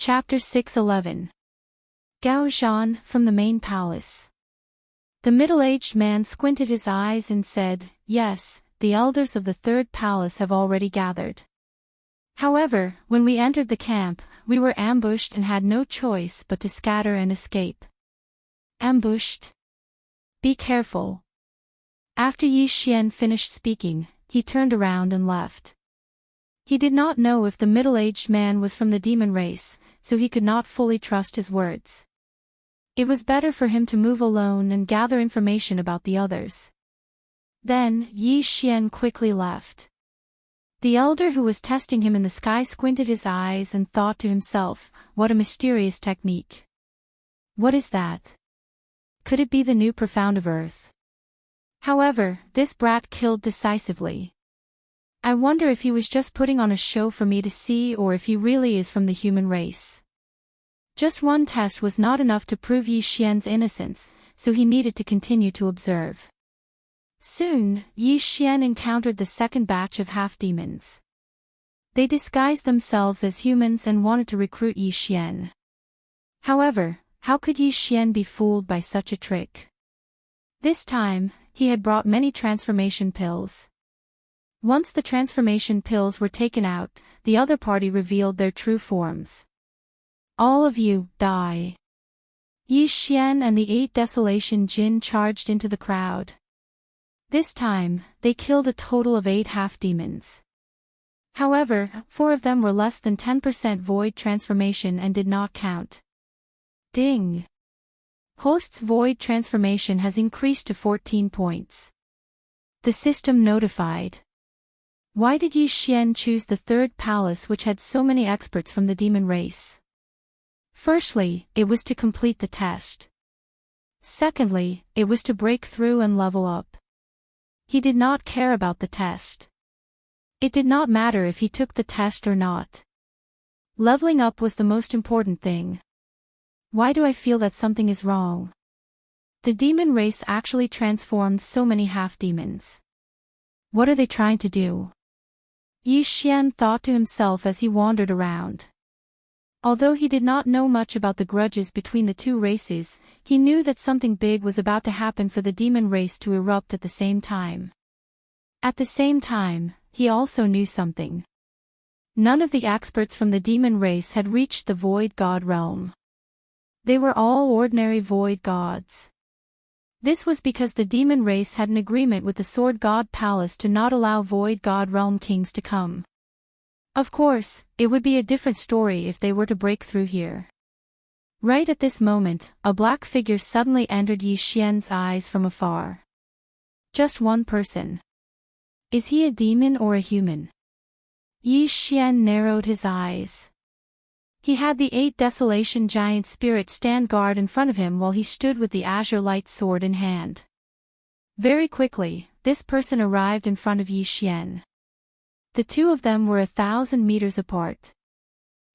Chapter 611. Gao Zhan from the main palace. The middle-aged man squinted his eyes and said, "Yes, the elders of the third palace have already gathered. However, when we entered the camp, we were ambushed and had no choice but to scatter and escape." Ambushed? Be careful. After Yi Xian finished speaking, he turned around and left. He did not know if the middle-aged man was from the demon race, so he could not fully trust his words. It was better for him to move alone and gather information about the others. Then, Yi Xian quickly left. The elder who was testing him in the sky squinted his eyes and thought to himself, what a mysterious technique. What is that? Could it be the new profound of Earth? However, this brat killed decisively. I wonder if he was just putting on a show for me to see or if he really is from the human race. Just one test was not enough to prove Yi Xian's innocence, so he needed to continue to observe. Soon, Yi Xian encountered the second batch of half-demons. They disguised themselves as humans and wanted to recruit Yi Xian. However, how could Yi Xian be fooled by such a trick? This time, he had brought many transformation pills. Once the transformation pills were taken out, the other party revealed their true forms. "All of you, die." Yi Xian and the 8 Desolation Jin charged into the crowd. This time, they killed a total of 8 half-demons. However, 4 of them were less than 10% void transformation and did not count. Ding! Host's void transformation has increased to 14 points. The system notified. Why did Yi Xian choose the third palace which had so many experts from the demon race? Firstly, it was to complete the test. Secondly, it was to break through and level up. He did not care about the test. It did not matter if he took the test or not. Leveling up was the most important thing. Why do I feel that something is wrong? The demon race actually transformed so many half-demons. What are they trying to do? Yi Xian thought to himself as he wandered around. Although he did not know much about the grudges between the two races, he knew that something big was about to happen for the demon race to erupt at the same time. At the same time, he also knew something. None of the experts from the demon race had reached the Void God realm. They were all ordinary Void Gods. This was because the demon race had an agreement with the Sword God Palace to not allow Void God Realm kings to come. Of course, it would be a different story if they were to break through here. Right at this moment, a black figure suddenly entered Yi Xian's eyes from afar. Just one person. Is he a demon or a human? Yi Xian narrowed his eyes. He had the 8 Desolation Giant Spirit stand guard in front of him while he stood with the Azure Light Sword in hand. Very quickly, this person arrived in front of Yi Xian. The two of them were 1,000 meters apart.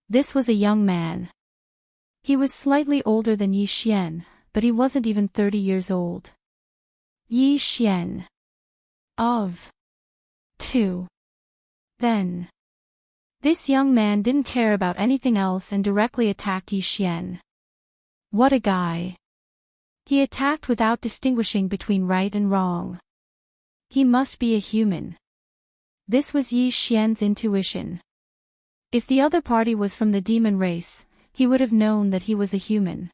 This was a young man. He was slightly older than Yi Xian, but he wasn't even 30 years old. Yi Xian. Of 2. Then. This young man didn't care about anything else and directly attacked Yi Xian. What a guy. He attacked without distinguishing between right and wrong. He must be a human. This was Yi Xian's intuition. If the other party was from the demon race, he would have known that he was a human.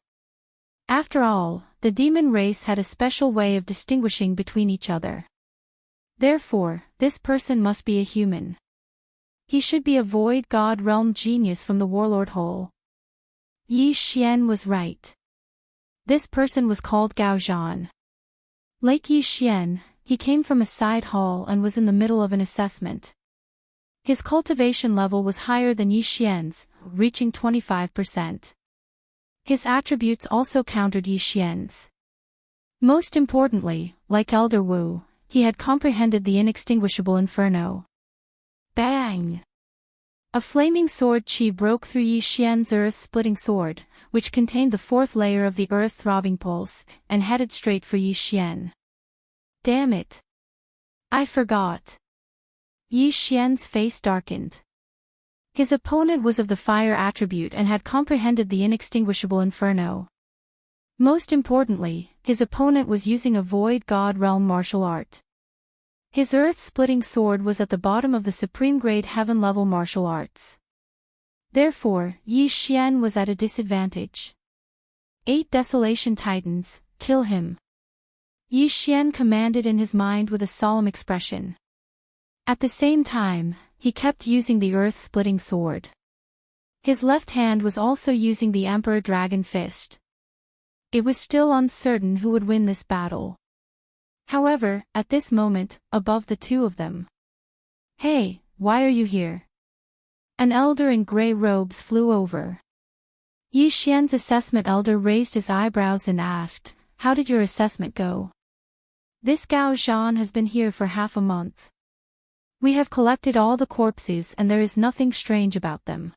After all, the demon race had a special way of distinguishing between each other. Therefore, this person must be a human. He should be a Void God Realm genius from the Warlord Hole. Yi Xian was right. This person was called Gao Zhan. Like Yi Xian, he came from a side hall and was in the middle of an assessment. His cultivation level was higher than Yi Xian's, reaching 25%. His attributes also countered Yi Xian's. Most importantly, like Elder Wu, he had comprehended the inextinguishable inferno. Bang! A flaming sword chi broke through Yi Xian's earth-splitting sword, which contained the 4th layer of the earth-throbbing pulse, and headed straight for Yi Xian. Damn it! I forgot. Yi Xian's face darkened. His opponent was of the fire attribute and had comprehended the inextinguishable inferno. Most importantly, his opponent was using a void god realm martial art. His earth-splitting sword was at the bottom of the supreme grade heaven-level martial arts. Therefore, Yi Xian was at a disadvantage. 8 Desolation Titans, kill him. Yi Xian commanded in his mind with a solemn expression. At the same time, he kept using the earth-splitting sword. His left hand was also using the Emperor Dragon Fist. It was still uncertain who would win this battle. However, at this moment, above the two of them. "Hey, why are you here?" An elder in gray robes flew over. Yi Xian's assessment elder raised his eyebrows and asked, "How did your assessment go?" "This Gao Zhan has been here for half a month. We have collected all the corpses and there is nothing strange about them."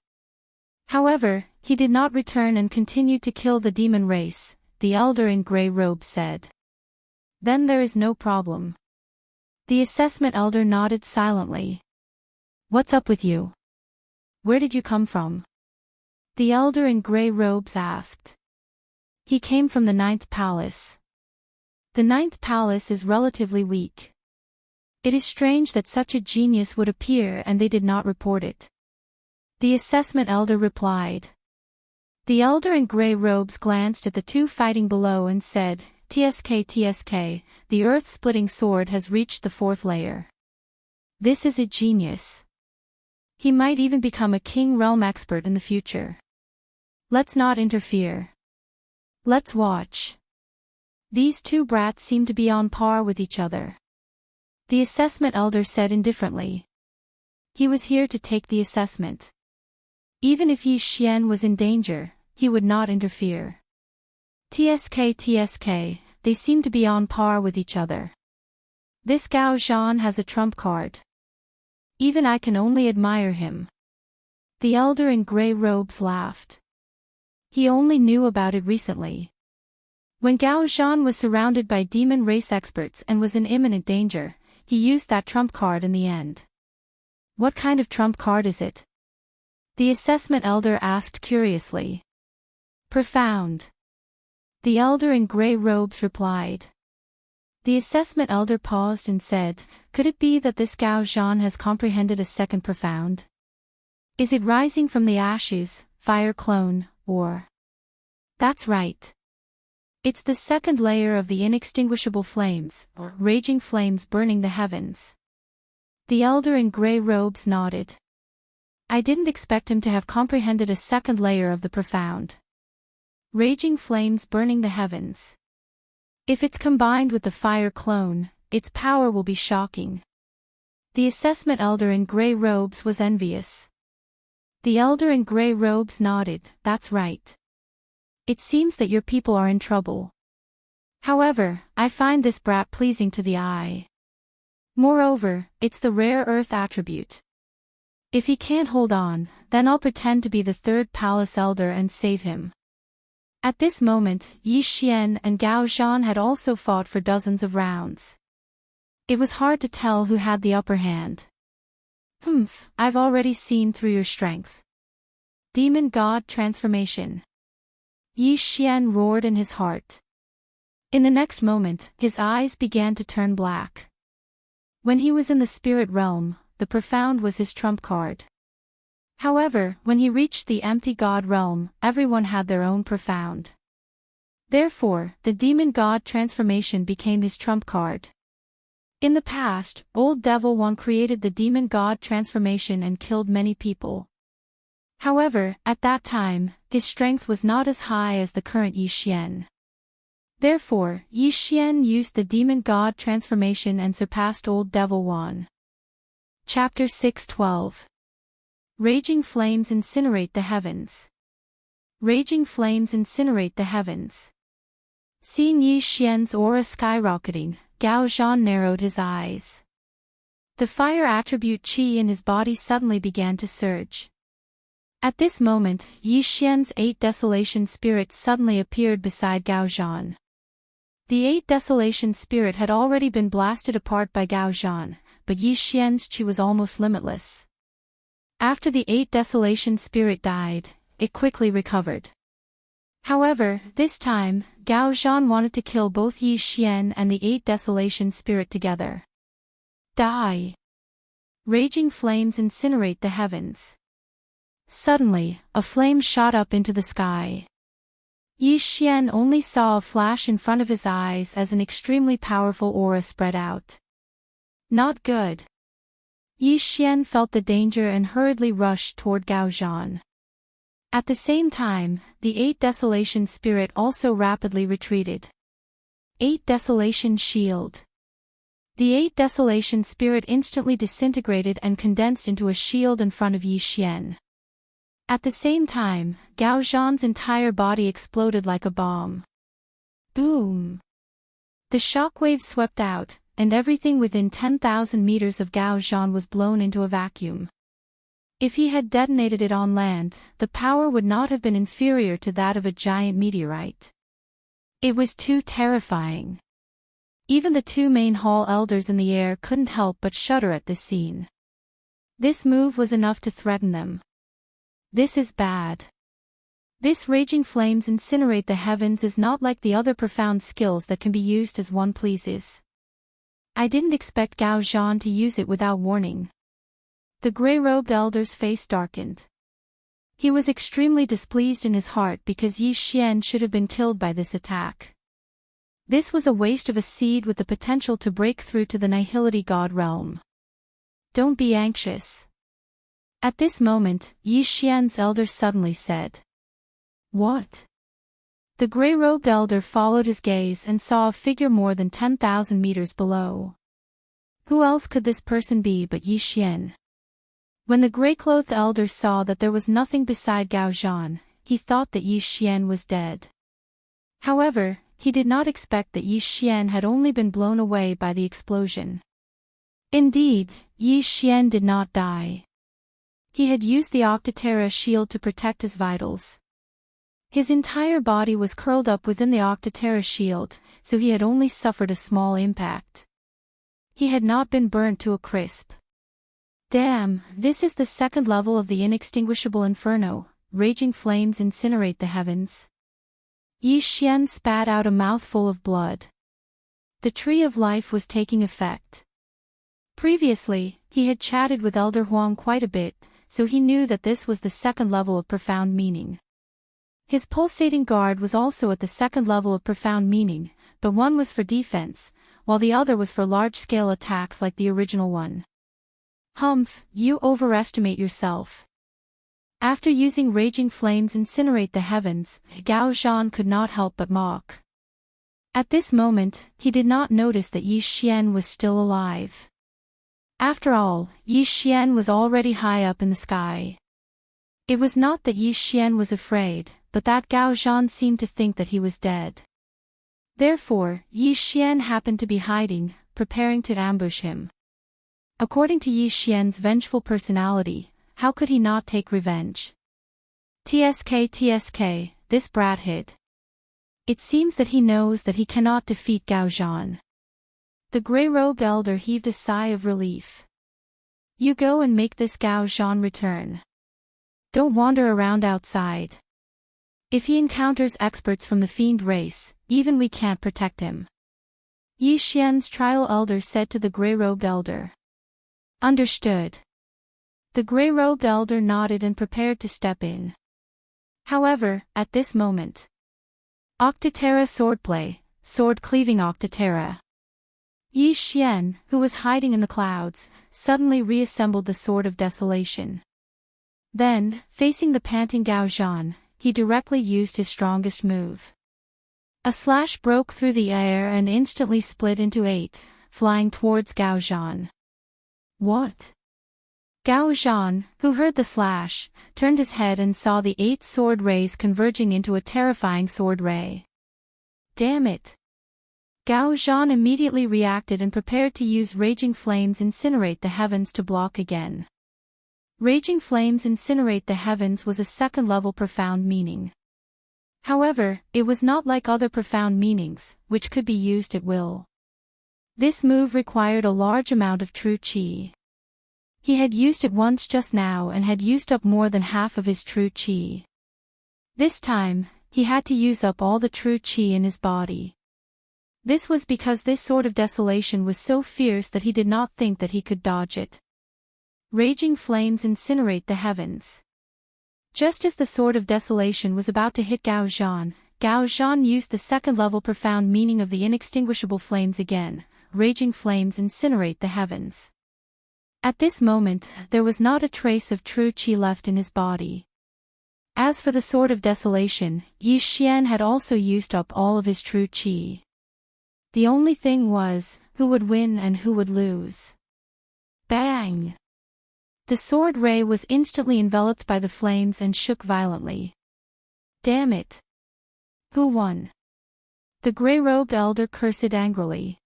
However, he did not return and continued to kill the demon race, the elder in gray robes said. "Then there is no problem." The assessment elder nodded silently. "What's up with you? Where did you come from?" The elder in gray robes asked. "He came from the 9th palace. The 9th palace is relatively weak. It is strange that such a genius would appear and they did not report it." The assessment elder replied. The elder in gray robes glanced at the two fighting below and said, TSK, the earth-splitting sword has reached the 4th layer. This is a genius. He might even become a king realm expert in the future. Let's not interfere. Let's watch. These two brats seem to be on par with each other. The assessment elder said indifferently. He was here to take the assessment. Even if Yi Xian was in danger, he would not interfere. TSK, they seem to be on par with each other. This Gao Zhan has a trump card. Even I can only admire him. The elder in gray robes laughed. He only knew about it recently. When Gao Zhan was surrounded by demon race experts and was in imminent danger, he used that trump card in the end. What kind of trump card is it? The assessment elder asked curiously. Profound. The elder in gray robes replied. The assessment elder paused and said, could it be that this Gao Zhan has comprehended a second profound? Is it rising from the ashes, fire clone, or? That's right. It's the 2nd layer of the inextinguishable flames, or raging flames burning the heavens. The elder in gray robes nodded. I didn't expect him to have comprehended a 2nd layer of the profound. Raging flames burning the heavens. If it's combined with the fire clone, its power will be shocking. The assessment elder in gray robes was envious. The elder in gray robes nodded, that's right. It seems that your people are in trouble. However, I find this brat pleasing to the eye. Moreover, it's the rare earth attribute. If he can't hold on, then I'll pretend to be the 3rd palace elder and save him. At this moment, Yi Xian and Gao Zhan had also fought for dozens of rounds. It was hard to tell who had the upper hand. I've already seen through your strength. Demon God transformation. Yi Xian roared in his heart. In the next moment, his eyes began to turn black. When he was in the spirit realm, the profound was his trump card. However, when he reached the empty god realm, everyone had their own profound. Therefore, the demon god transformation became his trump card. In the past, Old Devil One created the demon god transformation and killed many people. However, at that time, his strength was not as high as the current Yi Xian. Therefore, Yi Xian used the demon god transformation and surpassed Old Devil One. Chapter 6:12. Raging flames incinerate the heavens. Raging flames incinerate the heavens. Seeing Yi Xian's aura skyrocketing, Gao Zhan narrowed his eyes. The fire attribute qi in his body suddenly began to surge. At this moment, Yi Xian's 8 desolation spirits suddenly appeared beside Gao Zhan. The 8 desolation spirit had already been blasted apart by Gao Zhan, but Yi Xian's qi was almost limitless. After the 8 Desolation spirit died, it quickly recovered. However, this time, Gao Zhan wanted to kill both Yi Xian and the 8 Desolation spirit together. Die! Raging flames incinerate the heavens. Suddenly, a flame shot up into the sky. Yi Xian only saw a flash in front of his eyes as an extremely powerful aura spread out. Not good. Yi Xian felt the danger and hurriedly rushed toward Gao Zhan. At the same time, the 8 Desolation spirit also rapidly retreated. 8 Desolation shield. The 8 Desolation spirit instantly disintegrated and condensed into a shield in front of Yi Xian. At the same time, Gao Zhan's entire body exploded like a bomb. Boom! The shockwave swept out, and everything within 10,000 meters of Gao Zhan was blown into a vacuum. If he had detonated it on land, the power would not have been inferior to that of a giant meteorite. It was too terrifying. Even the 2 main hall elders in the air couldn't help but shudder at this scene. This move was enough to threaten them. This is bad. This raging flames incinerate the heavens is not like the other profound skills that can be used as one pleases. I didn't expect Gao Zhan to use it without warning. The grey-robed elder's face darkened. He was extremely displeased in his heart because Yi Xian should have been killed by this attack. This was a waste of a seed with the potential to break through to the Nihility God realm. Don't be anxious. At this moment, Yi Xian's elder suddenly said. What? The grey-robed elder followed his gaze and saw a figure more than 10,000 meters below. Who else could this person be but Yi Xian? When the grey-clothed elder saw that there was nothing beside Gao Zhan, he thought that Yi Xian was dead. However, he did not expect that Yi Xian had only been blown away by the explosion. Indeed, Yi Xian did not die. He had used the Octaterra shield to protect his vitals. His entire body was curled up within the Octaterra shield, so he had only suffered a small impact. He had not been burnt to a crisp. Damn, this is the 2nd level of the inextinguishable inferno. Raging flames incinerate the heavens. Yi Xian spat out a mouthful of blood. The tree of life was taking effect. Previously, he had chatted with Elder Huang quite a bit, so he knew that this was the 2nd level of profound meaning. His pulsating guard was also at the 2nd level of profound meaning, but one was for defense, while the other was for large-scale attacks like the original one. Humph, you overestimate yourself. After using raging flames incinerate the heavens, Gao Zhan could not help but mock. At this moment, he did not notice that Yi Xian was still alive. After all, Yi Xian was already high up in the sky. It was not that Yi Xian was afraid, but that Gao Zhan seemed to think that he was dead. Therefore, Yi Xian happened to be hiding, preparing to ambush him. According to Yi Xian's vengeful personality, how could he not take revenge? TSK, this brat hid. It seems that he knows that he cannot defeat Gao Zhan. The grey-robed elder heaved a sigh of relief. You go and make this Gao Zhan return. Don't wander around outside. If he encounters experts from the fiend race, even we can't protect him. Yi Xian's trial elder said to the grey-robed elder. Understood. The grey-robed elder nodded and prepared to step in. However, at this moment. Octaterra swordplay, sword-cleaving Octaterra. Yi Xian, who was hiding in the clouds, suddenly reassembled the Sword of Desolation. Then, facing the panting Gao Zhan, he directly used his strongest move. A slash broke through the air and instantly split into 8, flying towards Gao Zhan. What? Gao Zhan, who heard the slash, turned his head and saw the 8 sword rays converging into a terrifying sword ray. Damn it! Gao Zhan immediately reacted and prepared to use Raging Flames Incinerate the Heavens to block again. Raging Flames Incinerate the Heavens was a 2nd level profound meaning. However, it was not like other profound meanings, which could be used at will. This move required a large amount of true qi. He had used it once just now and had used up more than half of his true qi. This time, he had to use up all the true qi in his body. This was because this sword of desolation was so fierce that he did not think that he could dodge it. Raging flames incinerate the heavens. Just as the sword of desolation was about to hit Gao Zhan used the second-level profound meaning of the inextinguishable flames again. Raging flames incinerate the heavens. At this moment, there was not a trace of true qi left in his body. As for the sword of desolation, Yi Xian had also used up all of his true qi. The only thing was, who would win and who would lose. Bang! The sword ray was instantly enveloped by the flames and shook violently. Damn it! Who won? The gray-robed elder cursed angrily.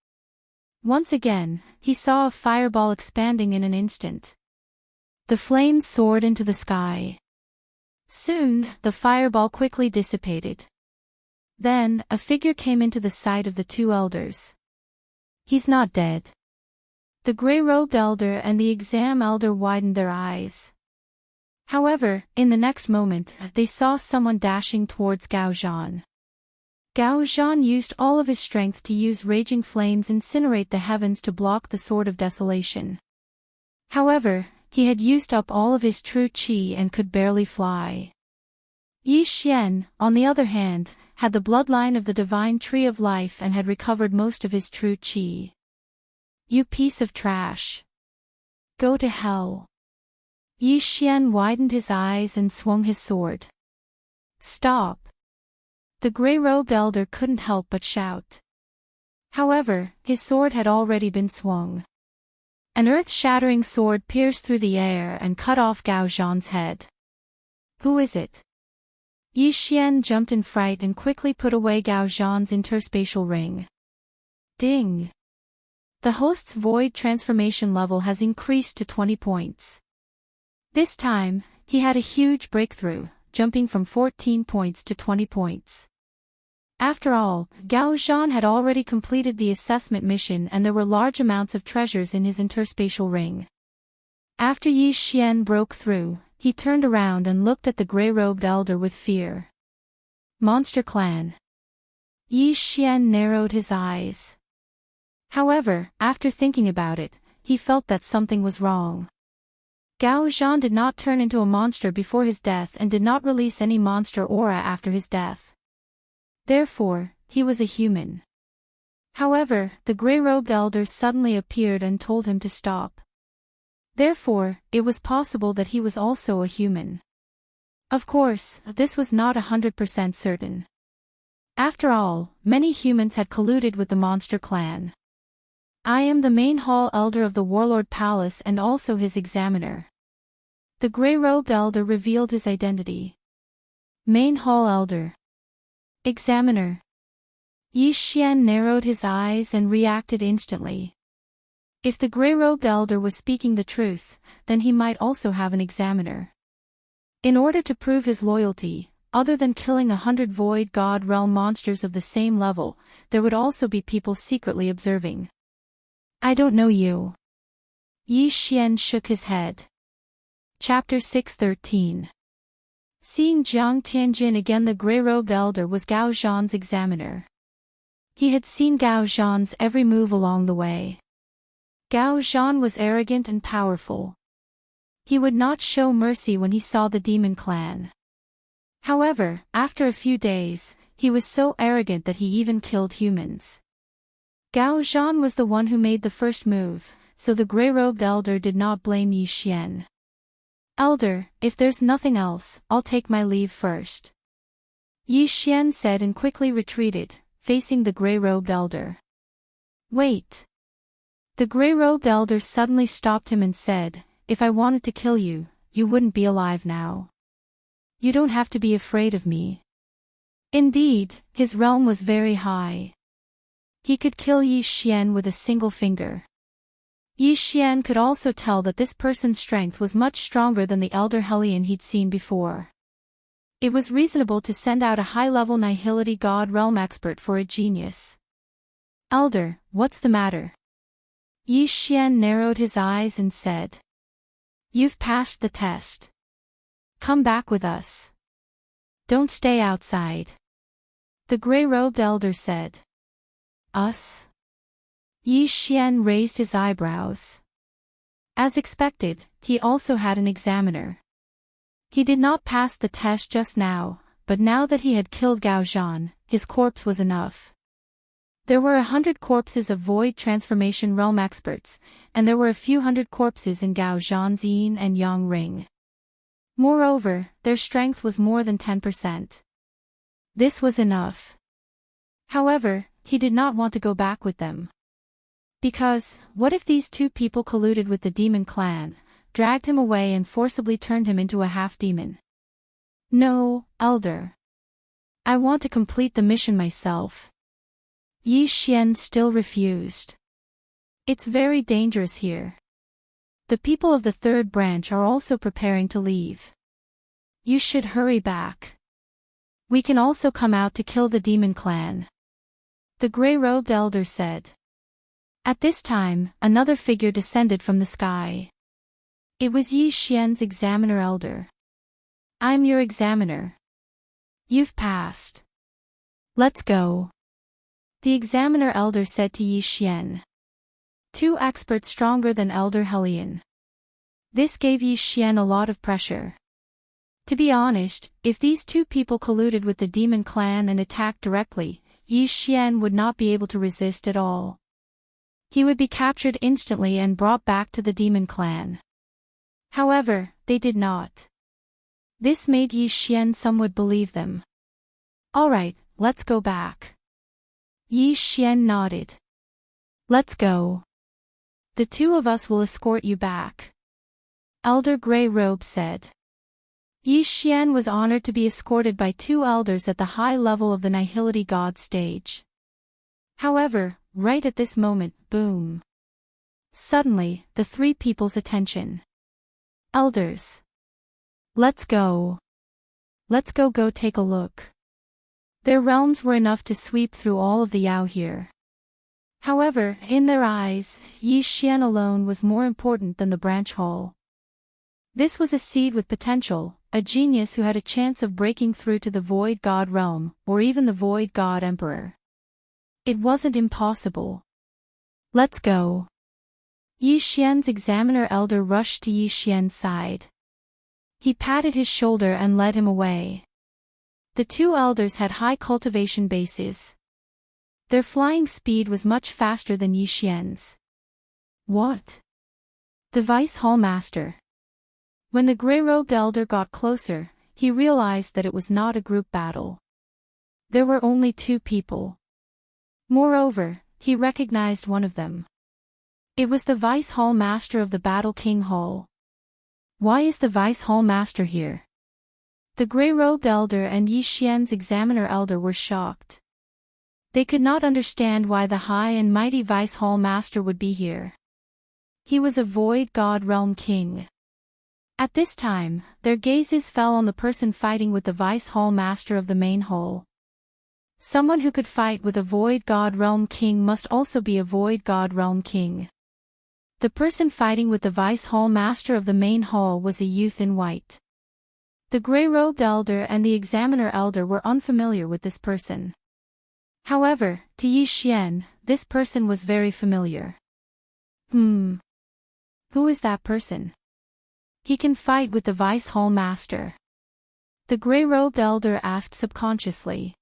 Once again, he saw a fireball expanding in an instant. The flames soared into the sky. Soon, the fireball quickly dissipated. Then, a figure came into the sight of the two elders. He's not dead. The gray-robed elder and the exam elder widened their eyes. However, in the next moment, they saw someone dashing towards Gao Zhan. Gao Zhan used all of his strength to use raging flames incinerate the heavens to block the sword of desolation. However, he had used up all of his true qi and could barely fly. Yi Xian, on the other hand, had the bloodline of the divine tree of life and had recovered most of his true qi. You piece of trash. Go to hell. Yi Xian widened his eyes and swung his sword. Stop. The gray-robed elder couldn't help but shout. However, his sword had already been swung. An earth-shattering sword pierced through the air and cut off Gao Zhan's head. Who is it? Yi Xian jumped in fright and quickly put away Gao Zhan's interspatial ring. Ding! The host's void transformation level has increased to 20 points. This time, he had a huge breakthrough, jumping from 14 points to 20 points. After all, Gao Zhan had already completed the assessment mission and there were large amounts of treasures in his interspatial ring. After Yi Xian broke through, he turned around and looked at the gray-robed elder with fear. Monster Clan. Yi Xian narrowed his eyes. However, after thinking about it, he felt that something was wrong. Gao Zhan did not turn into a monster before his death and did not release any monster aura after his death. Therefore, he was a human. However, the gray-robed elder suddenly appeared and told him to stop. Therefore, it was possible that he was also a human. Of course, this was not 100% certain. After all, many humans had colluded with the Monster Clan. I am the main hall elder of the Warlord Palace and also his examiner. The gray-robed elder revealed his identity. Main hall elder. Examiner. Yi Xian narrowed his eyes and reacted instantly. If the gray-robed elder was speaking the truth, then he might also have an examiner. In order to prove his loyalty, other than killing 100 Void God Realm monsters of the same level, there would also be people secretly observing. I don't know you. Yi Xian shook his head. Chapter 613. Seeing Jiang Tianjin again, the gray-robed elder was Gao Zhan's examiner. He had seen Gao Zhan's every move along the way. Gao Zhan was arrogant and powerful. He would not show mercy when he saw the demon clan. However, after a few days, he was so arrogant that he even killed humans. Gao Zhan was the one who made the first move, so the gray-robed elder did not blame Yi Xian. Elder, if there's nothing else, I'll take my leave first. Yi Xian said and quickly retreated, facing the gray-robed elder. Wait. The gray-robed elder suddenly stopped him and said, if I wanted to kill you, you wouldn't be alive now. You don't have to be afraid of me. Indeed, his realm was very high. He could kill Yi Xian with a single finger. Yi Xian could also tell that this person's strength was much stronger than the Elder Hellion he'd seen before. It was reasonable to send out a high-level Nihility God Realm expert for a genius. Elder, what's the matter? Yi Xian narrowed his eyes and said. You've passed the test. Come back with us. Don't stay outside. The gray-robed elder said. Us? Yi Xian raised his eyebrows. As expected, he also had an examiner. He did not pass the test just now, but now that he had killed Gao Zhan, his corpse was enough. There were 100 corpses of Void Transformation Realm experts, and there were a few hundred corpses in Gao Zhan's Yin and Yang ring. Moreover, their strength was more than 10%. This was enough. However, he did not want to go back with them. Because, what if these two people colluded with the demon clan, dragged him away and forcibly turned him into a half-demon? No, Elder. I want to complete the mission myself. Yi Xian still refused. It's very dangerous here. The people of the third branch are also preparing to leave. You should hurry back. We can also come out to kill the demon clan. The gray-robed elder said. At this time, another figure descended from the sky. It was Yi Xian's examiner elder. I'm your examiner. You've passed. Let's go. The examiner elder said to Yi Xian. Two experts stronger than Elder Helion. This gave Yi Xian a lot of pressure. To be honest, if these two people colluded with the demon clan and attacked directly, Yi Xian would not be able to resist at all. He would be captured instantly and brought back to the demon clan. However, they did not. This made Yi Xian somewhat believe them. Alright, let's go back. Yi Xian nodded. Let's go. The two of us will escort you back. Elder Grey Robe said. Yi Xian was honored to be escorted by two elders at the high level of the Nihility God stage. However, right at this moment, boom. Suddenly, the three people's attention. Elders. Let's go. Let's go take a look. Their realms were enough to sweep through all of the Yao here. However, in their eyes, Yi Xian alone was more important than the branch hall. This was a seed with potential, a genius who had a chance of breaking through to the Void God realm, or even the Void God Emperor. It wasn't impossible. Let's go. Yi Xian's examiner elder rushed to Yi Xian's side. He patted his shoulder and led him away. The two elders had high cultivation bases. Their flying speed was much faster than Yi Xian's. What? The Vice Hall Master. When the gray-robed elder got closer, he realized that it was not a group battle. There were only two people. Moreover, he recognized one of them. It was the Vice Hall Master of the Battle King Hall. Why is the Vice Hall Master here? The gray-robed elder and Yi Xian's examiner elder were shocked. They could not understand why the high and mighty Vice Hall Master would be here. He was a Void God Realm King. At this time, their gazes fell on the person fighting with the Vice Hall Master of the main hall. Someone who could fight with a Void God Realm King must also be a Void God Realm King. The person fighting with the Vice Hall Master of the main hall was a youth in white. The gray-robed elder and the examiner elder were unfamiliar with this person. However, to Yi Xian, this person was very familiar. Who is that person? He can fight with the Vice Hall Master. The gray-robed elder asked subconsciously.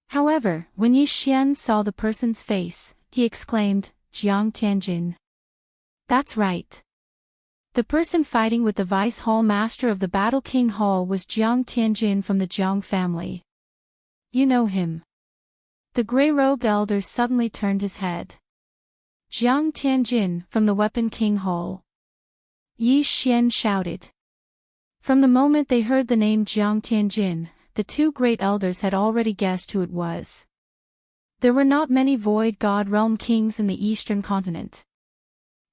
However, when Yi Xian saw the person's face, he exclaimed, Jiang Tianjin. That's right. The person fighting with the Vice Hall Master of the Battle King Hall was Jiang Tianjin from the Jiang family. You know him. The gray-robed elder suddenly turned his head. Jiang Tianjin from the Weapon King Hall. Yi Xian shouted. From the moment they heard the name Jiang Tianjin, the two great elders had already guessed who it was. There were not many Void God Realm Kings in the Eastern continent.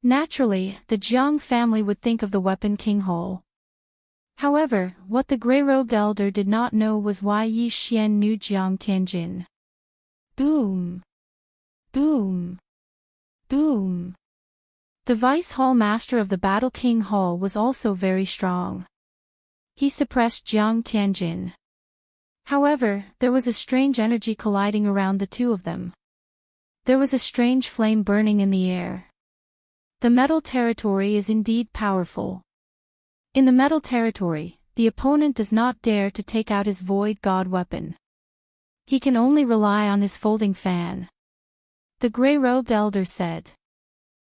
Naturally, the Jiang family would think of the Weapon King Hall. However, what the gray-robed elder did not know was why Yi Xian knew Jiang Tianjin. Boom! Boom! Boom! The The Vice Hall Master of the Battle King Hall was also very strong. He suppressed Jiang Tianjin. However, there was a strange energy colliding around the two of them. There was a strange flame burning in the air. The metal territory is indeed powerful. In the metal territory, the opponent does not dare to take out his Void God weapon. He can only rely on his folding fan. The gray-robed elder said.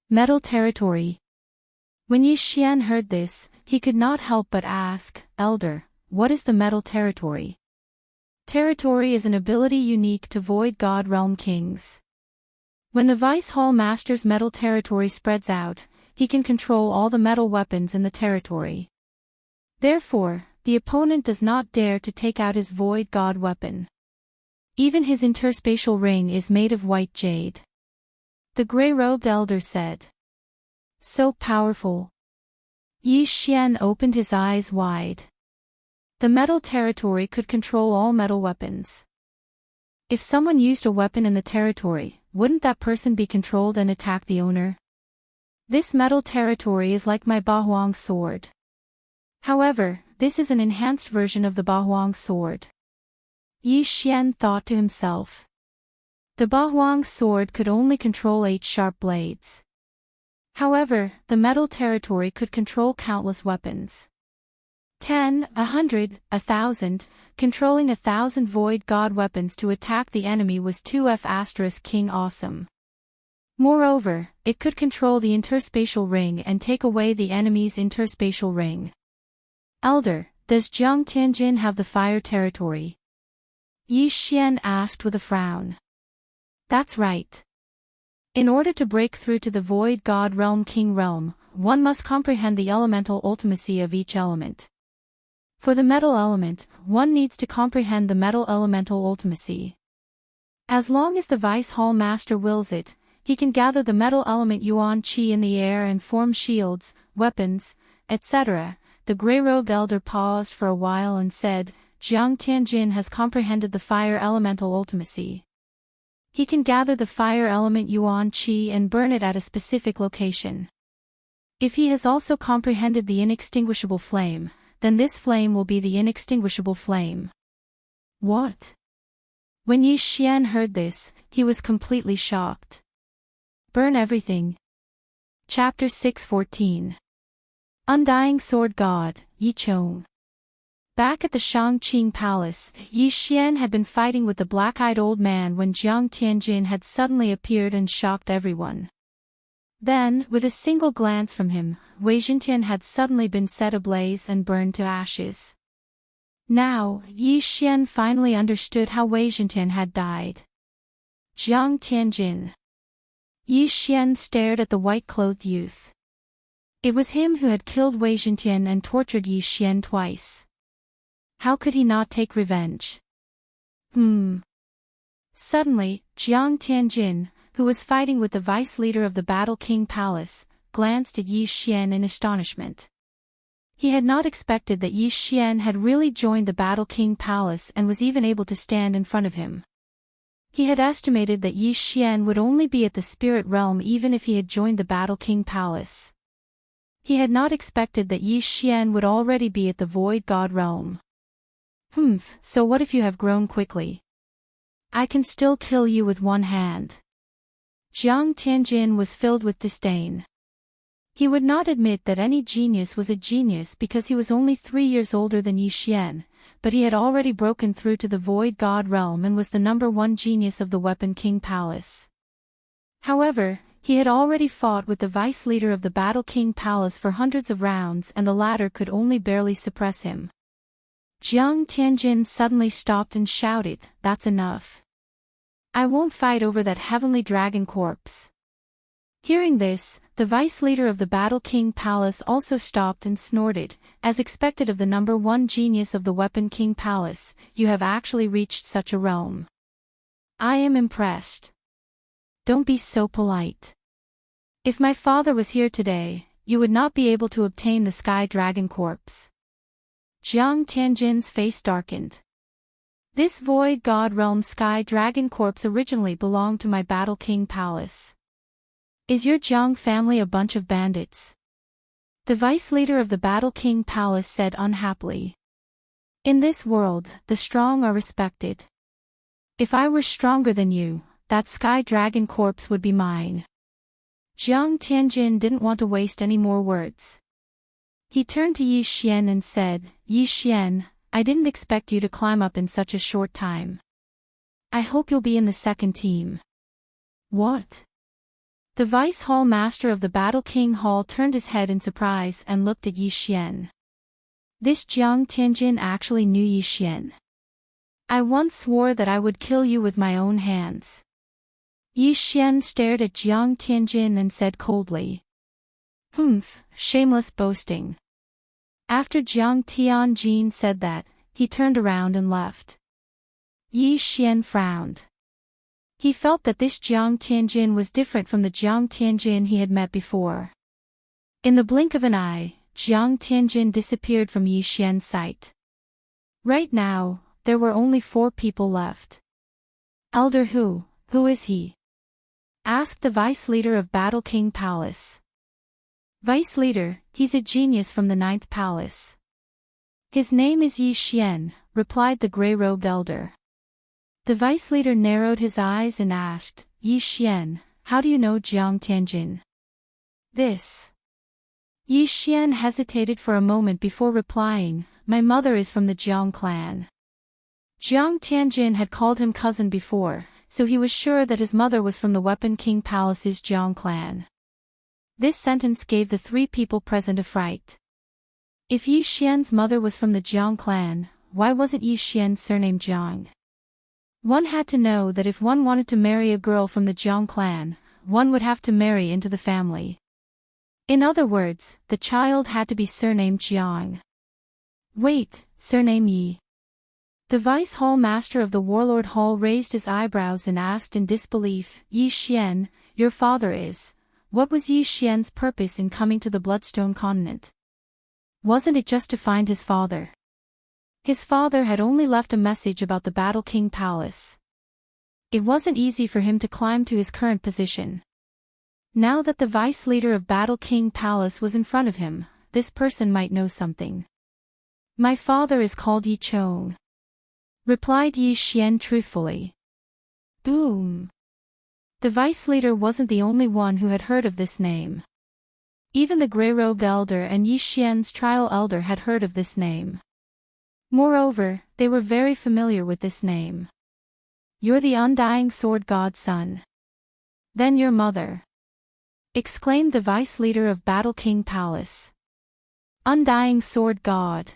Metal territory. When Yi Xian heard this, he could not help but ask, Elder, what is the metal territory? Territory is an ability unique to Void God Realm Kings. When the Vice Hall Master's metal territory spreads out, he can control all the metal weapons in the territory. Therefore, the opponent does not dare to take out his Void God weapon. Even his interspatial ring is made of white jade. The gray-robed elder said. So powerful. Yi Xian opened his eyes wide. The metal territory could control all metal weapons. If someone used a weapon in the territory, wouldn't that person be controlled and attack the owner? This metal territory is like my Bahuang sword. However, this is an enhanced version of the Bahuang sword. Yi Xian thought to himself. The Bahuang sword could only control 8 sharp blades. However, the metal territory could control countless weapons. 10, 100, 1,000, controlling 1,000 Void God weapons to attack the enemy was 2F** King awesome. Moreover, it could control the interspatial ring and take away the enemy's interspatial ring. Elder, does Jiang Tianjin have the fire territory? Yi Xian asked with a frown. That's right. In order to break through to the Void God Realm King realm, one must comprehend the elemental ultimacy of each element. For the metal element, one needs to comprehend the metal elemental ultimacy. As long as the Vice Hall Master wills it, he can gather the metal element Yuan Qi in the air and form shields, weapons, etc. The gray-robed elder paused for a while and said, Jiang Tianjin has comprehended the fire elemental ultimacy. He can gather the fire element Yuan Qi and burn it at a specific location. If he has also comprehended the inextinguishable flame, then this flame will be the inextinguishable flame. What? When Yi Xian heard this, he was completely shocked. Burn everything. Chapter 6:14. Undying Sword God, Yi Chong. Back at the Shangqing Palace, Yi Xian had been fighting with the black-eyed old man when Jiang Tianjin had suddenly appeared and shocked everyone. Then, with a single glance from him, Wei Xintian had suddenly been set ablaze and burned to ashes. Now, Yi Xian finally understood how Wei Xintian had died. Jiang Tianjin. Yi Xian stared at the white-clothed youth. It was him who had killed Wei Xintian and tortured Yi Xian twice. How could he not take revenge? Suddenly, Jiang Tianjin, who was fighting with the vice leader of the Battle King Palace, glanced at Yi Xian in astonishment. He had not expected that Yi Xian had really joined the Battle King Palace and was even able to stand in front of him. He had estimated that Yi Xian would only be at the spirit realm even if he had joined the Battle King Palace. He had not expected that Yi Xian would already be at the Void God realm. So what if you have grown quickly? I can still kill you with one hand. Jiang Tianjin was filled with disdain. He would not admit that any genius was a genius because he was only 3 years older than Yi Xian, but he had already broken through to the Void God realm and was the #1 genius of the Weapon King Palace. However, he had already fought with the vice leader of the Battle King Palace for hundreds of rounds and the latter could only barely suppress him. Jiang Tianjin suddenly stopped and shouted, "That's enough. I won't fight over that heavenly dragon corpse." Hearing this, the vice leader of the Battle King Palace also stopped and snorted, as expected of the #1 genius of the Weapon King Palace, "You have actually reached such a realm. I am impressed. Don't be so polite. If my father was here today, you would not be able to obtain the Sky Dragon corpse." Jiang Tianjin's face darkened. This Void God Realm Sky Dragon corpse originally belonged to my Battle King Palace. Is your Jiang family a bunch of bandits? The vice leader of the Battle King Palace said unhappily. In this world, the strong are respected. If I were stronger than you, that sky dragon corpse would be mine. Jiang Tianjin didn't want to waste any more words. He turned to Yi Xian and said, Yi Xian, I didn't expect you to climb up in such a short time. I hope you'll be in the second team. What? The Vice Hall Master of the Battle King Hall turned his head in surprise and looked at Yi Xian. This Jiang Tianjin actually knew Yi Xian. I once swore that I would kill you with my own hands. Yi Xian stared at Jiang Tianjin and said coldly. Humph, shameless boasting. After Jiang Tianjin said that, he turned around and left. Yi Xian frowned. He felt that this Jiang Tianjin was different from the Jiang Tianjin he had met before. In the blink of an eye, Jiang Tianjin disappeared from Yi Xian's sight. Right now, there were only 4 people left. Elder who is he? Asked the vice leader of Battle King Palace. Vice leader, he's a genius from the 9th palace. His name is Yi Xian, replied the gray-robed elder. The vice leader narrowed his eyes and asked, Yi Xian, how do you know Jiang Tianjin? This. Yi Xian hesitated for a moment before replying, my mother is from the Jiang clan. Jiang Tianjin had called him cousin before, so he was sure that his mother was from the Weapon King Palace's Jiang clan. This sentence gave the 3 people present a fright. If Yi Xian's mother was from the Jiang clan, why wasn't Yi Xian surnamed Jiang? One had to know that if one wanted to marry a girl from the Jiang clan, one would have to marry into the family. In other words, the child had to be surnamed Jiang. Wait, surname Yi. The Vice Hall Master of the Warlord Hall raised his eyebrows and asked in disbelief, Yi Xian, your father is. What was Yi Xian's purpose in coming to the Bloodstone continent? Wasn't it just to find his father? His father had only left a message about the Battle King Palace. It wasn't easy for him to climb to his current position. Now that the vice leader of Battle King Palace was in front of him, this person might know something. My father is called Yi Chong, replied Yi Xian truthfully. Boom. The vice leader wasn't the only one who had heard of this name. Even the gray-robed elder and Yi Xian's trial elder had heard of this name. Moreover, they were very familiar with this name. You're the undying sword god's son. Then your mother, exclaimed the vice leader of Battle King Palace. Undying sword god.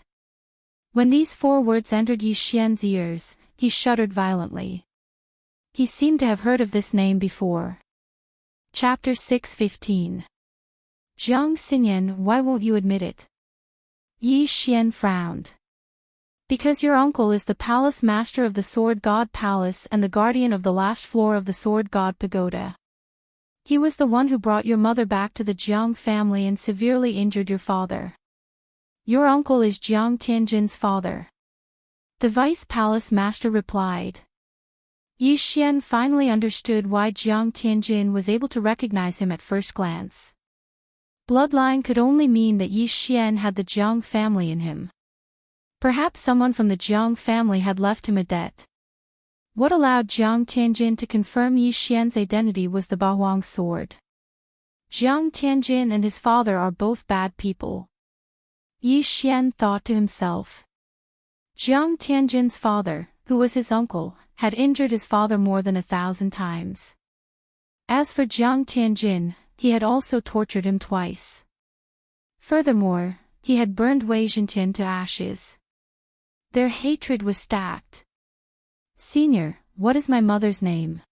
When these 4 words entered Yi Xian's ears, he shuddered violently. He seemed to have heard of this name before. Chapter 6:15. Jiang Xinyan, why won't you admit it? Yi Xian frowned. Because your uncle is the palace master of the Sword God Palace and the guardian of the last floor of the Sword God Pagoda. He was the one who brought your mother back to the Jiang family and severely injured your father. Your uncle is Jiang Tianjin's father. The vice palace master replied. Yi Xian finally understood why Jiang Tianjin was able to recognize him at first glance. Bloodline could only mean that Yi Xian had the Jiang family in him. Perhaps someone from the Jiang family had left him a debt. What allowed Jiang Tianjin to confirm Yi Xian's identity was the Bahuang sword. Jiang Tianjin and his father are both bad people. Yi Xian thought to himself. Jiang Tianjin's father, who was his uncle, had injured his father more than 1,000 times. As for Jiang Tianjin, he had also tortured him twice. Furthermore, he had burned Wei Zhentian to ashes. Their hatred was stacked. Senior, what is my mother's name?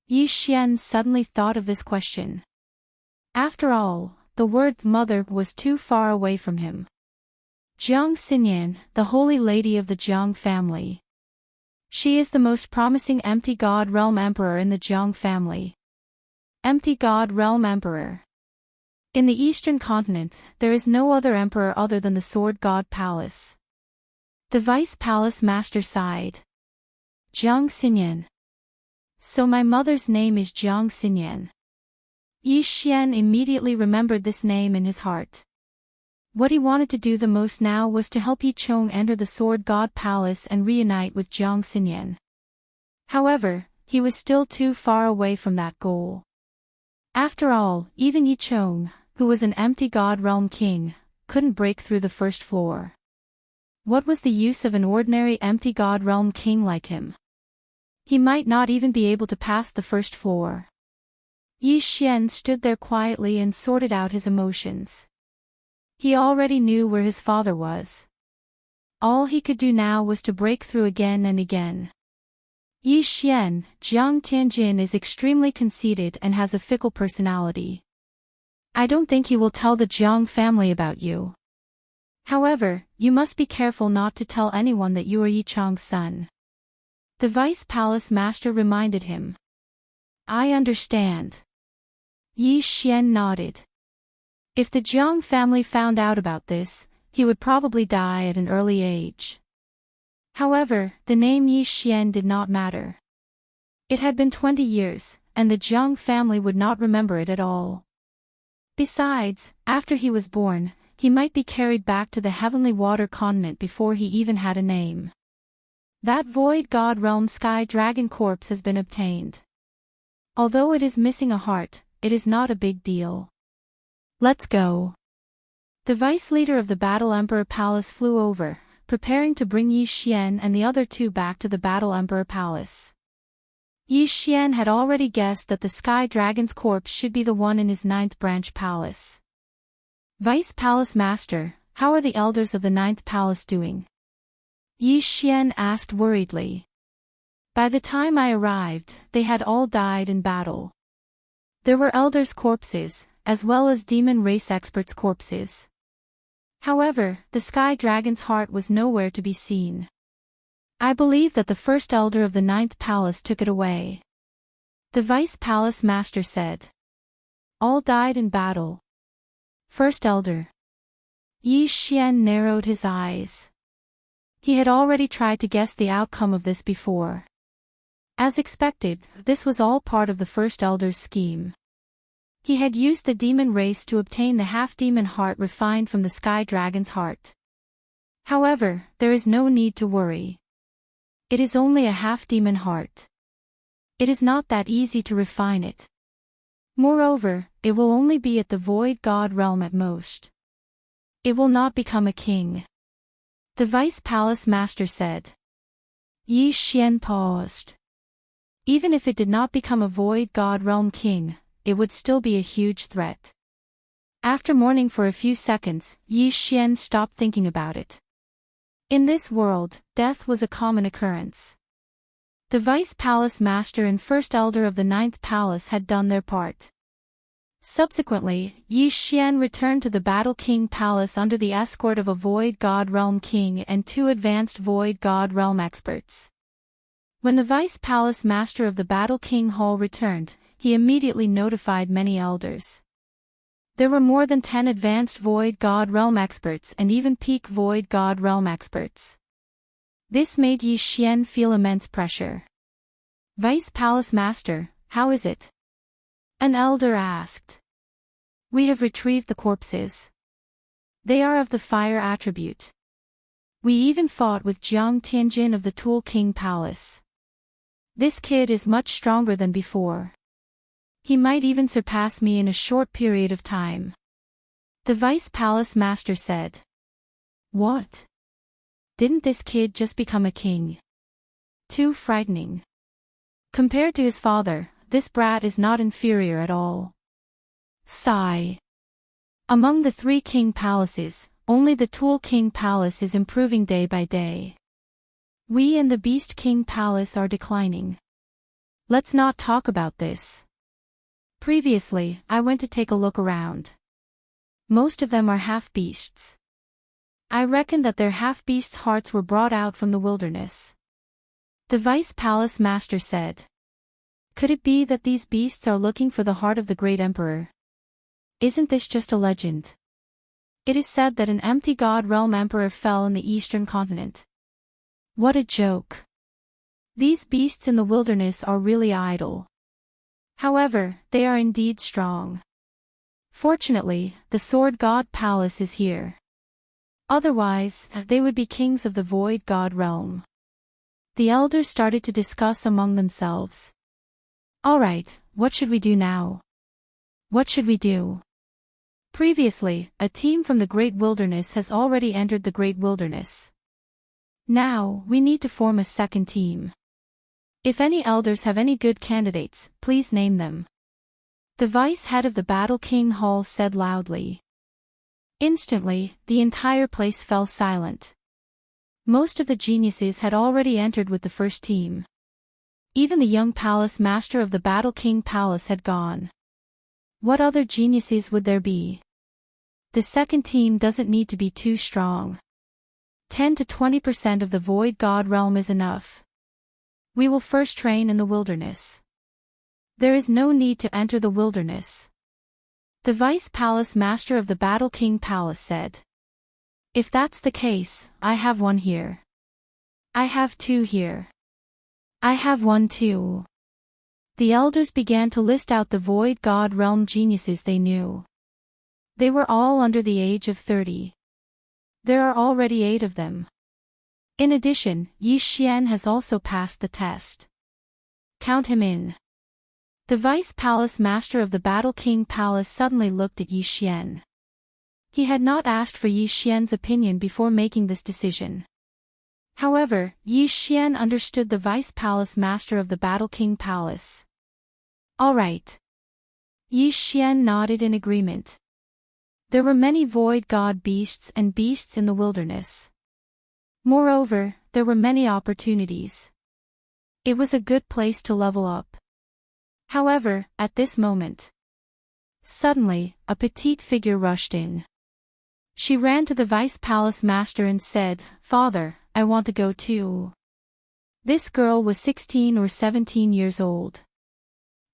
Yi Xian suddenly thought of this question. After all, the word mother was too far away from him. Jiang Xinyan, the holy lady of the Jiang family. She is the most promising Empty God Realm Emperor in the Jiang family. Empty God Realm Emperor. In the Eastern continent, there is no other emperor other than the Sword God Palace. The Vice Palace Master sighed. Jiang Xinyan. So my mother's name is Jiang Xinyan. Yi Xian immediately remembered this name in his heart. What he wanted to do the most now was to help Yi Chong enter the Sword God Palace and reunite with Jiang Xinyan. However, he was still too far away from that goal. After all, even Yi Chong, who was an empty God Realm king, couldn't break through the first floor. What was the use of an ordinary empty God Realm king like him? He might not even be able to pass the first floor. Yi Xian stood there quietly and sorted out his emotions. He already knew where his father was. All he could do now was to break through again and again. Yi Xian, Jiang Tianjin is extremely conceited and has a fickle personality. I don't think he will tell the Jiang family about you. However, you must be careful not to tell anyone that you are Yi Chong's son. The Vice Palace Master reminded him. I understand. Yi Xian nodded. If the Jiang family found out about this, he would probably die at an early age. However, the name Yi Xian did not matter. It had been 20 years, and the Jiang family would not remember it at all. Besides, after he was born, he might be carried back to the Heavenly Water Continent before he even had a name. That Void God Realm Sky Dragon corpse has been obtained. Although it is missing a heart, it is not a big deal. Let's go. The vice leader of the Battle Emperor Palace flew over, preparing to bring Yi Xian and the other two back to the Battle Emperor Palace. Yi Xian had already guessed that the Sky Dragon's corpse should be the one in his 9th branch palace. Vice Palace Master, how are the elders of the 9th palace doing? Yi Xian asked worriedly. By the time I arrived, they had all died in battle. There were elders' corpses, as well as demon race experts' corpses. However, the Sky Dragon's heart was nowhere to be seen. I believe that the first elder of the 9th palace took it away. The Vice Palace Master said. All died in battle. First elder. Yi Xian narrowed his eyes. He had already tried to guess the outcome of this before. As expected, this was all part of the first elder's scheme. He had used the demon race to obtain the half-demon heart refined from the Sky Dragon's heart. However, there is no need to worry. It is only a half-demon heart. It is not that easy to refine it. Moreover, it will only be at the Void God realm at most. It will not become a king. The Vice Palace Master said. Yi Xian paused. Even if it did not become a Void God realm king, it would still be a huge threat. After mourning for a few seconds, Yi Xian stopped thinking about it. In this world, death was a common occurrence. The Vice Palace Master and First Elder of the 9th Palace had done their part. Subsequently, Yi Xian returned to the Battle King Palace under the escort of a Void God Realm King and 2 advanced Void God Realm experts. When the Vice Palace Master of the Battle King Hall returned, he immediately notified many elders. There were more than 10 advanced Void God Realm experts and even peak Void God Realm experts. This made Yi Xian feel immense pressure. Vice Palace Master, how is it? An elder asked. We have retrieved the corpses. They are of the fire attribute. We even fought with Jiang Tianjin of the Tool King Palace. This kid is much stronger than before. He might even surpass me in a short period of time. The Vice Palace Master said. What? Didn't this kid just become a king? Too frightening. Compared to his father, this brat is not inferior at all. Sigh. Among the 3 king palaces, only the Tool King Palace is improving day by day. We and the Beast King Palace are declining. Let's not talk about this. Previously, I went to take a look around. Most of them are half-beasts. I reckon that their half-beasts' hearts were brought out from the wilderness. The Vice Palace Master said. Could it be that these beasts are looking for the heart of the great emperor? Isn't this just a legend? It is said that an empty God Realm Emperor fell in the eastern continent. What a joke. These beasts in the wilderness are really idle. However, they are indeed strong. Fortunately, the Sword God Palace is here. Otherwise, they would be kings of the Void God realm. The elders started to discuss among themselves. Alright, what should we do now? What should we do? Previously, a team from the Great Wilderness has already entered the Great Wilderness. Now, we need to form a second team. If any elders have any good candidates, please name them. The vice head of the Battle King Hall said loudly. Instantly, the entire place fell silent. Most of the geniuses had already entered with the first team. Even the young palace master of the Battle King Palace had gone. What other geniuses would there be? The second team doesn't need to be too strong. 10 to 20% of the Void God realm is enough. We will first train in the wilderness. There is no need to enter the wilderness. The Vice Palace Master of the Battle King Palace said. If that's the case, I have one here. I have two here. I have one too. The elders began to list out the Void God realm geniuses they knew. They were all under the age of 30. There are already 8 of them. In addition, Yi Xian has also passed the test. Count him in. The Vice Palace Master of the Battle King Palace suddenly looked at Yi Xian. He had not asked for Yi Xian's opinion before making this decision. However, Yi Xian understood the Vice Palace Master of the Battle King Palace. All right. Yi Xian nodded in agreement. There were many void god beasts and beasts in the wilderness. Moreover, there were many opportunities. It was a good place to level up. However, at this moment, suddenly, a petite figure rushed in. She ran to the Vice Palace Master and said, "Father, I want to go too." This girl was 16 or 17 years old.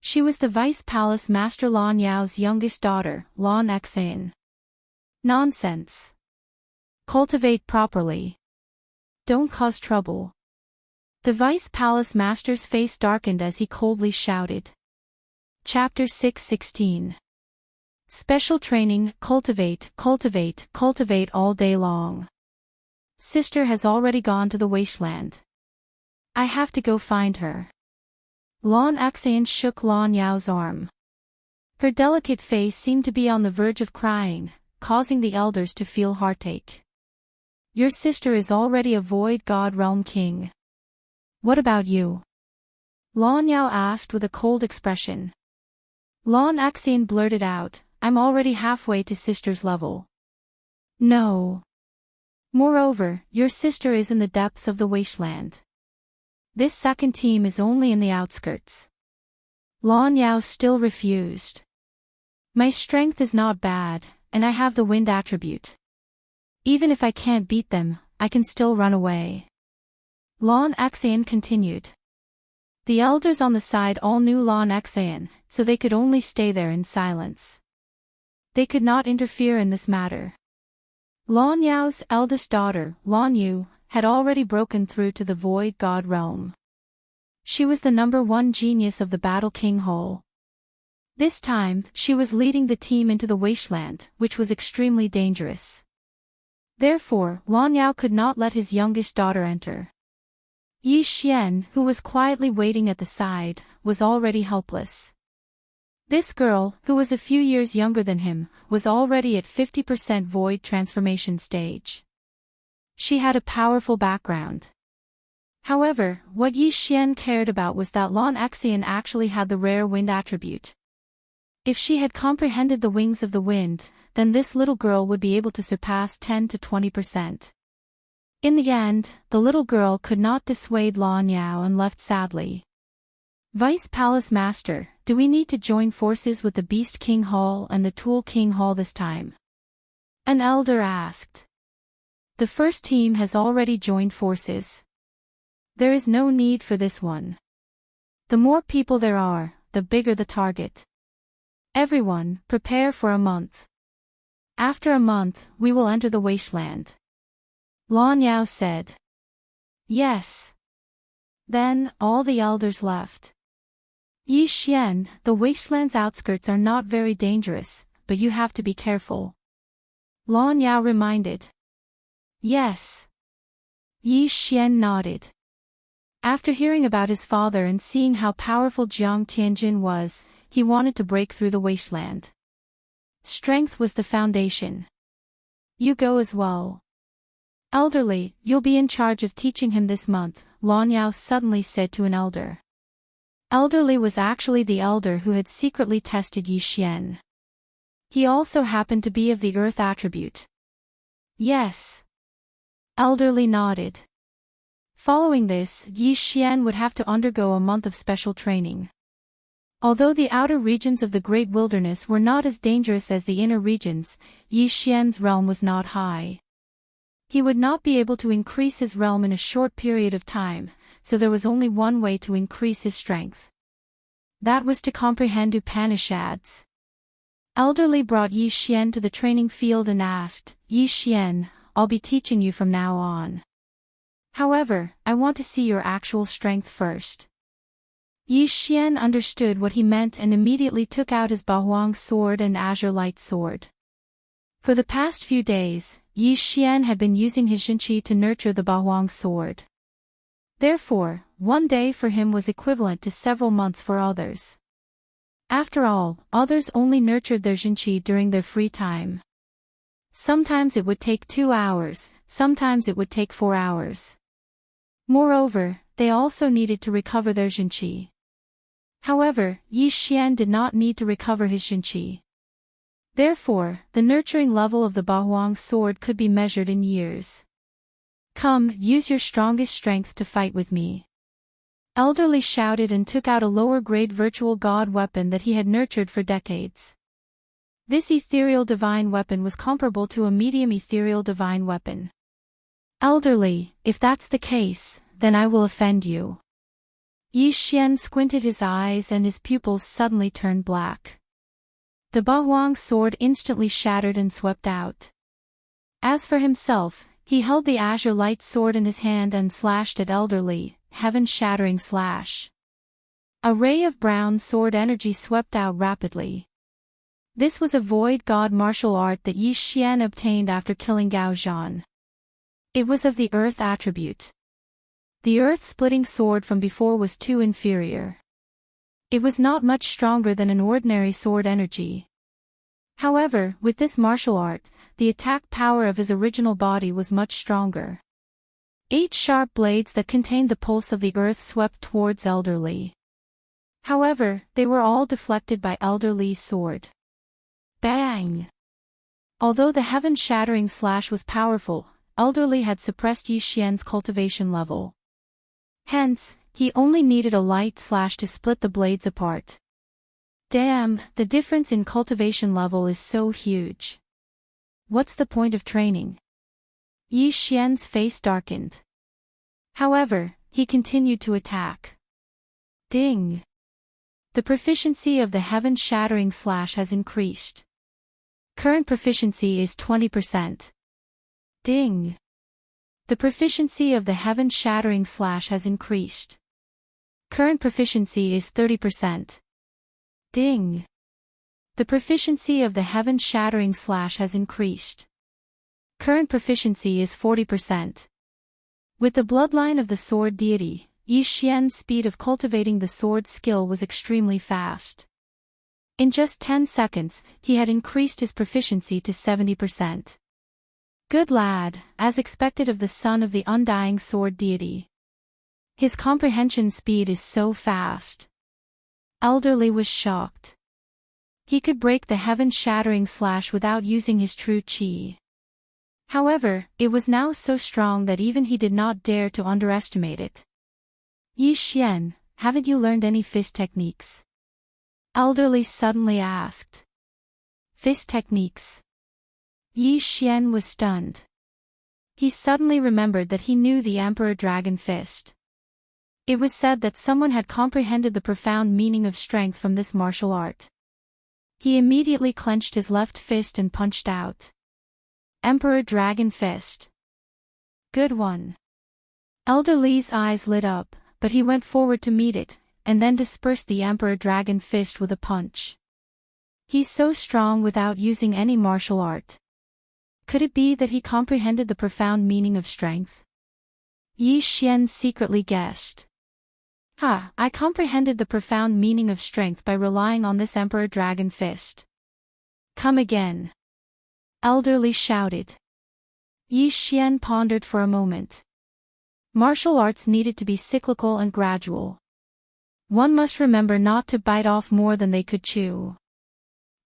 She was the Vice Palace Master Lan Yao's youngest daughter, Lan Xan. Nonsense. Cultivate properly. Don't cause trouble. The Vice Palace Master's face darkened as he coldly shouted. Chapter 6:16. Special training, cultivate, cultivate, cultivate all day long. Sister has already gone to the wasteland. I have to go find her. Lan Xan shook Lan Yao's arm. Her delicate face seemed to be on the verge of crying, causing the elders to feel heartache. Your sister is already a void god realm king. What about you? Lan Yao asked with a cold expression. Lan Xan blurted out, I'm already halfway to sister's level. No. Moreover, your sister is in the depths of the wasteland. This second team is only in the outskirts. Lan Yao still refused. My strength is not bad, and I have the wind attribute. Even if I can't beat them, I can still run away. Lan Xan continued. The elders on the side all knew Lan Xan, so they could only stay there in silence. They could not interfere in this matter. Lan Yao's eldest daughter, Lan Yu, had already broken through to the Void God realm. She was the #1 genius of the Battle King Hall. This time, she was leading the team into the wasteland, which was extremely dangerous. Therefore, Lan Yao could not let his youngest daughter enter. Yi Xian, who was quietly waiting at the side, was already helpless. This girl, who was a few years younger than him, was already at 50% void transformation stage. She had a powerful background. However, what Yi Xian cared about was that Lan Xan actually had the rare wind attribute. If she had comprehended the wings of the wind, then this little girl would be able to surpass 10 to 20%. In the end, the little girl could not dissuade Lan Yao and left sadly. Vice Palace Master, do we need to join forces with the Beast King Hall and the Tool King Hall this time? An elder asked. The first team has already joined forces. There is no need for this one. The more people there are, the bigger the target. Everyone, prepare for a month. After a month, we will enter the wasteland. Lan Yao said. Yes. Then, all the elders left. Yi Xian, the wasteland's outskirts are not very dangerous, but you have to be careful. Lan Yao reminded. Yes. Yi Xian nodded. After hearing about his father and seeing how powerful Jiang Tianjin was, he wanted to break through the wasteland. Strength was the foundation. You go as well. Elderly, you'll be in charge of teaching him this month, Lan Yao suddenly said to an elder. Elderly was actually the elder who had secretly tested Yi Xian. He also happened to be of the earth attribute. Yes. Elderly nodded. Following this, Yi Xian would have to undergo a month of special training. Although the outer regions of the Great Wilderness were not as dangerous as the inner regions, Yi Xian's realm was not high. He would not be able to increase his realm in a short period of time, so there was only one way to increase his strength. That was to comprehend Upanishads. Elderly brought Yi Xian to the training field and asked, Yi Xian, I'll be teaching you from now on. However, I want to see your actual strength first. Yi Xian understood what he meant and immediately took out his Bahuang sword and azure light sword. For the past few days, Yi Xian had been using his Jinqi to nurture the Bahuang sword. Therefore, one day for him was equivalent to several months for others. After all, others only nurtured their Jinqi during their free time. Sometimes it would take 2 hours, sometimes it would take 4 hours. Moreover, they also needed to recover their Jinqi. However, Yi Xian did not need to recover his Jinqi. Therefore, the nurturing level of the Bahuang sword could be measured in years. Come, use your strongest strength to fight with me. Elderly shouted and took out a lower-grade virtual god weapon that he had nurtured for decades. This ethereal divine weapon was comparable to a medium ethereal divine weapon. Elderly, if that's the case, then I will offend you. Yi Xian squinted his eyes and his pupils suddenly turned black. The Bahuang sword instantly shattered and swept out. As for himself, he held the azure light sword in his hand and slashed at Elderly, heaven-shattering slash. A ray of brown sword energy swept out rapidly. This was a void god martial art that Yi Xian obtained after killing Gao Zhan. It was of the earth attribute. The earth-splitting sword from before was too inferior. It was not much stronger than an ordinary sword energy. However, with this martial art, the attack power of his original body was much stronger. 8 sharp blades that contained the pulse of the earth swept towards Elderly. However, they were all deflected by Elderly's sword. Bang! Although the heaven-shattering slash was powerful, Elderly had suppressed Yi Xian's cultivation level. Hence, he only needed a light slash to split the blades apart. Damn, the difference in cultivation level is so huge. What's the point of training? Yi Xian's face darkened. However, he continued to attack. Ding! The proficiency of the heaven-shattering slash has increased. Current proficiency is 20%. Ding! The proficiency of the heaven-shattering slash has increased. Current proficiency is 30%. Ding! The proficiency of the heaven-shattering slash has increased. Current proficiency is 40%. With the bloodline of the sword deity, Yi Xian's speed of cultivating the sword skill was extremely fast. In just 10 seconds, he had increased his proficiency to 70%. Good lad, as expected of the son of the undying sword deity. His comprehension speed is so fast. Elderly was shocked. He could break the heaven-shattering slash without using his true chi. However, it was now so strong that even he did not dare to underestimate it. Yi Xian, haven't you learned any fist techniques? Elderly suddenly asked. Fist techniques? Yi Xian was stunned. He suddenly remembered that he knew the Emperor Dragon Fist. It was said that someone had comprehended the profound meaning of strength from this martial art. He immediately clenched his left fist and punched out. Emperor Dragon Fist. Good one. Elderly's eyes lit up, but he went forward to meet it, and then dispersed the Emperor Dragon Fist with a punch. He's so strong without using any martial art. Could it be that he comprehended the profound meaning of strength? Yi Xian secretly guessed. I comprehended the profound meaning of strength by relying on this Emperor Dragon Fist. Come again. Elderly shouted. Yi Xian pondered for a moment. Martial arts needed to be cyclical and gradual. One must remember not to bite off more than they could chew.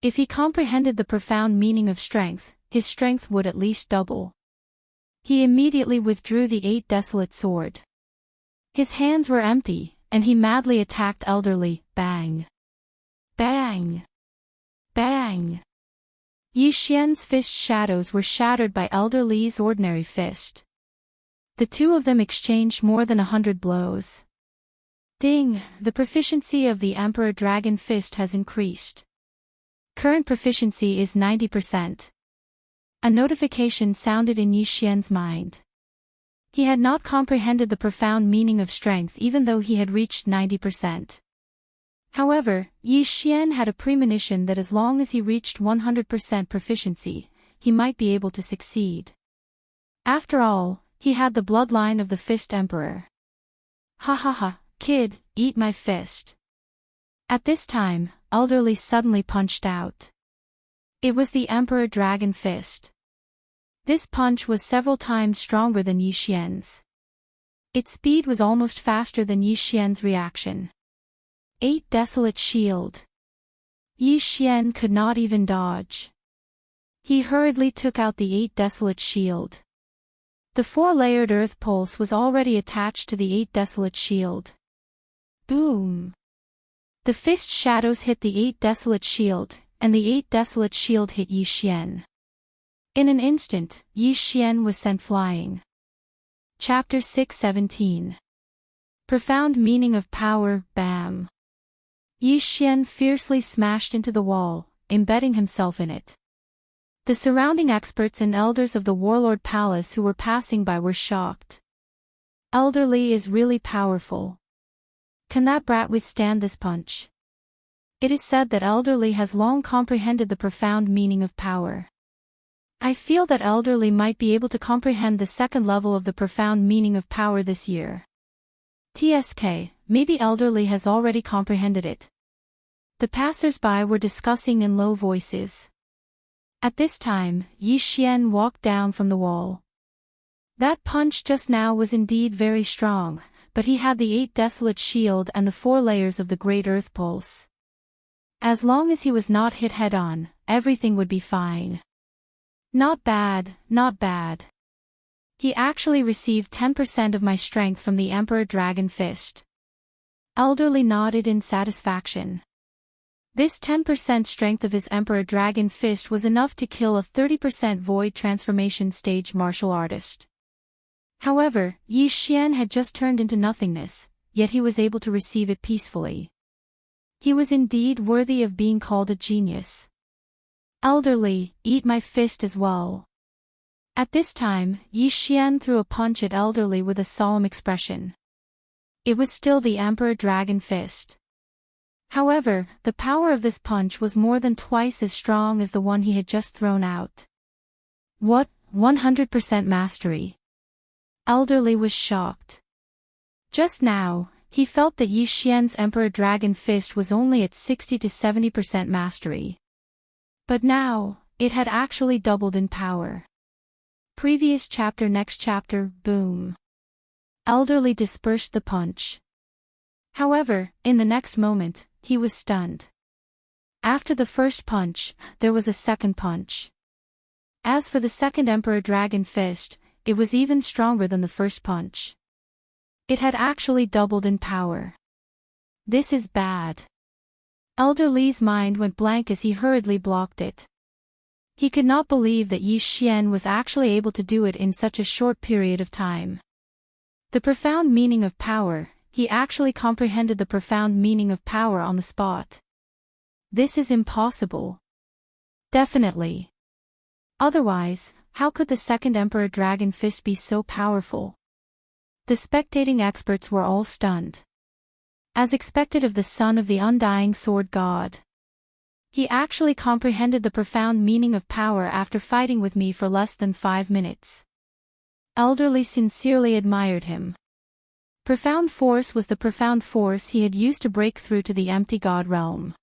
If he comprehended the profound meaning of strength, his strength would at least double. He immediately withdrew the 8 desolate sword. His hands were empty, and he madly attacked Elderly. Bang! Bang! Bang! Yi Xian's fist shadows were shattered by Elderly's ordinary fist. The two of them exchanged more than 100 blows. Ding! The proficiency of the Emperor Dragon Fist has increased. Current proficiency is 90%. A notification sounded in Yi Xian's mind. He had not comprehended the profound meaning of strength even though he had reached 90%. However, Yi Xian had a premonition that as long as he reached 100% proficiency, he might be able to succeed. After all, he had the bloodline of the Fist Emperor. Ha, kid, eat my fist. At this time, Elderly suddenly punched out. It was the Emperor Dragon Fist. This punch was several times stronger than Yi Xian's. Its speed was almost faster than Yi Xian's reaction. 8 desolate shield. Yi Xian could not even dodge. He hurriedly took out the 8 desolate shield. The 4-layered earth pulse was already attached to the 8 desolate shield. Boom! The fist shadows hit the 8 desolate shield, and the 8 desolate shield hit Yi Xian. In an instant, Yi Xian was sent flying. Chapter 6:17. Profound meaning of power. Bam! Yi Xian fiercely smashed into the wall, embedding himself in it. The surrounding experts and elders of the Warlord Palace who were passing by were shocked. Elderly is really powerful. Can that brat withstand this punch? It is said that Elderly has long comprehended the profound meaning of power. I feel that Elderly might be able to comprehend the second level of the profound meaning of power this year. TSK, maybe Elderly has already comprehended it. The passers-by were discussing in low voices. At this time, Yi Xian walked down from the wall. That punch just now was indeed very strong, but he had the 8 desolate shield and the 4 layers of the Great Earth Pulse. As long as he was not hit head-on, everything would be fine. Not bad, not bad. He actually received 10% of my strength from the Emperor Dragon Fist. Elderly nodded in satisfaction. This 10% strength of his Emperor Dragon Fist was enough to kill a 30% Void Transformation stage martial artist. However, Yi Xian had just turned into nothingness, yet he was able to receive it peacefully. He was indeed worthy of being called a genius. Elderly, eat my fist as well. At this time, Yi Xian threw a punch at Elderly with a solemn expression. It was still the Emperor Dragon Fist. However, the power of this punch was more than twice as strong as the one he had just thrown out. What, 100% mastery? Elderly was shocked. Just now, he felt that Yi Xian's Emperor Dragon Fist was only at 60 to 70% mastery. But now, it had actually doubled in power. Previous chapter. Next chapter. Boom. Elderly dispersed the punch. However, in the next moment, he was stunned. After the first punch, there was a second punch. As for the second Emperor Dragon Fist, it was even stronger than the first punch. It had actually doubled in power. This is bad. Elderly's mind went blank as he hurriedly blocked it. He could not believe that Yi Xian was actually able to do it in such a short period of time. The profound meaning of power, he actually comprehended the profound meaning of power on the spot. This is impossible. Definitely. Otherwise, how could the second Emperor Dragon Fist be so powerful? The spectating experts were all stunned. As expected of the son of the undying sword god. He actually comprehended the profound meaning of power after fighting with me for less than 5 minutes. Elderly sincerely admired him. Profound force was the profound force he had used to break through to the empty god realm.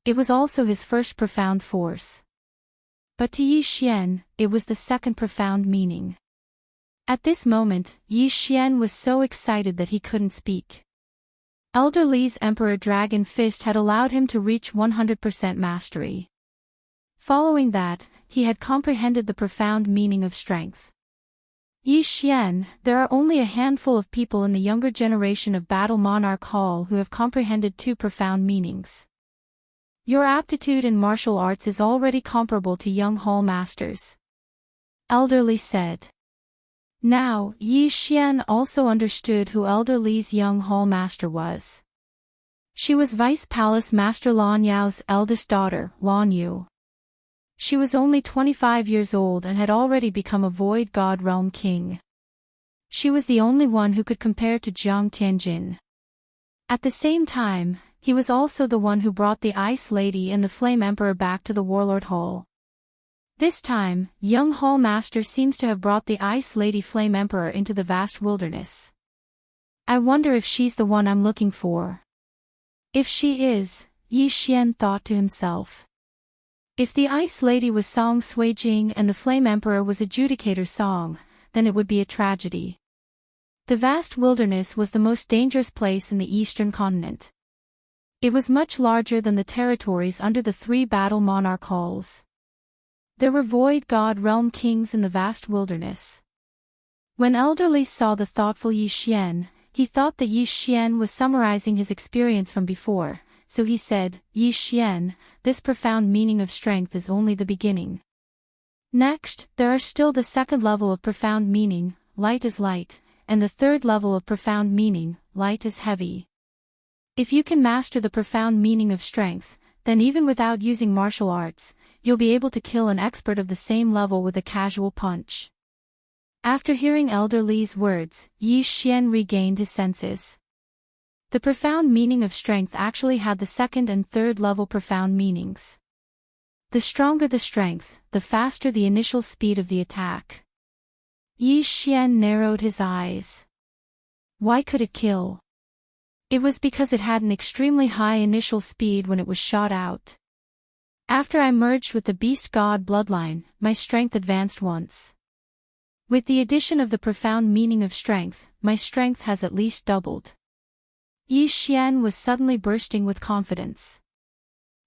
It was also his first profound force. But to Yi Xian, it was the second profound meaning. At this moment, Yi Xian was so excited that he couldn't speak. Elder Li's Emperor Dragon Fist had allowed him to reach 100% mastery. Following that, he had comprehended the profound meaning of strength. Yi Xian, there are only a handful of people in the younger generation of Battle Monarch Hall who have comprehended 2 profound meanings. Your aptitude in martial arts is already comparable to young hall masters. Elder Li said. Now, Yi Xian also understood who Elder Li's young hall master was. She was Vice Palace Master Lan Yao's eldest daughter, Lan Yu. She was only 25 years old and had already become a Void God Realm King. She was the only one who could compare to Jiang Tianjin. At the same time, he was also the one who brought the Ice Lady and the Flame Emperor back to the Warlord Hall. This time, young Hall Master seems to have brought the Ice Lady Flame Emperor into the vast wilderness. I wonder if she's the one I'm looking for. If she is, Yi Xian thought to himself. If the Ice Lady was Song Suijing and the Flame Emperor was Adjudicator Song, then it would be a tragedy. The vast wilderness was the most dangerous place in the eastern continent. It was much larger than the territories under the 3 Battle Monarch Halls. There were Void God Realm Kings in the vast wilderness. When Elder Li saw the thoughtful Yi Xian, he thought that Yi Xian was summarizing his experience from before, so he said, Yi Xian, this profound meaning of strength is only the beginning. Next, there are still the second level of profound meaning, light is light, and the third level of profound meaning, light is heavy. If you can master the profound meaning of strength, then even without using martial arts, you'll be able to kill an expert of the same level with a casual punch. After hearing Elder Li's words, Yi Xian regained his senses. The profound meaning of strength actually had the second and third level profound meanings. The stronger the strength, the faster the initial speed of the attack. Yi Xian narrowed his eyes. Why could it kill? It was because it had an extremely high initial speed when it was shot out. After I merged with the Beast God bloodline, my strength advanced once. With the addition of the profound meaning of strength, my strength has at least doubled. Yi Xian was suddenly bursting with confidence.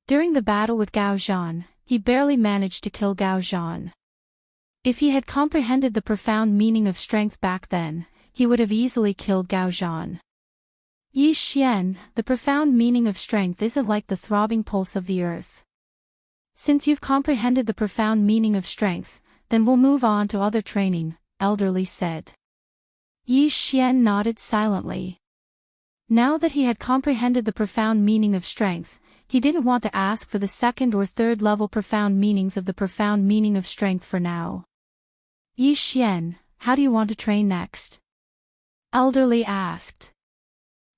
During the battle with Gao Zhan, he barely managed to kill Gao Zhan. If he had comprehended the profound meaning of strength back then, he would have easily killed Gao Zhan. Yi Xian, the profound meaning of strength isn't like the throbbing pulse of the earth. Since you've comprehended the profound meaning of strength, then we'll move on to other training, Elder Li said. Yi Xian nodded silently. Now that he had comprehended the profound meaning of strength, he didn't want to ask for the second or third level profound meanings of the profound meaning of strength for now. Yi Xian, how do you want to train next? Elder Li asked.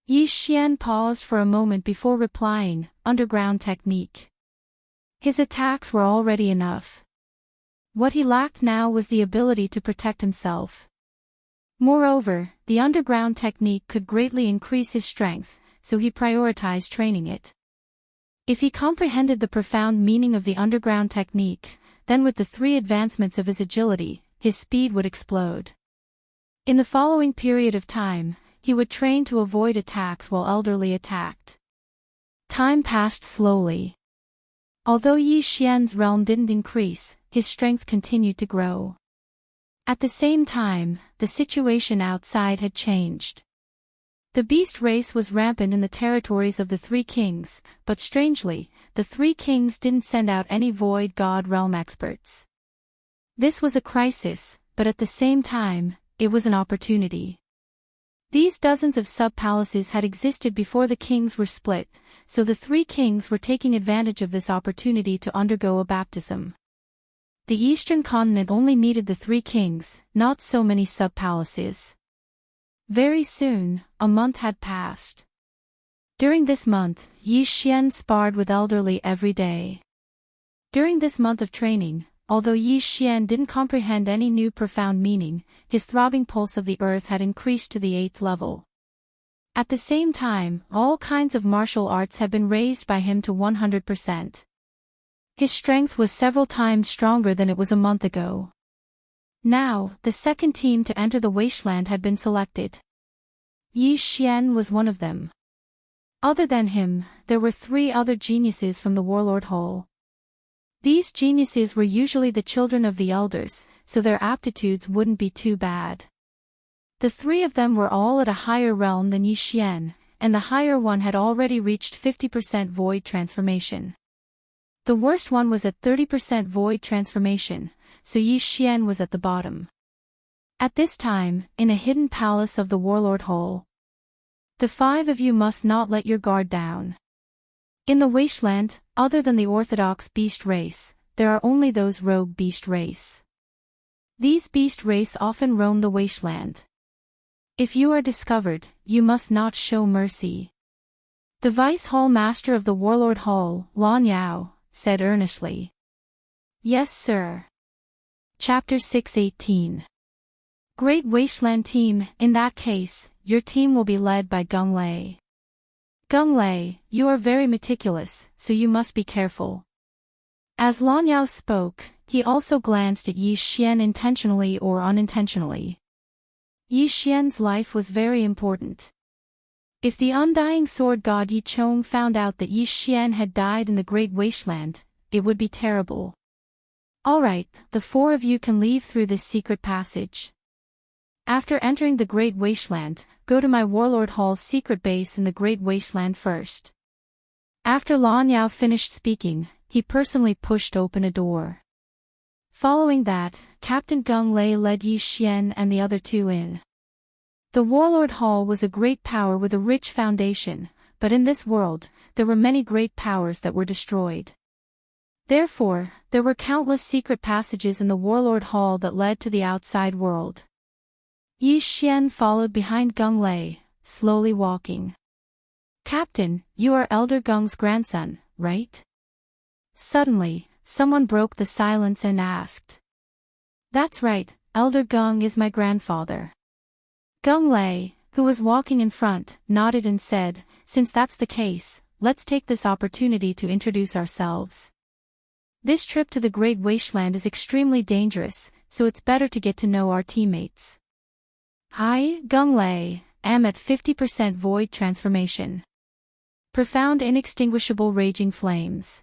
Yi Xian paused for a moment before replying, underground technique. His attacks were already enough. What he lacked now was the ability to protect himself. Moreover, the underground technique could greatly increase his strength, so he prioritized training it. If he comprehended the profound meaning of the underground technique, then with the 3 advancements of his agility, his speed would explode. In the following period of time, he would train to avoid attacks while Elder Li attacked. Time passed slowly. Although Yi Xian's realm didn't increase, his strength continued to grow. At the same time, the situation outside had changed. The beast race was rampant in the territories of the 3 kings, but strangely, the 3 kings didn't send out any Void God realm experts. This was a crisis, but at the same time, it was an opportunity. These dozens of sub-palaces had existed before the kings were split, so the 3 kings were taking advantage of this opportunity to undergo a baptism. The eastern continent only needed the 3 kings, not so many sub-palaces. Very soon, a month had passed. During this month, Yi Xian sparred with elderly every day. During this month of training, although Yi Xian didn't comprehend any new profound meaning, his throbbing pulse of the earth had increased to the 8th level. At the same time, all kinds of martial arts had been raised by him to 100%. His strength was several times stronger than it was a month ago. Now, the second team to enter the wasteland had been selected. Yi Xian was one of them. Other than him, there were 3 other geniuses from the Warlord Hall. These geniuses were usually the children of the elders, so their aptitudes wouldn't be too bad. The 3 of them were all at a higher realm than Yi Xian, and the higher one had already reached 50% void transformation. The worst one was at 30% void transformation, so Yi Xian was at the bottom. At this time, in a hidden palace of the Warlord Hall, the 5 of you must not let your guard down. In the wasteland, other than the orthodox beast race, there are only those rogue beast race. These beast race often roam the wasteland. If you are discovered, you must not show mercy. The Vice Hall Master of the Warlord Hall, Lan Yao, said earnestly. Yes, sir. Chapter 6:18. Great Wasteland Team, in that case, your team will be led by Gung Lei. Gung Lei, you are very meticulous, so you must be careful. As Lan Yao spoke, he also glanced at Yi Xian intentionally or unintentionally. Yi Xian's life was very important. If the undying sword god Yi Chong found out that Yi Xian had died in the Great Wasteland, it would be terrible. Alright, the 4 of you can leave through this secret passage. After entering the Great Wasteland, go to my Warlord Hall's secret base in the Great Wasteland first. After Lan Yao finished speaking, he personally pushed open a door. Following that, Captain Gung Lei led Yi Xian and the other 2 in. The Warlord Hall was a great power with a rich foundation, but in this world, there were many great powers that were destroyed. Therefore, there were countless secret passages in the Warlord Hall that led to the outside world. Yi Xian followed behind Gung Lei, slowly walking. Captain, you are Elder Gung's grandson, right? Suddenly, someone broke the silence and asked. That's right, Elder Gung is my grandfather. Gung Lei, who was walking in front, nodded and said, since that's the case, let's take this opportunity to introduce ourselves. This trip to the Great Wasteland is extremely dangerous, so it's better to get to know our teammates. I, Gung Lei, am at 50% void transformation. Profound inextinguishable raging flames.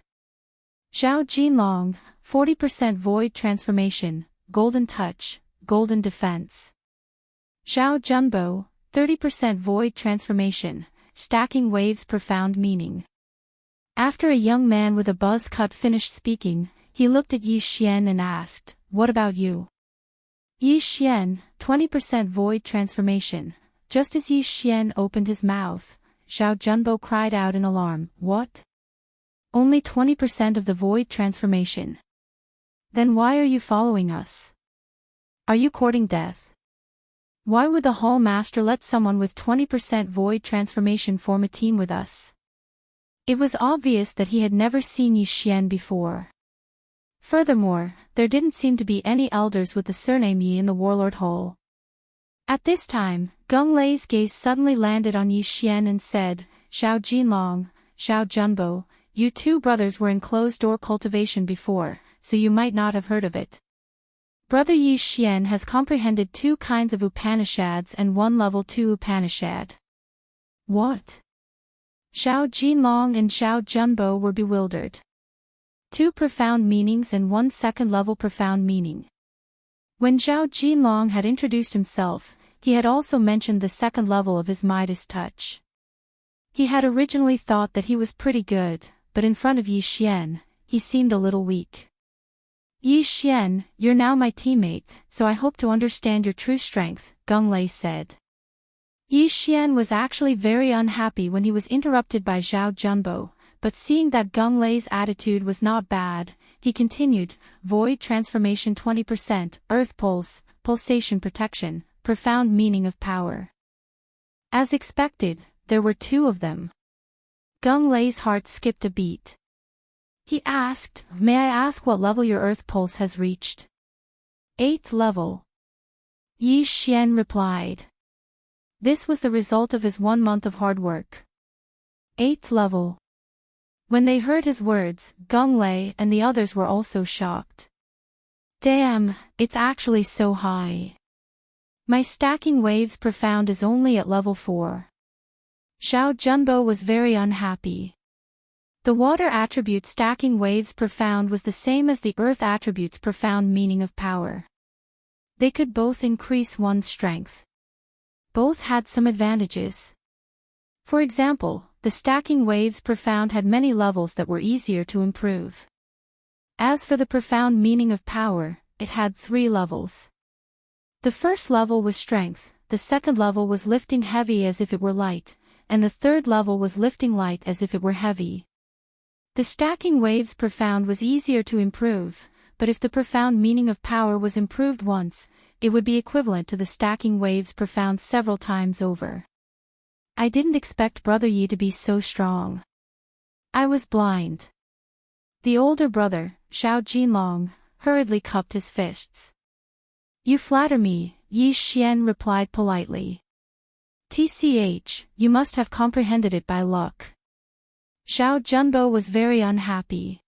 Zhao Jinlong, 40% void transformation, golden touch, golden defense. Zhao Junbo, 30% void transformation, stacking waves profound meaning. After a young man with a buzz cut finished speaking, he looked at Yi Xian and asked, what about you? Yi Xian, 20% void transformation. Just as Yi Xian opened his mouth, Zhao Junbo cried out in alarm, what? Only 20% of the void transformation. Then why are you following us? Are you courting death? Why would the Hall Master let someone with 20% void transformation form a team with us? It was obvious that he had never seen Yi Xian before. Furthermore, there didn't seem to be any elders with the surname Yi in the Warlord Hall. At this time, Gung Lei's gaze suddenly landed on Yi Xian and said, Zhao Jinlong, Zhao Junbo, you 2 brothers were in closed-door cultivation before, so you might not have heard of it. Brother Yi Xian has comprehended 2 kinds of Upanishads and 1 level 2 Upanishad. What? Zhao Jinlong and Zhao Junbo were bewildered. 2 profound meanings and 1 second-level profound meaning. When Zhao Jinlong had introduced himself, he had also mentioned the second level of his Midas touch. He had originally thought that he was pretty good, but in front of Yi Xian, he seemed a little weak. Yi Xian, you're now my teammate, so I hope to understand your true strength, Gung Lei said. Yi Xian was actually very unhappy when he was interrupted by Zhao Junbo, but seeing that Gung Lei's attitude was not bad, he continued, Void Transformation 20%, Earth Pulse, Pulsation Protection, Profound Meaning of Power. As expected, there were 2 of them. Gung Lei's heart skipped a beat. He asked, "May I ask what level your Earth Pulse has reached?" "8th level." Yi Xian replied. This was the result of his 1 month of hard work. 8th level. When they heard his words, Gung Lei and the others were also shocked. Damn, it's actually so high. My stacking waves profound is only at level 4. Xiao Junbo was very unhappy. The water attribute stacking waves profound was the same as the earth attribute's profound meaning of power. They could both increase one's strength. Both had some advantages. For example, the stacking waves profound had many levels that were easier to improve. As for the profound meaning of power, it had 3 levels. The first level was strength, the second level was lifting heavy as if it were light, and the third level was lifting light as if it were heavy. The stacking waves profound was easier to improve, but if the profound meaning of power was improved once, it would be equivalent to the stacking waves profound several times over. I didn't expect Brother Yi to be so strong. I was blind. The older brother, Xiao Jinlong, hurriedly cupped his fists. You flatter me, Yi Xian replied politely. TCH, you must have comprehended it by luck. Xiao Junbo was very unhappy.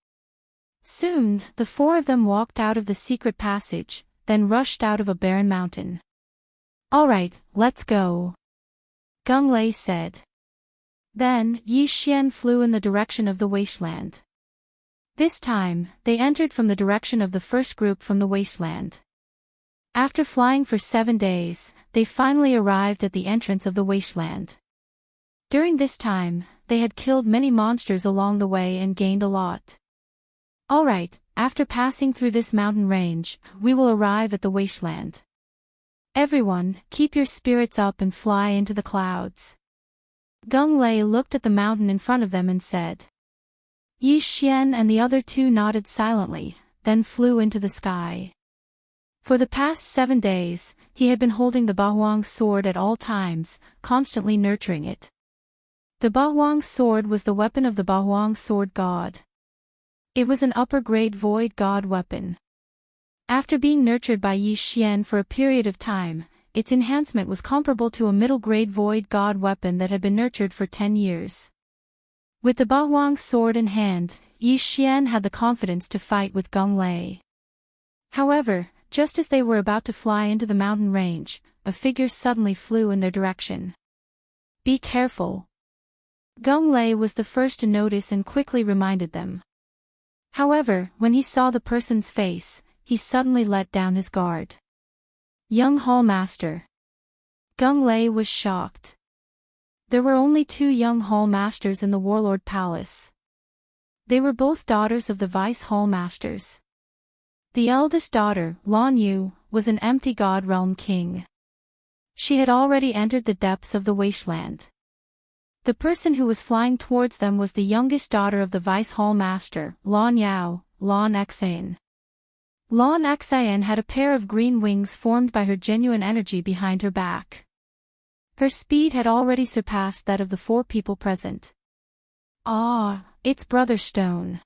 Soon, the 4 of them walked out of the secret passage, then rushed out of a barren mountain. All right, let's go. Gung Lei said. Then, Yi Xian flew in the direction of the wasteland. This time, they entered from the direction of the first group from the wasteland. After flying for 7 days, they finally arrived at the entrance of the wasteland. During this time, they had killed many monsters along the way and gained a lot. All right, after passing through this mountain range, we will arrive at the wasteland. Everyone, keep your spirits up and fly into the clouds. Gung Lei looked at the mountain in front of them and said. Yi Xian and the other 2 nodded silently, then flew into the sky. For the past 7 days, he had been holding the Bahuang sword at all times, constantly nurturing it. The Bahuang sword was the weapon of the Bahuang sword god. It was an upper-grade void god weapon. After being nurtured by Yi Xian for a period of time, its enhancement was comparable to a middle-grade void god weapon that had been nurtured for 10 years. With the Bahuang sword in hand, Yi Xian had the confidence to fight with Gung Lei. However, just as they were about to fly into the mountain range, a figure suddenly flew in their direction. Be careful. Gung Lei was the first to notice and quickly reminded them. However, when he saw the person's face, he suddenly let down his guard. Young Hall Master. Gung Lei was shocked. There were only 2 young Hall Masters in the Warlord Palace. They were both daughters of the Vice Hall Masters. The eldest daughter, Lan Yu, was an empty god realm king. She had already entered the depths of the wasteland. The person who was flying towards them was the youngest daughter of the Vice Hall Master, Lan Yao, Lan Xayan. Lan Xayan had a pair of green wings formed by her genuine energy behind her back. Her speed had already surpassed that of the 4 people present. Ah, it's Brother Stone.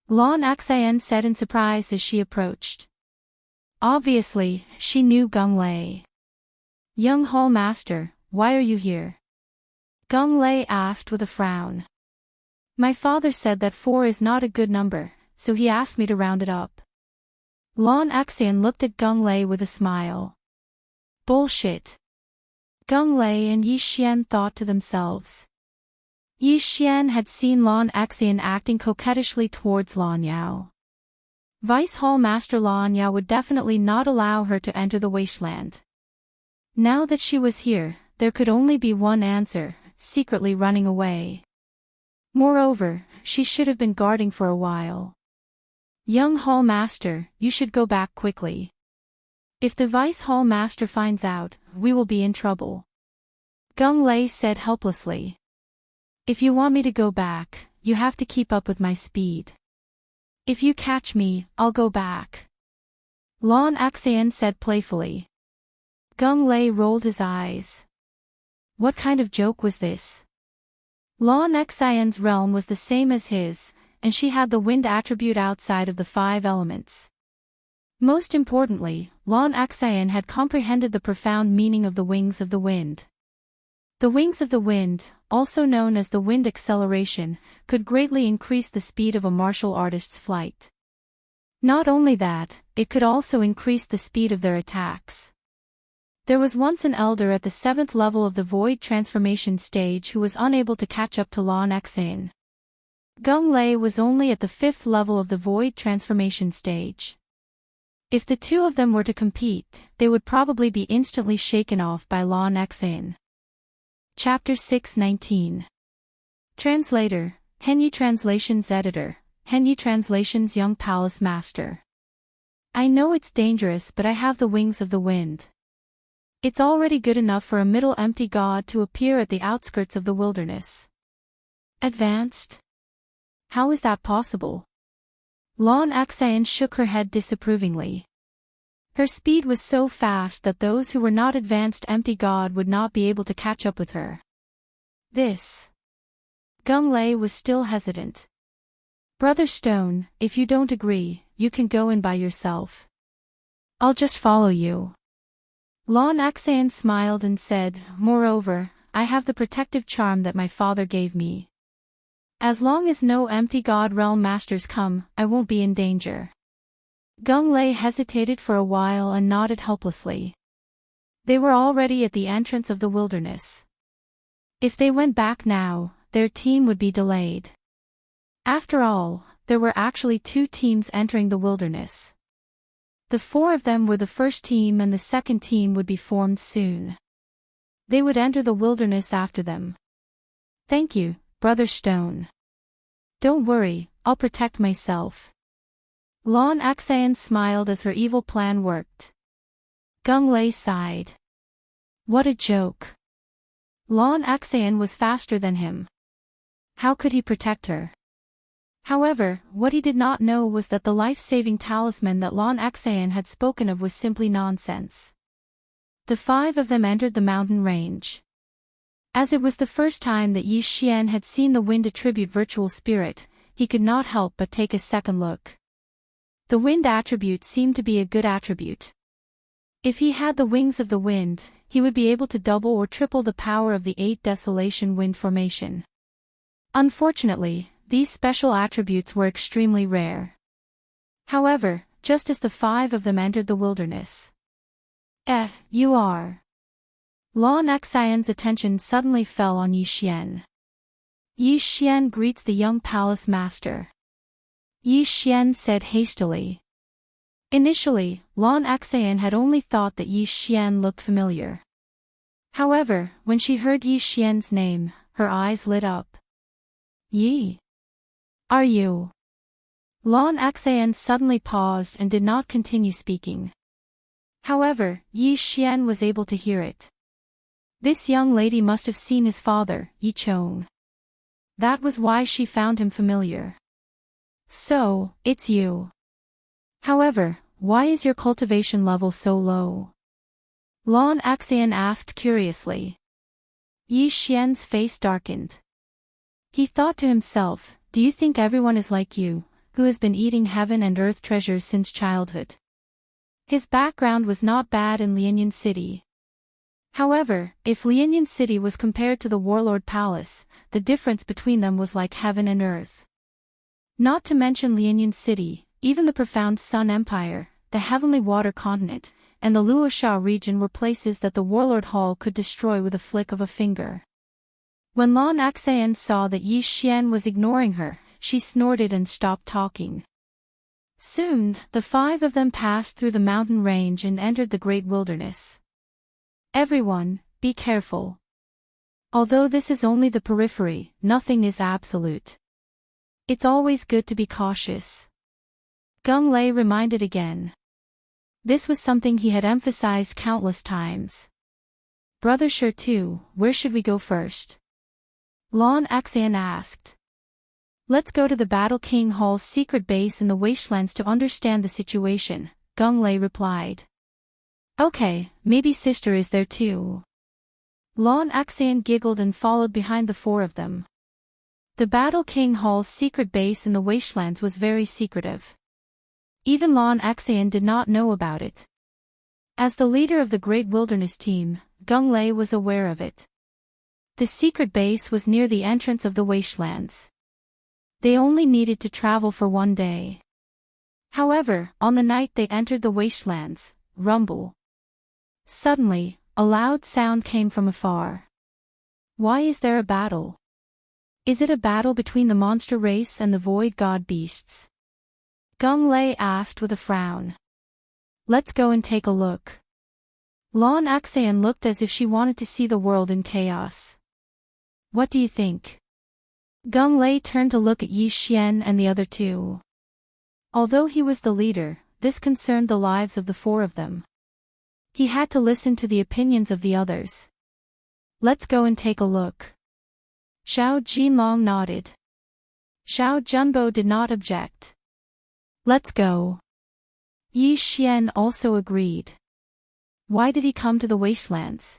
Lan Xayan said in surprise as she approached. Obviously, she knew Gung Lei. Young Hall Master, why are you here? Gung Lei asked with a frown. My father said that 4 is not a good number, so he asked me to round it up. Lan Xayan looked at Gung Lei with a smile. Bullshit. Gung Lei and Yi Xian thought to themselves. Yi Xian had seen Lan Xayan acting coquettishly towards Lan Yao. Vice Hall Master Lan Yao would definitely not allow her to enter the wasteland. Now that she was here, there could only be one answer, secretly running away. Moreover, she should have been guarding for a while. Young Hall Master, you should go back quickly. If the Vice Hall Master finds out, we will be in trouble. Gung Lei said helplessly. If you want me to go back, you have to keep up with my speed. If you catch me, I'll go back. Lan Xayan said playfully. Gung Lei rolled his eyes. What kind of joke was this? Lan Xian's realm was the same as his, and she had the wind attribute outside of the 5 elements. Most importantly, Lan Xian had comprehended the profound meaning of the wings of the wind. The wings of the wind, also known as the wind acceleration, could greatly increase the speed of a martial artist's flight. Not only that, it could also increase the speed of their attacks. There was once an elder at the 7th level of the void transformation stage who was unable to catch up to Lan Xian. Gung Lei was only at the 5th level of the void transformation stage. If the two of them were to compete, they would probably be instantly shaken off by Lan Xian. Chapter 6:19. Translator, Henyi Translations Editor, Henyi Translations Young Palace Master. I know it's dangerous, but I have the wings of the wind. It's already good enough for a middle empty god to appear at the outskirts of the wilderness. Advanced? How is that possible? Lan Xian shook her head disapprovingly. Her speed was so fast that those who were not advanced empty god would not be able to catch up with her. This. Gung Lei was still hesitant. Brother Stone, if you don't agree, you can go in by yourself. I'll just follow you. Lan Xian smiled and said, moreover, I have the protective charm that my father gave me. As long as no empty god realm masters come, I won't be in danger. Gung Lei hesitated for a while and nodded helplessly. They were already at the entrance of the wilderness. If they went back now, their team would be delayed. After all, there were actually 2 teams entering the wilderness. The 4 of them were the first team and the second team would be formed soon. They would enter the wilderness after them. Thank you, Brother Stone. Don't worry, I'll protect myself. Lan Xian smiled as her evil plan worked. Gung Lei sighed. What a joke. Lan Xian was faster than him. How could he protect her? However, what he did not know was that the life-saving talisman that Lan Xian had spoken of was simply nonsense. The 5 of them entered the mountain range. As it was the first time that Yi Xian had seen the wind attribute virtual spirit, he could not help but take a second look. The wind attribute seemed to be a good attribute. If he had the wings of the wind, he would be able to double or triple the power of the 8 Desolation Wind Formation. Unfortunately, these special attributes were extremely rare. However, just as the 5 of them entered the wilderness. You are. Lan Xian's attention suddenly fell on Yi Xian. Yi Xian greets the young palace master. Yi Xian said hastily. Initially, Lan Xian had only thought that Yi Xian looked familiar. However, when she heard Yi Xian's name, her eyes lit up. Yi. Are you? Lan Xian suddenly paused and did not continue speaking. However, Yi Xian was able to hear it. This young lady must have seen his father, Yi Chong. That was why she found him familiar. So, it's you. However, why is your cultivation level so low? Lan Xian asked curiously. Yi Xian's face darkened. He thought to himself, do you think everyone is like you, who has been eating heaven and earth treasures since childhood? His background was not bad in Lianyan City. However, if Lianyan City was compared to the Warlord Palace, the difference between them was like heaven and earth. Not to mention Lianyan City, even the profound Sun Empire, the Heavenly Water Continent, and the Luosha region were places that the Warlord Hall could destroy with a flick of a finger. When Lan Xian saw that Yi Xian was ignoring her, she snorted and stopped talking. Soon, the 5 of them passed through the mountain range and entered the great wilderness. Everyone, be careful. Although this is only the periphery, nothing is absolute. It's always good to be cautious. Gung Lei reminded again. This was something he had emphasized countless times. Brother Sure too, where should we go first? Lan Xian asked. Let's go to the Battle King Hall's secret base in the wastelands to understand the situation, Gung Lei replied. Okay, maybe sister is there too. Lan Xian giggled and followed behind the 4 of them. The Battle King Hall's secret base in the Wastelands was very secretive. Even Lon Exayan did not know about it. As the leader of the Great Wilderness Team, Gung Lei was aware of it. The secret base was near the entrance of the Wastelands. They only needed to travel for one day. However, on the night they entered the Wastelands, rumble. Suddenly, a loud sound came from afar. Why is there a battle? Is it a battle between the monster race and the void god beasts? Gung Lei asked with a frown. Let's go and take a look. Lon Exayan looked as if she wanted to see the world in chaos. What do you think? Gung Lei turned to look at Yi Xian and the other two. Although he was the leader, this concerned the lives of the four of them. He had to listen to the opinions of the others. Let's go and take a look. Xiao Jinlong nodded. Xiao Junbo did not object. Let's go. Yi Xian also agreed. Why did he come to the Wastelands?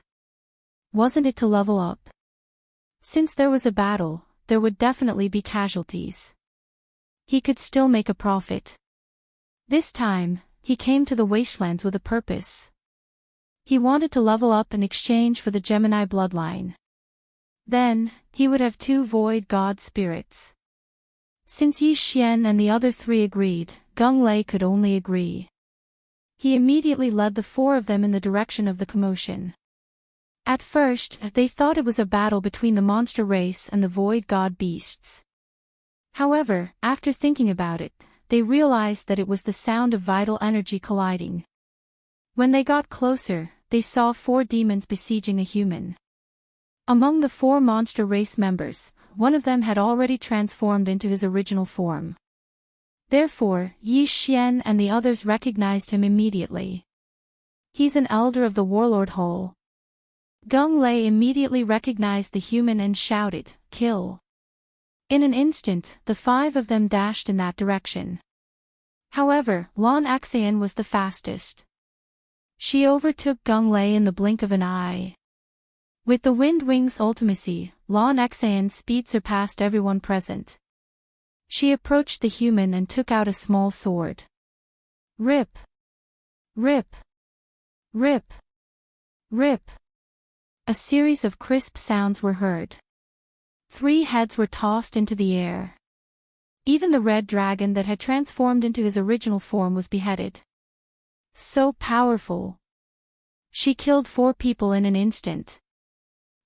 Wasn't it to level up? Since there was a battle, there would definitely be casualties. He could still make a profit. This time, he came to the Wastelands with a purpose. He wanted to level up in exchange for the Gemini bloodline. Then, he would have two void god spirits. Since Yi Xian and the other three agreed, Gung Lei could only agree. He immediately led the four of them in the direction of the commotion. At first, they thought it was a battle between the monster race and the void god beasts. However, after thinking about it, they realized that it was the sound of vital energy colliding. When they got closer, they saw four demons besieging a human. Among the four monster race members, one of them had already transformed into his original form. Therefore, Yi Xian and the others recognized him immediately. He's an elder of the Warlord Hall. Gung Lei immediately recognized the human and shouted, "Kill!" In an instant, the five of them dashed in that direction. However, Lon Exayan was the fastest. She overtook Gung Lei in the blink of an eye. With the Wind Wings ultimacy, Lon Exayan's speed surpassed everyone present. She approached the human and took out a small sword. Rip! Rip! Rip! Rip! A series of crisp sounds were heard. 3 heads were tossed into the air. Even the red dragon that had transformed into his original form was beheaded. So powerful. She killed 4 people in an instant.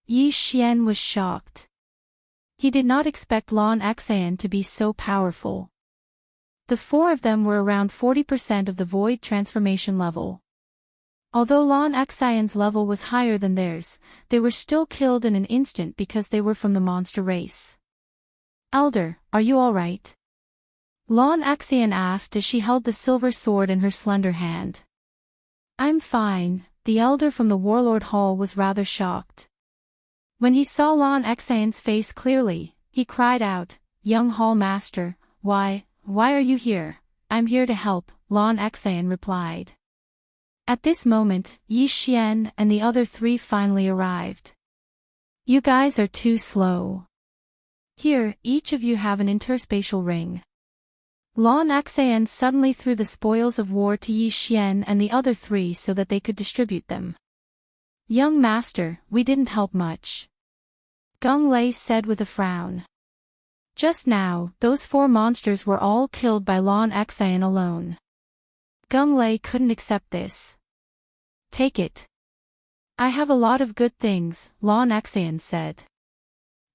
Yi Xian was shocked. He did not expect Lon Exayan to be so powerful. The 4 of them were around 40% of the void transformation level. Although Lon Exayan's level was higher than theirs, they were still killed in an instant because they were from the monster race. Elder, are you alright? Lon Exayan asked as she held the silver sword in her slender hand. I'm fine. The elder from the Warlord Hall was rather shocked. When he saw Lon Exayan's face clearly, he cried out, Young Hall Master, why are you here? I'm here to help, Lon Exayan replied. At this moment, Yi Xian and the other 3 finally arrived. You guys are too slow. Here, each of you have an interspatial ring. Lon Exayan suddenly threw the spoils of war to Yi Xian and the other 3 so that they could distribute them. Young Master, we didn't help much. Gung Lei said with a frown. Just now, those 4 monsters were all killed by Lon Exayan alone. Gung Lei couldn't accept this. Take it. I have a lot of good things, Lon Exayan said.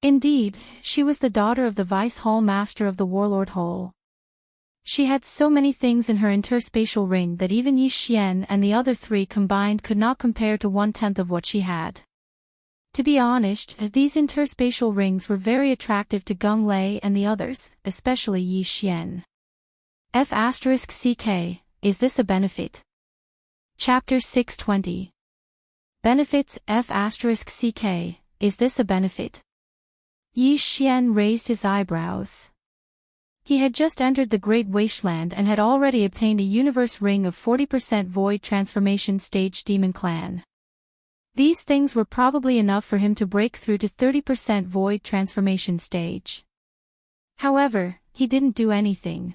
Indeed, she was the daughter of the Vice Hall Master of the Warlord Hall. She had so many things in her interspatial ring that even Yi Xian and the other 3 combined could not compare to 1/10 of what she had. To be honest, these interspatial rings were very attractive to Gung Lei and the others, especially Yi Xian. F***CK, is this a benefit? Chapter 620. Benefits F***CK, is this a benefit? Yi Xian raised his eyebrows. He had just entered the Great Wasteland and had already obtained a universe ring of 40% Void Transformation Stage Demon Clan. These things were probably enough for him to break through to 30% Void Transformation Stage. However, he didn't do anything.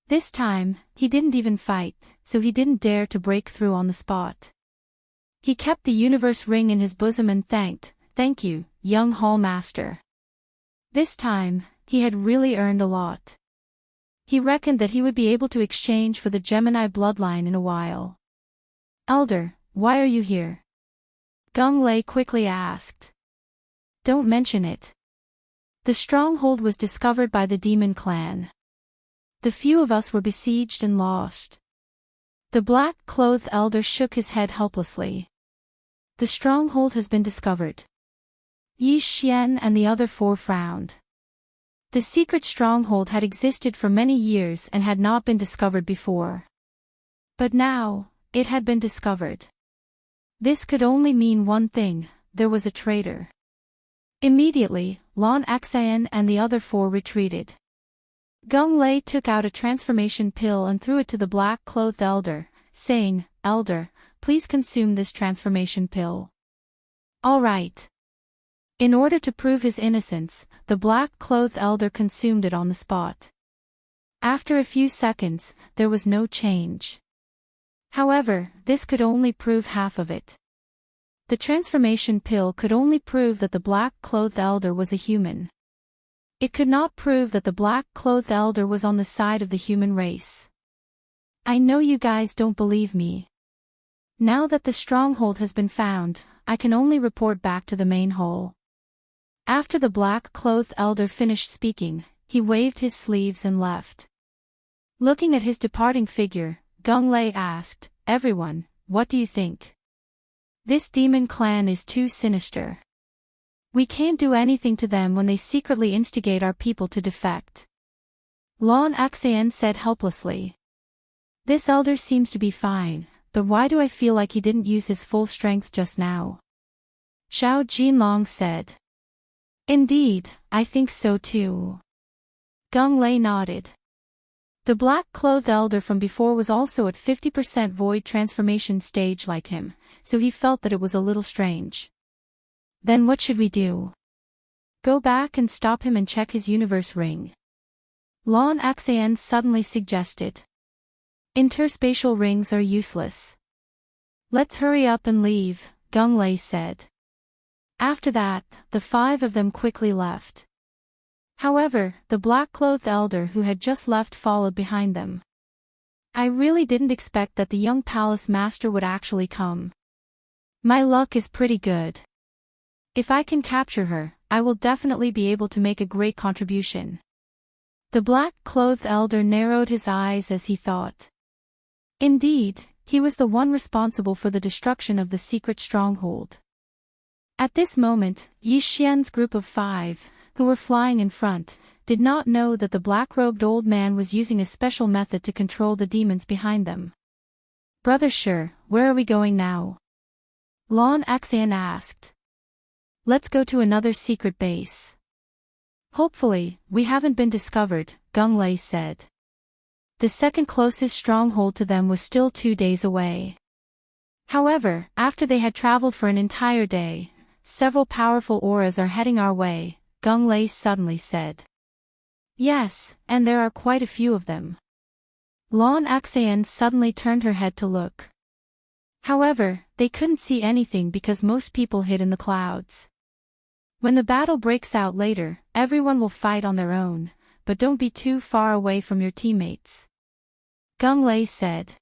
This time, he didn't even fight, so he didn't dare to break through on the spot. He kept the universe ring in his bosom and thank you, young Hall Master. This time, he had really earned a lot. He reckoned that he would be able to exchange for the Gemini bloodline in a while. Elder, why are you here? Gung Lei quickly asked. Don't mention it. The stronghold was discovered by the demon clan. The few of us were besieged and lost. The black-clothed elder shook his head helplessly. The stronghold has been discovered. Yi Xian and the other four frowned. The secret stronghold had existed for many years and had not been discovered before. But now, it had been discovered. This could only mean one thing: there was a traitor. Immediately, Lan Xian and the other four retreated. Gung Lei took out a transformation pill and threw it to the black-clothed elder, saying, Elder, please consume this transformation pill. All right. In order to prove his innocence, the black-clothed elder consumed it on the spot. After a few seconds, there was no change. However, this could only prove half of it. The transformation pill could only prove that the black-clothed elder was a human. It could not prove that the black-clothed elder was on the side of the human race. I know you guys don't believe me. Now that the stronghold has been found, I can only report back to the main hall. After the black-clothed elder finished speaking, he waved his sleeves and left. Looking at his departing figure, Gung Lei asked, Everyone, what do you think? This demon clan is too sinister. We can't do anything to them when they secretly instigate our people to defect. Lan Xian said helplessly. This elder seems to be fine, but why do I feel like he didn't use his full strength just now? Xiao Jinlong said. Indeed, I think so too. Gung Lei nodded. The black-clothed elder from before was also at 50% void transformation stage like him, so he felt that it was a little strange. Then what should we do? Go back and stop him and check his universe ring. Lan Xian suddenly suggested. Interspatial rings are useless. Let's hurry up and leave, Gung Lei said. After that, the five of them quickly left. However, the black-clothed elder who had just left followed behind them. I really didn't expect that the young palace master would actually come. My luck is pretty good. If I can capture her, I will definitely be able to make a great contribution. The black-clothed elder narrowed his eyes as he thought. Indeed, he was the one responsible for the destruction of the secret stronghold. At this moment, Yi Xian's group of five, who were flying in front, did not know that the black-robed old man was using a special method to control the demons behind them. Brother Shi, where are we going now? Lan Xian asked. Let's go to another secret base. Hopefully, we haven't been discovered, Gung Lei said. The second closest stronghold to them was still 2 days away. However, after they had traveled for an entire day, several powerful auras are heading our way, Gung Lei suddenly said. Yes, and there are quite a few of them. Lan Xian suddenly turned her head to look. However, they couldn't see anything because most people hid in the clouds. When the battle breaks out later, everyone will fight on their own, but don't be too far away from your teammates. Gung Lei said.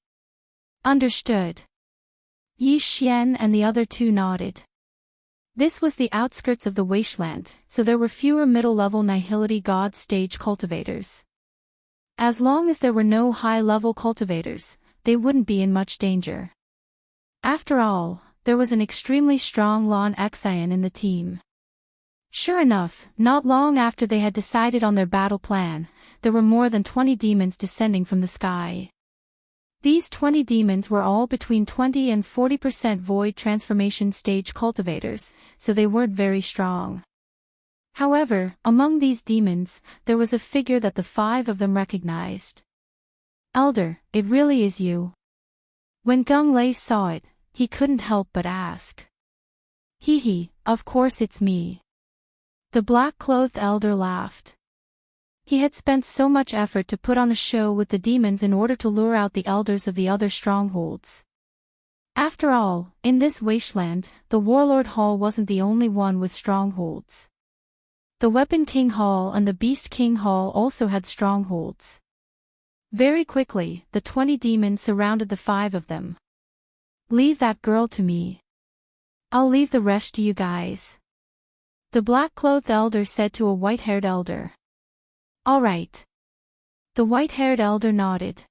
Understood. Yi Xian and the other two nodded. This was the outskirts of the wasteland, so there were fewer middle-level Nihility God stage cultivators. As long as there were no high-level cultivators, they wouldn't be in much danger. After all, there was an extremely strong Lan Xian in the team. Sure enough, not long after they had decided on their battle plan, there were more than 20 demons descending from the sky. These 20 demons were all between 20 and 40% void transformation stage cultivators, so they weren't very strong. However, among these demons, there was a figure that the 5 of them recognized. Elder, it really is you. When Gung Lei saw it, he couldn't help but ask. Hee, of course it's me. The black-clothed elder laughed. He had spent so much effort to put on a show with the demons in order to lure out the elders of the other strongholds. After all, in this wasteland, the Warlord Hall wasn't the only one with strongholds. The Weapon King Hall and the Beast King Hall also had strongholds. Very quickly, the 20 demons surrounded the 5 of them. "Leave that girl to me. I'll leave the rest to you guys," the black-clothed elder said to a white-haired elder. "All right." The white-haired elder nodded.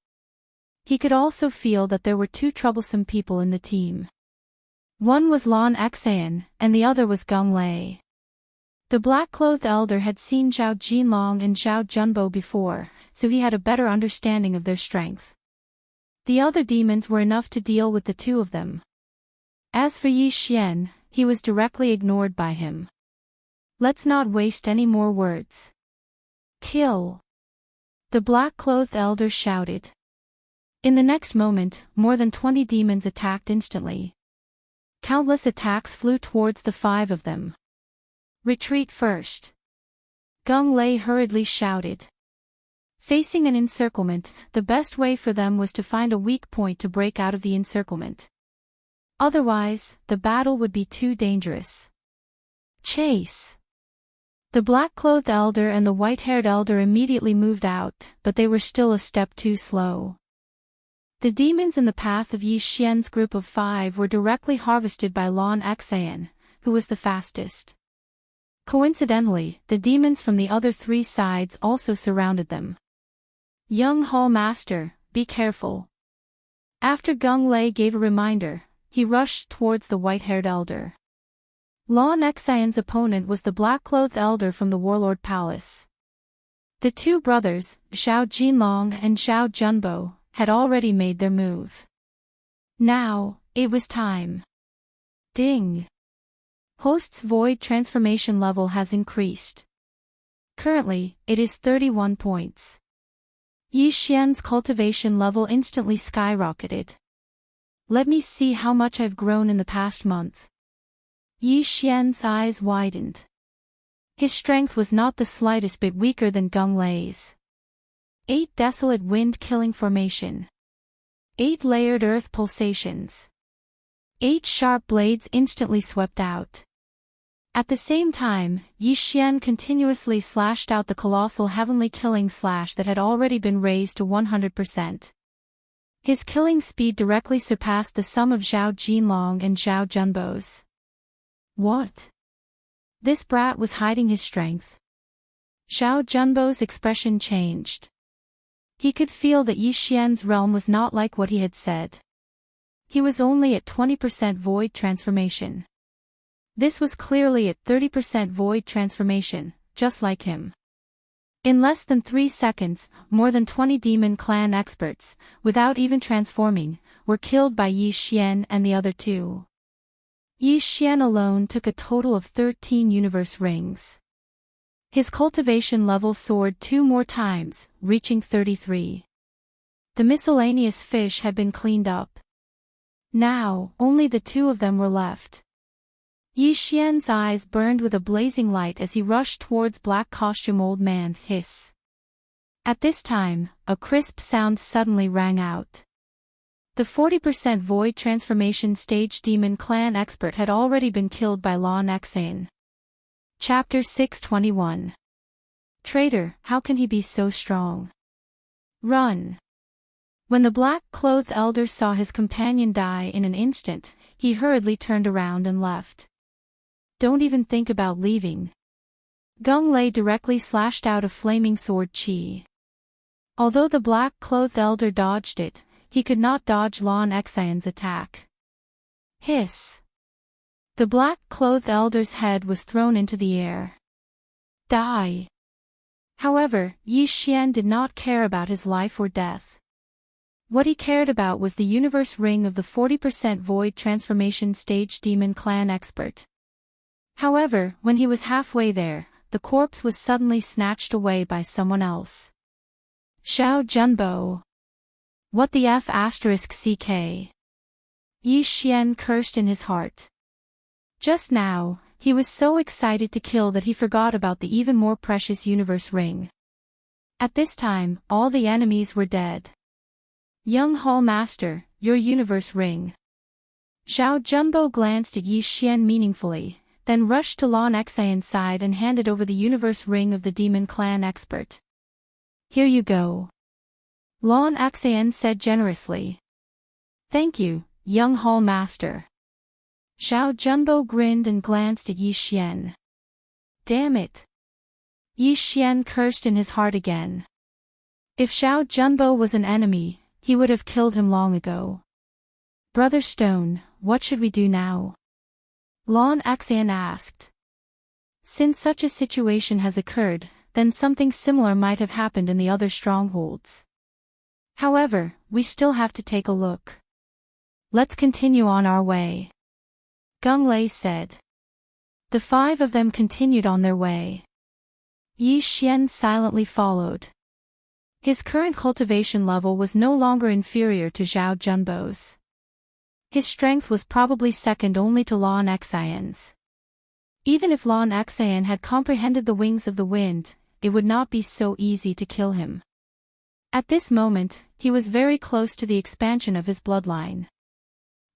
He could also feel that there were 2 troublesome people in the team. One was Lon Xan, and the other was Gung Lei. The black-clothed elder had seen Zhao Jinlong and Zhao Junbo before, so he had a better understanding of their strength. The other demons were enough to deal with the 2 of them. As for Yi Xian, he was directly ignored by him. "Let's not waste any more words. Kill!" the black-clothed elder shouted. In the next moment, more than 20 demons attacked instantly. Countless attacks flew towards the 5 of them. "Retreat first!" Gung Lei hurriedly shouted. Facing an encirclement, the best way for them was to find a weak point to break out of the encirclement. Otherwise, the battle would be too dangerous. "Chase!" The black-clothed elder and the white-haired elder immediately moved out, but they were still a step too slow. The demons in the path of Yi Xian's group of 5 were directly harvested by Lon Xan, who was the fastest. Coincidentally, the demons from the other 3 sides also surrounded them. "Young Hall Master, be careful." After Gung Lei gave a reminder, he rushed towards the white-haired elder. Lon Xan's opponent was the black-clothed elder from the Warlord Palace. The 2 brothers, Zhao Jinlong and Zhao Junbo, had already made their move. Now, it was time. Ding! Host's void transformation level has increased. Currently, it is 31 points. Yi Xian's cultivation level instantly skyrocketed. "Let me see how much I've grown in the past month." Yi Xian's eyes widened. His strength was not the slightest bit weaker than Gung Lei's. 8 desolate wind-killing formation. 8 layered earth pulsations. 8 sharp blades instantly swept out. At the same time, Yi Xian continuously slashed out the colossal heavenly killing slash that had already been raised to 100%. His killing speed directly surpassed the sum of Zhao Jinlong and Zhao Junbo's. What? This brat was hiding his strength. Zhao Junbo's expression changed. He could feel that Yi Xian's realm was not like what he had said. He was only at 20% void transformation. This was clearly at 30% void transformation, just like him. In less than 3 seconds, more than 20 demon clan experts, without even transforming, were killed by Yi Xian and the other 2. Yi Xian alone took a total of 13 universe rings. His cultivation level soared 2 more times, reaching 33. The miscellaneous fish had been cleaned up. Now, only the 2 of them were left. Yi Xian's eyes burned with a blazing light as he rushed towards Black Costume Old Man Hiss. At this time, a crisp sound suddenly rang out. The 40% void transformation stage demon clan expert had already been killed by Lon Xan. Chapter 621. Traitor, how can he be so strong? Run! When the black-clothed elder saw his companion die in an instant, he hurriedly turned around and left. Don't even think about leaving. Gung Lei directly slashed out a flaming sword chi. Although the black-clothed elder dodged it, he could not dodge Lon Xan's attack. Hiss! The black-clothed elder's head was thrown into the air. Die! However, Yi Xian did not care about his life or death. What he cared about was the universe ring of the 40% void transformation stage demon clan expert. However, when he was halfway there, the corpse was suddenly snatched away by someone else. Zhao Junbo. What the F***? Yi Xian cursed in his heart. Just now, he was so excited to kill that he forgot about the even more precious universe ring. At this time, all the enemies were dead. Young Hall Master, your universe ring. Zhao Junbo glanced at Yi Xian meaningfully, then rushed to Lan Xian's side and handed over the universe ring of the demon clan expert. Here you go. Lan Xian said generously. Thank you, young Hall Master. Zhao Junbo grinned and glanced at Yi Xian. Damn it. Yi Xian cursed in his heart again. If Zhao Junbo was an enemy, he would have killed him long ago. Brother Stone, what should we do now? Lan Xian asked. Since such a situation has occurred, then something similar might have happened in the other strongholds. However, we still have to take a look. Let's continue on our way. Gung Lei said. The 5 of them continued on their way. Yi Xian silently followed. His current cultivation level was no longer inferior to Zhao Junbo's. His strength was probably second only to Lan Xian's. Even if Lan Xian had comprehended the wings of the wind, it would not be so easy to kill him. At this moment, he was very close to the expansion of his bloodline.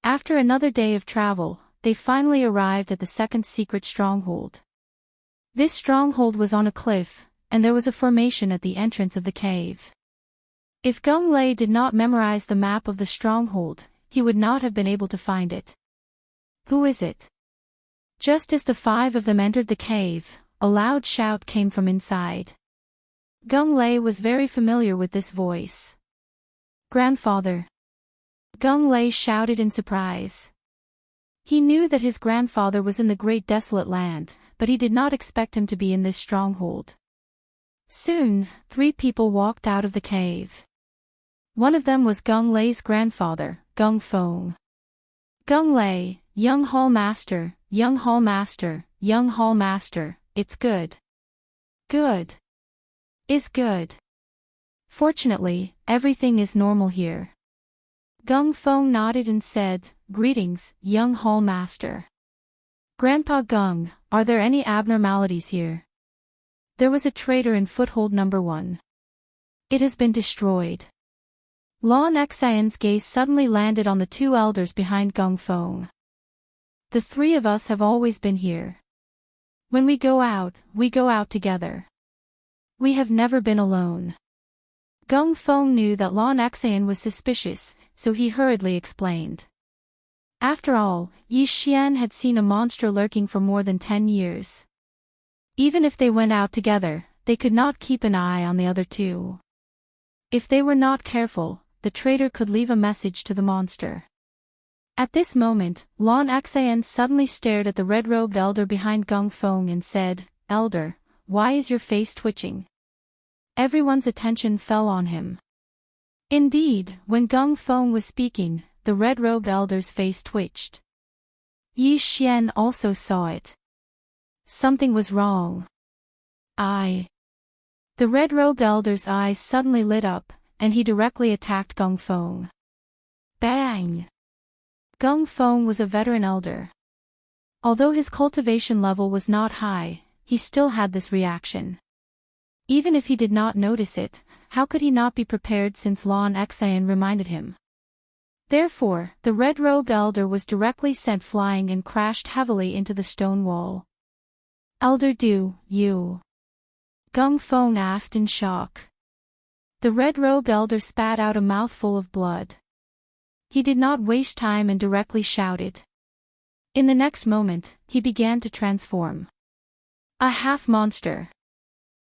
After another day of travel, they finally arrived at the second secret stronghold. This stronghold was on a cliff, and there was a formation at the entrance of the cave. If Gung Lei did not memorize the map of the stronghold, he would not have been able to find it. Who is it? Just as the 5 of them entered the cave, a loud shout came from inside. Gung Lei was very familiar with this voice. Grandfather. Gung Lei shouted in surprise. He knew that his grandfather was in the Great Desolate Land, but he did not expect him to be in this stronghold. Soon, 3 people walked out of the cave. One of them was Gung Lei's grandfather, Gung Feng. Gung Lei, young Hall Master, young Hall Master, young Hall Master, it's good. Good. Is good. Fortunately, everything is normal here. Gung Feng nodded and said, Greetings, young Hall Master. Grandpa Gung, are there any abnormalities here? There was a traitor in foothold number 1. It has been destroyed. Lan Xian's gaze suddenly landed on the 2 elders behind Gung Feng. The 3 of us have always been here. When we go out together. We have never been alone. Gung Feng knew that Lan Xian was suspicious, so he hurriedly explained. After all, Yi Xian had seen a monster lurking for more than 10 years. Even if they went out together, they could not keep an eye on the other 2. If they were not careful, the traitor could leave a message to the monster. At this moment, Lan Xian suddenly stared at the red-robed elder behind Gung Feng and said, Elder, why is your face twitching? Everyone's attention fell on him. Indeed, when Gung Feng was speaking, the red-robed elder's face twitched. Yi Xian also saw it. Something was wrong. The red-robed elder's eyes suddenly lit up, and he directly attacked Gung Feng. Bang! Gung Feng was a veteran elder. Although his cultivation level was not high, he still had this reaction. Even if he did not notice it, how could he not be prepared since Lan Xian reminded him? Therefore, the red-robed elder was directly sent flying and crashed heavily into the stone wall. Elder Do, you? Gung Feng asked in shock. The red-robed elder spat out a mouthful of blood. He did not waste time and directly shouted. In the next moment, he began to transform. A half-monster.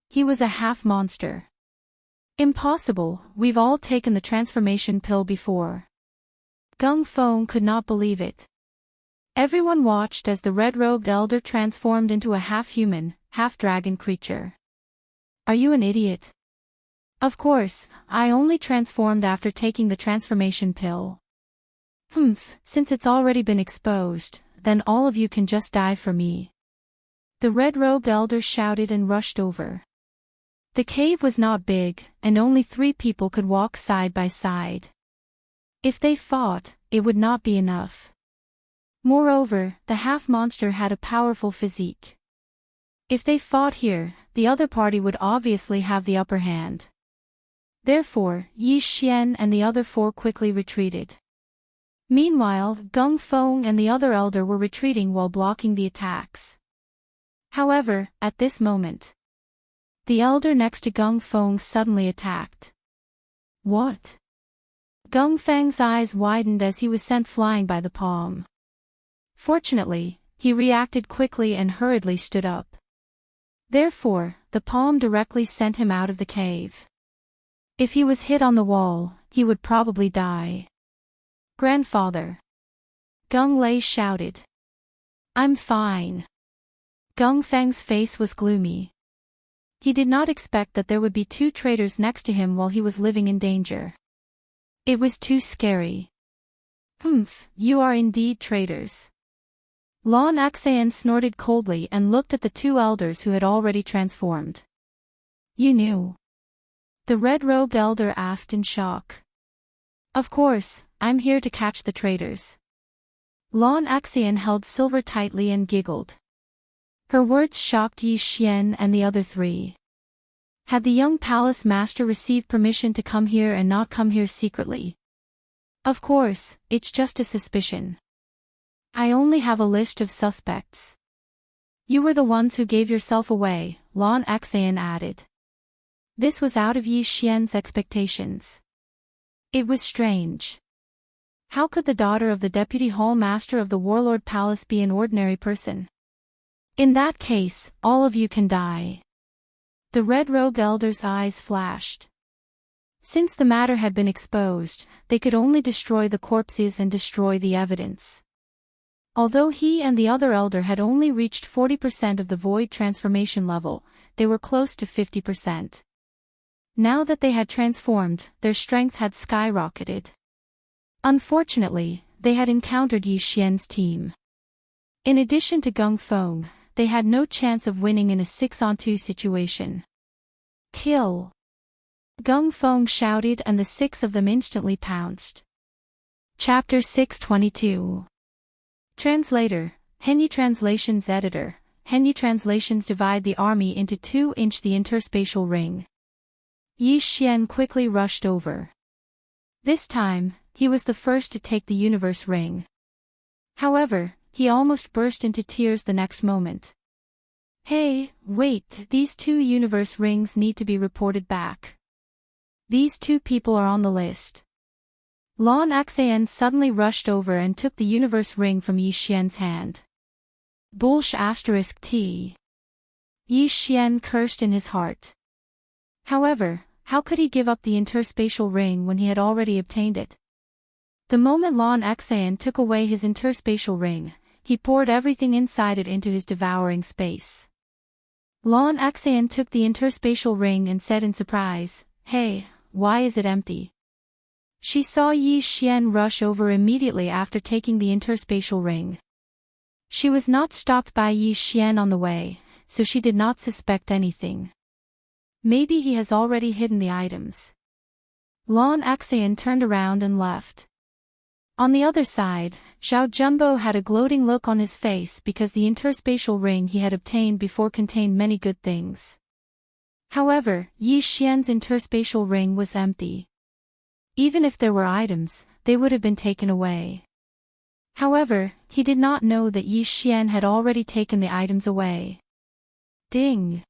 He was a half-monster. Impossible, we've all taken the transformation pill before. Gung Feng could not believe it. Everyone watched as the red-robed elder transformed into a half-human, half-dragon creature. Are you an idiot? Of course, I only transformed after taking the transformation pill. Since it's already been exposed, then all of you can just die for me. The red-robed elder shouted and rushed over. The cave was not big, and only 3 people could walk side by side. If they fought, it would not be enough. Moreover, the half-monster had a powerful physique. If they fought here, the other party would obviously have the upper hand. Therefore, Yi Xian and the other four quickly retreated. Meanwhile, Gung Feng and the other elder were retreating while blocking the attacks. However, at this moment, the elder next to Gung Feng suddenly attacked. What? Gung Feng's eyes widened as he was sent flying by the palm. Fortunately, he reacted quickly and hurriedly stood up. Therefore, the palm directly sent him out of the cave. If he was hit on the wall, he would probably die. Grandfather! Gung Lei shouted. I'm fine. Gung Feng's face was gloomy. He did not expect that there would be two traitors next to him while he was living in danger. It was too scary. You are indeed traitors. Lon Xan snorted coldly and looked at the two elders who had already transformed. You knew? The red-robed elder asked in shock. Of course, I'm here to catch the traitors. Lon Xan held silver tightly and giggled. Her words shocked Yi Xian and the other three. Had the young palace master received permission to come here and not come here secretly? Of course, it's just a suspicion. I only have a list of suspects. You were the ones who gave yourself away, Lon Xan added. This was out of Yi Xian's expectations. It was strange. How could the daughter of the deputy hall master of the warlord palace be an ordinary person? In that case, all of you can die. The red-robed elder's eyes flashed. Since the matter had been exposed, they could only destroy the corpses and destroy the evidence. Although he and the other elder had only reached 40% of the void transformation level, they were close to 50%. Now that they had transformed, their strength had skyrocketed. Unfortunately, they had encountered Yi Xian's team. In addition to Gung Feng, they had no chance of winning in a 6-on-2 situation. Kill! Gung Feng shouted and the 6 of them instantly pounced. Chapter 622. Translator, Henyi Translations Editor, Henyi Translations divide the army into 2-inch the interspatial ring. Yi Xian quickly rushed over. This time, he was the first to take the universe ring. However, he almost burst into tears the next moment. Hey, wait, these 2 universe rings need to be reported back. These 2 people are on the list. Lon Xan suddenly rushed over and took the universe ring from Yi Xian's hand. T. Yi Xian cursed in his heart. However, how could he give up the interspatial ring when he had already obtained it? The moment Lon Xan took away his interspatial ring, he poured everything inside it into his devouring space. Lon Xan took the interspatial ring and said in surprise, Hey, why is it empty? She saw Yi Xian rush over immediately after taking the interspatial ring. She was not stopped by Yi Xian on the way, so she did not suspect anything. Maybe he has already hidden the items. Lon Xan turned around and left. On the other side, Zhao Jumbo had a gloating look on his face because the interspatial ring he had obtained before contained many good things. However, Yi Xian's interspatial ring was empty. Even if there were items, they would have been taken away. However, he did not know that Yi Xian had already taken the items away. Ding!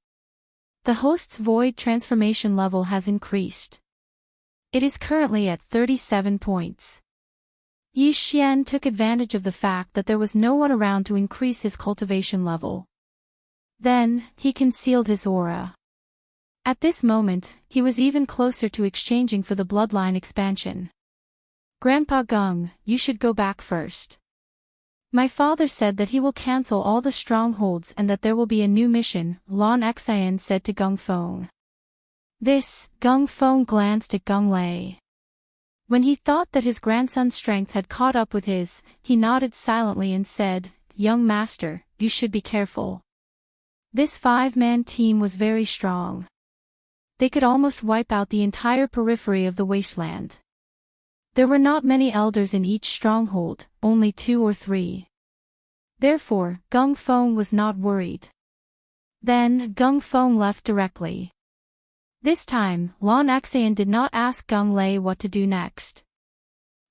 The host's void transformation level has increased. It is currently at 37 points. Yi Xian took advantage of the fact that there was no one around to increase his cultivation level. Then, he concealed his aura. At this moment, he was even closer to exchanging for the bloodline expansion. Grandpa Gung, you should go back first. My father said that he will cancel all the strongholds and that there will be a new mission, Lon Xian said to Gung Feng. Gung Feng glanced at Gung Lei. When he thought that his grandson's strength had caught up with his, he nodded silently and said, Young master, you should be careful. This 5-man team was very strong. They could almost wipe out the entire periphery of the wasteland. There were not many elders in each stronghold, only 2 or 3. Therefore, Gung Feng was not worried. Then, Gung Feng left directly. This time, Lan Xan did not ask Gung Lei what to do next.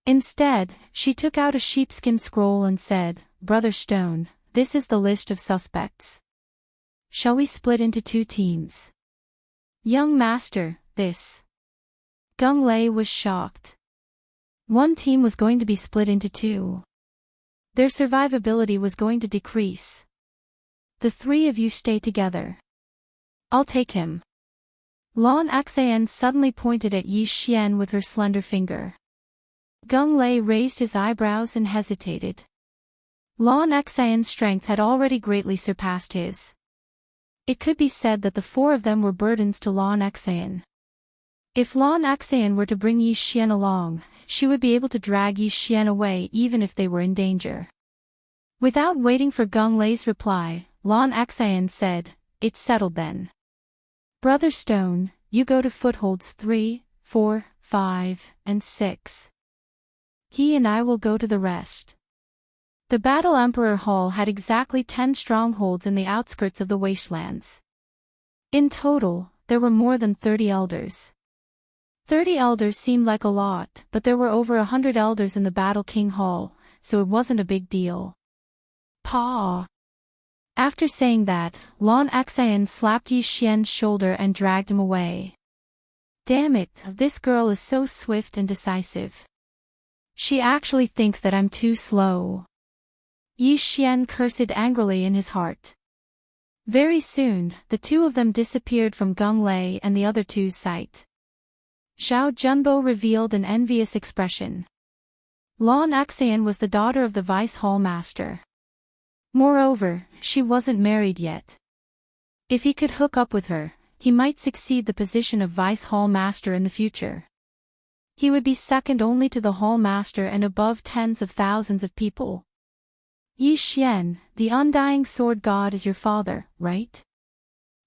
Instead, she took out a sheepskin scroll and said, "Brother Stone, this is the list of suspects. Shall we split into 2 teams?" "Young master, this." Gung Lei was shocked. One team was going to be split into 2. Their survivability was going to decrease. "The 3 of you stay together. I'll take him." Lan Xan suddenly pointed at Yi Xian with her slender finger. Gung Lei raised his eyebrows and hesitated. Lan Xan's strength had already greatly surpassed his. It could be said that the 4 of them were burdens to Lan Xan. If Lan Xan were to bring Yi Xian along, she would be able to drag Yi Xian away even if they were in danger. Without waiting for Gung Lei's reply, Lan Xan said, "It's settled then. Brother Stone, you go to footholds 3, 4, 5, and 6. He and I will go to the rest." The Battle Emperor Hall had exactly 10 strongholds in the outskirts of the wastelands. In total, there were more than 30 elders. 30 elders seemed like a lot, but there were over 100 elders in the Battle King Hall, so it wasn't a big deal. "Paw!" After saying that, Lan Xan slapped Yi Xian's shoulder and dragged him away. "Damn it, this girl is so swift and decisive. She actually thinks that I'm too slow." Yi Xian cursed angrily in his heart. Very soon, the 2 of them disappeared from Gung Lei and the other 2's sight. Zhao Junbo revealed an envious expression. Lan Xan was the daughter of the Vice Hall Master. Moreover, she wasn't married yet. If he could hook up with her, he might succeed the position of Vice Hall Master in the future. He would be second only to the Hall Master and above tens of thousands of people. "Yi Xian, the Undying Sword God is your father, right?"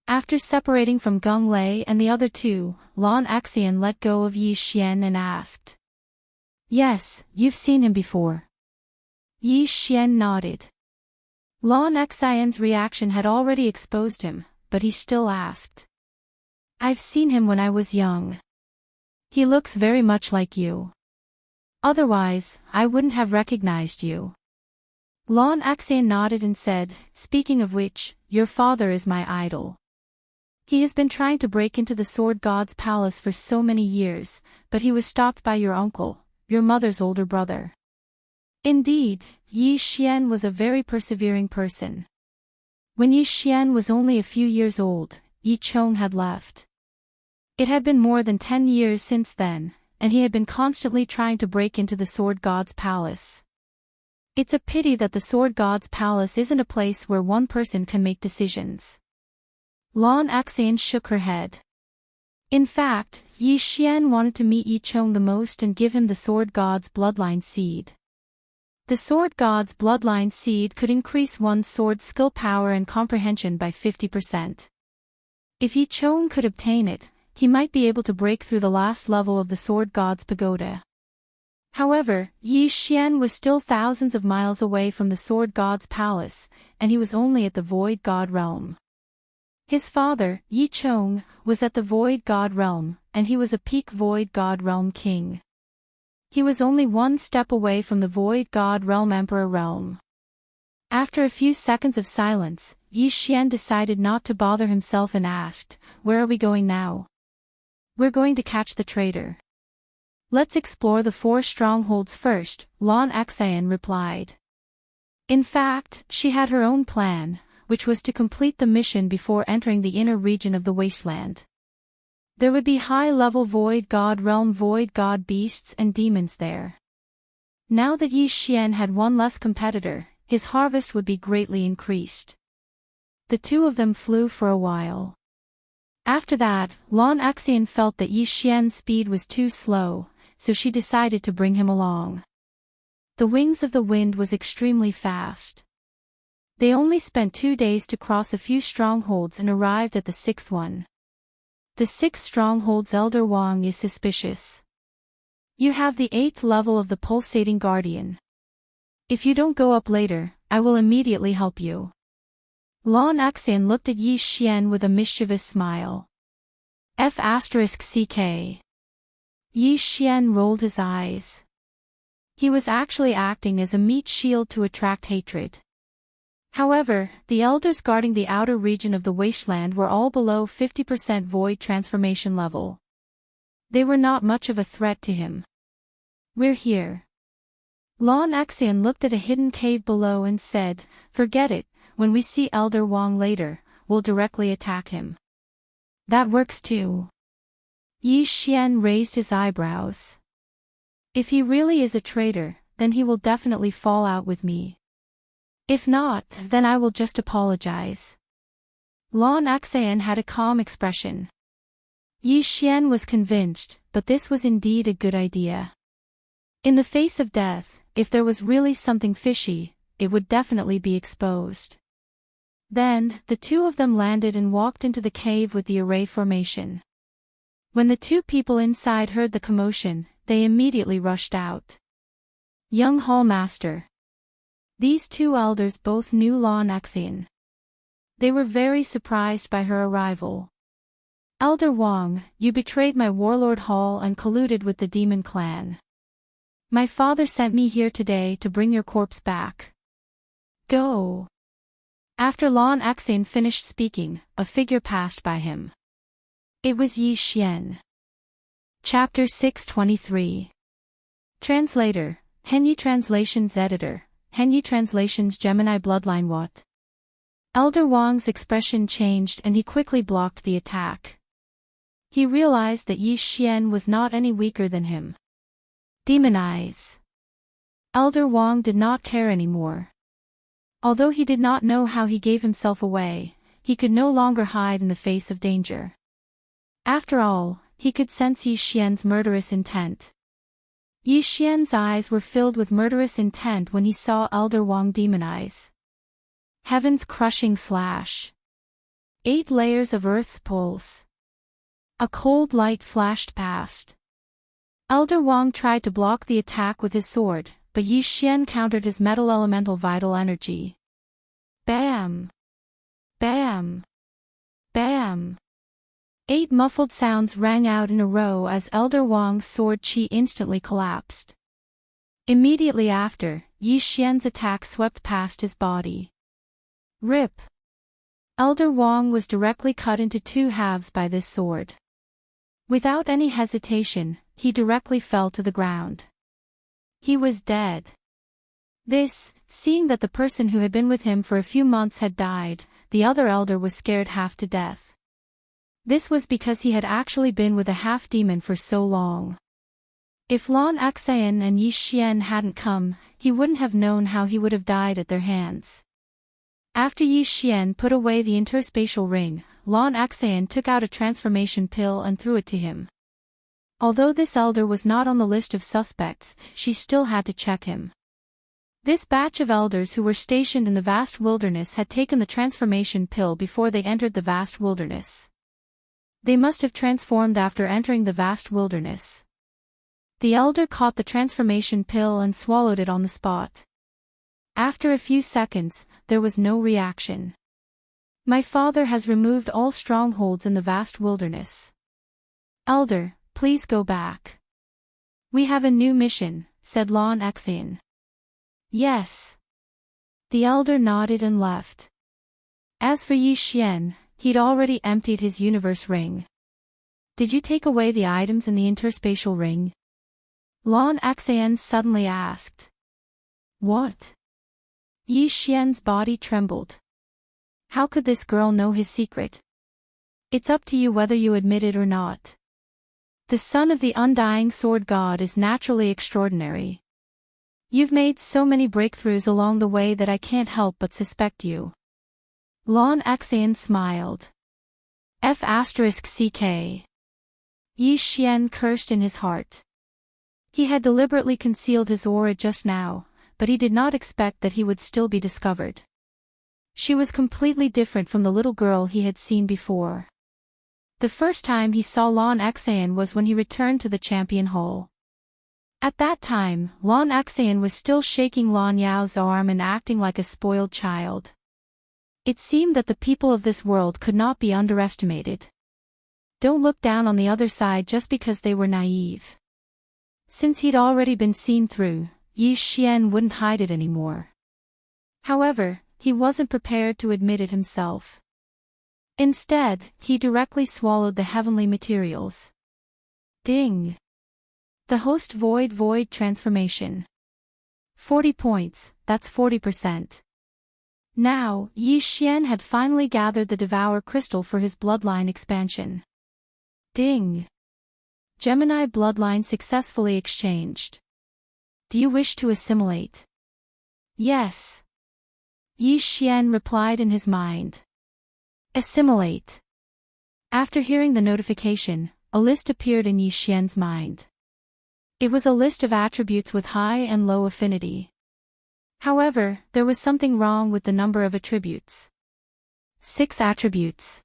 After separating from Gung Lei and the other 2, Lan Xan let go of Yi Xian and asked. "Yes, you've seen him before." Yi Xian nodded. Lan Xan's reaction had already exposed him, but he still asked. "I've seen him when I was young. He looks very much like you. Otherwise, I wouldn't have recognized you." Lan Xan nodded and said, "Speaking of which, your father is my idol. He has been trying to break into the Sword God's palace for so many years, but he was stopped by your uncle, your mother's older brother." Indeed, Yi Xian was a very persevering person. When Yi Xian was only a few years old, Yi Chong had left. It had been more than 10 years since then, and he had been constantly trying to break into the Sword God's palace. It's a pity that the Sword God's palace isn't a place where one person can make decisions. Lan Xan shook her head. In fact, Yi Xian wanted to meet Yi Chong the most and give him the Sword God's bloodline seed. The Sword God's bloodline seed could increase one's sword skill power and comprehension by 50%. If Yi Chong could obtain it, he might be able to break through the last level of the Sword God's pagoda. However, Yi Xian was still thousands of miles away from the Sword God's palace, and he was only at the Void God realm. His father, Yi Chong, was at the Void God realm, and he was a peak Void God realm king. He was only 1 step away from the Void God realm Emperor realm. After a few seconds of silence, Yi Xian decided not to bother himself and asked, "Where are we going now?" "We're going to catch the traitor." "Let's explore the 4 strongholds first," Lan Xan replied. In fact, she had her own plan, which was to complete the mission before entering the inner region of the wasteland. There would be high-level Void God realm Void God beasts and demons there. Now that Yi Xian had one less competitor, his harvest would be greatly increased. The 2 of them flew for a while. After that, Lan Xan felt that Yi Xian's speed was too slow, so she decided to bring him along. The Wings of the Wind was extremely fast. They only spent 2 days to cross a few strongholds and arrived at the 6th one. The 6th stronghold's Elder Wang is suspicious. "You have the 8th level of the Pulsating Guardian. If you don't go up later, I will immediately help you." Lan Xan looked at Yi Xian with a mischievous smile. F***ck. Yi Xian rolled his eyes. He was actually acting as a meat shield to attract hatred. However, the elders guarding the outer region of the wasteland were all below 50% void transformation level. They were not much of a threat to him. We're here. Lan Xan looked at a hidden cave below and said, forget it, when we see Elder Wang later, we'll directly attack him. That works too. Yi Xian raised his eyebrows. If he really is a traitor, then he will definitely fall out with me. If not, then I will just apologize. Lan Xan had a calm expression. Yi Xian was convinced, but this was indeed a good idea. In the face of death, if there was really something fishy, it would definitely be exposed. Then, the two of them landed and walked into the cave with the array formation. When the two people inside heard the commotion, they immediately rushed out. Young Hall Master. These two elders both knew Lan Xan. They were very surprised by her arrival. Elder Wang, you betrayed my warlord Hall and colluded with the demon clan. My father sent me here today to bring your corpse back. Go. After Lan Xan finished speaking, a figure passed by him. It was Yi Xian. Chapter 623. Translator, Henyi Translations Editor, Henyi Translations Gemini Bloodline. What? Elder Wang's expression changed and he quickly blocked the attack. He realized that Yi Xian was not any weaker than him. Demon Eyes. Elder Wang did not care anymore. Although he did not know how he gave himself away, he could no longer hide in the face of danger. After all, he could sense Yi Xian's murderous intent. Yi Xian's eyes were filled with murderous intent when he saw Elder Wang Demon Eyes. Heaven's crushing slash. 8 layers of Earth's pulse. A cold light flashed past. Elder Wang tried to block the attack with his sword, but Yi Xian countered his metal elemental vital energy. Bam! Bam! Bam! 8 muffled sounds rang out in a row as Elder Wang's sword chi instantly collapsed. Immediately after, Yi Xian's attack swept past his body. Rip! Elder Wang was directly cut into 2 halves by this sword. Without any hesitation, he directly fell to the ground. He was dead. This, seeing that the person who had been with him for a few months had died, the other elder was scared half to death. This was because he had actually been with a half-demon for so long. If Lan Xan and Yi Xian hadn't come, he wouldn't have known how he would have died at their hands. After Yi Xian put away the interspatial ring, Lan Xan took out a transformation pill and threw it to him. Although this elder was not on the list of suspects, she still had to check him. This batch of elders who were stationed in the vast wilderness had taken the transformation pill before they entered the vast wilderness. They must have transformed after entering the vast wilderness. The elder caught the transformation pill and swallowed it on the spot. After a few seconds, there was no reaction. My father has removed all strongholds in the vast wilderness. Elder, please go back. We have a new mission, said Lan Xan. Yes. The elder nodded and left. As for Yi Xian, he'd already emptied his universe ring. Did you take away the items in the interspatial ring? Lan Xan suddenly asked. What? Yi Xian's body trembled. How could this girl know his secret? It's up to you whether you admit it or not. The son of the undying sword god is naturally extraordinary. You've made so many breakthroughs along the way that I can't help but suspect you. Lan Xan smiled. F***ck. Yi Xian cursed in his heart. He had deliberately concealed his aura just now, but he did not expect that he would still be discovered. She was completely different from the little girl he had seen before. The first time he saw Lan Xan was when he returned to the Champion Hall. At that time, Lan Xan was still shaking Lan Yao's arm and acting like a spoiled child. It seemed that the people of this world could not be underestimated. Don't look down on the other side just because they were naive. Since he'd already been seen through, Yi Xian wouldn't hide it anymore. However, he wasn't prepared to admit it himself. Instead, he directly swallowed the heavenly materials. Ding! The host void transformation. 40 points, that's 40%. Now, Yi Xian had finally gathered the Devourer crystal for his bloodline expansion. Ding! Gemini bloodline successfully exchanged. Do you wish to assimilate? Yes. Yi Xian replied in his mind. Assimilate. After hearing the notification, a list appeared in Yi Xian's mind. It was a list of attributes with high and low affinity. However, there was something wrong with the number of attributes. 6 attributes.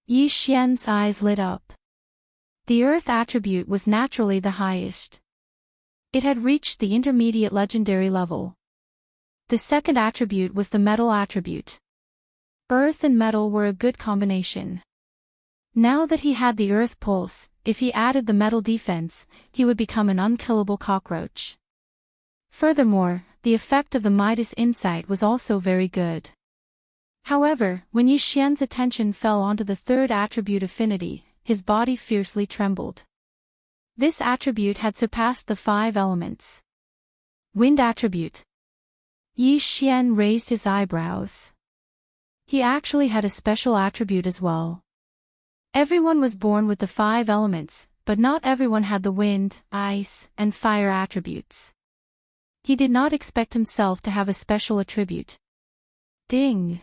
Yi Xian's eyes lit up. The earth attribute was naturally the highest. It had reached the intermediate legendary level. The second attribute was the metal attribute. Earth and metal were a good combination. Now that he had the earth pulse, if he added the metal defense, he would become an unkillable cockroach. Furthermore, the effect of the Midas insight was also very good. However, when Yi Xian's attention fell onto the third attribute affinity, his body fiercely trembled. This attribute had surpassed the 5 elements. Wind attribute. Yi Xian raised his eyebrows. He actually had a special attribute as well. Everyone was born with the 5 elements, but not everyone had the wind, ice, and fire attributes. He did not expect himself to have a special attribute. Ding!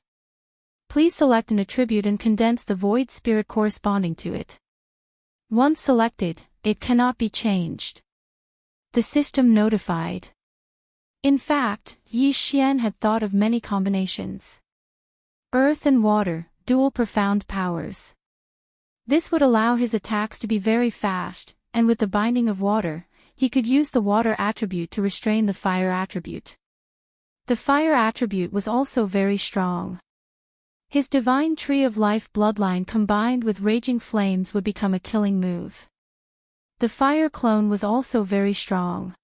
Please select an attribute and condense the void spirit corresponding to it. Once selected, it cannot be changed. The system notified. In fact, Yi Xian had thought of many combinations. Earth and water, dual profound powers. This would allow his attacks to be very fast, and with the binding of water, he could use the water attribute to restrain the fire attribute. The fire attribute was also very strong. His divine tree of life bloodline combined with raging flames would become a killing move. The fire clone was also very strong.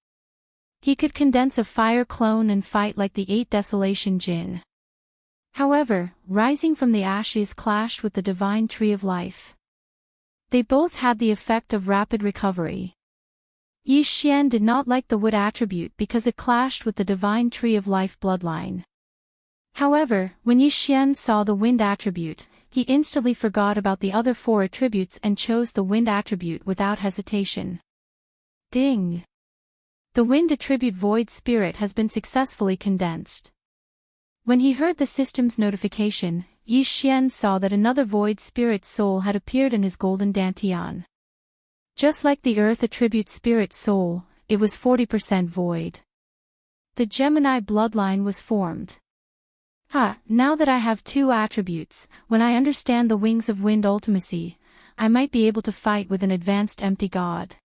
He could condense a fire clone and fight like the 8 Desolation Jinn. However, rising from the ashes clashed with the divine tree of life. They both had the effect of rapid recovery. Yi Xian did not like the wood attribute because it clashed with the divine tree of life bloodline. However, when Yi Xian saw the wind attribute, he instantly forgot about the other 4 attributes and chose the wind attribute without hesitation. Ding! The wind attribute void spirit has been successfully condensed. When he heard the system's notification, Yi Xian saw that another void spirit soul had appeared in his golden dantian. Just like the earth attribute spirit soul, it was 40% void. The Gemini bloodline was formed. Now that I have 2 attributes, when I understand the wings of wind ultimacy, I might be able to fight with an advanced empty god.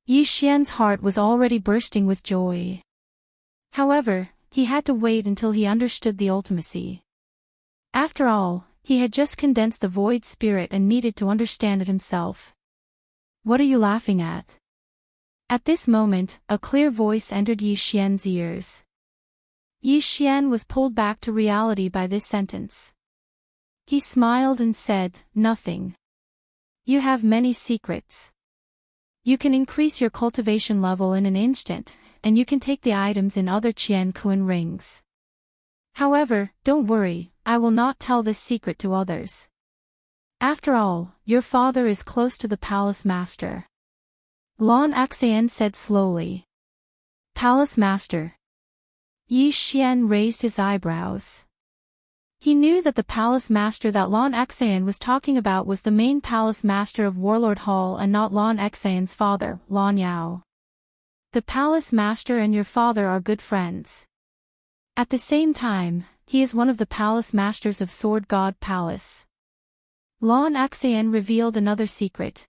Yi Xian's heart was already bursting with joy. However, he had to wait until he understood the ultimacy. After all, he had just condensed the void spirit and needed to understand it himself. What are you laughing at? At this moment, a clear voice entered Yi Xian's ears. Yi Xian was pulled back to reality by this sentence. He smiled and said, "Nothing. You have many secrets. You can increase your cultivation level in an instant, and you can take the items in other Qian Kun rings. However, don't worry, I will not tell this secret to others. After all, your father is close to the palace master." Lan Xan said slowly. Palace master. Yi Xian raised his eyebrows. He knew that the palace master that Lan Xan was talking about was the main palace master of Warlord Hall and not Lan Xan's father, Lan Yao. The palace master and your father are good friends. At the same time, he is one of the palace masters of Sword God Palace. Lan Xan revealed another secret.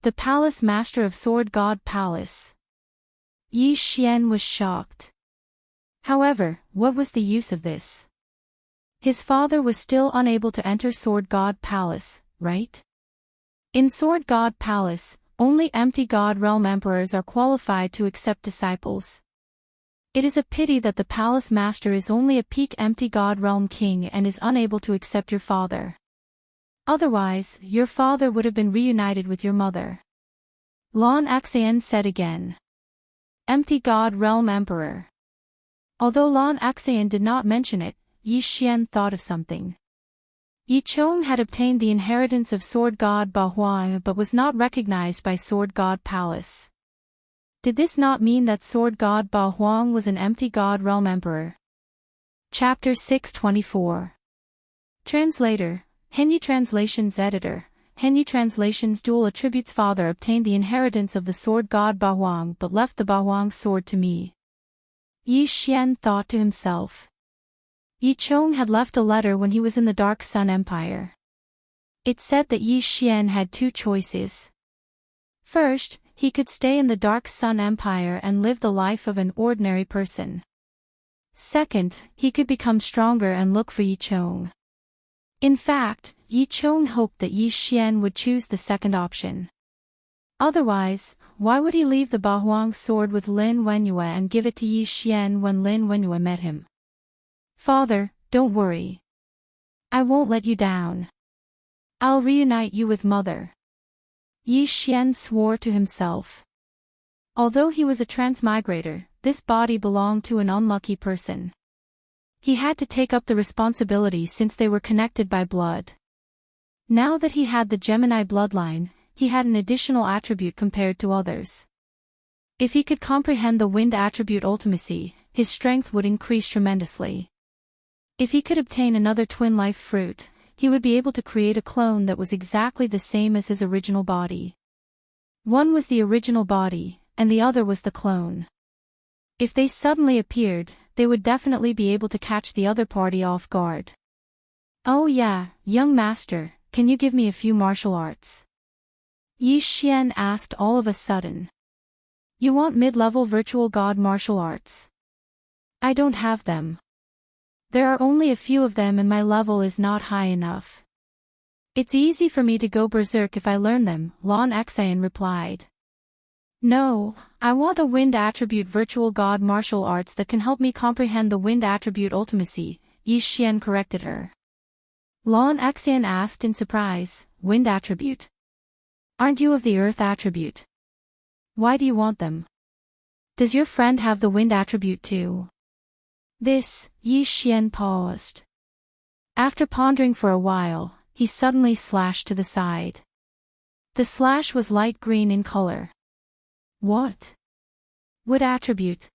The palace master of Sword God Palace. Yi Xian was shocked. However, what was the use of this? His father was still unable to enter Sword God Palace, right? In Sword God Palace, only empty God Realm Emperors are qualified to accept disciples. It is a pity that the Palace Master is only a peak empty God Realm King and is unable to accept your father. Otherwise, your father would have been reunited with your mother. Lon Axayan said again. Empty God Realm Emperor. Although Lon Axayan did not mention it, Yi Xian thought of something. Yi Chong had obtained the inheritance of Sword God Ba Huang but was not recognized by Sword God Palace. Did this not mean that Sword God Ba Huang was an empty God Realm Emperor? Chapter 624. Translator, Henyi Translations Editor, Henyi Translations Dual Attributes Father obtained the inheritance of the Sword God Ba Huang but left the Ba Huang sword to me. Yi Xian thought to himself. Yi Chong had left a letter when he was in the Dark Sun Empire. It said that Yi Xian had two choices. First, he could stay in the Dark Sun Empire and live the life of an ordinary person. Second, he could become stronger and look for Yi Chong. In fact, Yi Chong hoped that Yi Xian would choose the second option. Otherwise, why would he leave the Ba Huang sword with Lin Wenyue and give it to Yi Xian when Lin Wenyue met him? Father, don't worry. I won't let you down. I'll reunite you with Mother. Yi Xian swore to himself. Although he was a transmigrator, this body belonged to an unlucky person. He had to take up the responsibility since they were connected by blood. Now that he had the Gemini bloodline, he had an additional attribute compared to others. If he could comprehend the wind attribute ultimacy, his strength would increase tremendously. If he could obtain another twin life fruit, he would be able to create a clone that was exactly the same as his original body. One was the original body, and the other was the clone. If they suddenly appeared, they would definitely be able to catch the other party off guard. Oh yeah, young master, can you give me a few martial arts? Yi Xian asked all of a sudden. You want mid-level virtual god martial arts? I don't have them. There are only a few of them and my level is not high enough. It's easy for me to go berserk if I learn them, Lon Axayan replied. No, I want a wind attribute virtual god martial arts that can help me comprehend the wind attribute ultimacy, Yi Xian corrected her. Lon Axayan asked in surprise, wind attribute? Aren't you of the earth attribute? Why do you want them? Does your friend have the wind attribute too? Yi Xian paused. After pondering for a while, he suddenly slashed to the side. The slash was light green in color. What? Wood attribute?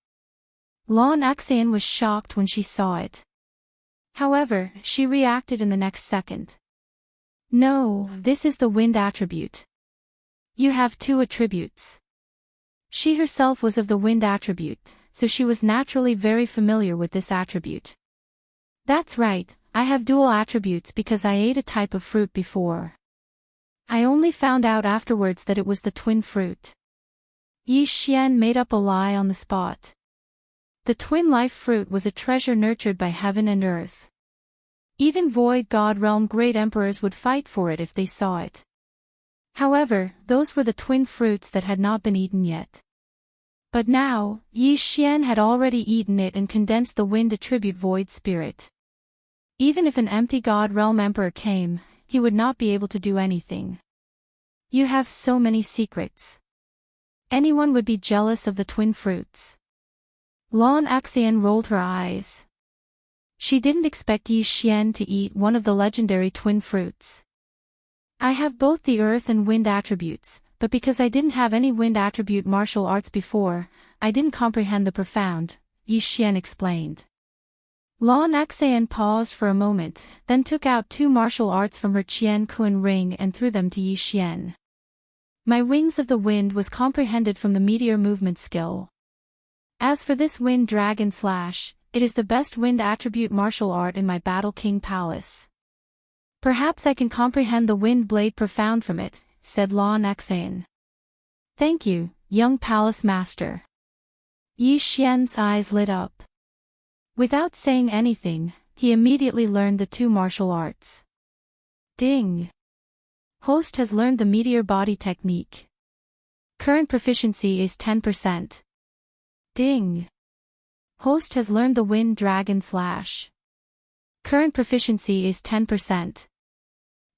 Lon Axayan was shocked when she saw it. However, she reacted in the next second. No, this is the wind attribute. You have two attributes. She herself was of the wind attribute, so she was naturally very familiar with this attribute. That's right, I have dual attributes because I ate a type of fruit before. I only found out afterwards that it was the twin fruit. Yi Xian made up a lie on the spot. The twin life fruit was a treasure nurtured by heaven and earth. Even Void God Realm great emperors would fight for it if they saw it. However, those were the twin fruits that had not been eaten yet. But now, Yi Xian had already eaten it and condensed the wind attribute void spirit. Even if an empty God Realm Emperor came, he would not be able to do anything. You have so many secrets. Anyone would be jealous of the twin fruits. Lon Axayan rolled her eyes. She didn't expect Yi Xian to eat one of the legendary twin fruits. I have both the earth and wind attributes, but because I didn't have any wind attribute martial arts before, I didn't comprehend the profound, Yi Xian explained. Lon Axayan paused for a moment, then took out two martial arts from her Qian Kun ring and threw them to Yi Xian. My wings of the wind was comprehended from the meteor movement skill. As for this wind dragon slash, it is the best wind attribute martial art in my Battle King Palace. Perhaps I can comprehend the wind blade profound from it, said Lon Axayan. Thank you, young palace master. Yi Xian's eyes lit up. Without saying anything, he immediately learned the two martial arts. Ding! Host has learned the meteor body technique. Current proficiency is 10%. Ding! Host has learned the wind dragon slash. Current proficiency is 10%.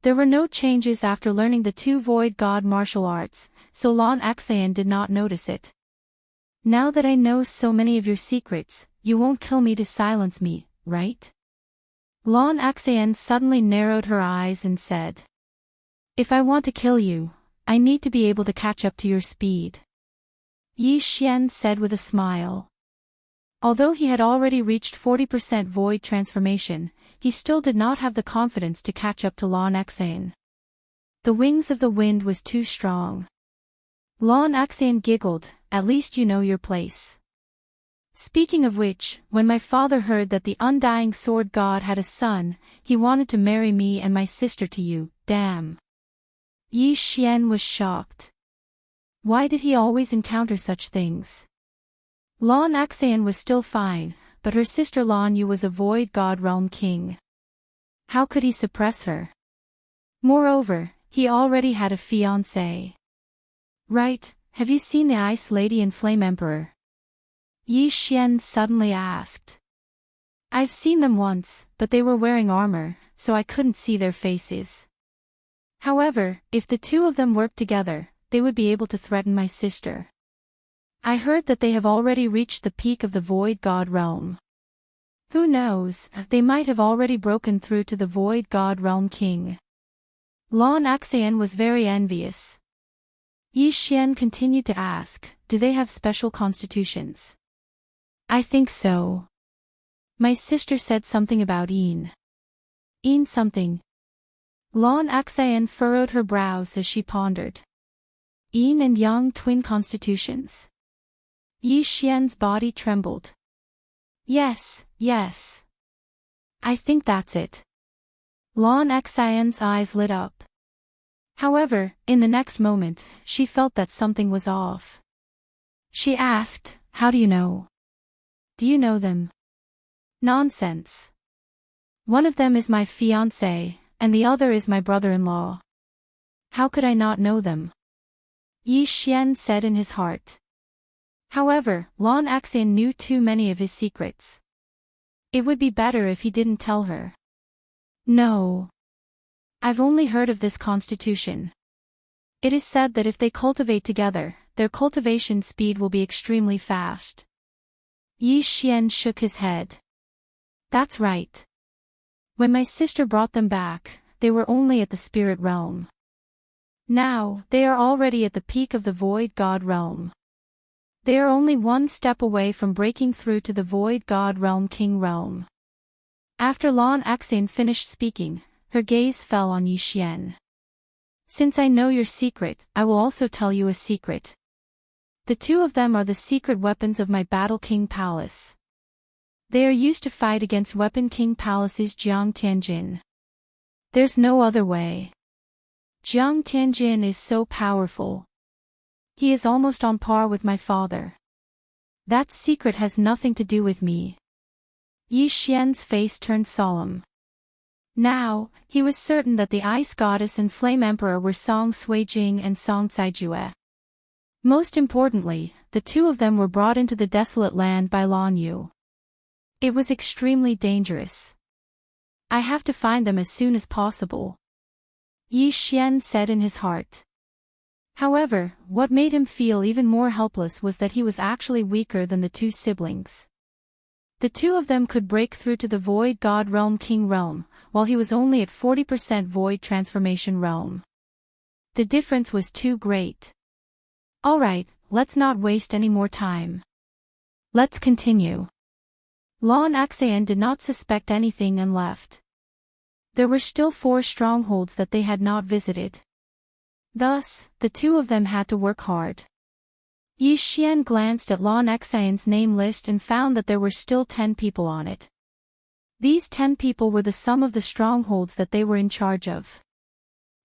There were no changes after learning the two void god martial arts, so Lon Axayan did not notice it. Now that I know so many of your secrets, you won't kill me to silence me, right? Lon Axayan suddenly narrowed her eyes and said. If I want to kill you, I need to be able to catch up to your speed. Yi Xian said with a smile. Although he had already reached 40% void transformation, he still did not have the confidence to catch up to Lon Axayan. The wings of the wind was too strong. Lon Axayan giggled, at least you know your place. Speaking of which, when my father heard that the undying sword god had a son, he wanted to marry me and my sister to you, damn. Yi Xian was shocked. Why did he always encounter such things? Lon Axayan was still fine, but her sister Lon Yu was a void god realm king. How could he suppress her? Moreover, he already had a fiancée. Right, have you seen the Ice Lady and Flame Emperor? Yi Xian suddenly asked. I've seen them once, but they were wearing armor, so I couldn't see their faces. However, if the two of them worked together, they would be able to threaten my sister. I heard that they have already reached the peak of the Void God Realm. Who knows, they might have already broken through to the Void God Realm King. Lon Axayan was very envious. Yi Xian continued to ask, do they have special constitutions? I think so. My sister said something about Een. Een something. Lon Axayan furrowed her brows as she pondered. Yin and Yang twin constitutions? Yi Xian's body trembled. Yes, yes. I think that's it. Lon Axayan's eyes lit up. However, in the next moment, she felt that something was off. She asked, how do you know? Do you know them? Nonsense. One of them is my fiancé, and the other is my brother-in-law. How could I not know them? Yi Xian said in his heart. However, Lon Axayan knew too many of his secrets. It would be better if he didn't tell her. No. I've only heard of this constitution. It is said that if they cultivate together, their cultivation speed will be extremely fast. Yi Xian shook his head. That's right. When my sister brought them back, they were only at the spirit realm. Now, they are already at the peak of the Void God Realm. They are only one step away from breaking through to the Void God Realm King Realm. After Lon Axayan finished speaking, her gaze fell on Yi Xian. Since I know your secret, I will also tell you a secret. The two of them are the secret weapons of my Battle King Palace. They are used to fight against Weapon King Palace's Jiang Tianjin. There's no other way. Jiang Tianjin is so powerful. He is almost on par with my father. That secret has nothing to do with me. Yi Xian's face turned solemn. Now, he was certain that the Ice Goddess and Flame Emperor were Song Suijing and Song Caijue. Most importantly, the two of them were brought into the desolate land by Lan Yu. It was extremely dangerous. I have to find them as soon as possible. Yi Xian said in his heart. However, what made him feel even more helpless was that he was actually weaker than the two siblings. The two of them could break through to the Void God Realm King Realm, while he was only at 40% Void Transformation Realm. The difference was too great. Alright, let's not waste any more time. Let's continue. Lon Axayan did not suspect anything and left. There were still 4 strongholds that they had not visited. Thus, the two of them had to work hard. Yi Xian glanced at Lon Axayan's name list and found that there were still 10 people on it. These 10 people were the sum of the strongholds that they were in charge of.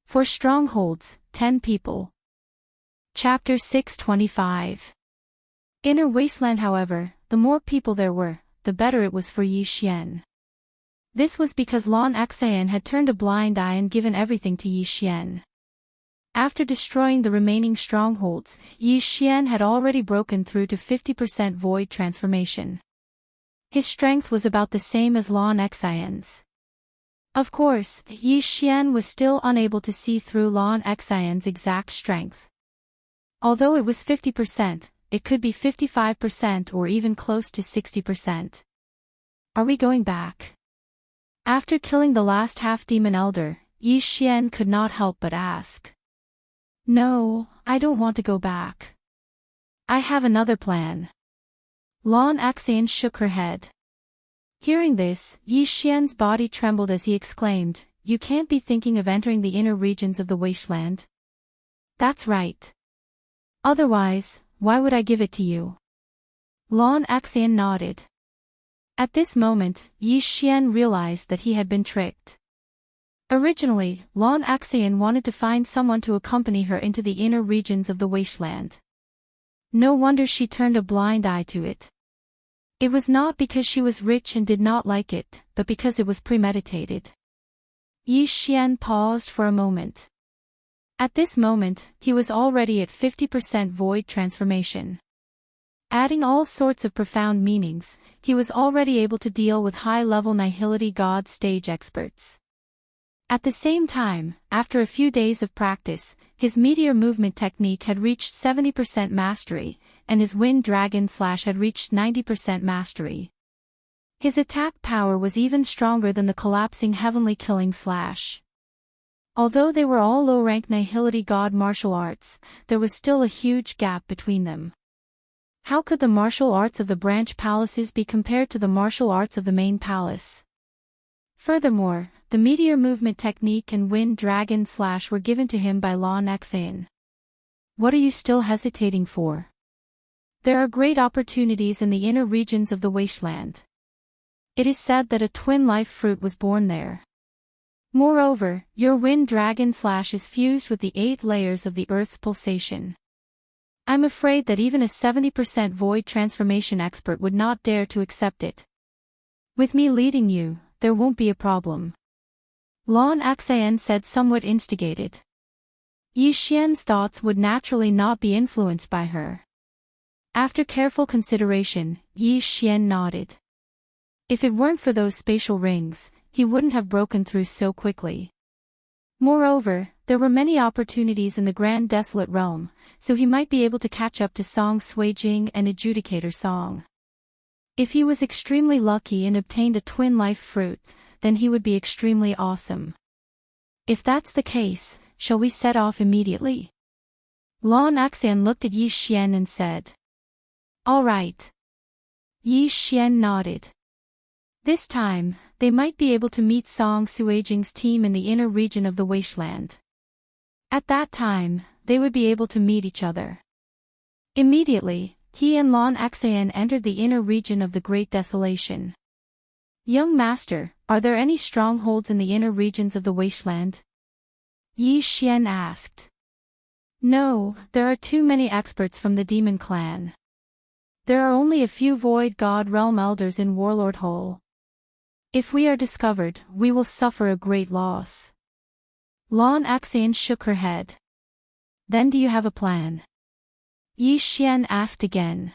For strongholds, 10 people. Chapter 625. Inner Wasteland. However, the more people there were, the better it was for Yi Xian. This was because Lan Xan had turned a blind eye and given everything to Yi Xian. After destroying the remaining strongholds, Yi Xian had already broken through to 50% void transformation. His strength was about the same as Lan Xian's. Of course, Yi Xian was still unable to see through Lan Xian's exact strength. Although it was 50%, it could be 55% or even close to 60%. Are we going back? After killing the last half-demon elder, Yi Xian could not help but ask. No, I don't want to go back. I have another plan. Lan Xian shook her head. Hearing this, Yi Xian's body trembled as he exclaimed, "You can't be thinking of entering the inner regions of the wasteland." That's right. Otherwise, why would I give it to you? Lan Xian nodded. At this moment, Yi Xian realized that he had been tricked. Originally, Lan Xian wanted to find someone to accompany her into the inner regions of the wasteland. No wonder she turned a blind eye to it. It was not because she was rich and did not like it, but because it was premeditated. Yi Xian paused for a moment. At this moment, he was already at 50% void transformation. Adding all sorts of profound meanings, he was already able to deal with high-level Nihility God stage experts. At the same time, after a few days of practice, his meteor movement technique had reached 70% mastery, and his wind dragon slash had reached 90% mastery. His attack power was even stronger than the collapsing heavenly killing slash. Although they were all low-rank Nihility God martial arts, there was still a huge gap between them. How could the martial arts of the branch palaces be compared to the martial arts of the main palace? Furthermore, the meteor movement technique and wind dragon slash were given to him by Lan Xian. What are you still hesitating for? There are great opportunities in the inner regions of the wasteland. It is said that a twin life fruit was born there. Moreover, your wind dragon slash is fused with the 8 layers of the Earth's pulsation. I'm afraid that even a 70% void transformation expert would not dare to accept it. With me leading you, there won't be a problem. Lan Xian said, somewhat instigated. Yi Xian's thoughts would naturally not be influenced by her. After careful consideration, Yi Xian nodded. If it weren't for those spatial rings, he wouldn't have broken through so quickly. Moreover, there were many opportunities in the Grand Desolate Realm, so he might be able to catch up to Song Suijing and Adjudicator Song. If he was extremely lucky and obtained a twin life fruit, then he would be extremely awesome. If that's the case, shall we set off immediately? Lan Xian looked at Yi Xian and said. All right. Yi Xian nodded. This time, they might be able to meet Song Suijing's team in the inner region of the wasteland. At that time, they would be able to meet each other. Immediately, he and Lan Xian entered the inner region of the Great Desolation. Young Master, are there any strongholds in the inner regions of the wasteland? Yi Xian asked. No, there are too many experts from the demon clan. There are only a few Void God Realm elders in Warlord Hole. If we are discovered, we will suffer a great loss. Lan Xian shook her head. Then do you have a plan? Yi Xian asked again.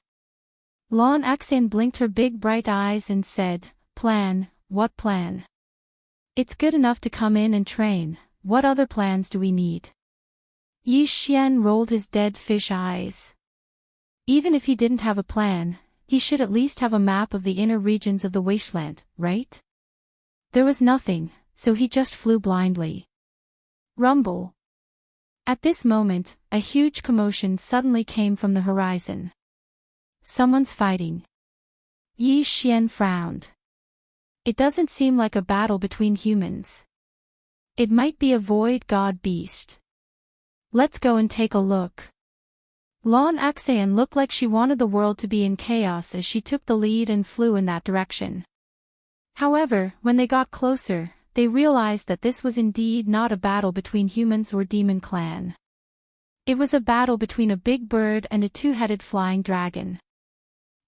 Lan Xian blinked her big bright eyes and said, Plan, what plan? It's good enough to come in and train, what other plans do we need? Yi Xian rolled his dead fish eyes. Even if he didn't have a plan, he should at least have a map of the inner regions of the wasteland, right? There was nothing, so he just flew blindly. Rumble. At this moment, a huge commotion suddenly came from the horizon. Someone's fighting. Yi Xian frowned. It doesn't seem like a battle between humans. It might be a void god beast. Let's go and take a look. Lan Xian looked like she wanted the world to be in chaos as she took the lead and flew in that direction. However, when they got closer, they realized that this was indeed not a battle between humans or demon clan. It was a battle between a big bird and a two-headed flying dragon.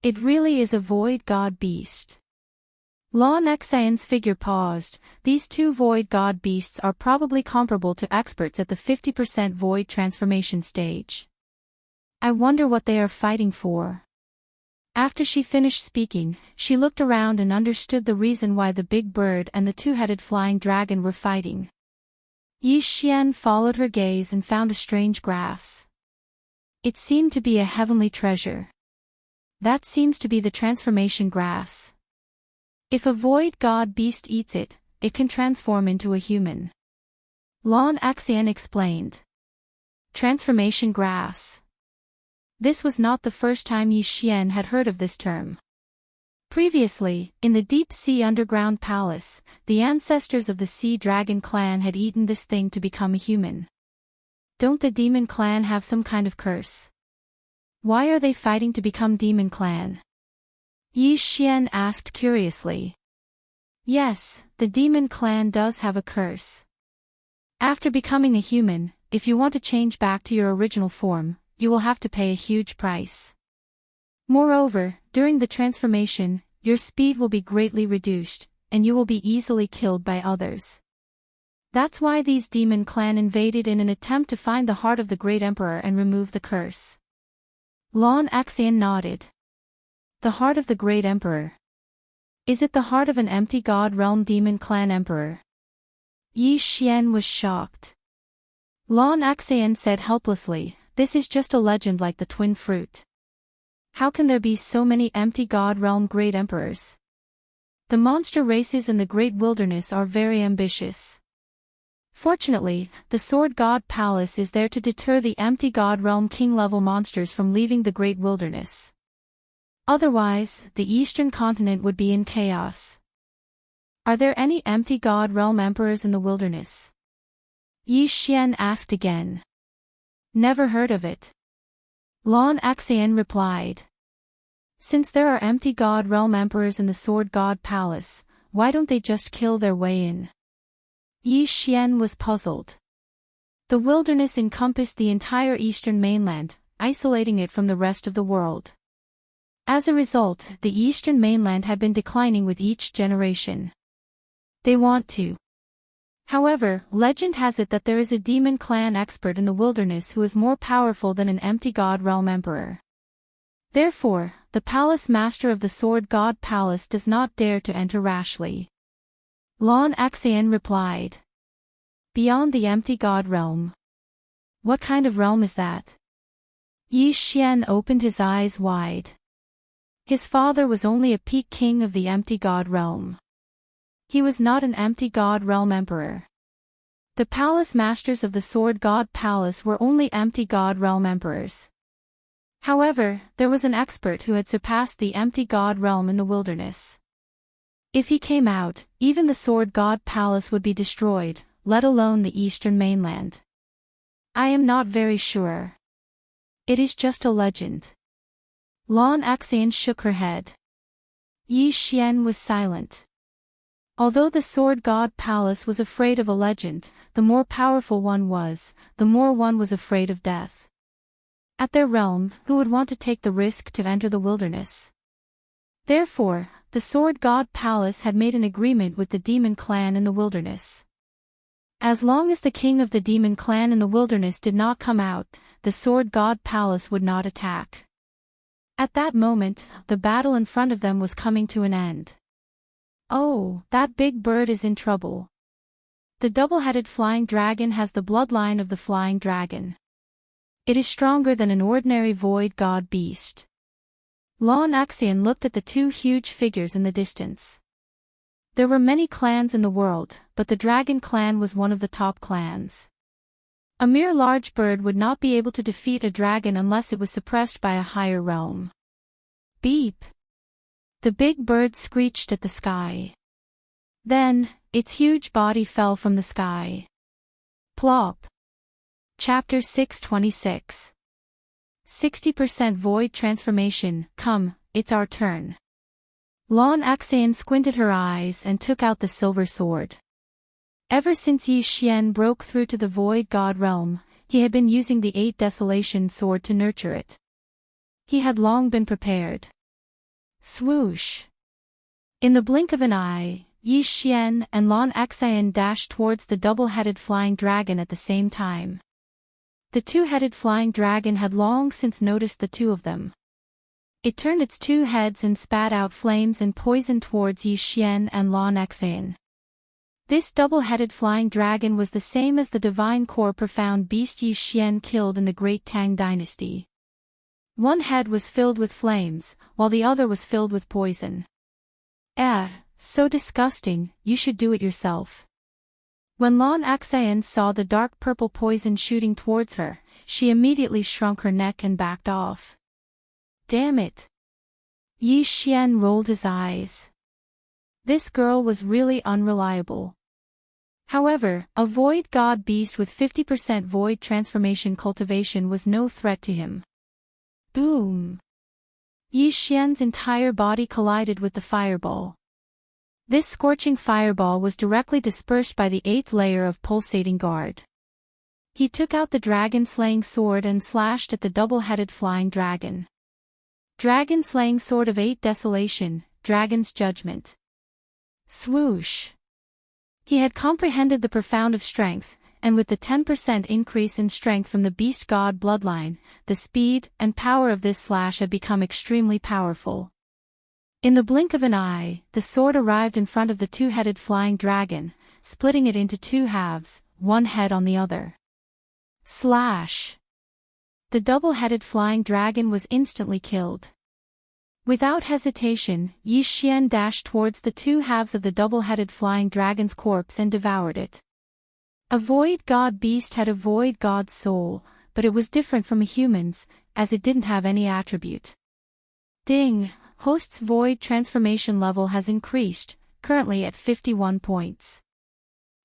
It really is a void god beast. Lon Xian's figure paused. These two void god beasts are probably comparable to experts at the 50% void transformation stage. I wonder what they are fighting for. After she finished speaking, she looked around and understood the reason why the big bird and the two-headed flying dragon were fighting. Yi Xian followed her gaze and found a strange grass. It seemed to be a heavenly treasure. That seems to be the transformation grass. If a void god beast eats it, it can transform into a human. Lon Xian explained. Transformation grass. This was not the first time Yi Xian had heard of this term. Previously, in the deep-sea underground palace, the ancestors of the Sea Dragon clan had eaten this thing to become a human. Don't the demon clan have some kind of curse? Why are they fighting to become demon clan? Yi Xian asked curiously. Yes, the demon clan does have a curse. After becoming a human, if you want to change back to your original form, you will have to pay a huge price. Moreover, during the transformation, your speed will be greatly reduced, and you will be easily killed by others. That's why these demon clan invaded in an attempt to find the heart of the great emperor and remove the curse. Lon Xian nodded. The heart of the great emperor. Is it the heart of an empty god realm demon clan emperor? Yi Xian was shocked. Lon Xian said helplessly, this is just a legend like the twin fruit. How can there be so many empty god realm great emperors? The monster races in the great wilderness are very ambitious. Fortunately, the Sword God Palace is there to deter the empty god realm king-level monsters from leaving the great wilderness. Otherwise, the eastern continent would be in chaos. Are there any empty god realm emperors in the wilderness? Yi Xian asked again. Never heard of it. Lon Xian replied. Since there are empty god realm emperors in the Sword God Palace, why don't they just kill their way in? Yi Xian was puzzled. The wilderness encompassed the entire eastern mainland, isolating it from the rest of the world. As a result, the eastern mainland had been declining with each generation. They want to. However, legend has it that there is a demon clan expert in the wilderness who is more powerful than an empty god realm emperor. Therefore, the palace master of the Sword God Palace does not dare to enter rashly. Lon Xian replied. Beyond the empty god realm. What kind of realm is that? Yi Xian opened his eyes wide. His father was only a peak king of the empty god realm. He was not an empty god realm emperor. The palace masters of the Sword God Palace were only empty god realm emperors. However, there was an expert who had surpassed the empty god realm in the wilderness. If he came out, even the Sword God Palace would be destroyed, let alone the eastern mainland. I am not very sure. It is just a legend. Lon Xian shook her head. Yi Xian was silent. Although the Sword God Palace was afraid of a legend, the more powerful one was, the more one was afraid of death. At their realm, who would want to take the risk to enter the wilderness? Therefore, the Sword God Palace had made an agreement with the demon clan in the wilderness. As long as the king of the demon clan in the wilderness did not come out, the Sword God Palace would not attack. At that moment, the battle in front of them was coming to an end. Oh, that big bird is in trouble. The double-headed flying dragon has the bloodline of the flying dragon. It is stronger than an ordinary void god beast. Lon Xian looked at the two huge figures in the distance. There were many clans in the world, but the dragon clan was one of the top clans. A mere large bird would not be able to defeat a dragon unless it was suppressed by a higher realm. Beep! The big bird screeched at the sky. Then, its huge body fell from the sky. Plop! Chapter 626. 60% Void Transformation. Come, it's our turn. Lon Xian squinted her eyes and took out the silver sword. Ever since Yi Xian broke through to the Void God realm, he had been using the 8 Desolation sword to nurture it. He had long been prepared. Swoosh! In the blink of an eye, Yi Xian and Lan Xan dashed towards the double-headed flying dragon at the same time. The two-headed flying dragon had long since noticed the two of them. It turned its two heads and spat out flames and poison towards Yi Xian and Lan Xan. This double-headed flying dragon was the same as the divine core profound beast Yi Xian killed in the Great Tang Dynasty. One head was filled with flames, while the other was filled with poison. So disgusting, you should do it yourself. When Lan Xan saw the dark purple poison shooting towards her, she immediately shrunk her neck and backed off. Damn it! Yi Xian rolled his eyes. This girl was really unreliable. However, a void god beast with 50% void transformation cultivation was no threat to him. Boom! Yi Xian's entire body collided with the fireball. This scorching fireball was directly dispersed by the 8th layer of pulsating guard. He took out the dragon-slaying sword and slashed at the double-headed flying dragon. Dragon-slaying sword of 8 desolation, dragon's judgment. Swoosh! He had comprehended the profound of strength, and with the 10% increase in strength from the beast god bloodline, the speed and power of this slash had become extremely powerful. In the blink of an eye, the sword arrived in front of the two-headed flying dragon, splitting it into two halves, one head on the other. Slash! The double-headed flying dragon was instantly killed. Without hesitation, Yi Xian dashed towards the two halves of the double-headed flying dragon's corpse and devoured it. A void god beast had a void god's soul, but it was different from a human's, as it didn't have any attribute. Ding! Host's void transformation level has increased, currently at 51 points.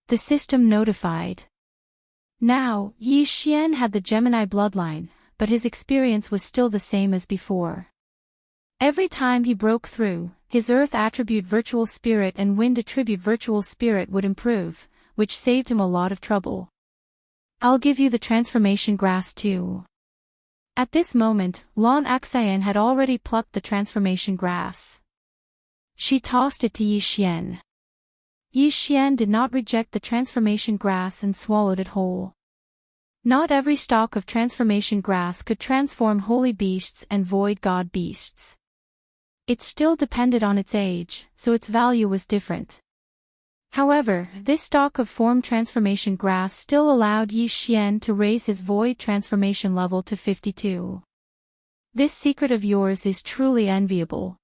The system notified. Now, Yi Xian had the Gemini bloodline, but his experience was still the same as before. Every time he broke through, his Earth attribute Virtual Spirit and Wind attribute Virtual Spirit would improve, which saved him a lot of trouble. I'll give you the transformation grass too. At this moment, Lan Xan had already plucked the transformation grass. She tossed it to Yi Xian. Yi Xian did not reject the transformation grass and swallowed it whole. Not every stalk of transformation grass could transform holy beasts and void god beasts. It still depended on its age, so its value was different. However, this stalk of form transformation grass still allowed Yi Xian to raise his void transformation level to 52. This secret of yours is truly enviable.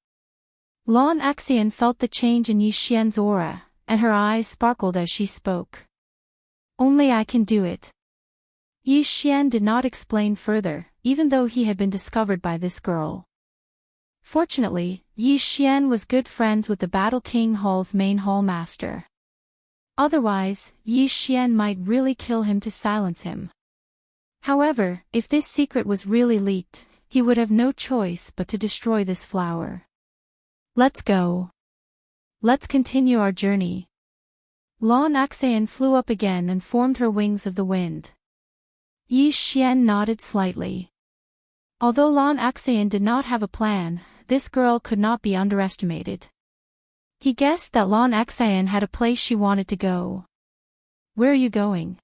Lan Xan felt the change in Yi Xian's aura, and her eyes sparkled as she spoke. Only I can do it. Yi Xian did not explain further, even though he had been discovered by this girl. Fortunately, Yi Xian was good friends with the Battle King Hall's main hall master. Otherwise, Yi Xian might really kill him to silence him. However, if this secret was really leaked, he would have no choice but to destroy this flower. Let's go. Let's continue our journey. Lan Xan flew up again and formed her wings of the wind. Yi Xian nodded slightly. Although Lan Xan did not have a plan, this girl could not be underestimated. He guessed that Lan Xan had a place she wanted to go. Where are you going?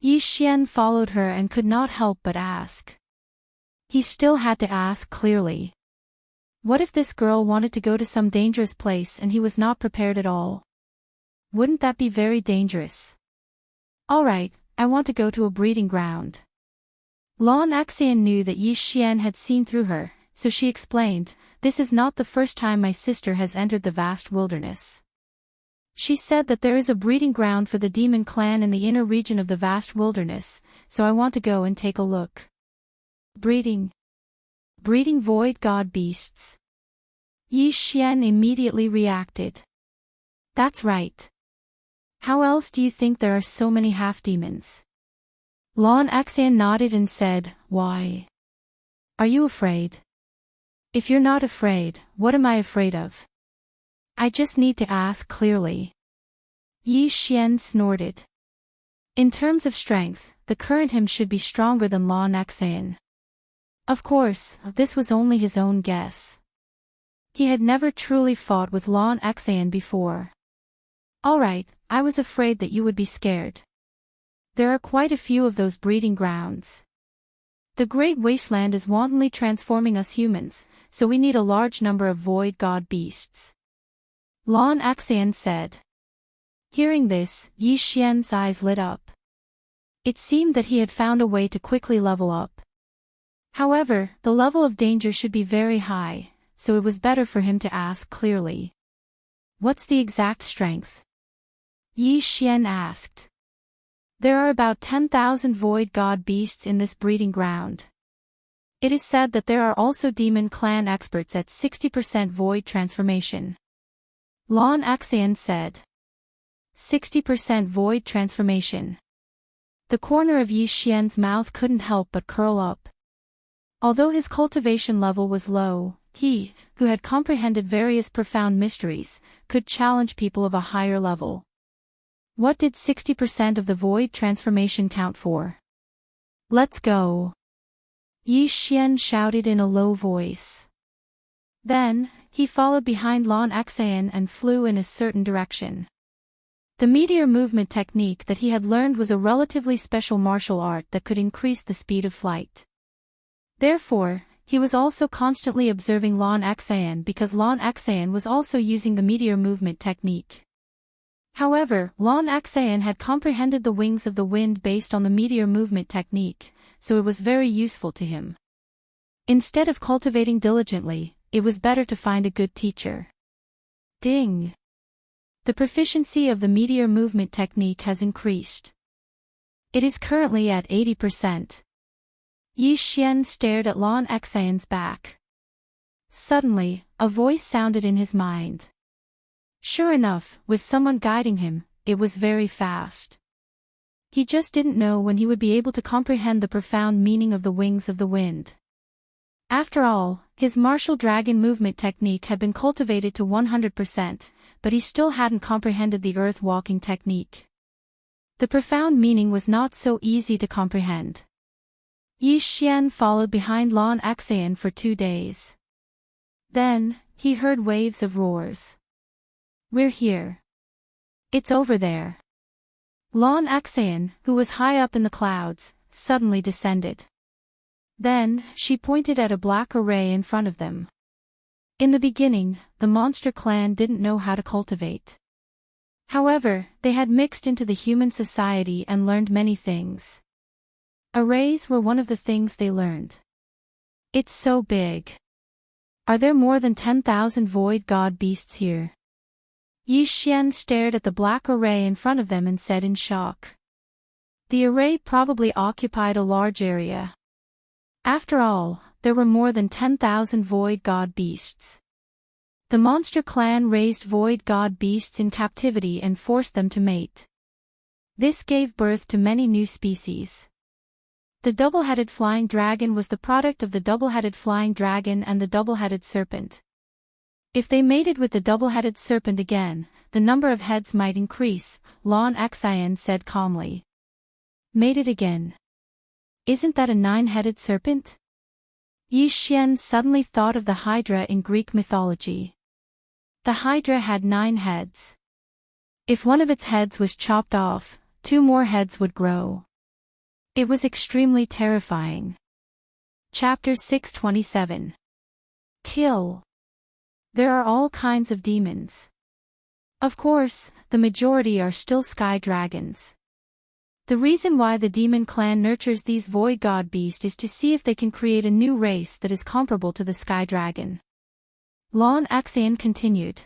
Yi Xian followed her and could not help but ask. He still had to ask clearly. What if this girl wanted to go to some dangerous place and he was not prepared at all? Wouldn't that be very dangerous? Alright, I want to go to a breeding ground. Lan Xan knew that Yi Xian had seen through her, so she explained, this is not the first time my sister has entered the vast wilderness. She said that there is a breeding ground for the demon clan in the inner region of the vast wilderness, so I want to go and take a look. Breeding void god beasts. Yi Xian immediately reacted. That's right. How else do you think there are so many half-demons? Lan Xan nodded and said, why? Are you afraid? If you're not afraid, what am I afraid of? I just need to ask clearly. Yi Xian snorted. In terms of strength, the current him should be stronger than Lan Xan. Of course, this was only his own guess. He had never truly fought with Lon Xan before. Alright, I was afraid that you would be scared. There are quite a few of those breeding grounds. The Great Wasteland is wantonly transforming us humans, so we need a large number of void god beasts. Lon Xan said. Hearing this, Yi Xian's eyes lit up. It seemed that he had found a way to quickly level up. However, the level of danger should be very high, so it was better for him to ask clearly. What's the exact strength? Yi Xian asked. There are about 10,000 void god beasts in this breeding ground. It is said that there are also demon clan experts at 60% void transformation. Lon Xan said. 60% void transformation. The corner of Yi Xian's mouth couldn't help but curl up. Although his cultivation level was low, he, who had comprehended various profound mysteries, could challenge people of a higher level. What did 60% of the void transformation count for? Let's go. Yi Xian shouted in a low voice. Then, he followed behind Lon Xan and flew in a certain direction. The meteor movement technique that he had learned was a relatively special martial art that could increase the speed of flight. Therefore, he was also constantly observing Lon Xan because Lon Xan was also using the meteor movement technique. However, Lon Xan had comprehended the wings of the wind based on the meteor movement technique, so it was very useful to him. Instead of cultivating diligently, it was better to find a good teacher. Ding! The proficiency of the meteor movement technique has increased. It is currently at 80%. Yi Xian stared at Lon Xan's back. Suddenly, a voice sounded in his mind. Sure enough, with someone guiding him, it was very fast. He just didn't know when he would be able to comprehend the profound meaning of the wings of the wind. After all, his martial dragon movement technique had been cultivated to 100%, but he still hadn't comprehended the earth walking technique. The profound meaning was not so easy to comprehend. Yi Xian followed behind Lon Xan for 2 days. Then, he heard waves of roars. We're here. It's over there. Lon Xan, who was high up in the clouds, suddenly descended. Then, she pointed at a black array in front of them. In the beginning, the monster clan didn't know how to cultivate. However, they had mixed into the human society and learned many things. Arrays were one of the things they learned. It's so big. Are there more than 10,000 void god beasts here? Yi Xian stared at the black array in front of them and said in shock. The array probably occupied a large area. After all, there were more than 10,000 void god beasts. The monster clan raised void god beasts in captivity and forced them to mate. This gave birth to many new species. The double-headed flying dragon was the product of the double-headed flying dragon and the double-headed serpent. If they mated with the double-headed serpent again, the number of heads might increase, Lon Xan said calmly. Mated again. Isn't that a 9-headed serpent? Yi Xian suddenly thought of the Hydra in Greek mythology. The Hydra had 9 heads. If one of its heads was chopped off, 2 more heads would grow. It was extremely terrifying. Chapter 627. Kill. There are all kinds of demons. Of course, the majority are still sky dragons. The reason why the demon clan nurtures these void god beasts is to see if they can create a new race that is comparable to the sky dragon. Lon Xan continued.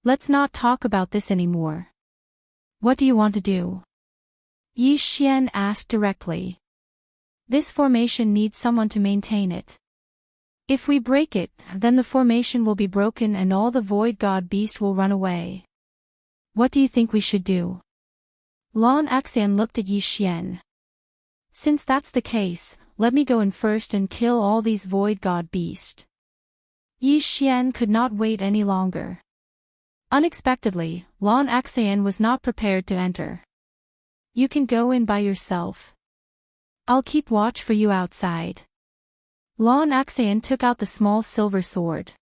Let's not talk about this anymore. What do you want to do? Yi Xian asked directly. This formation needs someone to maintain it. If we break it, then the formation will be broken and all the void god beast will run away. What do you think we should do? Lon Xan looked at Yi Xian. Since that's the case, let me go in first and kill all these void god beast. Yi Xian could not wait any longer. Unexpectedly, Lon Xan was not prepared to enter. You can go in by yourself. I'll keep watch for you outside. Lon Xan took out the small silver sword.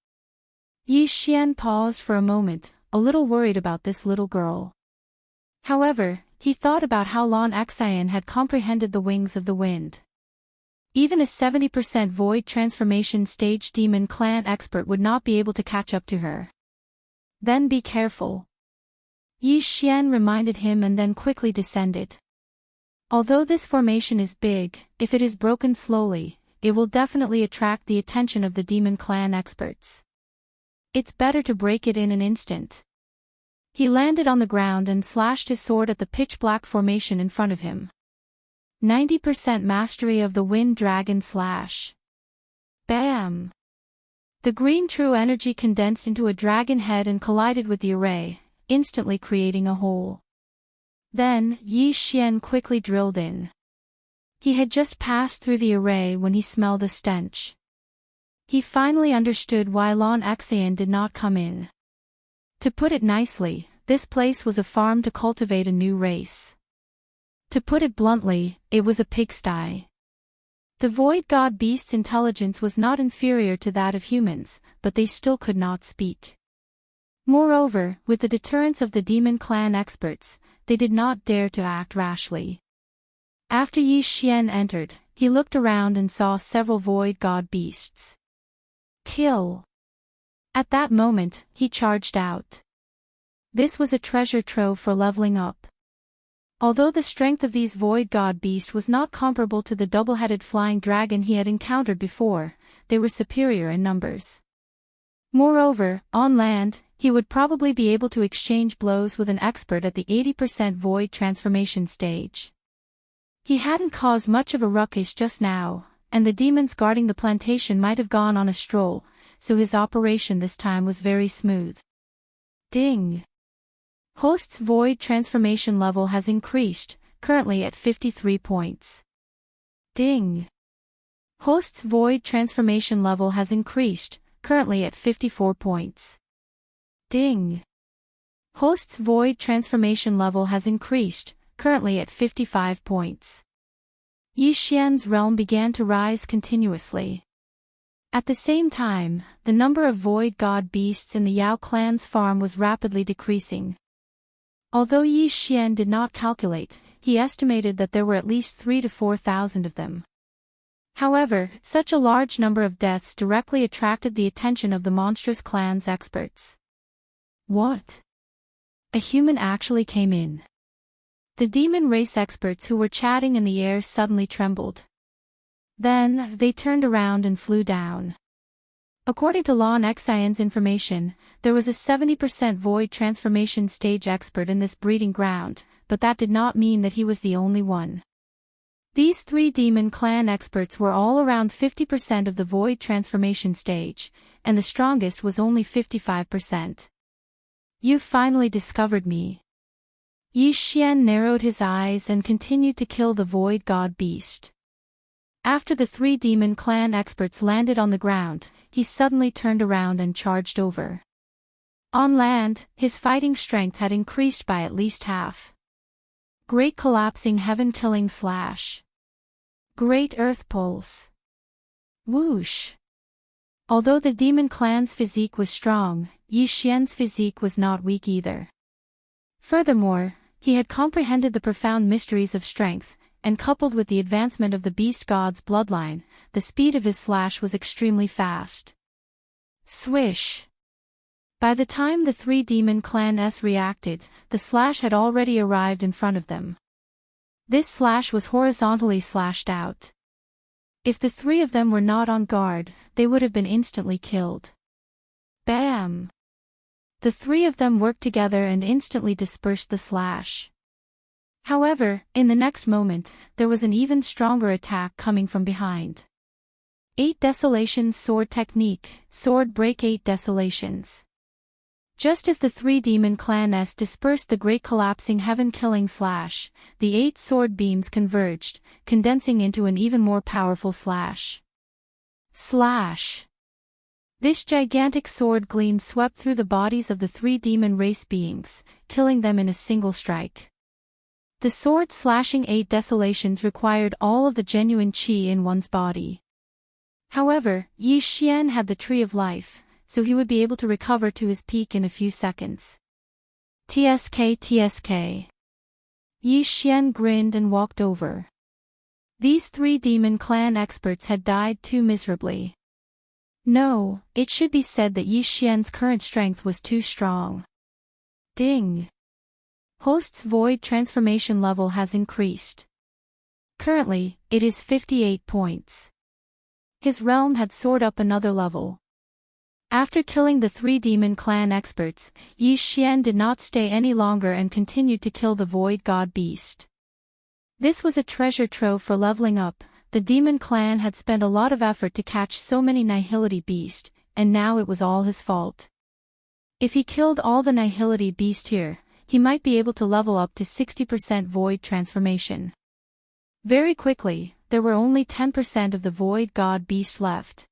Yi Xian paused for a moment, a little worried about this little girl. However, he thought about how Lan Xian had comprehended the wings of the wind. Even a 70% void transformation stage demon clan expert would not be able to catch up to her. Then be careful. Yi Xian reminded him and then quickly descended. Although this formation is big, if it is broken slowly, it will definitely attract the attention of the demon clan experts. It's better to break it in an instant. He landed on the ground and slashed his sword at the pitch-black formation in front of him. 90% mastery of the Wind Dragon Slash. Bam! The green true energy condensed into a dragon head and collided with the array, instantly creating a hole. Then, Yi Xian quickly drilled in. He had just passed through the array when he smelled a stench. He finally understood why Lan Xian did not come in. To put it nicely, this place was a farm to cultivate a new race. To put it bluntly, it was a pigsty. The Void God Beast's intelligence was not inferior to that of humans, but they still could not speak. Moreover, with the deterrence of the demon clan experts, they did not dare to act rashly. After Yi Xian entered, he looked around and saw several Void God Beasts. Kill! At that moment, he charged out. This was a treasure trove for leveling up. Although the strength of these Void God Beasts was not comparable to the double-headed flying dragon he had encountered before, they were superior in numbers. Moreover, on land, he would probably be able to exchange blows with an expert at the 80% Void transformation stage. He hadn't caused much of a ruckus just now, and the demons guarding the plantation might have gone on a stroll, so his operation this time was very smooth. Ding! Host's Void transformation level has increased, currently at 53 points. Ding! Host's Void transformation level has increased, currently at 54 points. Ding! Host's Void transformation level has increased, currently at 55 points. Yi Xian's realm began to rise continuously. At the same time, the number of Void God Beasts in the Yao clan's farm was rapidly decreasing. Although Yi Xian did not calculate, he estimated that there were at least 3,000 to 4,000 of them. However, such a large number of deaths directly attracted the attention of the monstrous clan's experts. What? A human actually came in. The demon race experts who were chatting in the air suddenly trembled. Then, they turned around and flew down. According to Lan Xian's information, there was a 70% void transformation stage expert in this breeding ground, but that did not mean that he was the only one. These three demon clan experts were all around 50% of the void transformation stage, and the strongest was only 55%. You finally discovered me. Yi Xian narrowed his eyes and continued to kill the Void God Beast. After the three demon clan experts landed on the ground, he suddenly turned around and charged over. On land, his fighting strength had increased by at least half. Great Collapsing Heaven Killing Slash. Great Earth Pulse. Whoosh. Although the demon clan's physique was strong, Yi Xian's physique was not weak either. Furthermore, he had comprehended the profound mysteries of strength, and coupled with the advancement of the beast god's bloodline, the speed of his slash was extremely fast. Swish! By the time the three demon clans reacted, the slash had already arrived in front of them. This slash was horizontally slashed out. If the three of them were not on guard, they would have been instantly killed. Bam! The three of them worked together and instantly dispersed the slash. However, in the next moment, there was an even stronger attack coming from behind. 8 Desolations Sword Technique, Sword Break 8 Desolations. Just as the three demon clans dispersed the great collapsing heaven-killing slash, the 8 sword beams converged, condensing into an even more powerful slash. Slash! This gigantic sword gleam swept through the bodies of the three demon race beings, killing them in a single strike. The sword slashing 8 desolations required all of the genuine qi in one's body. However, Yi Xian had the Tree of Life, so he would be able to recover to his peak in a few seconds. TSK. Yi Xian grinned and walked over. These 3 demon clan experts had died too miserably. No, it should be said that Yi Xian's current strength was too strong. Ding! Host's void transformation level has increased. Currently, it is 58 points. His realm had soared up another level. After killing the 3 demon clan experts, Yi Xian did not stay any longer and continued to kill the void god beast. This was a treasure trove for leveling up. The demon clan had spent a lot of effort to catch so many nihility beasts, and now it was all his fault. If he killed all the nihility beasts here, he might be able to level up to 60% void transformation. Very quickly, there were only 10% of the void god beast left.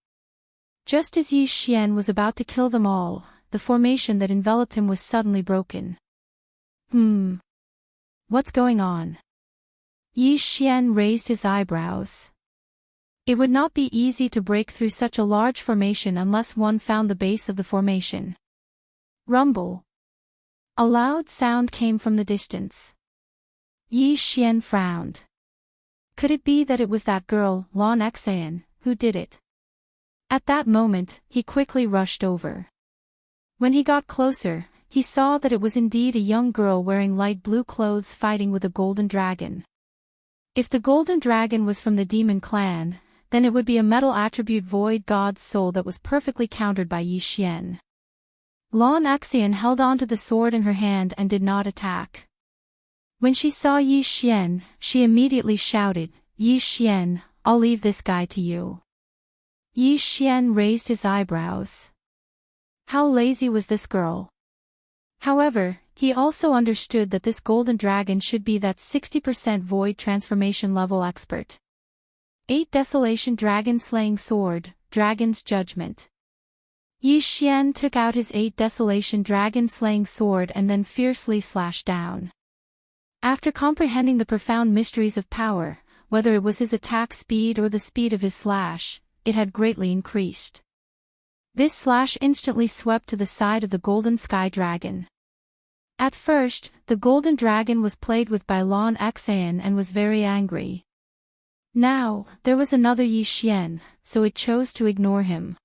Just as Yi Xian was about to kill them all, the formation that enveloped him was suddenly broken. What's going on? Yi Xian raised his eyebrows. It would not be easy to break through such a large formation unless one found the base of the formation. Rumble. A loud sound came from the distance. Yi Xian frowned. Could it be that it was that girl, Lan Xan, who did it? At that moment, he quickly rushed over. When he got closer, he saw that it was indeed a young girl wearing light blue clothes fighting with a golden dragon. If the golden dragon was from the demon clan, then it would be a metal attribute void god's soul that was perfectly countered by Yi Xian. Lan Xan held onto the sword in her hand and did not attack. When she saw Yi Xian, she immediately shouted, "Yi Xian, I'll leave this guy to you." Yi Xian raised his eyebrows. How lazy was this girl? However, he also understood that this golden dragon should be that 60% void transformation level expert. 8 Desolation Dragon Slaying Sword, Dragon's Judgment. Yi Xian took out his 8 Desolation Dragon Slaying Sword and then fiercely slashed down. After comprehending the profound mysteries of power, whether it was his attack speed or the speed of his slash, it had greatly increased. This slash instantly swept to the side of the golden sky dragon. At first, the golden dragon was played with by Lan Xan and was very angry. Now, there was another Yi Xian, so it chose to ignore him.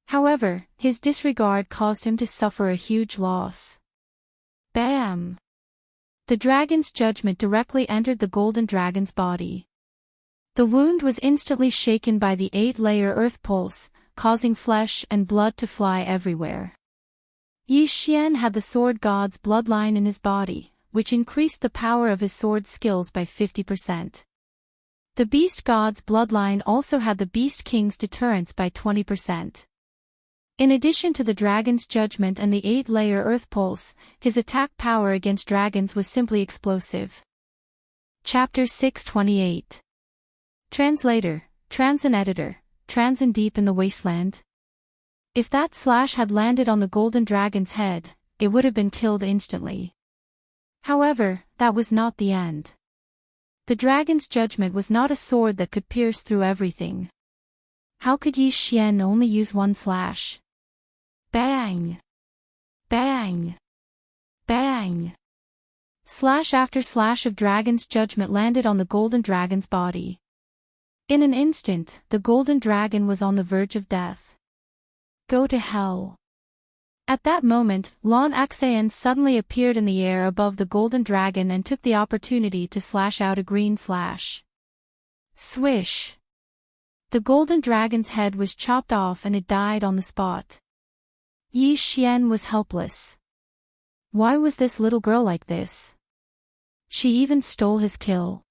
However, his disregard caused him to suffer a huge loss. Bam! The dragon's judgment directly entered the golden dragon's body. The wound was instantly shaken by the 8-layer earth pulse, causing flesh and blood to fly everywhere. Yi Xian had the sword god's bloodline in his body, which increased the power of his sword skills by 50%. The beast god's bloodline also had the beast king's deterrence by 20%. In addition to the dragon's judgment and the 8-layer earth pulse, his attack power against dragons was simply explosive. Chapter 628. Translator, Transin Editor, Transin Deep in the Wasteland. If that slash had landed on the golden dragon's head, it would have been killed instantly. However, that was not the end. The dragon's judgment was not a sword that could pierce through everything. How could Yi Xian only use one slash? Bang! Bang! Bang! Slash after slash of dragon's judgment landed on the golden dragon's body. In an instant, the golden dragon was on the verge of death. Go to hell. At that moment, Lan Xan suddenly appeared in the air above the golden dragon and took the opportunity to slash out a green slash. Swish! The golden dragon's head was chopped off and it died on the spot. Yi Xian was helpless. Why was this little girl like this? She even stole his kill.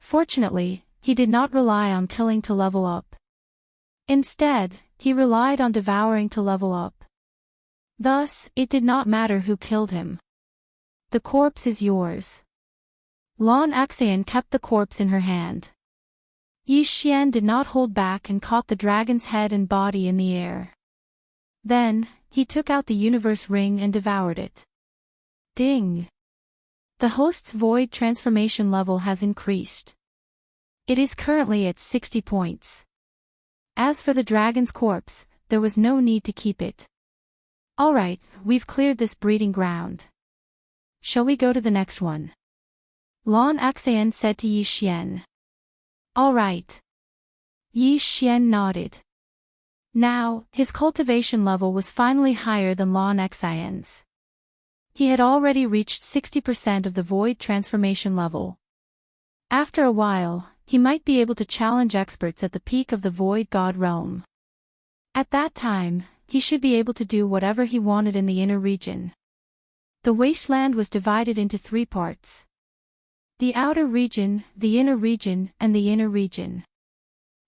Fortunately, he did not rely on killing to level up. Instead, he relied on devouring to level up. Thus, it did not matter who killed him. The corpse is yours. Lan Xan kept the corpse in her hand. Yi Xian did not hold back and caught the dragon's head and body in the air. Then, he took out the universe ring and devoured it. Ding! The host's void transformation level has increased. It is currently at 60 points. As for the dragon's corpse, there was no need to keep it. Alright, we've cleared this breeding ground. Shall we go to the next one? Lan Xan said to Yi Xian. Alright. Yi Xian nodded. Now, his cultivation level was finally higher than Lan Xian's. He had already reached 60% of the void transformation level. After a while, he might be able to challenge experts at the peak of the void god realm. At that time, he should be able to do whatever he wanted in the inner region. The wasteland was divided into 3 parts. The outer region, the inner region, and the inner region.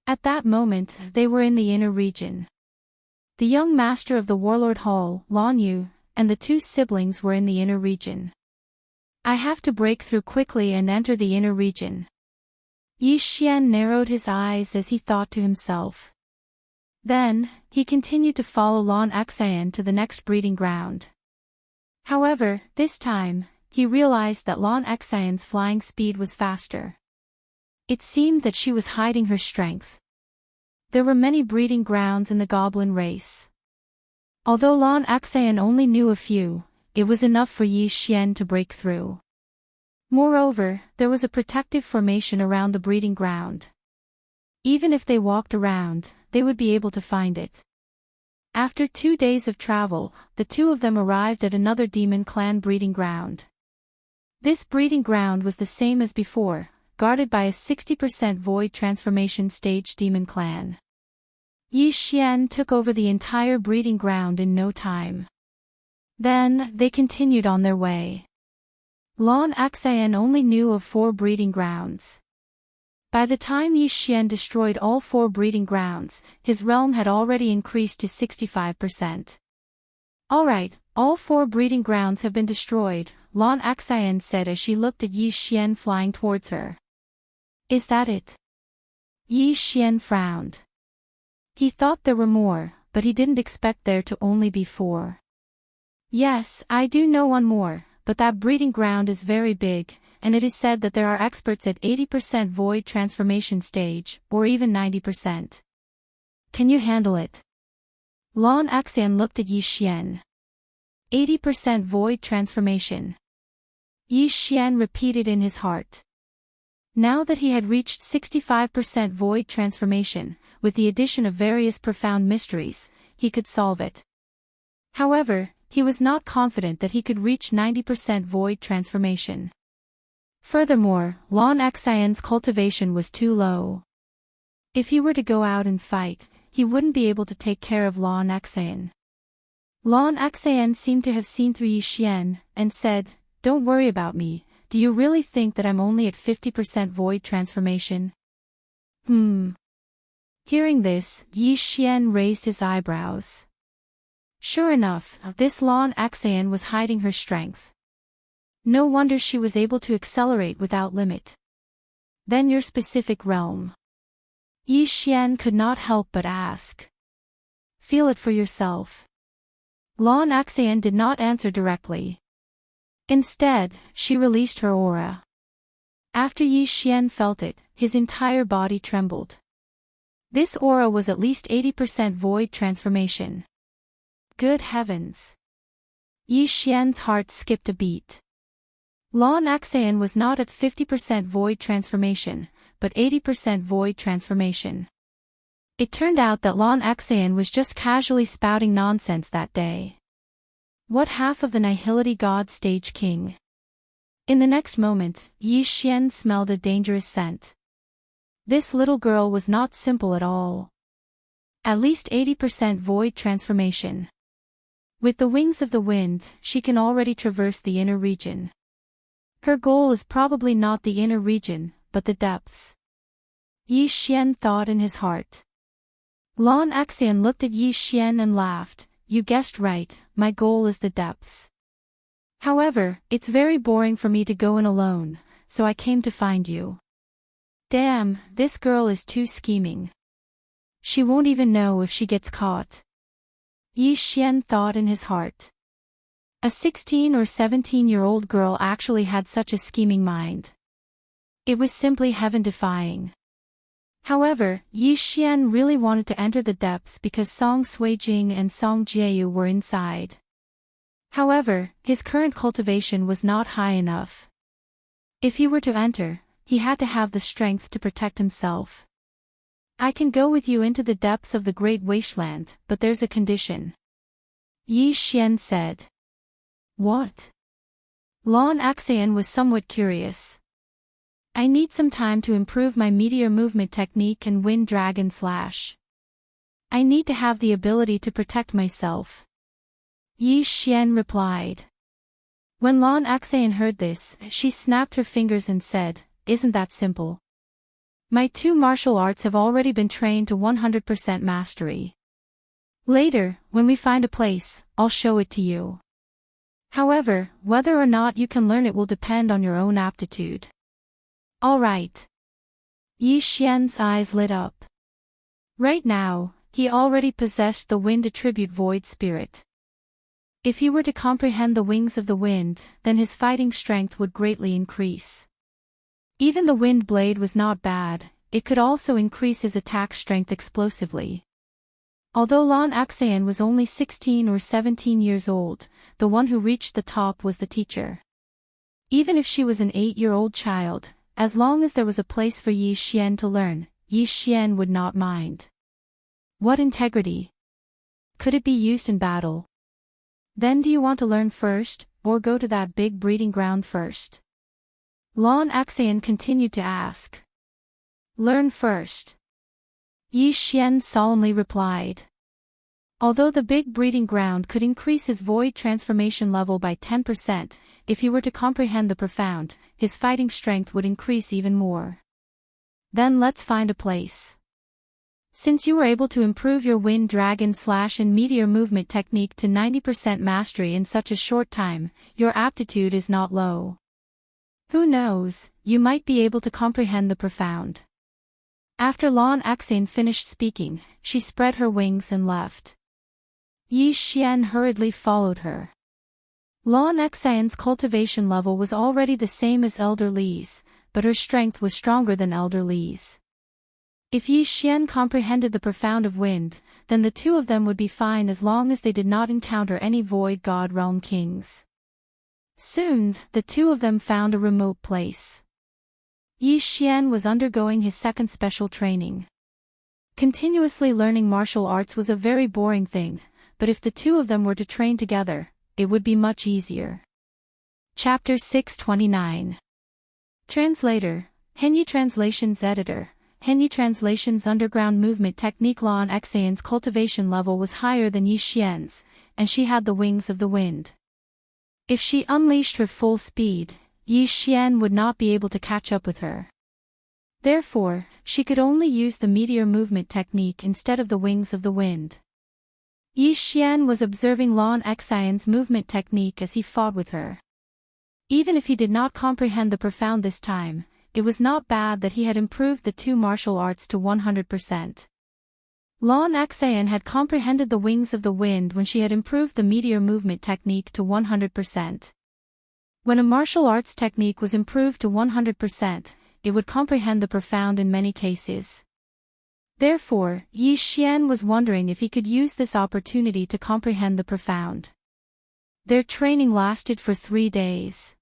At that moment, they were in the inner region. The young master of the Warlord Hall, Lan Yu, and the 2 siblings were in the inner region. I have to break through quickly and enter the inner region. Yi Xian narrowed his eyes as he thought to himself. Then, he continued to follow Lan Xian to the next breeding ground. However, this time, he realized that Lan Xian's flying speed was faster. It seemed that she was hiding her strength. There were many breeding grounds in the goblin race. Although Lan Xian only knew a few, it was enough for Yi Xian to break through. Moreover, there was a protective formation around the breeding ground. Even if they walked around, they would be able to find it. After 2 days of travel, the 2 of them arrived at another demon clan breeding ground. This breeding ground was the same as before, guarded by a 60% void transformation stage demon clan. Yi Xian took over the entire breeding ground in no time. Then, they continued on their way. Lan Xian only knew of 4 breeding grounds. By the time Yi Xian destroyed all 4 breeding grounds, his realm had already increased to 65%. Alright, all 4 breeding grounds have been destroyed, Lan Xian said as she looked at Yi Xian flying towards her. Is that it? Yi Xian frowned. He thought there were more, but he didn't expect there to only be 4. Yes, I do know one more, but that breeding ground is very big, and it is said that there are experts at 80% void transformation stage, or even 90%. Can you handle it? Lan Xian looked at Yi Xian. 80% void transformation. Yi Xian repeated in his heart. Now that he had reached 65% void transformation, with the addition of various profound mysteries, he could solve it. However, he was not confident that he could reach 90% void transformation. Furthermore, Lan Xian's cultivation was too low. If he were to go out and fight, he wouldn't be able to take care of Lan Xian. Lan Xian seemed to have seen through Yi Xian, and said, "Don't worry about me, do you really think that I'm only at 50% void transformation?" Hearing this, Yi Xian raised his eyebrows. Sure enough, this Lan Xian was hiding her strength. No wonder she was able to accelerate without limit. Then your specific realm. Yi Xian could not help but ask. Feel it for yourself. Lan Xian did not answer directly. Instead, she released her aura. After Yi Xian felt it, his entire body trembled. This aura was at least 80% void transformation. Good heavens! Yi Xian's heart skipped a beat. Lan Xian was not at 50% void transformation, but 80% void transformation. It turned out that Lan Xian was just casually spouting nonsense that day. What half of the Nihility God Stage King? In the next moment, Yi Xian smelled a dangerous scent. This little girl was not simple at all. At least 80% void transformation. With the wings of the wind, she can already traverse the inner region. Her goal is probably not the inner region, but the depths. Yi Xian thought in his heart. Lan Xian looked at Yi Xian and laughed. You guessed right, my goal is the depths. However, it's very boring for me to go in alone, so I came to find you. Damn, this girl is too scheming. She won't even know if she gets caught. Yi Xian thought in his heart. A 16 or 17-year-old girl actually had such a scheming mind. It was simply heaven-defying. However, Yi Xian really wanted to enter the depths because Song Suijing and Song Jiayu were inside. However, his current cultivation was not high enough. If he were to enter, he had to have the strength to protect himself. I can go with you into the depths of the great wasteland, but there's a condition. Yi Xian said. What? Lon Axian was somewhat curious. I need some time to improve my meteor movement technique and wind dragon slash. I need to have the ability to protect myself. Yi Xian replied. When Lon Axian heard this, she snapped her fingers and said, Isn't that simple? My 2 martial arts have already been trained to 100% mastery. Later, when we find a place, I'll show it to you. However, whether or not you can learn it will depend on your own aptitude. All right. Yi Xian's eyes lit up. Right now, he already possessed the wind attribute void spirit. If he were to comprehend the wings of the wind, then his fighting strength would greatly increase. Even the wind blade was not bad, it could also increase his attack strength explosively. Although Lon Axian was only 16 or 17 years old, the one who reached the top was the teacher. Even if she was an 8-year-old child, as long as there was a place for Yi Xian to learn, Yi Xian would not mind. What integrity? Could it be used in battle? Then do you want to learn first, or go to that big breeding ground first? Lon Axian continued to ask. Learn first. Yi Xian solemnly replied. Although the big breeding ground could increase his void transformation level by 10%, if he were to comprehend the profound, his fighting strength would increase even more. Then let's find a place. Since you were able to improve your wind dragon slash and meteor movement technique to 90% mastery in such a short time, your aptitude is not low. Who knows, you might be able to comprehend the profound. After Lon Axian finished speaking, she spread her wings and left. Yi Xian hurriedly followed her. Lon Axian's cultivation level was already the same as Elder Li's, but her strength was stronger than Elder Li's. If Yi Xian comprehended the profound of wind, then the 2 of them would be fine as long as they did not encounter any void god realm kings. Soon, the 2 of them found a remote place. Yi Xian was undergoing his second special training. Continuously learning martial arts was a very boring thing, but if the 2 of them were to train together, it would be much easier. Chapter 629. Translator, Henyi Translations Editor, Henyi Translations Underground Movement Technique. Lon Axian's cultivation level was higher than Yi Xian's, and she had the wings of the wind. If she unleashed her full speed, Yi Xian would not be able to catch up with her. Therefore, she could only use the meteor movement technique instead of the wings of the wind. Yi Xian was observing Lon Axian's movement technique as he fought with her. Even if he did not comprehend the profound this time, it was not bad that he had improved the 2 martial arts to 100%. Lon Axian had comprehended the wings of the wind when she had improved the meteor movement technique to 100%. When a martial arts technique was improved to 100%, it would comprehend the profound in many cases. Therefore, Yi Xian was wondering if he could use this opportunity to comprehend the profound. Their training lasted for 3 days.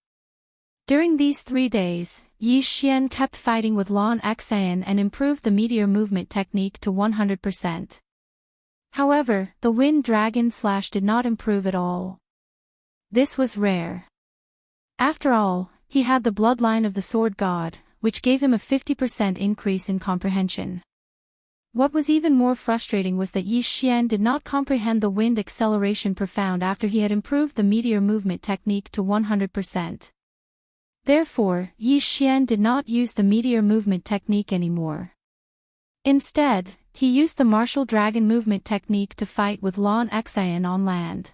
During these 3 days, Yi Xian kept fighting with Lon Axian and improved the meteor movement technique to 100%. However, the wind dragon slash did not improve at all. This was rare. After all, he had the bloodline of the sword god, which gave him a 50% increase in comprehension. What was even more frustrating was that Yi Xian did not comprehend the wind acceleration profound after he had improved the meteor movement technique to 100%. Therefore, Yi Xian did not use the meteor movement technique anymore. Instead, he used the martial dragon movement technique to fight with Lon Axian on land.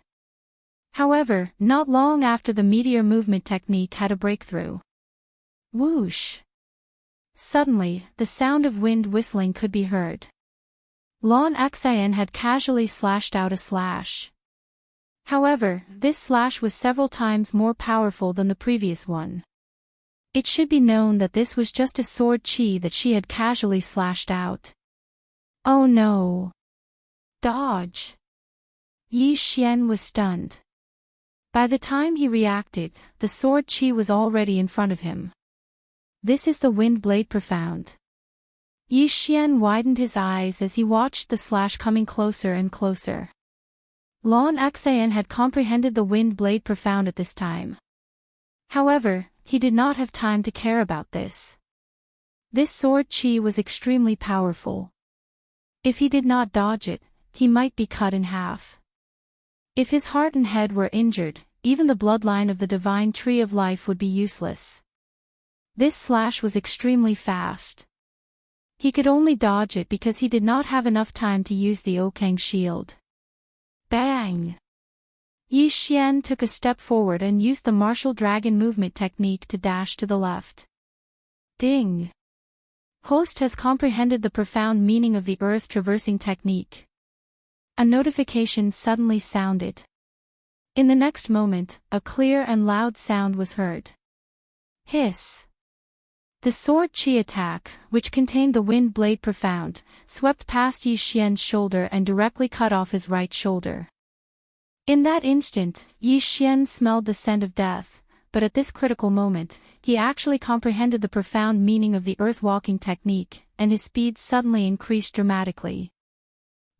However, not long after the meteor movement technique had a breakthrough. Whoosh! Suddenly, the sound of wind whistling could be heard. Lon Axian had casually slashed out a slash. However, this slash was several times more powerful than the previous one. It should be known that this was just a sword chi that she had casually slashed out. Oh no! Dodge! Yi Xian was stunned. By the time he reacted, the sword chi was already in front of him. This is the wind blade profound. Yi Xian widened his eyes as he watched the slash coming closer and closer. Lan Xan had comprehended the wind blade profound at this time. However, he did not have time to care about this. This sword chi was extremely powerful. If he did not dodge it, he might be cut in half. If his heart and head were injured, even the bloodline of the divine tree of life would be useless. This slash was extremely fast. He could only dodge it because he did not have enough time to use the Okang shield. Bang! Yi Xian took a step forward and used the martial dragon movement technique to dash to the left. Ding! Host has comprehended the profound meaning of the earth traversing technique. A notification suddenly sounded. In the next moment, a clear and loud sound was heard. Hiss! The sword chi attack, which contained the wind blade profound, swept past Yi Xian's shoulder and directly cut off his right shoulder. In that instant, Yi Xian smelled the scent of death, but at this critical moment, he actually comprehended the profound meaning of the earth-walking technique, and his speed suddenly increased dramatically.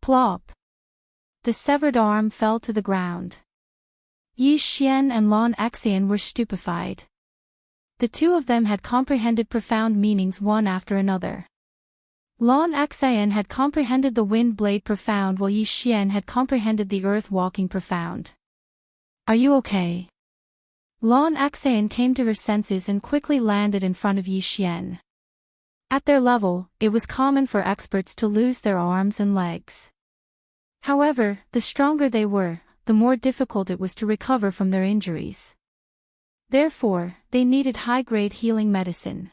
Plop! The severed arm fell to the ground. Yi Xian and Lan Xan were stupefied. The two of them had comprehended profound meanings one after another. Lan Xan had comprehended the wind blade profound while Yi Xian had comprehended the earth walking profound. Are you okay? Lan Xan came to her senses and quickly landed in front of Yi Xian. At their level, it was common for experts to lose their arms and legs. However, the stronger they were, the more difficult it was to recover from their injuries. Therefore, they needed high-grade healing medicine.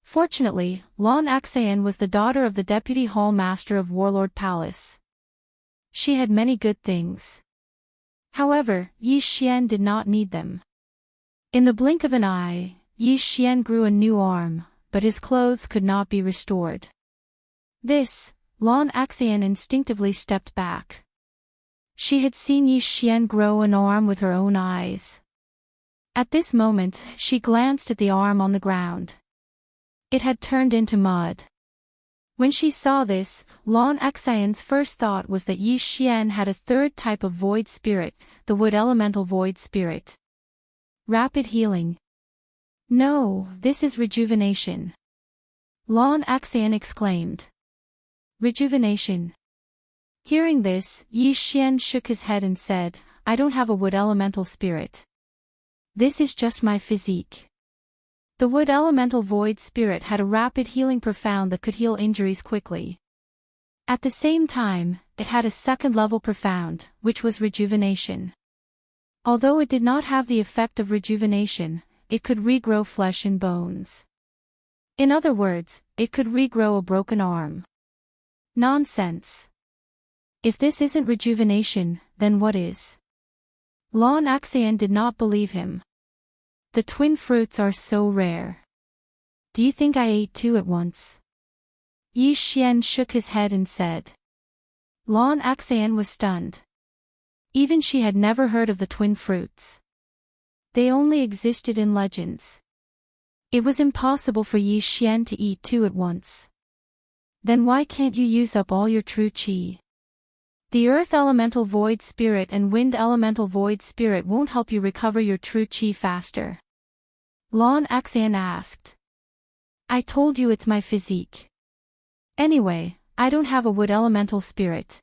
Fortunately, Lan Xan was the daughter of the Deputy Hall Master of Warlord Palace. She had many good things. However, Yi Xian did not need them. In the blink of an eye, Yi Xian grew a new arm, but his clothes could not be restored. Lan Xan instinctively stepped back. She had seen Yi Xian grow an arm with her own eyes. At this moment, she glanced at the arm on the ground. It had turned into mud. When she saw this, Lan Xan's first thought was that Yi Xian had a third type of void spirit, the wood elemental void spirit. Rapid healing. No, this is rejuvenation. Lan Xan exclaimed. Rejuvenation. Hearing this, Yi Xian shook his head and said, I don't have a wood elemental spirit. This is just my physique. The wood elemental void spirit had a rapid healing profound that could heal injuries quickly. At the same time, it had a second-level profound, which was rejuvenation. Although it did not have the effect of rejuvenation, it could regrow flesh and bones. In other words, it could regrow a broken arm. Nonsense. If this isn't rejuvenation, then what is? Lan Xan did not believe him. The twin fruits are so rare. Do you think I ate two at once? Yi Xian shook his head and said. Lan Xan was stunned. Even she had never heard of the twin fruits. They only existed in legends. It was impossible for Yi Xian to eat two at once. Then why can't you use up all your true qi? The earth elemental void spirit and wind elemental void spirit won't help you recover your true qi faster. Lan Xan asked. I told you it's my physique. Anyway, I don't have a wood elemental spirit.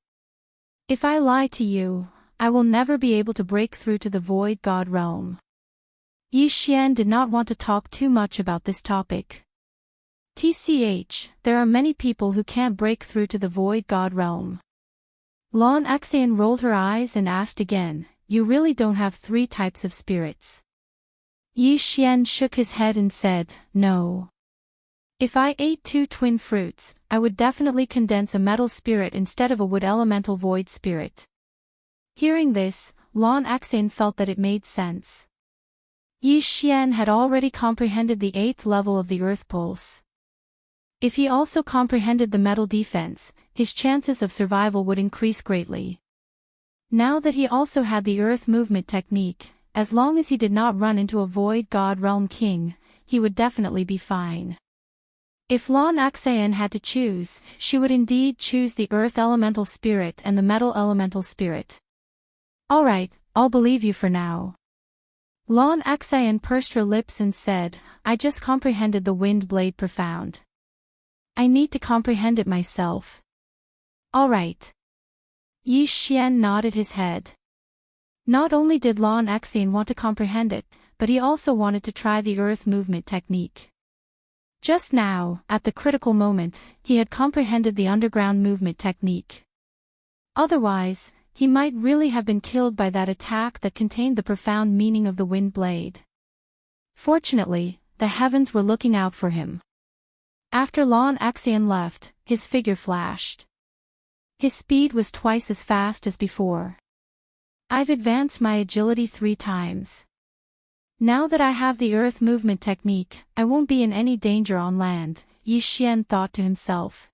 If I lie to you, I will never be able to break through to the void god realm. Yi Xian did not want to talk too much about this topic. TCH, there are many people who can't break through to the void god realm. Lan Xan rolled her eyes and asked again, you really don't have three types of spirits? Yi Xian shook his head and said, no. If I ate two twin fruits, I would definitely condense a metal spirit instead of a wood elemental void spirit. Hearing this, Lan Xan felt that it made sense. Yi Xian had already comprehended the 8th level of the Earth Pulse. If he also comprehended the metal defense, his chances of survival would increase greatly. Now that he also had the Earth Movement technique, as long as he did not run into a Void God Realm King, he would definitely be fine. If Lan Xan had to choose, she would indeed choose the Earth Elemental Spirit and the Metal Elemental Spirit. Alright, I'll believe you for now. Lan Xan pursed her lips and said, I just comprehended the Wind Blade Profound. I need to comprehend it myself. Alright. Yi Xian nodded his head. Not only did Lan Xan want to comprehend it, but he also wanted to try the Earth Movement technique. Just now, at the critical moment, he had comprehended the Underground Movement technique. Otherwise, he might really have been killed by that attack that contained the profound meaning of the Wind Blade. Fortunately, the heavens were looking out for him. After Lan Xan left, his figure flashed. His speed was twice as fast as before. I've advanced my agility 3 times. Now that I have the Earth Movement technique, I won't be in any danger on land, Yi Xian thought to himself.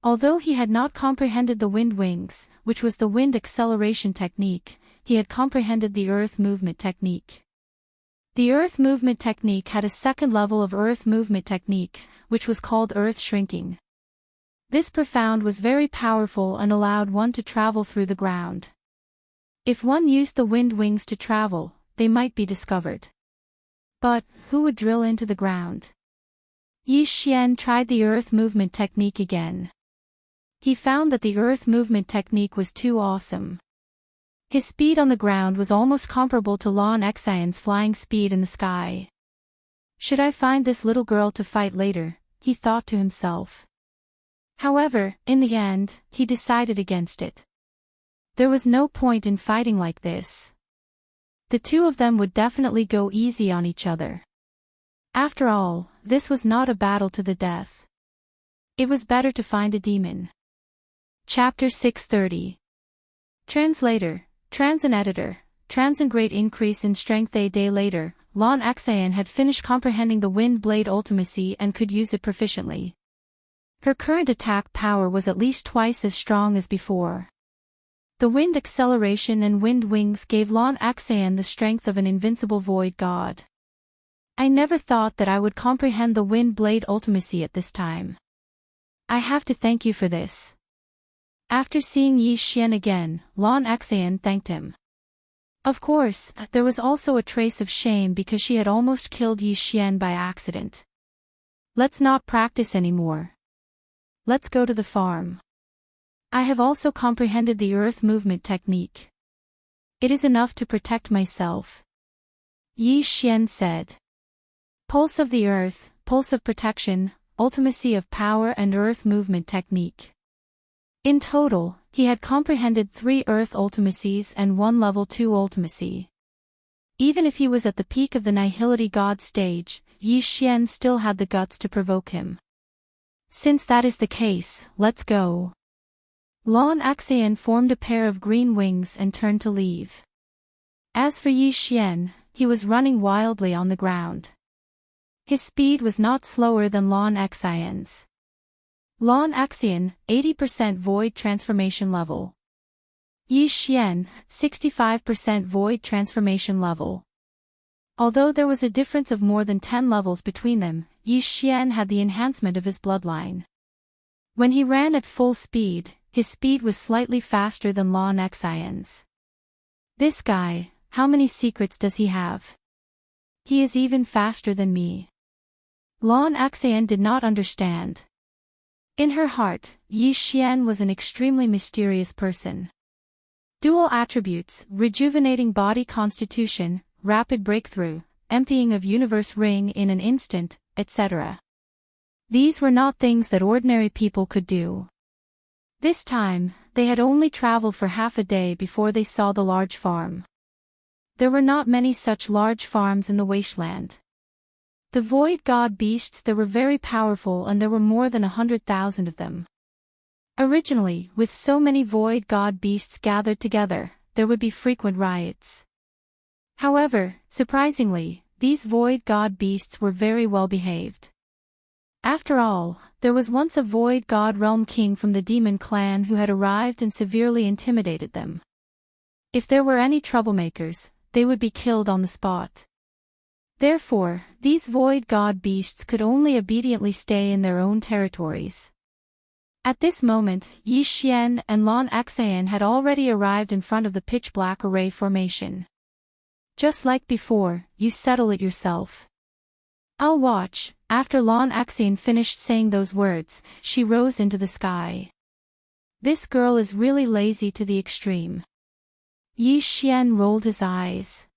Although he had not comprehended the Wind Wings, which was the wind acceleration technique, he had comprehended the Earth Movement technique. The Earth Movement technique had a second level of Earth Movement technique, which was called Earth Shrinking. This profound was very powerful and allowed one to travel through the ground. If one used the Wind Wings to travel, they might be discovered. But, who would drill into the ground? Yi Xian tried the Earth Movement technique again. He found that the Earth Movement technique was too awesome. His speed on the ground was almost comparable to Lan Xan's flying speed in the sky. Should I find this little girl to fight later, he thought to himself. However, in the end, he decided against it. There was no point in fighting like this. The two of them would definitely go easy on each other. After all, this was not a battle to the death. It was better to find a demon. Chapter 630. Translator, Transin Editor, Transin Great increase in strength. A day later, Lan Xan had finished comprehending the Wind Blade Ultimacy and could use it proficiently. Her current attack power was at least twice as strong as before. The wind acceleration and wind wings gave Lan Xan the strength of an invincible void god. I never thought that I would comprehend the Wind Blade Ultimacy at this time. I have to thank you for this. After seeing Yi Xian again, Lan Xan thanked him. Of course, there was also a trace of shame because she had almost killed Yi Xian by accident. Let's not practice anymore. Let's go to the farm. I have also comprehended the Earth Movement technique. It is enough to protect myself. Yi Xian said. Pulse of the Earth, Pulse of Protection, Ultimacy of Power and Earth Movement technique. In total, he had comprehended 3 Earth Ultimacies and 1 Level 2 Ultimacy. Even if he was at the peak of the Nihility God stage, Yi Xian still had the guts to provoke him. Since that is the case, let's go. Lan Xan formed a pair of green wings and turned to leave. As for Yi Xian, he was running wildly on the ground. His speed was not slower than Lan Xan's. Lan Xan, 80% Void Transformation Level. Yi Xian, 65% Void Transformation Level. Although there was a difference of more than 10 levels between them, Yi Xian had the enhancement of his bloodline. When he ran at full speed, his speed was slightly faster than Lan Xan's. This guy, how many secrets does he have? He is even faster than me. Lan Xan did not understand. In her heart, Yi Xian was an extremely mysterious person. Dual attributes, rejuvenating body constitution, rapid breakthrough, emptying of universe ring in an instant, etc. These were not things that ordinary people could do. This time, they had only traveled for half a day before they saw the large farm. There were not many such large farms in the wasteland. The void god beasts there were very powerful and there were more than 100,000 of them. Originally, with so many void god beasts gathered together, there would be frequent riots. However, surprisingly, these void god beasts were very well behaved. After all, there was once a void god realm king from the demon clan who had arrived and severely intimidated them. If there were any troublemakers, they would be killed on the spot. Therefore, these void god beasts could only obediently stay in their own territories. At this moment, Yi Xian and Lan Xan had already arrived in front of the pitch-black array formation. Just like before, you settle it yourself. I'll watch. After Lan Xan finished saying those words, she rose into the sky. This girl is really lazy to the extreme. Yi Xian rolled his eyes.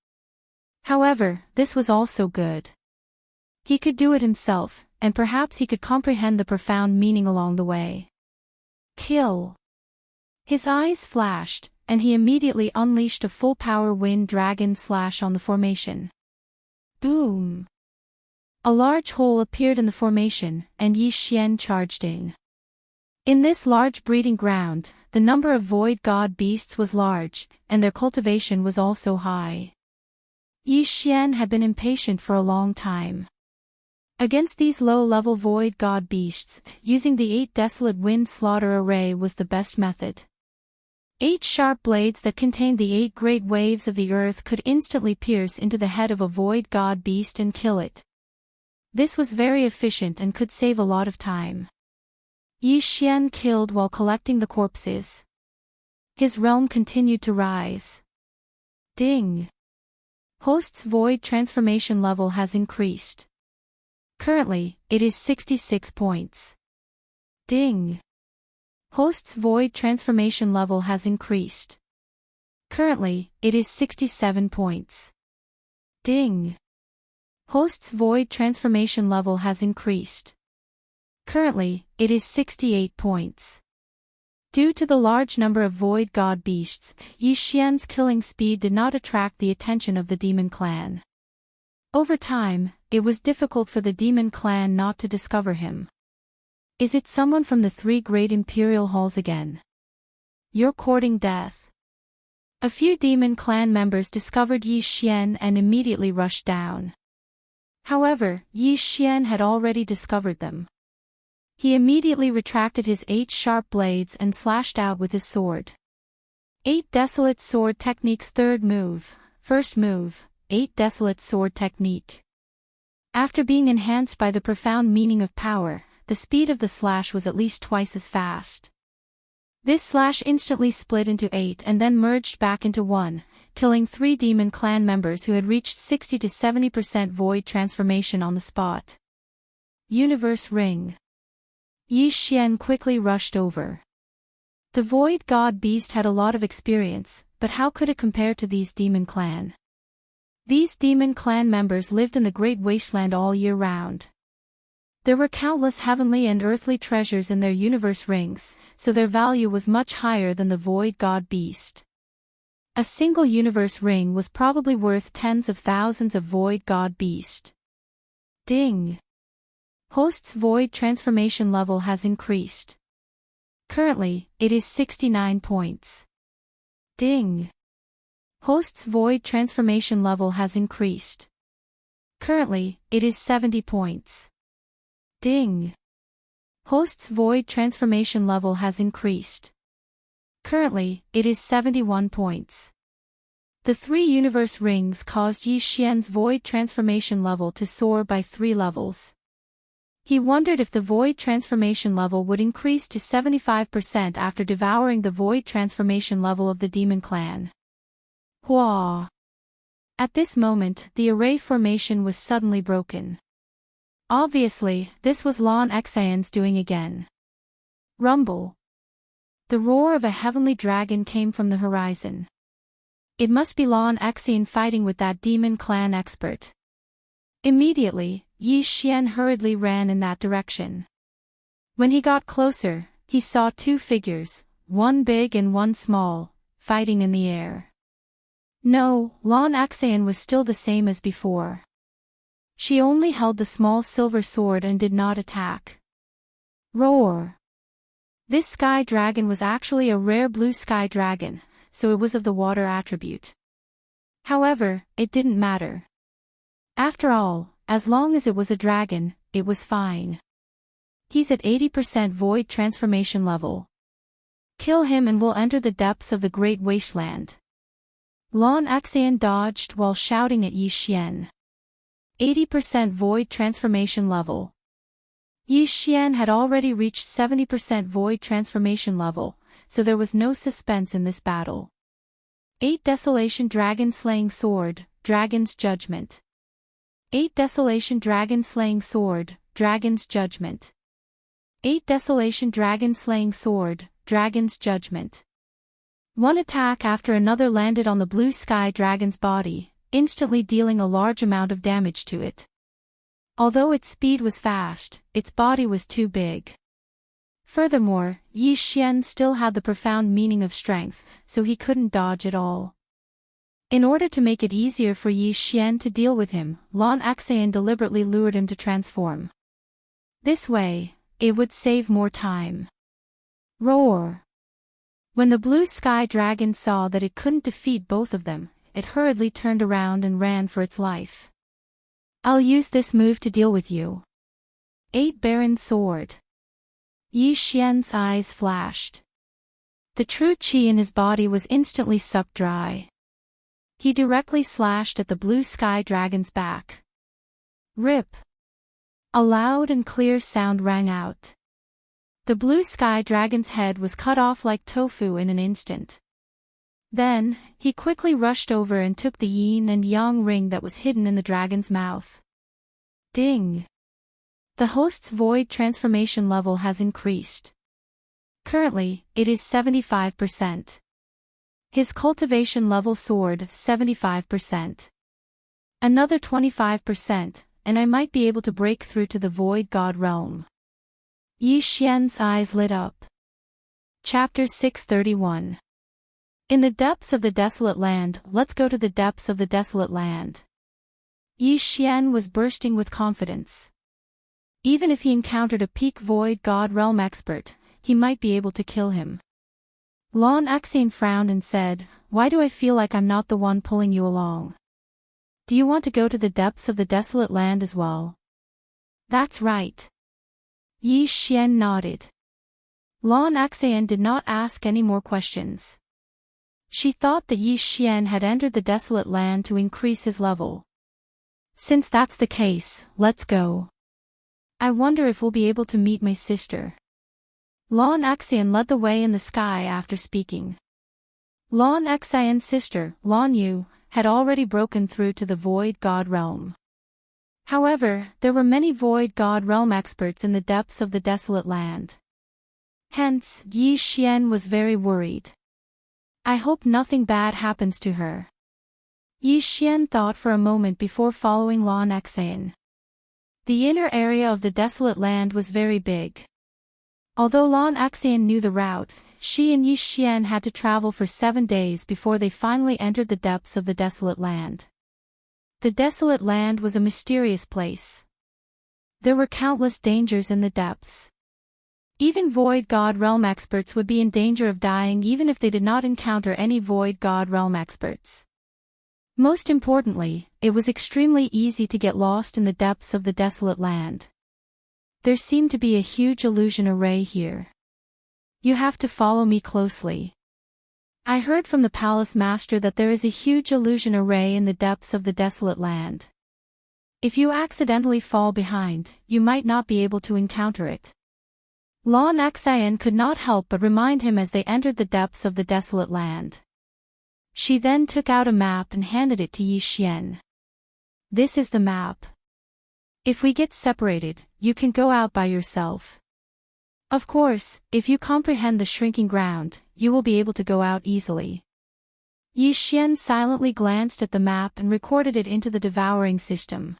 However, this was also good. He could do it himself, and perhaps he could comprehend the profound meaning along the way. Kill. His eyes flashed, and he immediately unleashed a full-power wind dragon slash on the formation. Boom! A large hole appeared in the formation, and Yi Xian charged in. In this large breeding ground, the number of void god beasts was large, and their cultivation was also high. Yi Xian had been impatient for a long time. Against these low-level void god beasts, using the 8 desolate wind slaughter array was the best method. 8 sharp blades that contained the 8 great waves of the earth could instantly pierce into the head of a void god beast and kill it. This was very efficient and could save a lot of time. Yi Xian killed while collecting the corpses. His realm continued to rise. Ding! Host's void transformation level has increased. Currently, it is 66 points. Ding! Host's void transformation level has increased. Currently, it is 67 points. Ding! Host's void transformation level has increased. Currently, it is 68 points. Due to the large number of void god beasts, Yi Xian's killing speed did not attract the attention of the demon clan. Over time, it was difficult for the demon clan not to discover him. Is it someone from the 3 great imperial halls again? You're courting death. A few demon clan members discovered Yi Xian and immediately rushed down. However, Yi Xian had already discovered them. He immediately retracted his 8 sharp blades and slashed out with his sword. 8 Desolate Sword Technique's third move. First move, 8 Desolate Sword Technique. After being enhanced by the profound meaning of power, the speed of the slash was at least twice as fast. This slash instantly split into 8 and then merged back into 1, killing 3 demon clan members who had reached 60 to 70% void transformation on the spot. Universe Ring. Yi Xian quickly rushed over. The void god beast had a lot of experience, but how could it compare to these demon clan? These demon clan members lived in the great wasteland all year round. There were countless heavenly and earthly treasures in their universe rings, so their value was much higher than the void god beast. A single universe ring was probably worth tens of thousands of void god beast. Ding! Host's void transformation level has increased. Currently, it is 69 points. Ding! Host's void transformation level has increased. Currently, it is 70 points. Ding! Host's void transformation level has increased. Currently, it is 71 points. The 3 universe rings caused Yi Xian's void transformation level to soar by 3 levels. He wondered if the void transformation level would increase to 75% after devouring the void transformation level of the demon clan. Hua! At this moment, the array formation was suddenly broken. Obviously, this was Lan Xan's doing again. Rumble. The roar of a heavenly dragon came from the horizon. It must be Lan Xan fighting with that demon clan expert. Immediately, Yi Xian hurriedly ran in that direction. When he got closer, he saw 2 figures, one big and one small, fighting in the air. No, Lan Xan was still the same as before. She only held the small silver sword and did not attack. Roar! This sky dragon was actually a rare blue sky dragon, so it was of the water attribute. However, it didn't matter. After all, as long as it was a dragon, it was fine. He's at 80% void transformation level. Kill him and we'll enter the depths of the great wasteland. Lan Axian dodged while shouting at Yi Xian. 80% void transformation level. Yi Xian had already reached 70% void transformation level, so there was no suspense in this battle. 8 Desolation Dragon Slaying Sword, Dragon's Judgment. 8 Desolation Dragon Slaying Sword, Dragon's Judgment. 8 Desolation Dragon Slaying Sword, Dragon's Judgment. One attack after another landed on the blue sky dragon's body, instantly dealing a large amount of damage to it. Although its speed was fast, its body was too big. Furthermore, Yi Xian still had the profound meaning of strength, so he couldn't dodge at all. In order to make it easier for Yi Xian to deal with him, Lan Axian deliberately lured him to transform. This way, it would save more time. Roar! When the blue sky dragon saw that it couldn't defeat both of them, it hurriedly turned around and ran for its life. I'll use this move to deal with you. 8 Baron Sword. Yi Xian's eyes flashed. The true qi in his body was instantly sucked dry. He directly slashed at the blue sky dragon's back. Rip! A loud and clear sound rang out. The blue sky dragon's head was cut off like tofu in an instant. Then, he quickly rushed over and took the yin and yang ring that was hidden in the dragon's mouth. Ding! The host's void transformation level has increased. Currently, it is 75%. His cultivation level soared 75%. Another 25%, and I might be able to break through to the void god realm. Yi Xian's eyes lit up. Chapter 631. In the depths of the desolate land, let's go to the depths of the desolate land. Yi Xian was bursting with confidence. Even if he encountered a peak void god realm expert, he might be able to kill him. Lan Axian frowned and said, "Why do I feel like I'm not the one pulling you along? Do you want to go to the depths of the desolate land as well?" "That's right." Yi Xian nodded. Lan Axian did not ask any more questions. She thought that Yi Xian had entered the desolate land to increase his level. Since that's the case, let's go. I wonder if we'll be able to meet my sister. Lan Axian led the way in the sky after speaking. Lan Axian's sister, Lan Yu, had already broken through to the void god realm. However, there were many void god realm experts in the depths of the desolate land. Hence, Yi Xian was very worried. I hope nothing bad happens to her. Yi Xian thought for a moment before following Lan Axian. The inner area of the desolate land was very big. Although Lan Axian knew the route, she and Yi Xian had to travel for 7 days before they finally entered the depths of the desolate land. The desolate land was a mysterious place. There were countless dangers in the depths. Even void god realm experts would be in danger of dying even if they did not encounter any void god realm experts. Most importantly, it was extremely easy to get lost in the depths of the desolate land. There seemed to be a huge illusion array here. You have to follow me closely. I heard from the palace master that there is a huge illusion array in the depths of the desolate land. If you accidentally fall behind, you might not be able to encounter it. Lan Axian could not help but remind him as they entered the depths of the desolate land. She then took out a map and handed it to Yi Xian. This is the map. If we get separated, you can go out by yourself. Of course, if you comprehend the shrinking ground, you will be able to go out easily. Yi Xian silently glanced at the map and recorded it into the devouring system.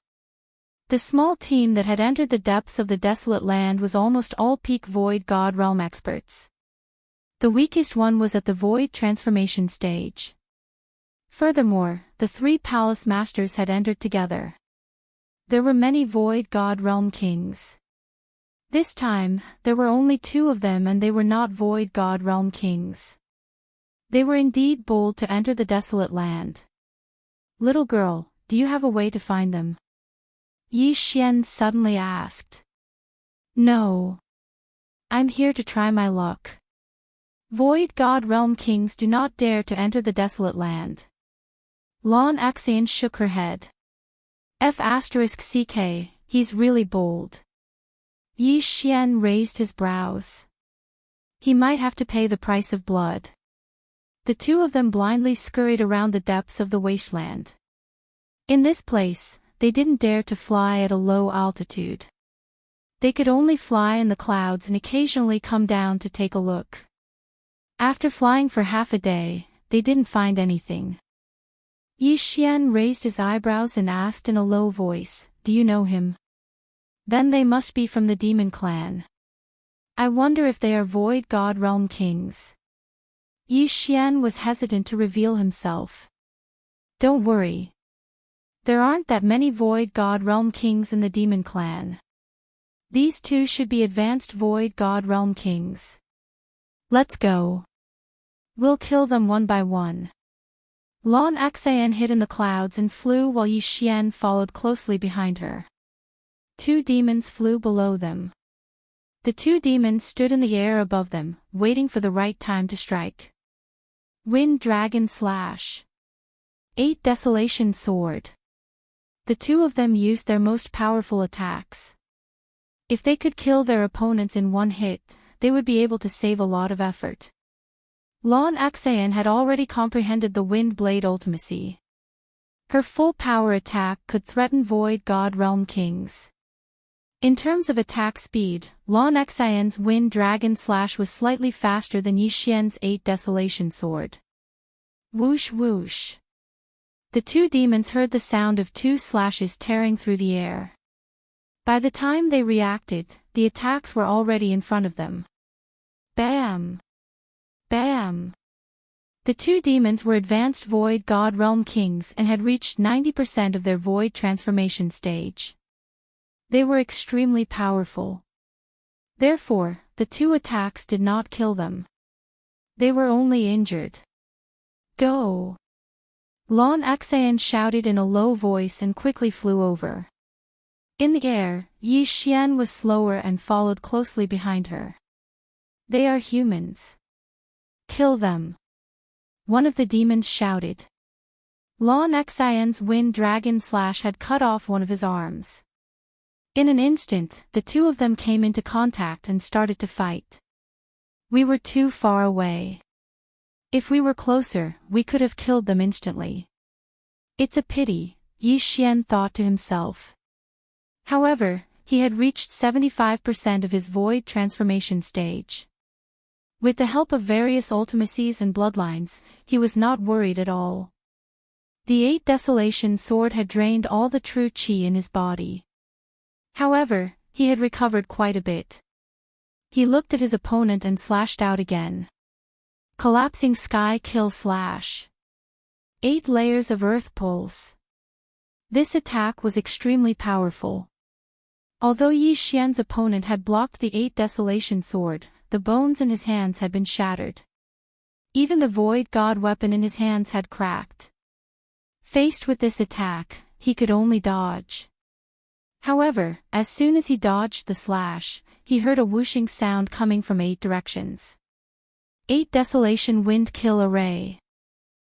The small team that had entered the depths of the desolate land was almost all peak void god realm experts. The weakest one was at the void transformation stage. Furthermore, the 3 palace masters had entered together. There were many void god realm kings. This time, there were only 2 of them and they were not void god realm kings. They were indeed bold to enter the desolate land. Little girl, do you have a way to find them? Yi Xian suddenly asked. No. I'm here to try my luck. Void God Realm Kings do not dare to enter the desolate land. Lan Axian shook her head. F***ck, he's really bold. Yi Xian raised his brows. He might have to pay the price of blood. The two of them blindly scurried around the depths of the wasteland. In this place, they didn't dare to fly at a low altitude. They could only fly in the clouds and occasionally come down to take a look. After flying for half a day, they didn't find anything. Yi Xian raised his eyebrows and asked in a low voice, "Do you know him?" Then they must be from the demon clan. I wonder if they are Void God Realm Kings. Yi Xian was hesitant to reveal himself. Don't worry. There aren't that many Void God Realm Kings in the demon clan. These two should be advanced Void God Realm Kings. Let's go. We'll kill them one by one. Lan Axian hid in the clouds and flew while Yi Xian followed closely behind her. Two demons flew below them. The two demons stood in the air above them, waiting for the right time to strike. Wind Dragon Slash. 8 Desolation Sword. The two of them used their most powerful attacks. If they could kill their opponents in one hit, they would be able to save a lot of effort. Lan Axian had already comprehended the Wind Blade ultimacy. Her full power attack could threaten Void God Realm Kings. In terms of attack speed, Lan Axian's Wind Dragon Slash was slightly faster than Yi Xian's 8 Desolation Sword. Whoosh whoosh. The two demons heard the sound of two slashes tearing through the air. By the time they reacted, the attacks were already in front of them. Bam! Bam! The two demons were advanced Void God Realm Kings and had reached 90% of their Void transformation stage. They were extremely powerful. Therefore, the two attacks did not kill them. They were only injured. Go! Lan Axian shouted in a low voice and quickly flew over. In the air, Yi Xian was slower and followed closely behind her. They are humans. Kill them. One of the demons shouted. Lan Axian's Wind Dragon Slash had cut off one of his arms. In an instant, the two of them came into contact and started to fight. We were too far away. If we were closer, we could have killed them instantly. It's a pity, Yi Xian thought to himself. However, he had reached 75% of his Void transformation stage. With the help of various ultimacies and bloodlines, he was not worried at all. The 8 Desolation Sword had drained all the true qi in his body. However, he had recovered quite a bit. He looked at his opponent and slashed out again. Collapsing Sky Kill Slash. 8 Layers of Earth Pulse. This attack was extremely powerful. Although Yi Xian's opponent had blocked the 8 Desolation Sword, the bones in his hands had been shattered. Even the Void God weapon in his hands had cracked. Faced with this attack, he could only dodge. However, as soon as he dodged the slash, he heard a whooshing sound coming from 8 directions. 8 Desolation Wind Kill Array.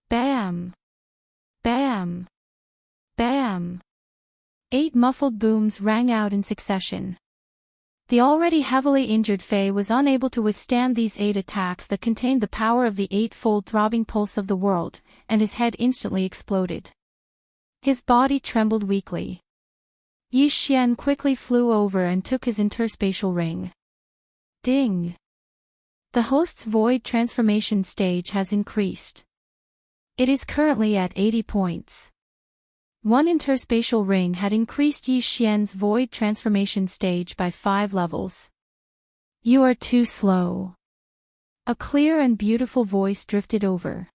Bam! Bam! Bam! 8 muffled booms rang out in succession. The already heavily injured Fei was unable to withstand these 8 attacks that contained the power of the 8-fold throbbing pulse of the world, and his head instantly exploded. His body trembled weakly. Yi Xian quickly flew over and took his interspatial ring. Ding! The host's Void transformation stage has increased. It is currently at 80 points. One interspatial ring had increased Yi Xian's Void transformation stage by 5 levels. You are too slow. A clear and beautiful voice drifted over.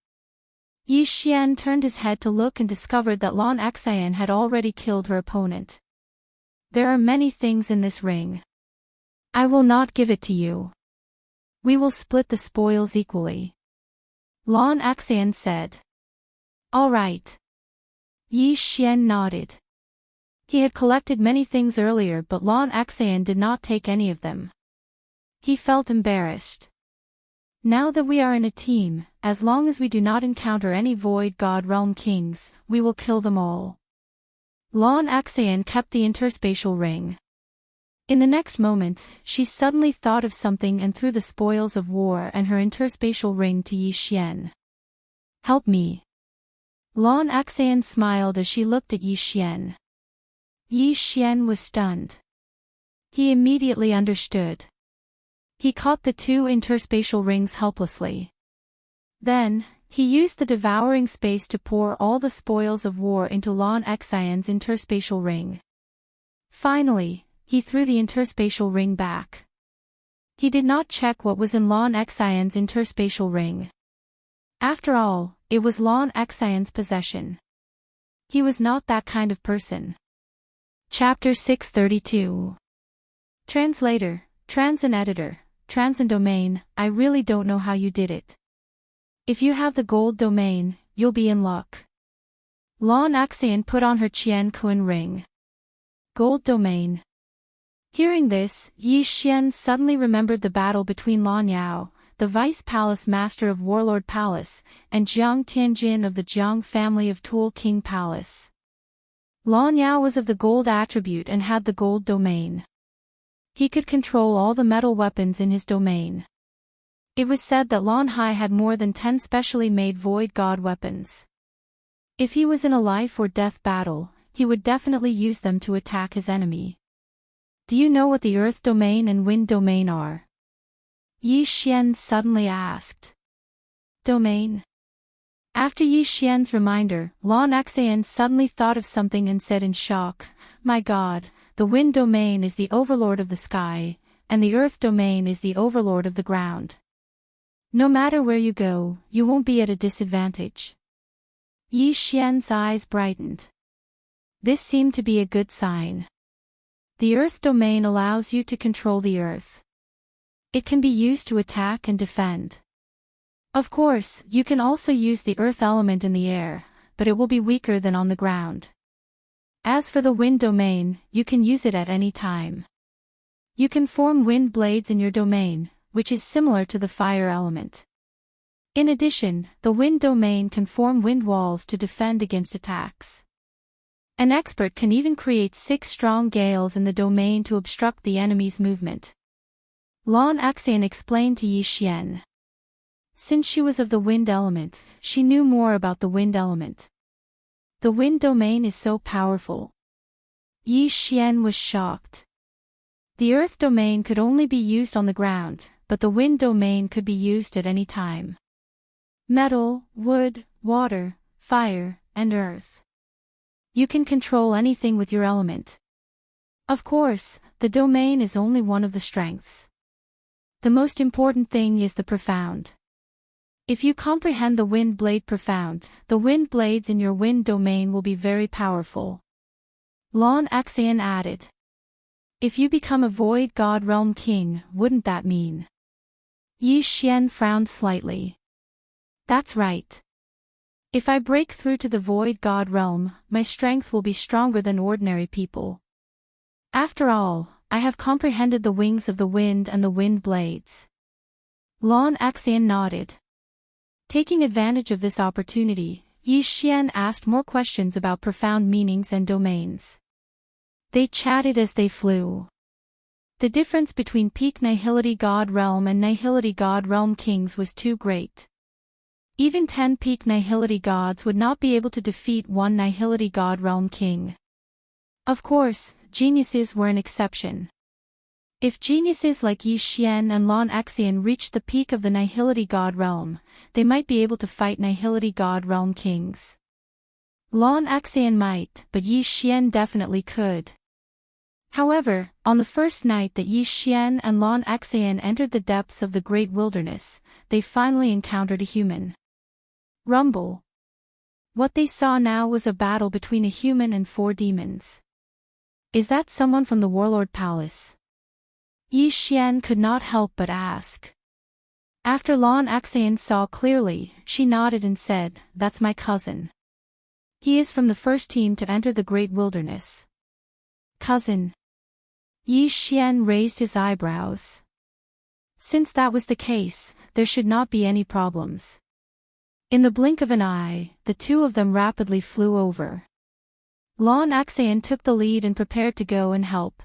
Yi Xian turned his head to look and discovered that Lan Axian had already killed her opponent. There are many things in this ring. I will not give it to you. We will split the spoils equally. Lan Axian said. All right. Yi Xian nodded. He had collected many things earlier, but Lan Xan did not take any of them. He felt embarrassed. Now that we are in a team, as long as we do not encounter any Void God Realm Kings, we will kill them all. Lan Xan kept the interspatial ring. In the next moment, she suddenly thought of something and threw the spoils of war and her interspatial ring to Yi Xian. Help me. Lan Xan smiled as she looked at Yi Xian. Yi Xian was stunned. He immediately understood. He caught the two interspatial rings helplessly. Then, he used the devouring space to pour all the spoils of war into Lan Xian's interspatial ring. Finally, he threw the interspatial ring back. He did not check what was in Lan Xian's interspatial ring. After all, it was Lan Xian's possession. He was not that kind of person. Chapter 632. Translator, Transin Editor, Transin Domain, I really don't know how you did it. If you have the gold domain, you'll be in luck. Lan Xian put on her Qian Kun ring. Gold domain. Hearing this, Yi Xian suddenly remembered the battle between Lan Yao, the Vice Palace Master of Warlord Palace, and Jiang Tianjin of the Jiang family of Tool King Palace. Lan Yao was of the gold attribute and had the gold domain. He could control all the metal weapons in his domain. It was said that Lan Hai had more than 10 specially made Void God weapons. If he was in a life or death battle, he would definitely use them to attack his enemy. Do you know what the Earth domain and Wind domain are? Yi Xian suddenly asked. Domain? After Yi Xian's reminder, Lan Xian suddenly thought of something and said in shock, My God, the Wind domain is the overlord of the sky, and the Earth domain is the overlord of the ground. No matter where you go, you won't be at a disadvantage. Yi Xian's eyes brightened. This seemed to be a good sign. The Earth domain allows you to control the Earth. It can be used to attack and defend. Of course, you can also use the Earth element in the air, but it will be weaker than on the ground. As for the Wind domain, you can use it at any time. You can form wind blades in your domain, which is similar to the fire element. In addition, the Wind domain can form wind walls to defend against attacks. An expert can even create 6 strong gales in the domain to obstruct the enemy's movement. Lan Xian explained to Yi Xian. Since she was of the wind element, she knew more about the wind element. The wind domain is so powerful. Yi Xian was shocked. The Earth domain could only be used on the ground, but the wind domain could be used at any time. Metal, wood, water, fire, and earth. You can control anything with your element. Of course, the domain is only one of the strengths. The most important thing is the profound. If you comprehend the wind blade profound, the wind blades in your wind domain will be very powerful. Lan Xian added. If you become a Void God Realm King, wouldn't that mean? Yi Xian frowned slightly. That's right. If I break through to the Void God Realm, my strength will be stronger than ordinary people. After all, I have comprehended the wings of the wind and the wind blades. Lan Xian nodded. Taking advantage of this opportunity, Yi Xian asked more questions about profound meanings and domains. They chatted as they flew. The difference between peak Nihility God Realm and Nihility God Realm Kings was too great. Even 10 peak Nihility gods would not be able to defeat one Nihility God Realm King. Of course, geniuses were an exception. If geniuses like Yi Xian and Lan Xian reached the peak of the Nihility God Realm, they might be able to fight Nihility God Realm Kings. Lan Xian might, but Yi Xian definitely could. However, on the first night that Yi Xian and Lan Xian entered the depths of the Great Wilderness, they finally encountered a human. Rumble. What they saw now was a battle between a human and 4 demons. Is that someone from the Warlord Palace? Yi Xian could not help but ask. After Lan Xian saw clearly, she nodded and said, That's my cousin. He is from the first team to enter the Great Wilderness. Cousin. Yi Xian raised his eyebrows. Since that was the case, there should not be any problems. In the blink of an eye, the two of them rapidly flew over. Lan Xan took the lead and prepared to go and help.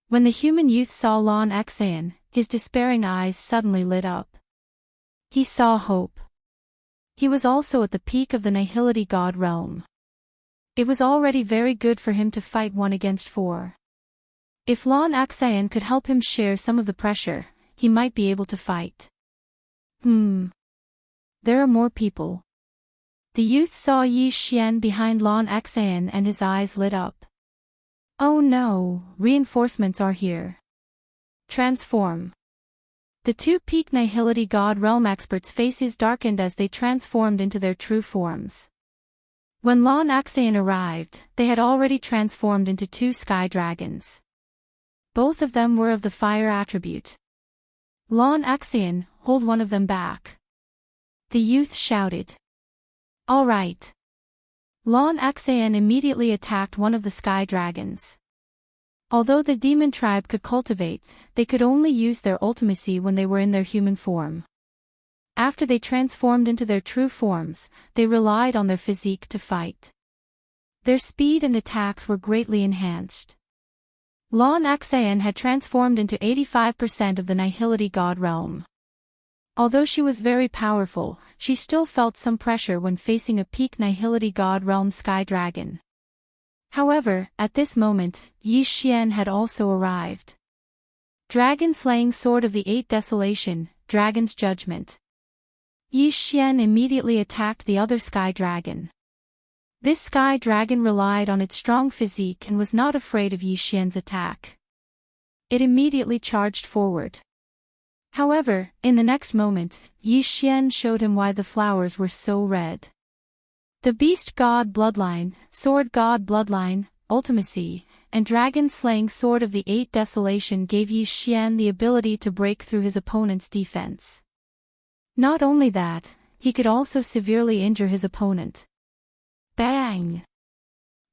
When the human youth saw Lan Xan, his despairing eyes suddenly lit up. He saw hope. He was also at the peak of the Nihility God realm. It was already very good for him to fight 1 against 4. If Lan Xan could help him share some of the pressure, he might be able to fight. There are more people. The youth saw Yi Xian behind Lan Xan and his eyes lit up. Oh no, reinforcements are here. Transform. The two peak Nihility God realm experts' faces darkened as they transformed into their true forms. When Lan Xan arrived, they had already transformed into 2 sky dragons. Both of them were of the fire attribute. Lan Xan, hold one of them back. The youth shouted. All right. Lan Xan immediately attacked one of the sky dragons. Although the demon tribe could cultivate, they could only use their ultimacy when they were in their human form. After they transformed into their true forms, they relied on their physique to fight. Their speed and attacks were greatly enhanced. Lan Xan had transformed into 85% of the Nihility God realm. Although she was very powerful, she still felt some pressure when facing a peak Nihility God realm sky dragon. However, at this moment, Yi Xian had also arrived. Dragon-slaying sword of the 8 desolation, Dragon's Judgment. Yi Xian immediately attacked the other sky dragon. This sky dragon relied on its strong physique and was not afraid of Yi Xian's attack. It immediately charged forward. However, in the next moment, Yi Xian showed him why the flowers were so red. The Beast God Bloodline, Sword God Bloodline, Ultimacy, and Dragon-slaying Sword of the 8 Desolation gave Yi Xian the ability to break through his opponent's defense. Not only that, he could also severely injure his opponent. Bang!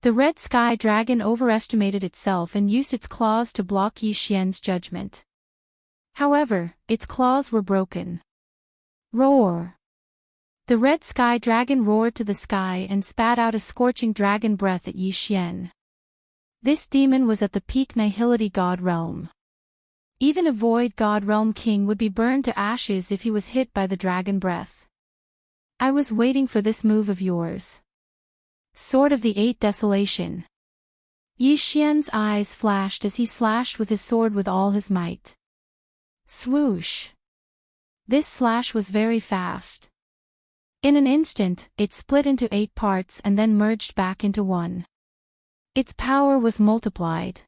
The Red Sky Dragon overestimated itself and used its claws to block Yi Xian's judgment. However, its claws were broken. Roar! The Red Sky Dragon roared to the sky and spat out a scorching dragon breath at Yi Xian. This demon was at the peak Nihility God realm. Even a Void God realm king would be burned to ashes if he was hit by the dragon breath. I was waiting for this move of yours. Sword of the 8 Desolation. Yi Xian's eyes flashed as he slashed with his sword with all his might. Swoosh! This slash was very fast. In an instant, it split into 8 parts and then merged back into 1. Its power was multiplied.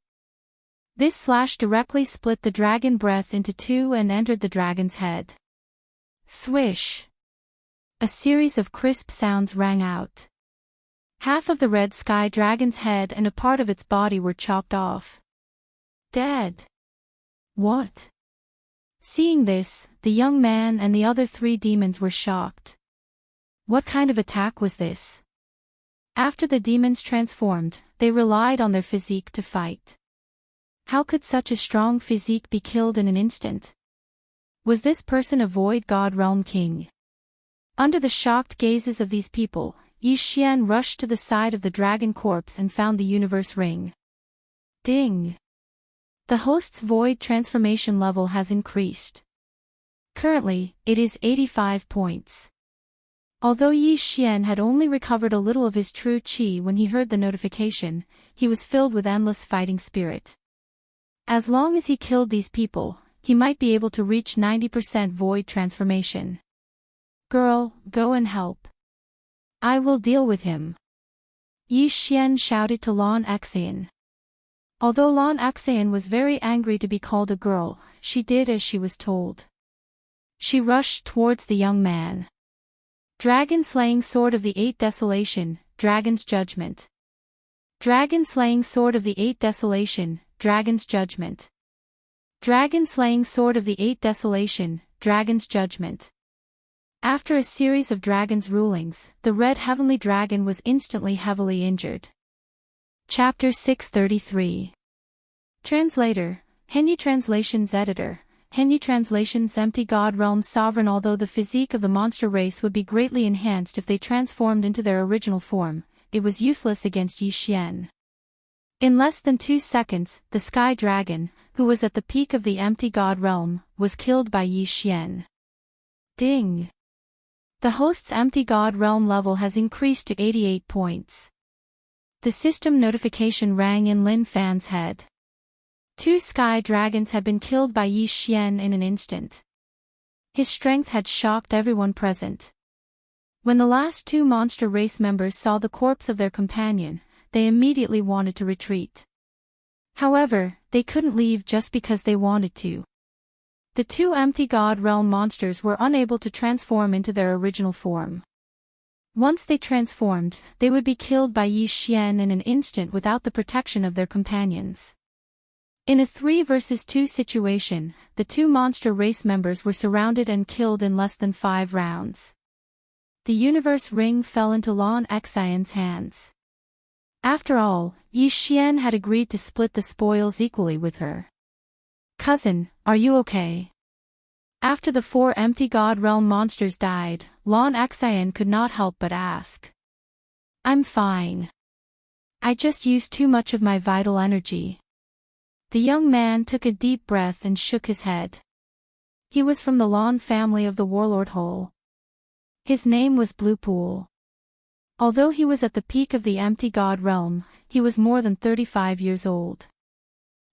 This slash directly split the dragon breath into 2 and entered the dragon's head. Swish! A series of crisp sounds rang out. Half of the Red Sky Dragon's head and a part of its body were chopped off. Dead! What? Seeing this, the young man and the other 3 demons were shocked. What kind of attack was this? After the demons transformed, they relied on their physique to fight. How could such a strong physique be killed in an instant? Was this person a Void God Realm King? Under the shocked gazes of these people, Yi Xian rushed to the side of the dragon corpse and found the universe ring. Ding! The host's void transformation level has increased. Currently, it is 85 points. Although Yi Xian had only recovered a little of his true qi when he heard the notification, he was filled with endless fighting spirit. As long as he killed these people, he might be able to reach 90% void transformation. Girl, go and help. I will deal with him. Yi Xian shouted to Lan Xan. Although Lan Xan was very angry to be called a girl, she did as she was told. She rushed towards the young man. Dragon-slaying sword of the 8 desolation, Dragon's Judgment. Dragon-slaying sword of the 8 desolation, Dragon's Judgment. Dragon-slaying sword of the 8 desolation, Dragon's Judgment. After a series of dragon's rulings, the red heavenly dragon was instantly heavily injured. Chapter 633. Translator, Henry Translations Editor, Henry Translations Empty God Realm Sovereign. Although the physique of the monster race would be greatly enhanced if they transformed into their original form, it was useless against Yi Xian. In less than 2 seconds, the Sky Dragon, who was at the peak of the Empty God Realm, was killed by Yi Xian. Ding! The host's Empty God Realm level has increased to 88 points. The system notification rang in Lin Fan's head. 2 Sky Dragons had been killed by Yi Xian in an instant. His strength had shocked everyone present. When the last 2 monster race members saw the corpse of their companion, they immediately wanted to retreat. However, they couldn't leave just because they wanted to. The 2 Empty God Realm monsters were unable to transform into their original form. Once they transformed, they would be killed by Yi Xian in an instant without the protection of their companions. In a 3 versus 2 situation, the 2 monster race members were surrounded and killed in less than 5 rounds. The universe ring fell into Lan Xian's hands. After all, Yi Xian had agreed to split the spoils equally with her. Cousin, are you okay? After the 4 Empty God Realm monsters died, Lan Xian could not help but ask. I'm fine. I just used too much of my vital energy. The young man took a deep breath and shook his head. He was from the Lan family of the Warlord Hole. His name was Blue Pool. Although he was at the peak of the Empty God Realm, he was more than 35 years old.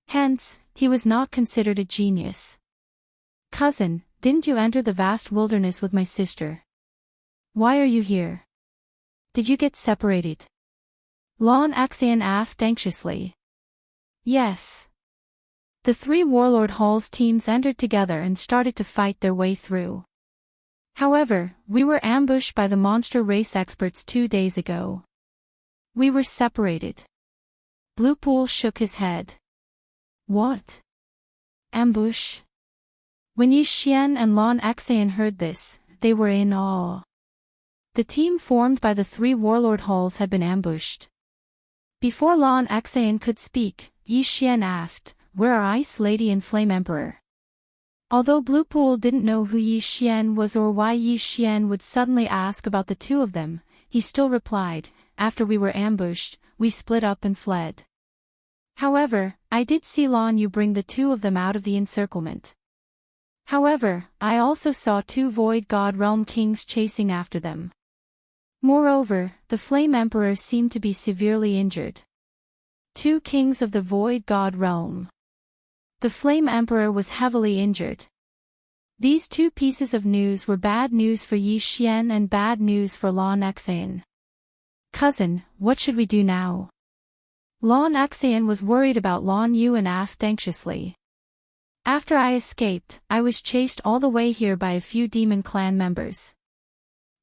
Hence, he was not considered a genius. Cousin, didn't you enter the vast wilderness with my sister? Why are you here? Did you get separated? Lan Xian asked anxiously. Yes. The 3 Warlord Halls teams entered together and started to fight their way through. However, we were ambushed by the monster race experts 2 days ago. We were separated. Blue Pool shook his head. What? Ambush? When Yi Xian and Lan Xian heard this, they were in awe. The team formed by the 3 Warlord Halls had been ambushed. Before Lan Xian could speak, Yi Xian asked, "Where are Ice Lady and Flame Emperor?" Although Blue Pool didn't know who Yi Xian was or why Yi Xian would suddenly ask about the 2 of them, he still replied, "After we were ambushed, we split up and fled. However, I did see Lan Yu bring the 2 of them out of the encirclement. However, I also saw 2 Void God Realm Kings chasing after them. Moreover, the Flame Emperor seemed to be severely injured. 2 Kings of the Void God Realm. The Flame Emperor was heavily injured." These 2 pieces of news were bad news for Yi Xian and bad news for Lan Xian. Cousin, what should we do now? Lan Xian was worried about Lan Yu and asked anxiously. After I escaped, I was chased all the way here by a few demon clan members.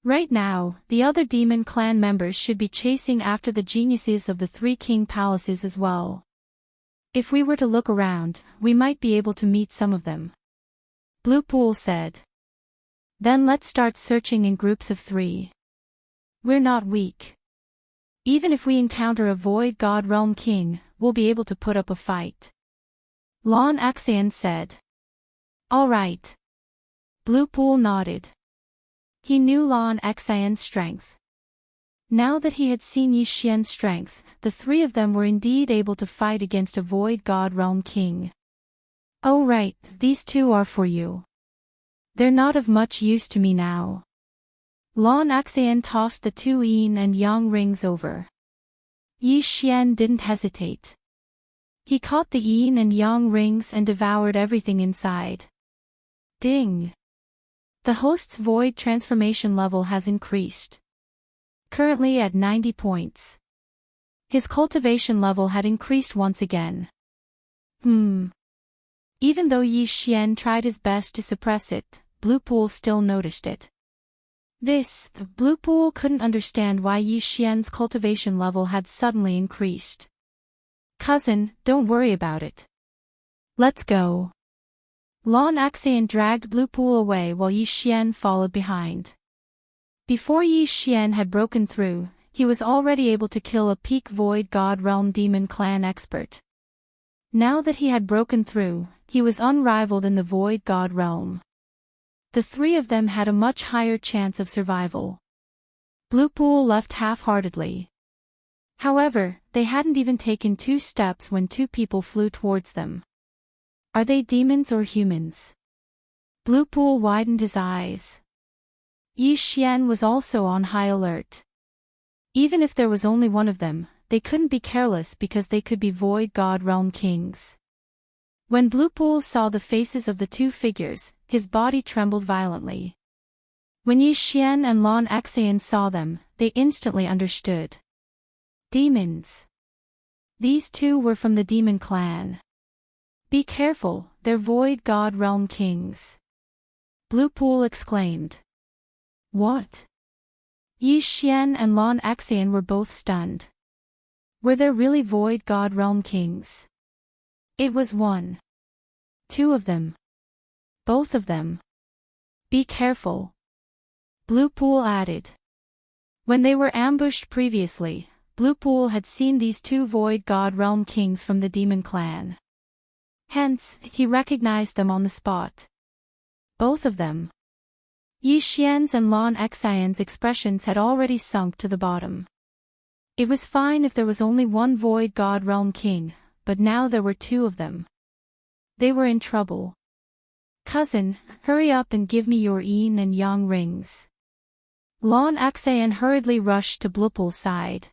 Right now, the other demon clan members should be chasing after the geniuses of the 3 king palaces as well. If we were to look around, we might be able to meet some of them. Blue Pool said. Then let's start searching in groups of 3. We're not weak. Even if we encounter a Void God Realm King, we'll be able to put up a fight. Lan Xian said. All right. Blue Pool nodded. He knew Lan Xian's strength. Now that he had seen Yi Xian's strength, the 3 of them were indeed able to fight against a Void God Realm King. Oh right, these 2 are for you. They're not of much use to me now. Lan Xian tossed the 2 yin and yang rings over. Yi Xian didn't hesitate. He caught the yin and yang rings and devoured everything inside. Ding! The host's void transformation level has increased. Currently at 90 points. His cultivation level had increased once again. Even though Yi Xian tried his best to suppress it, Blue Pool still noticed it. Blue Pool couldn't understand why Yi Xian's cultivation level had suddenly increased. Cousin, don't worry about it. Let's go. Lan Xan dragged Blue Pool away while Yi Xian followed behind. Before Yi Xian had broken through, he was already able to kill a peak Void God Realm Demon Clan expert. Now that he had broken through, he was unrivaled in the Void God Realm. The three of them had a much higher chance of survival. Blue Pool left half-heartedly. However, they hadn't even taken 2 steps when 2 people flew towards them. Are they demons or humans? Blue Pool widened his eyes. Yi Xian was also on high alert. Even if there was only one of them, they couldn't be careless because they could be Void God Realm Kings. When Blue Pool saw the faces of the 2 figures, his body trembled violently. When Yi Xian and Lan Xan saw them, they instantly understood. Demons. These 2 were from the Demon Clan. Be careful, they're Void God Realm Kings. Blue Pool exclaimed. What? Yi Xian and Lan Xan were both stunned. Were there really Void God Realm Kings? It was 1. 2 of them. Both of them. Be careful. Blue Pool added. When they were ambushed previously, Blue Pool had seen these 2 Void God Realm Kings from the Demon Clan. Hence, he recognized them on the spot. Both of them. Yi Xian's and Lan Xan's expressions had already sunk to the bottom. It was fine if there was only 1 Void God Realm King, but now there were 2 of them. They were in trouble. Cousin, hurry up and give me your yin and yang rings. Lan Xan hurriedly rushed to Blue Pool's side.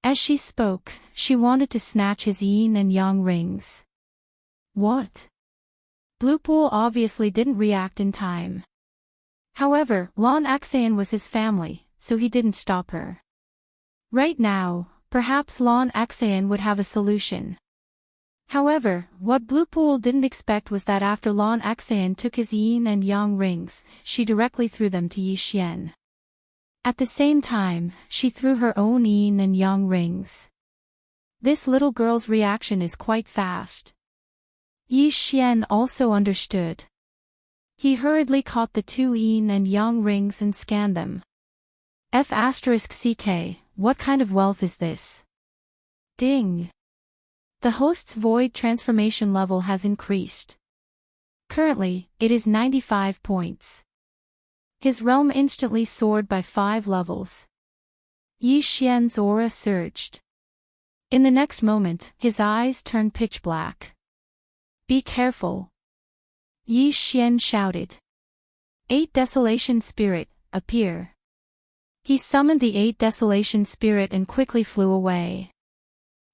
As she spoke, she wanted to snatch his yin and yang rings. What? Blue Pool obviously didn't react in time. However, Lan Xan was his family, so he didn't stop her. Right now, perhaps Lan Xan would have a solution. However, what Blue Pool didn't expect was that after Lan Xan took his yin and yang rings, she directly threw them to Yi Xian. At the same time, she threw her own yin and yang rings. This little girl's reaction is quite fast. Yi Xian also understood. He hurriedly caught the 2 yin and yang rings and scanned them. F***CK, what kind of wealth is this? Ding! The host's void transformation level has increased. Currently, it is 95 points. His realm instantly soared by 5 levels. Yi Xian's aura surged. In the next moment, his eyes turned pitch black. Be careful. Yi Xian shouted. 8 Desolation Spirit, appear. He summoned the 8 Desolation Spirit and quickly flew away.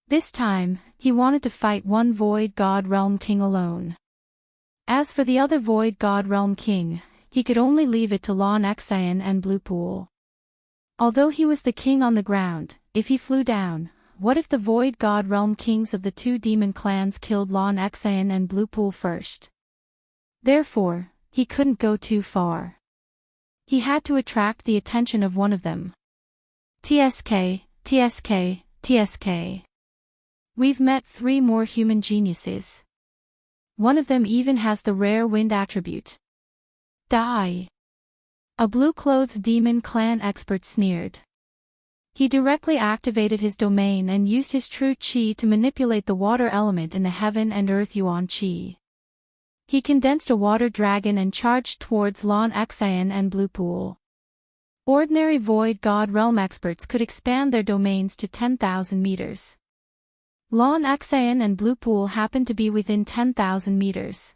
This time, he wanted to fight 1 Void God Realm King alone. As for the other Void God Realm King, he could only leave it to Lan Xan and Blue Pool. Although he was the king on the ground, if he flew down, what if the Void God Realm Kings of the 2 demon clans killed Lan Xan and Blue Pool first? Therefore, he couldn't go too far. He had to attract the attention of one of them. TSK, TSK, TSK. We've met 3 more human geniuses. One of them even has the rare wind attribute. Die. A blue-clothed demon clan expert sneered. He directly activated his domain and used his true chi to manipulate the water element in the heaven and earth yuan chi. He condensed a water dragon and charged towards Lan Xan and Blue Pool. Ordinary Void God Realm experts could expand their domains to 10,000 meters. Lan Xan and Blue Pool happened to be within 10,000 meters.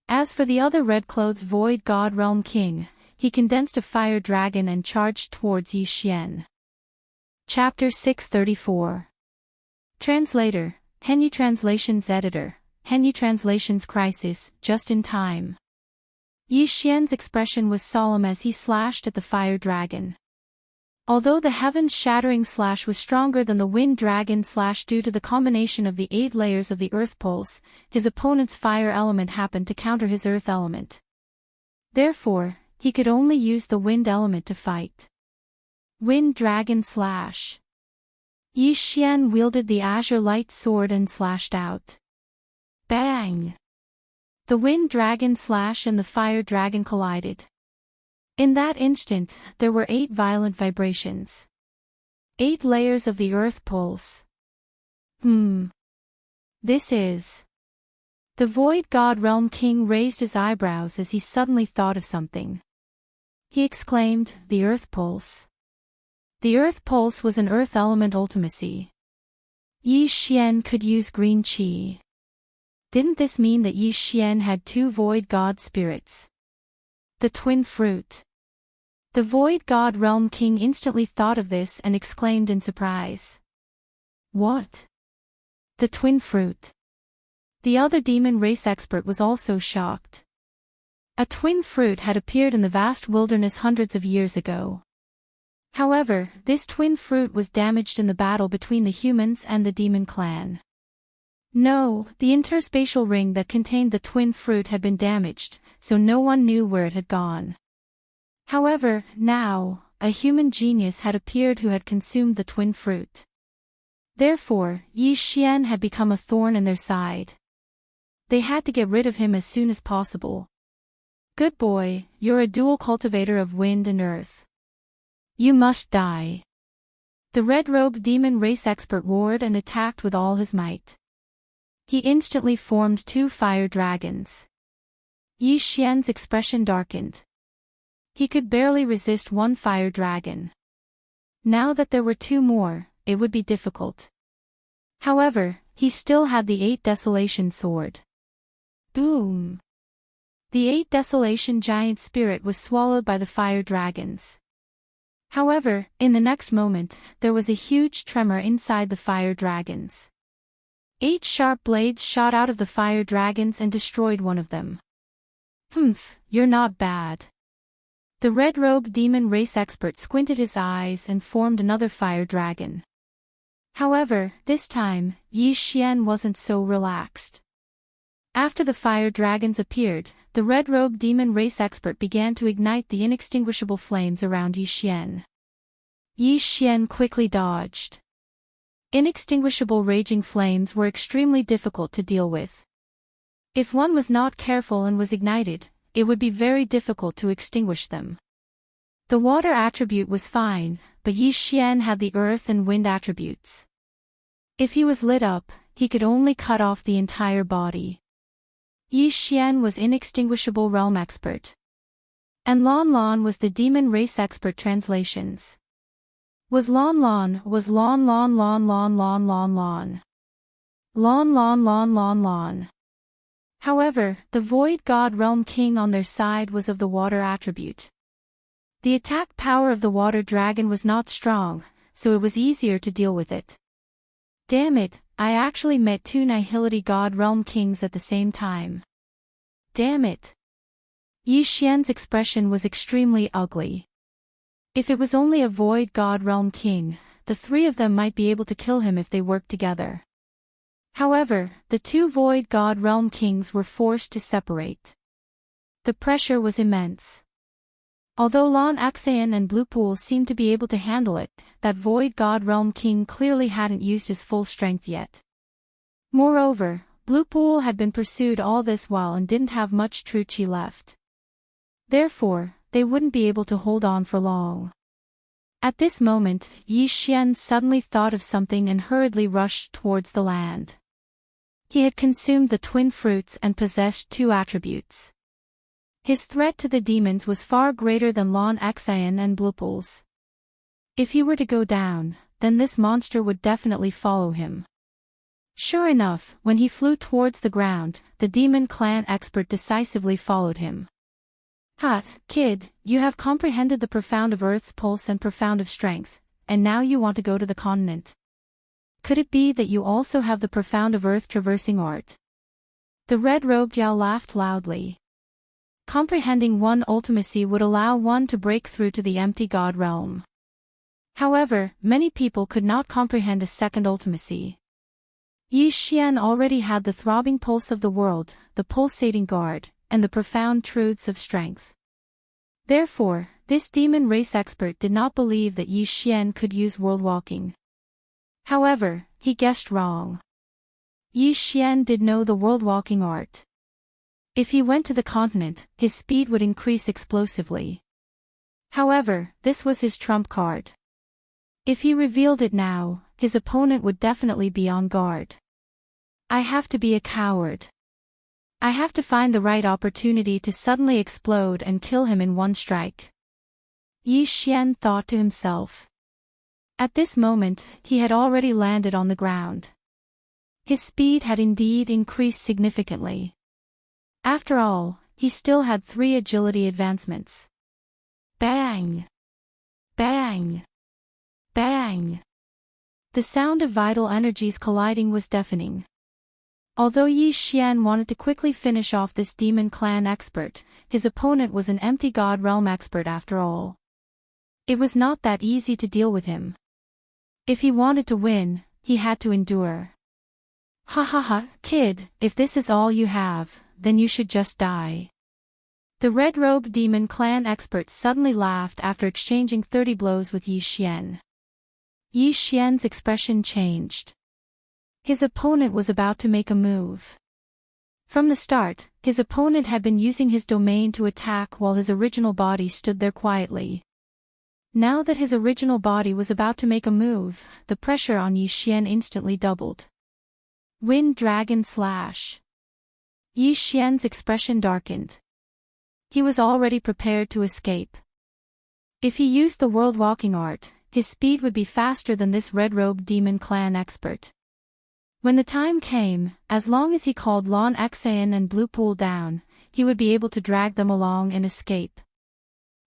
As for the other red-clothed Void God Realm King, he condensed a fire dragon and charged towards Yi Xian. Chapter 634. Translator, Henyi Translations Editor, Henyi Translations Crisis, just in time. Yi Xian's expression was solemn as he slashed at the fire dragon. Although the heavens-shattering slash was stronger than the wind dragon slash due to the combination of the 8 layers of the earth pulse, his opponent's fire element happened to counter his earth element. Therefore, he could only use the wind element to fight. Wind dragon slash. Yi Xian wielded the azure light sword and slashed out. Bang! The wind dragon slash and the fire dragon collided. In that instant, there were 8 violent vibrations. 8 layers of the earth pulse. This is... The Void God Realm King raised his eyebrows as he suddenly thought of something. He exclaimed, the earth pulse. The earth pulse was an earth element ultimacy. Yi Xian could use green qi. Didn't this mean that Yi Xian had 2 Void God spirits? The twin fruit. The Void God Realm King instantly thought of this and exclaimed in surprise. What? The twin fruit. The other demon race expert was also shocked. A twin fruit had appeared in the vast wilderness hundreds of years ago. However, this twin fruit was damaged in the battle between the humans and the demon clan. No, the interspatial ring that contained the twin fruit had been damaged, so no one knew where it had gone. However, now, a human genius had appeared who had consumed the twin fruit. Therefore, Yi Xian had become a thorn in their side. They had to get rid of him as soon as possible. Good boy, you're a dual cultivator of wind and earth. You must die. The red-robed demon race expert roared and attacked with all his might. He instantly formed 2 fire dragons. Yi Xian's expression darkened. He could barely resist 1 fire dragon. Now that there were 2 more, it would be difficult. However, he still had the 8 Desolation sword. Boom! The 8 Desolation giant spirit was swallowed by the fire dragons. However, in the next moment, there was a huge tremor inside the fire dragons. 8 sharp blades shot out of the fire dragons and destroyed one of them. You're not bad. The red-robed demon race expert squinted his eyes and formed another fire dragon. However, this time, Yi Xian wasn't so relaxed. After the fire dragons appeared, the red-robed demon race expert began to ignite the inextinguishable flames around Yi Xian. Yi Xian quickly dodged. Inextinguishable raging flames were extremely difficult to deal with. If one was not careful and was ignited, it would be very difficult to extinguish them. The water attribute was fine, but Yi Xian had the earth and wind attributes. If he was lit up, he could only cut off the entire body. Yi Xian was inextinguishable realm expert. And Lon Lon was the demon race expert translations. Was Lon Lon. Lon Lon Lon Lon Lon Lon. Lon Lon Lon Lon Lon. However, the Void God Realm King on their side was of the water attribute. The attack power of the water dragon was not strong, so it was easier to deal with it. Damn it, I actually met 2 Nihility God Realm Kings at the same time. Damn it. Yi Xian's expression was extremely ugly. If it was only a Void God Realm King, the 3 of them might be able to kill him if they worked together. However, the 2 Void God Realm Kings were forced to separate. The pressure was immense. Although Lon Axayan and Blue Pool seemed to be able to handle it, that Void God Realm King clearly hadn't used his full strength yet. Moreover, Blue Pool had been pursued all this while and didn't have much true chi left. Therefore, they wouldn't be able to hold on for long. At this moment, Yi Xian suddenly thought of something and hurriedly rushed towards the land. He had consumed the twin fruits and possessed 2 attributes. His threat to the demons was far greater than Lon Axayan and Blooples. If he were to go down, then this monster would definitely follow him. Sure enough, when he flew towards the ground, the demon clan expert decisively followed him. Ha, kid, you have comprehended the profound of Earth's pulse and profound of strength, and now you want to go to the continent. Could it be that you also have the profound of Earth traversing art? The red-robed Yao laughed loudly. Comprehending one ultimacy would allow one to break through to the empty god realm. However, many people could not comprehend a second ultimacy. Yi Xian already had the throbbing pulse of the world, the pulsating guard, and the profound truths of strength. Therefore, this demon race expert did not believe that Yi Xian could use world walking. However, he guessed wrong. Yi Xian did know the world walking art. If he went to the continent, his speed would increase explosively. However, this was his trump card. If he revealed it now, his opponent would definitely be on guard. I have to be a coward. I have to find the right opportunity to suddenly explode and kill him in one strike. Yi Xian thought to himself. At this moment, he had already landed on the ground. His speed had indeed increased significantly. After all, he still had 3 agility advancements. Bang! Bang! Bang! The sound of vital energies colliding was deafening. Although Yi Xian wanted to quickly finish off this demon clan expert, his opponent was an empty god realm expert after all. It was not that easy to deal with him. If he wanted to win, he had to endure. Ha ha ha, kid, if this is all you have, then you should just die. The red-robed demon clan expert suddenly laughed after exchanging 30 blows with Yi Xian. Yi Xian's expression changed. His opponent was about to make a move. From the start, his opponent had been using his domain to attack while his original body stood there quietly. Now that his original body was about to make a move, the pressure on Yi Xian instantly doubled. Wind Dragon Slash. Yi Xian's expression darkened. He was already prepared to escape. If he used the world walking art, his speed would be faster than this red-robed demon clan expert. When the time came, as long as he called Lon Xan and Blue Pool down, he would be able to drag them along and escape.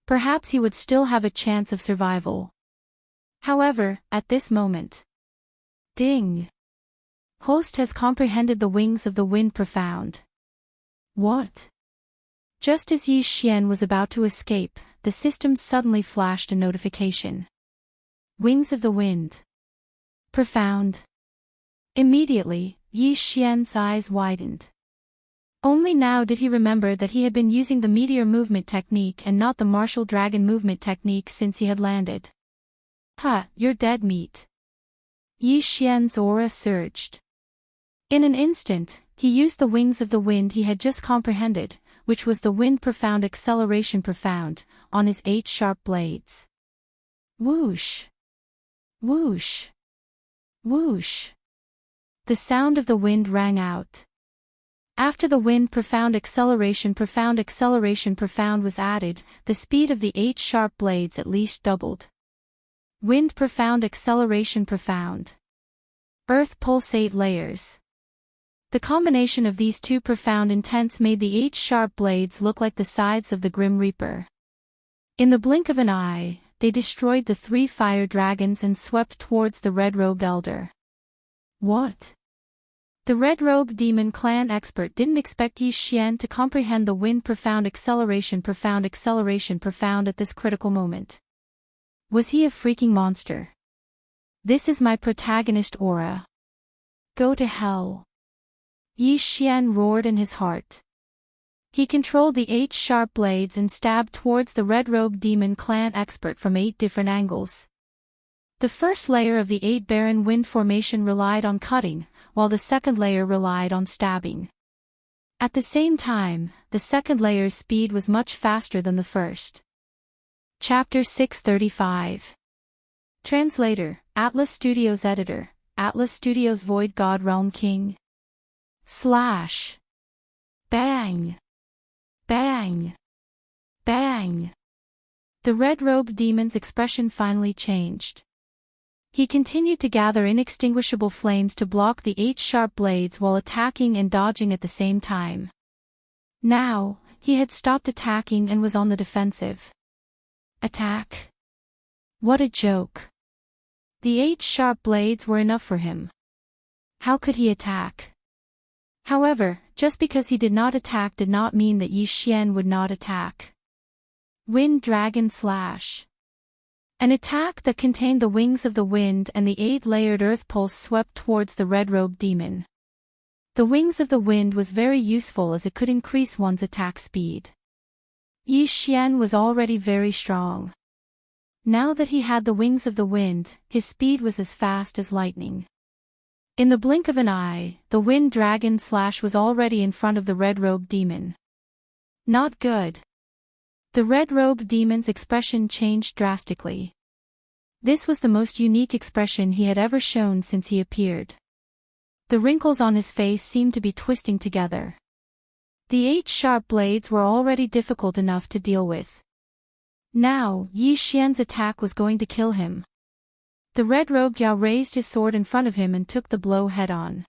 Perhaps he would still have a chance of survival. However, at this moment. Ding! Host has comprehended the wings of the wind profound. What? Just as Yi Xian was about to escape, the system suddenly flashed a notification. Wings of the wind. Profound. Immediately, Yi Xian's eyes widened. Only now did he remember that he had been using the meteor movement technique and not the martial dragon movement technique since he had landed. Ha, you're dead meat. Yi Xian's aura surged. In an instant, he used the wings of the wind he had just comprehended, which was the wind profound acceleration profound, on his 8 sharp blades. Whoosh! Whoosh! Whoosh! The sound of the wind rang out. After the wind profound acceleration profound was added, the speed of the 8 sharp blades at least doubled. Wind profound acceleration profound. Earth pulsate layers. The combination of these 2 profound intents made the 8 sharp blades look like the sides of the Grim Reaper. In the blink of an eye, they destroyed the 3 fire dragons and swept towards the red-robed elder. What? The red-robed demon clan expert didn't expect Yi Xian to comprehend the wind profound acceleration profound at this critical moment. Was he a freaking monster? This is my protagonist aura. Go to hell. Yi Xian roared in his heart. He controlled the 8 sharp blades and stabbed towards the red-robed demon clan expert from 8 different angles. The first layer of the 8 barren wind formation relied on cutting, while the second layer relied on stabbing. At the same time, the second layer's speed was much faster than the first. Chapter 635. Translator, Atlas Studios Editor, Atlas Studios Void God Realm King. Slash. Bang. Bang. Bang. The red-robed demon's expression finally changed. He continued to gather inextinguishable flames to block the 8 sharp blades while attacking and dodging at the same time. Now, he had stopped attacking and was on the defensive. Attack? What a joke. The 8 sharp blades were enough for him. How could he attack? However, just because he did not attack did not mean that Yi Xian would not attack. Wind Dragon Slash. An attack that contained the wings of the wind and the 8-layered earth pulse swept towards the red-robed demon. The wings of the wind was very useful as it could increase one's attack speed. Yi Xian was already very strong. Now that he had the wings of the wind, his speed was as fast as lightning. In the blink of an eye, the wind dragon slash was already in front of the red-robed demon. Not good. The red-robed demon's expression changed drastically. This was the most unique expression he had ever shown since he appeared. The wrinkles on his face seemed to be twisting together. The 8 sharp blades were already difficult enough to deal with. Now, Yi Xian's attack was going to kill him. The red-robed Yao raised his sword in front of him and took the blow head-on.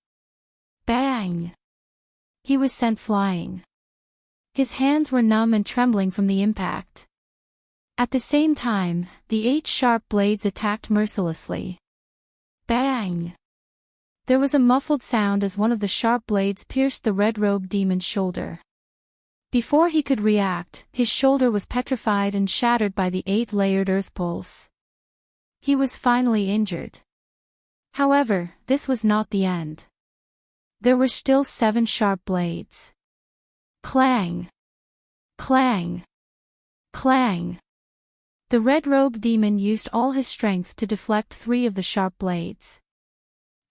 Bang! He was sent flying. His hands were numb and trembling from the impact. At the same time, the 8 sharp blades attacked mercilessly. Bang! There was a muffled sound as one of the sharp blades pierced the red-robed demon's shoulder. Before he could react, his shoulder was petrified and shattered by the 8-layered earth pulse. He was finally injured. However, this was not the end. There were still 7 sharp blades. Clang! Clang! Clang! The red-robed demon used all his strength to deflect 3 of the sharp blades.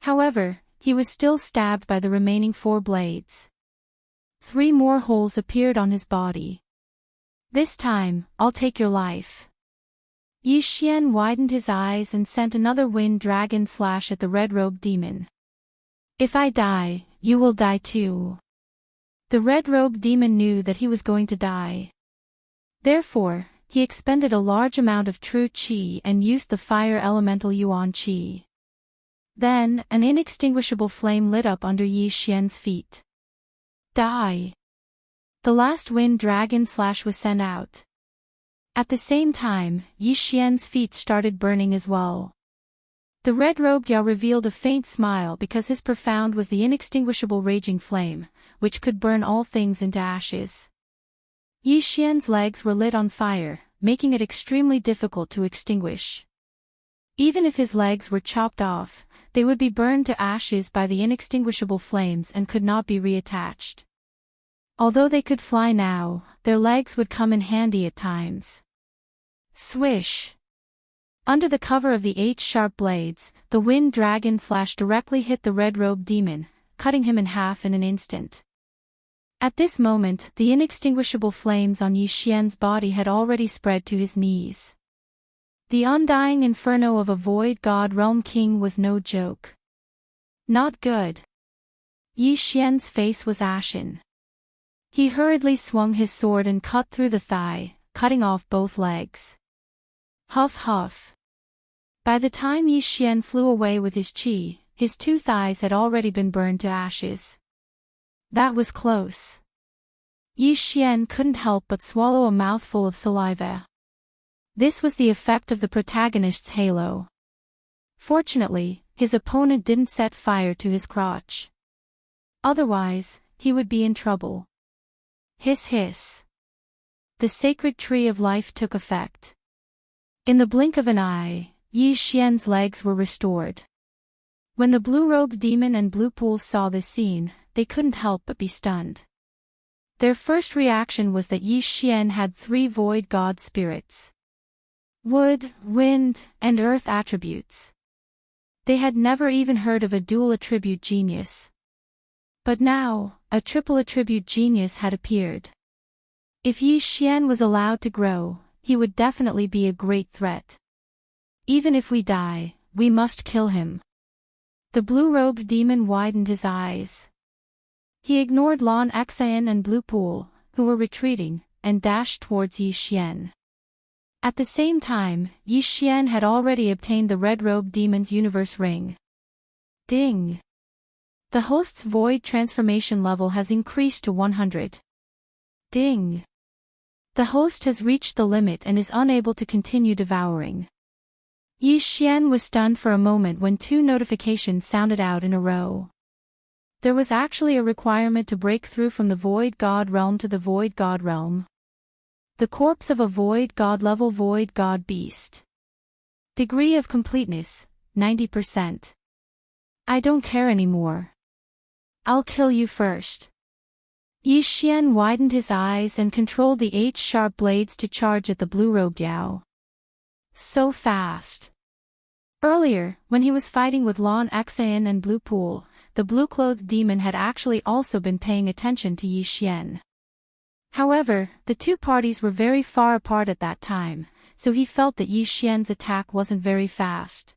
However, he was still stabbed by the remaining 4 blades. 3 more holes appeared on his body. This time, I'll take your life. Yi Xian widened his eyes and sent another wind dragon slash at the red-robed demon. If I die, you will die too. The red-robed demon knew that he was going to die. Therefore, he expended a large amount of true qi and used the fire elemental yuan qi. Then, an inextinguishable flame lit up under Yi Xian's feet. Die! The last wind dragon slash was sent out. At the same time, Yi Xian's feet started burning as well. The red-robed Yao revealed a faint smile because his profound was the inextinguishable raging flame, which could burn all things into ashes. Yi Xian's legs were lit on fire, making it extremely difficult to extinguish. Even if his legs were chopped off, they would be burned to ashes by the inextinguishable flames and could not be reattached. Although they could fly now, their legs would come in handy at times. Swish! Under the cover of the 8 sharp blades, the wind dragon slash directly hit the red-robed demon, cutting him in half in an instant. At this moment, the inextinguishable flames on Yi Xian's body had already spread to his knees. The undying inferno of a void god realm king was no joke. Not good. Yi Xian's face was ashen. He hurriedly swung his sword and cut through the thigh, cutting off both legs. Huff huff. By the time Yi Xian flew away with his qi, his 2 thighs had already been burned to ashes. That was close. Yi Xian couldn't help but swallow a mouthful of saliva. This was the effect of the protagonist's halo. Fortunately, his opponent didn't set fire to his crotch. Otherwise, he would be in trouble. Hiss hiss. The sacred tree of life took effect. In the blink of an eye, Yi Xian's legs were restored. When the blue-robed demon and blue pool saw this scene, they couldn't help but be stunned. Their first reaction was that Yi Xian had 3 void god spirits. Wood, wind, and earth attributes. They had never even heard of a dual attribute genius. But now, a triple attribute genius had appeared. If Yi Xian was allowed to grow, he would definitely be a great threat. Even if we die, we must kill him. The blue-robed demon widened his eyes. He ignored Lan Xian and Blue Pool, who were retreating, and dashed towards Yi Xian. At the same time, Yi Xian had already obtained the red-robed demon's universe ring. Ding! The host's void transformation level has increased to 100. Ding! The host has reached the limit and is unable to continue devouring. Yi Xian was stunned for a moment when 2 notifications sounded out in a row. There was actually a requirement to break through from the void god realm to the void god realm. The corpse of a void god level void god beast. Degree of completeness, 90%. I don't care anymore. I'll kill you first. Yi Xian widened his eyes and controlled the 8 sharp blades to charge at the blue-robed Yao. So fast. Earlier, when he was fighting with Lon Xan and Blue Pool, the blue-clothed demon had actually also been paying attention to Yi Xian. However, the two parties were very far apart at that time, so he felt that Yi Xian's attack wasn't very fast.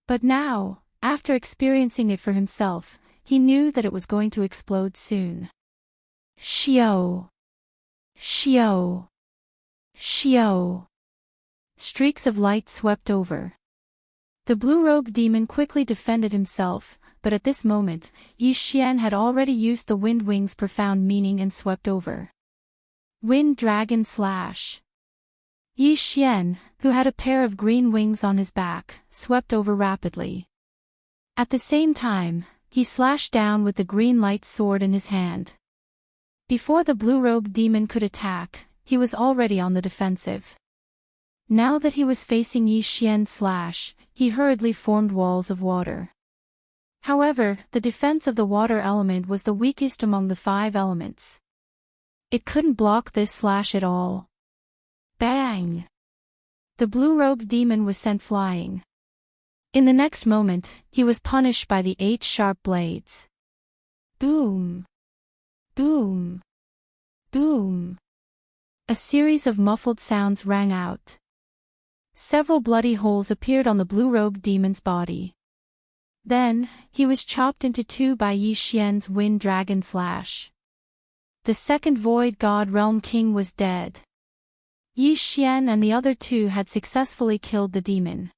But now, after experiencing it for himself, he knew that it was going to explode soon. Xiao! Xiao! Xiao! Streaks of light swept over. The blue-robed demon quickly defended himself, but at this moment, Yi Xian had already used the wind wing's profound meaning and swept over. Wind Dragon Slash. Yi Xian, who had a pair of green wings on his back, swept over rapidly. At the same time, he slashed down with the green light sword in his hand. Before the blue-robed demon could attack, he was already on the defensive. Now that he was facing Yi Xian's slash, he hurriedly formed walls of water. However, the defense of the water element was the weakest among the 5 elements. It couldn't block this slash at all. Bang! The blue-robed demon was sent flying. In the next moment, he was punished by the 8 sharp blades. Boom! Boom! Boom! A series of muffled sounds rang out. Several bloody holes appeared on the blue-robed demon's body. Then, he was chopped into 2 by Yi Xian's Wind Dragon Slash. The second Void God Realm King was dead. Yi Xian and the other 2 had successfully killed the demon.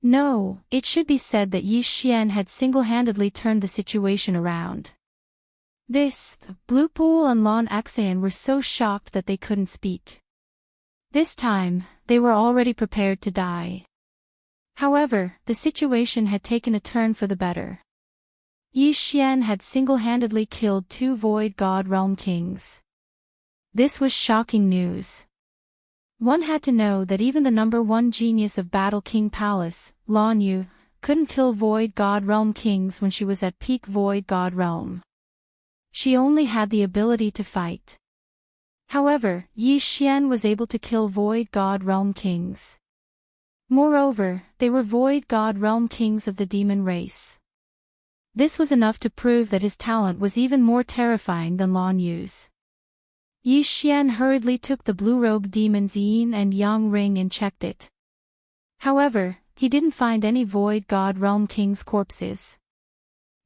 No, it should be said that Yi Xian had single-handedly turned the situation around. Blue Pool and Lon Xan were so shocked that they couldn't speak. This time, they were already prepared to die. However, the situation had taken a turn for the better. Yi Xian had single-handedly killed 2 Void God Realm Kings. This was shocking news. One had to know that even the number 1 genius of Battle King Palace, Lan Yu, couldn't kill Void God Realm Kings when she was at peak Void God Realm. She only had the ability to fight. However, Yi Xian was able to kill Void God Realm Kings. Moreover, they were Void God Realm Kings of the demon race. This was enough to prove that his talent was even more terrifying than Lan Yu's. Yi Xian hurriedly took the blue-robed demon's yin and yang ring and checked it. However, he didn't find any Void God Realm Kings' corpses.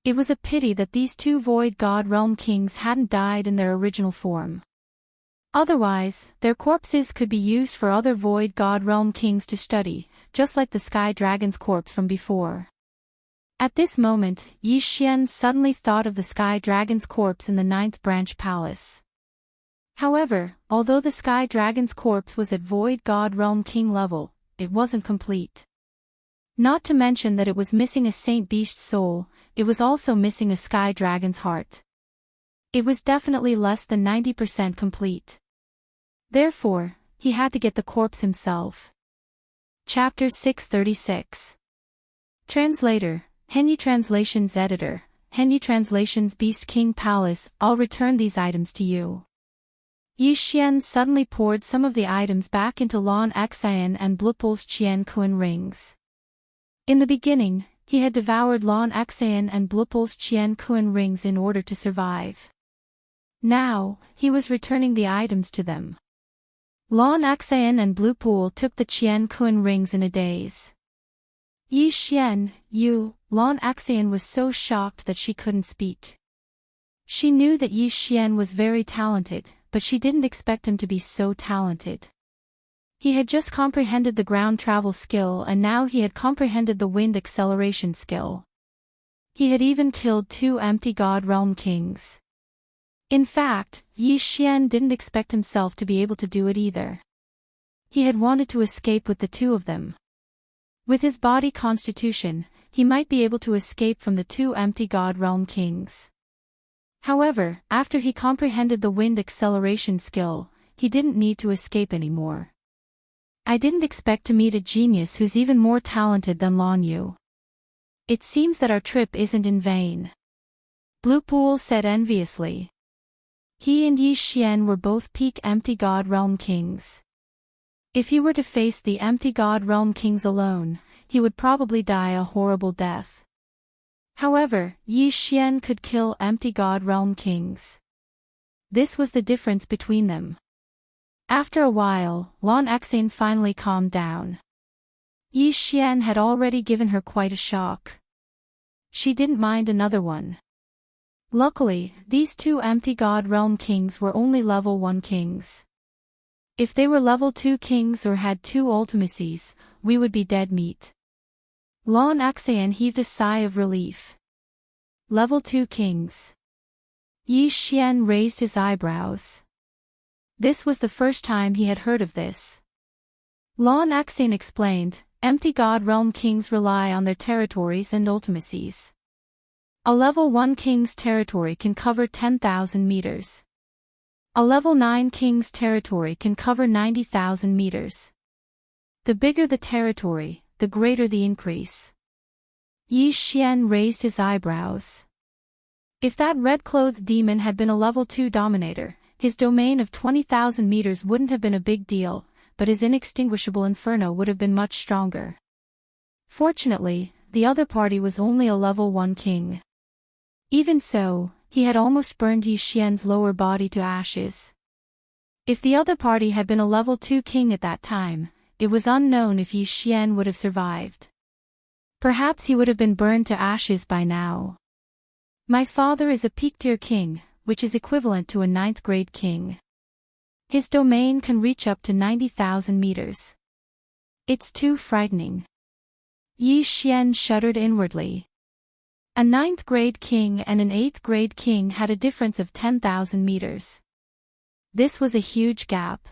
It was a pity that these 2 Void God Realm Kings hadn't died in their original form. Otherwise, their corpses could be used for other Void God Realm Kings to study, just like the Sky Dragon's corpse from before. At this moment, Yi Xian suddenly thought of the Sky Dragon's corpse in the 9th Branch Palace. However, although the Sky Dragon's corpse was at Void God Realm King level, it wasn't complete. Not to mention that it was missing a Saint Beast's soul, it was also missing a Sky Dragon's heart. It was definitely less than 90% complete. Therefore, he had to get the corpse himself. Chapter 636. Translator, Henyi Translations Editor, Henyi Translations Beast King Palace, I'll return these items to you. Yi Xian suddenly poured some of the items back into Lon Xan and Blupul's Qian Kun rings. In the beginning, he had devoured Lon Xan and Blupul's Qian Kun rings in order to survive. Now, he was returning the items to them. Lon Xan and Blue Pool took the Qian Kun rings in a daze. Yi Xian, Lon Xan was so shocked that she couldn't speak. She knew that Yi Xian was very talented, but she didn't expect him to be so talented. He had just comprehended the ground travel skill and now he had comprehended the wind acceleration skill. He had even killed 2 empty God Realm Kings. In fact, Yi Xian didn't expect himself to be able to do it either. He had wanted to escape with the 2 of them. With his body constitution, he might be able to escape from the 2 empty God Realm Kings. However, after he comprehended the wind acceleration skill, he didn't need to escape anymore. I didn't expect to meet a genius who's even more talented than Lan Yu. It seems that our trip isn't in vain. Blue Pool said enviously. He and Yi Xian were both peak empty God Realm Kings. If he were to face the empty God Realm Kings alone, he would probably die a horrible death. However, Yi Xian could kill empty God Realm kings. This was the difference between them. After a while, Lan Xing finally calmed down. Yi Xian had already given her quite a shock. She didn't mind another one. Luckily, these two empty God Realm kings were only level 1 kings. If they were level 2 kings or had 2 ultimacies, we would be dead meat. Lan Xing heaved a sigh of relief. Level 2 kings. Yi Xian raised his eyebrows. This was the first time he had heard of this. Lan Xing explained, empty God Realm kings rely on their territories and ultimacies. A level 1 king's territory can cover 10,000 meters. A level 9 king's territory can cover 90,000 meters. The bigger the territory, the greater the increase. Yi Xian raised his eyebrows. If that red-clothed demon had been a level 2 dominator, his domain of 20,000 meters wouldn't have been a big deal, but his inextinguishable inferno would have been much stronger. Fortunately, the other party was only a level 1 king. Even so, he had almost burned Yi Xian's lower body to ashes. If the other party had been a level 2 king at that time, it was unknown if Yi Xian would have survived. Perhaps he would have been burned to ashes by now. My father is a peak-tier king, which is equivalent to a 9th grade king. His domain can reach up to 90,000 meters. It's too frightening. Yi Xian shuddered inwardly. A 9th grade king and an 8th grade king had a difference of 10,000 meters. This was a huge gap.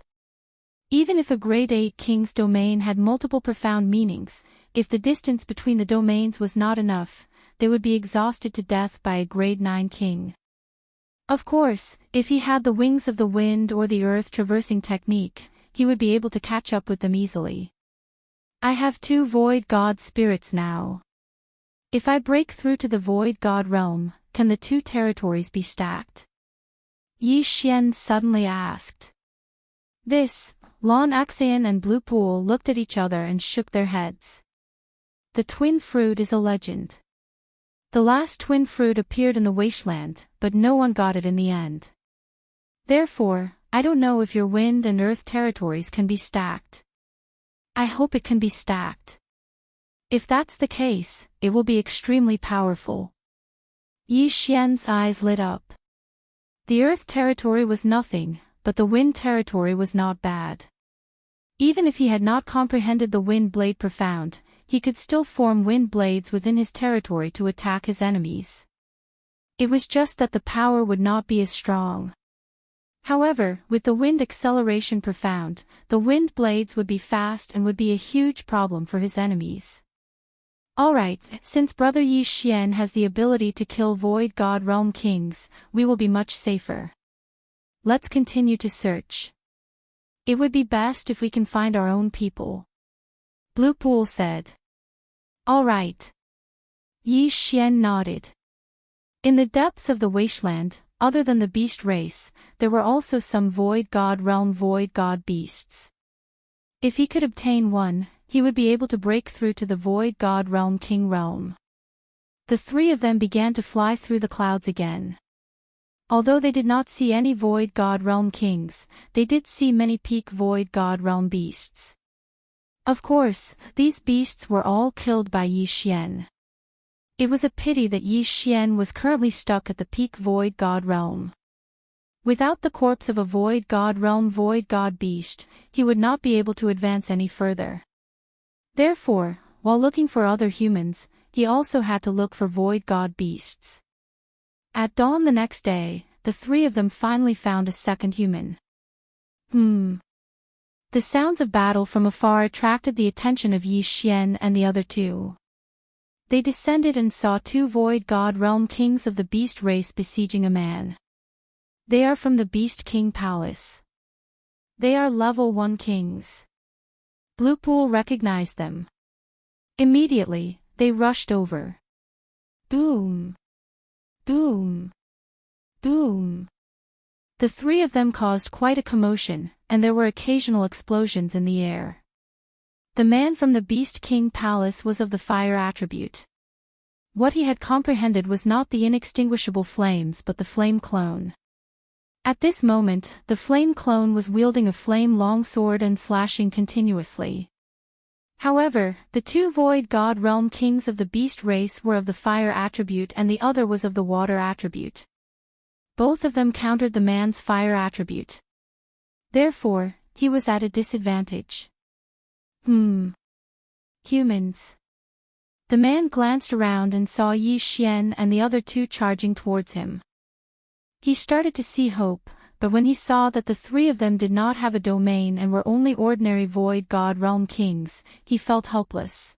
Even if a grade 8 king's domain had multiple profound meanings, if the distance between the domains was not enough, they would be exhausted to death by a grade 9 king. Of course, if he had the wings of the wind or the earth traversing technique, he would be able to catch up with them easily. I have 2 void god spirits now. If I break through to the void god realm, can the 2 territories be stacked? Yi Xian suddenly asked. This, Lan Xing and Blue Pool looked at each other and shook their heads. The twin fruit is a legend. The last twin fruit appeared in the wasteland, but no one got it in the end. Therefore, I don't know if your wind and earth territories can be stacked. I hope it can be stacked. If that's the case, it will be extremely powerful. Yi Xian's eyes lit up. The earth territory was nothing, but the wind territory was not bad. Even if he had not comprehended the wind blade profound, he could still form wind blades within his territory to attack his enemies. It was just that the power would not be as strong. However, with the wind acceleration profound, the wind blades would be fast and would be a huge problem for his enemies. Alright, since Brother Yi Xian has the ability to kill Void God Realm Kings, we will be much safer. Let's continue to search. It would be best if we can find our own people. Blue Pool said. Alright. Yi Xian nodded. In the depths of the wasteland, other than the beast race, there were also some Void God Realm Void God beasts. If he could obtain one, he would be able to break through to the Void God Realm King realm. The 3 of them began to fly through the clouds again. Although they did not see any Void God Realm Kings, they did see many peak Void God Realm beasts. Of course, these beasts were all killed by Yi Xian. It was a pity that Yi Xian was currently stuck at the peak Void God Realm. Without the corpse of a Void God Realm Void God beast, he would not be able to advance any further. Therefore, while looking for other humans, he also had to look for Void God beasts. At dawn the next day, the 3 of them finally found a second human. The sounds of battle from afar attracted the attention of Yi Xian and the other 2. They descended and saw 2 Void God Realm Kings of the beast race besieging a man. They are from the Beast King Palace. They are level 1 kings. Blue Pool recognized them. Immediately, they rushed over. Boom! Boom! Boom! The 3 of them caused quite a commotion, and there were occasional explosions in the air. The man from the Beast King Palace was of the fire attribute. What he had comprehended was not the inextinguishable flames but the flame clone. At this moment, the flame clone was wielding a flame longsword and slashing continuously. However, the two Void God Realm Kings of the Beast race were of the fire attribute and the other was of the water attribute. Both of them countered the man's fire attribute. Therefore, he was at a disadvantage. Humans. The man glanced around and saw Yi Xian and the other two charging towards him. He started to see hope, but when he saw that the three of them did not have a domain and were only ordinary Void God Realm Kings, he felt helpless.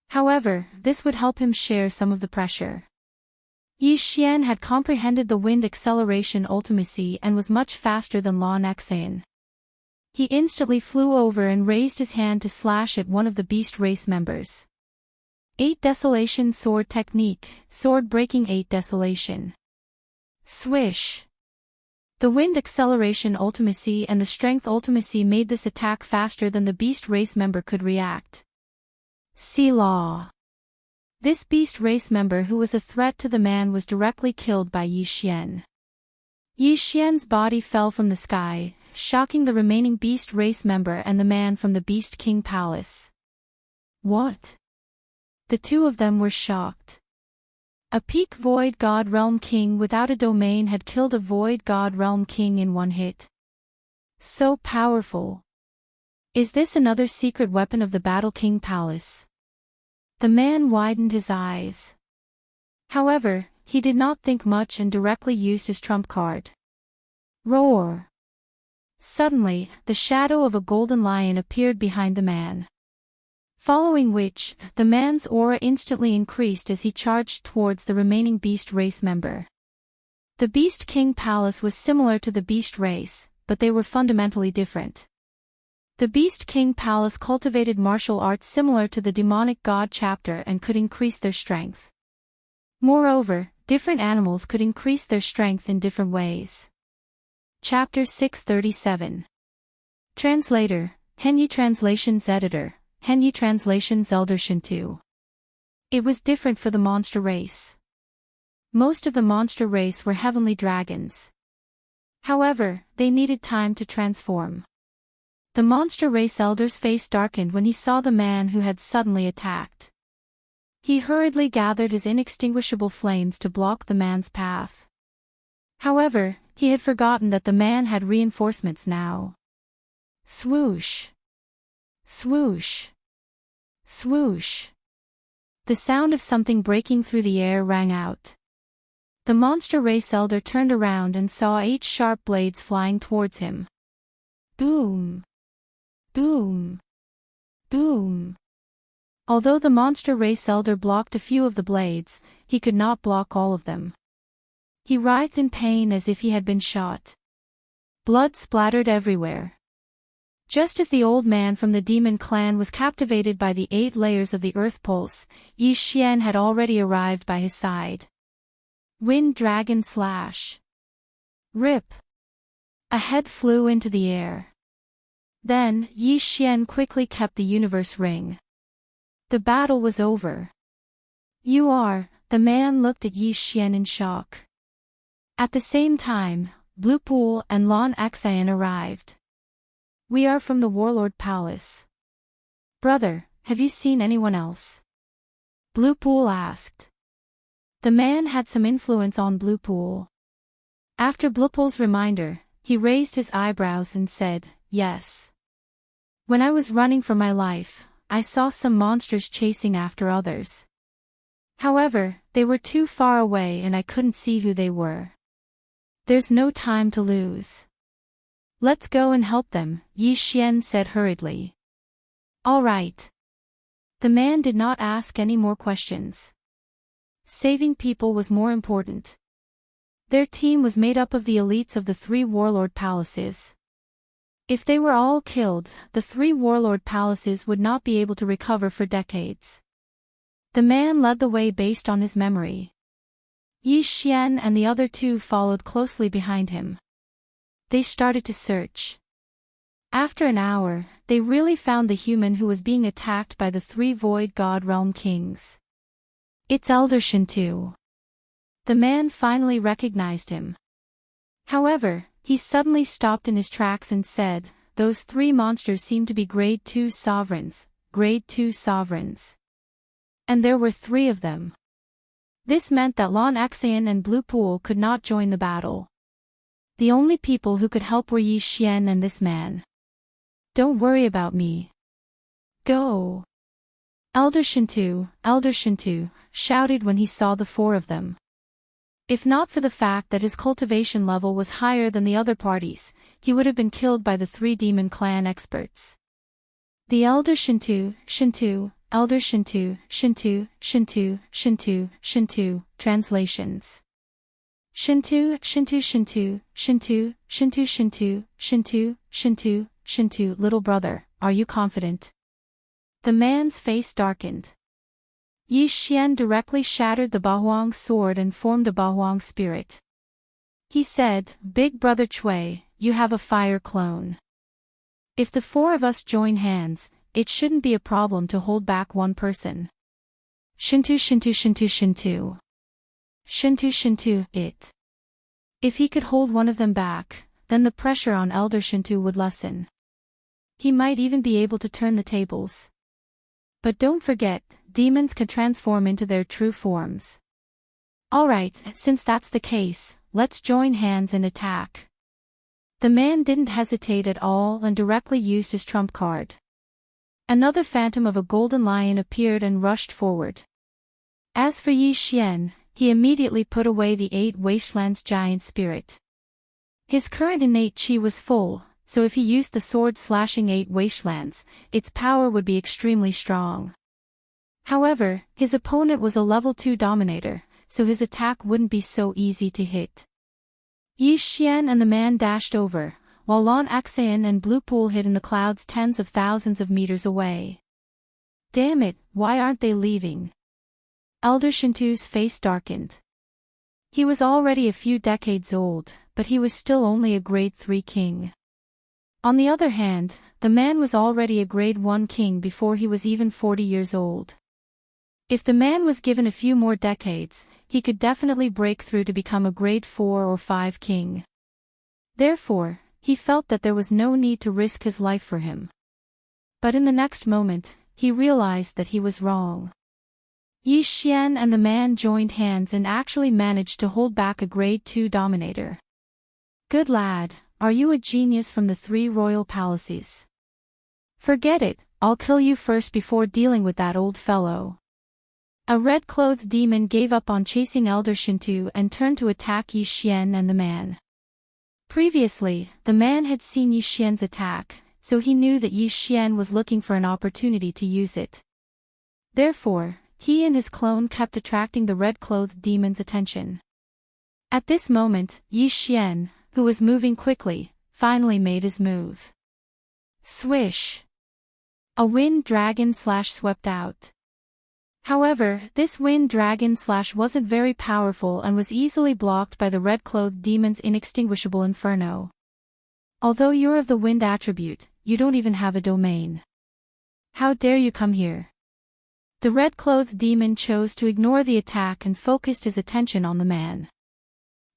However, this would help him share some of the pressure. Yi Xian had comprehended the wind acceleration ultimacy and was much faster than Lan Xan. He instantly flew over and raised his hand to slash at one of the beast race members. 8 Desolation Sword Technique, Sword Breaking 8 Desolation. Swish. The wind acceleration ultimacy and the strength ultimacy made this attack faster than the beast race member could react. Selah. This beast race member who was a threat to the man was directly killed by Yi Xian. Yi Xian's body fell from the sky, shocking the remaining beast race member and the man from the Beast King Palace. What? The two of them were shocked. A peak Void God Realm King without a domain had killed a Void God Realm King in one hit. So powerful. Is this another secret weapon of the Battle King Palace? The man widened his eyes. However, he did not think much and directly used his trump card. Roar. Suddenly, the shadow of a golden lion appeared behind the man. Following which, the man's aura instantly increased as he charged towards the remaining beast race member. The Beast King Palace was similar to the beast race, but they were fundamentally different. The Beast King Palace cultivated martial arts similar to the demonic god chapter and could increase their strength. Moreover, different animals could increase their strength in different ways. Chapter 637. Translator, Henyi Translations Editor, Henyi Translations Elder Shintu. It was different for the monster race. Most of the monster race were heavenly dragons. However, they needed time to transform. The monster race elder's face darkened when he saw the man who had suddenly attacked. He hurriedly gathered his inextinguishable flames to block the man's path. However, he had forgotten that the man had reinforcements now. Swoosh. Swoosh. Swoosh. The sound of something breaking through the air rang out. The monster race elder turned around and saw 8 sharp blades flying towards him. Boom. Boom. Boom. Although the monster race elder blocked a few of the blades, he could not block all of them. He writhed in pain as if he had been shot. Blood splattered everywhere. Just as the old man from the demon clan was captivated by the 8 layers of the earth pulse, Yi Xian had already arrived by his side. Wind Dragon Slash. Rip. A head flew into the air. Then, Yi Xian quickly kept the universe ring. The battle was over. The man looked at Yi Xian in shock. At the same time, Blue Pool and Lan Xan arrived. We are from the Warlord Palace. Brother, have you seen anyone else? Blue Pool asked. The man had some influence on Blue Pool. After Blue Pool's reminder, he raised his eyebrows and said, yes. When I was running for my life, I saw some monsters chasing after others. However, they were too far away and I couldn't see who they were. There's no time to lose. Let's go and help them, Yi Xian said hurriedly. All right. The man did not ask any more questions. Saving people was more important. Their team was made up of the elites of the 3 warlord palaces. If they were all killed, the 3 warlord palaces would not be able to recover for decades. The man led the way based on his memory. Yi Xian and the other 2 followed closely behind him. They started to search. After an hour, they really found the human who was being attacked by the 3 Void God Realm Kings. It's Elder Shintu. The man finally recognized him. However, he suddenly stopped in his tracks and said, "Those 3 monsters seem to be Grade 2 sovereigns, Grade 2 sovereigns. And there were 3 of them." This meant that Lon Axian and Blue Pool could not join the battle. The only people who could help were Yi Xian and this man. "Don't worry about me. Go." Elder Shintu, shouted when he saw the 4 of them. If not for the fact that his cultivation level was higher than the other parties, he would have been killed by the 3 demon clan experts. The Elder Shintu, Elder Shintu, translations. Shintu, little brother, are you confident? The man's face darkened. Yi Xian directly shattered the Bahuang sword and formed a Bahuang spirit. He said, "Big brother Chui, you have a fire clone. If the 4 of us join hands, it shouldn't be a problem to hold back one person." Shintu, it. If he could hold one of them back, then the pressure on Elder Shintu would lessen. He might even be able to turn the tables. But don't forget, demons can transform into their true forms. Alright, since that's the case, let's join hands and attack. The man didn't hesitate at all and directly used his trump card. Another phantom of a golden lion appeared and rushed forward. As for Yi Xian, he immediately put away the 8 Wastelands giant spirit. His current innate chi was full, so if he used the sword slashing 8 Wastelands, its power would be extremely strong. However, his opponent was a level 2 dominator, so his attack wouldn't be so easy to hit. Yi Xian and the man dashed over, while Lon Axian and Blue Pool hid in the clouds tens of thousands of meters away. Damn it, why aren't they leaving? Elder Shintu's face darkened. He was already a few decades old, but he was still only a Grade 3 king. On the other hand, the man was already a Grade 1 king before he was even 40 years old. If the man was given a few more decades, he could definitely break through to become a Grade 4 or 5 king. Therefore, he felt that there was no need to risk his life for him. But in the next moment, he realized that he was wrong. Yi Xian and the man joined hands and actually managed to hold back a Grade 2 dominator. Good lad, are you a genius from the 3 royal palaces? Forget it, I'll kill you first before dealing with that old fellow. A red-clothed demon gave up on chasing Elder Shintu and turned to attack Yi Xian and the man. Previously, the man had seen Yi Xian's attack, so he knew that Yi Xian was looking for an opportunity to use it. Therefore, he and his clone kept attracting the red-clothed demon's attention. At this moment, Yi Xian, who was moving quickly, finally made his move. Swish! A wind dragon slash swept out. However, this wind dragon slash wasn't very powerful and was easily blocked by the red-clothed demon's inextinguishable inferno. Although you're of the wind attribute, you don't even have a domain. How dare you come here? The red-clothed demon chose to ignore the attack and focused his attention on the man.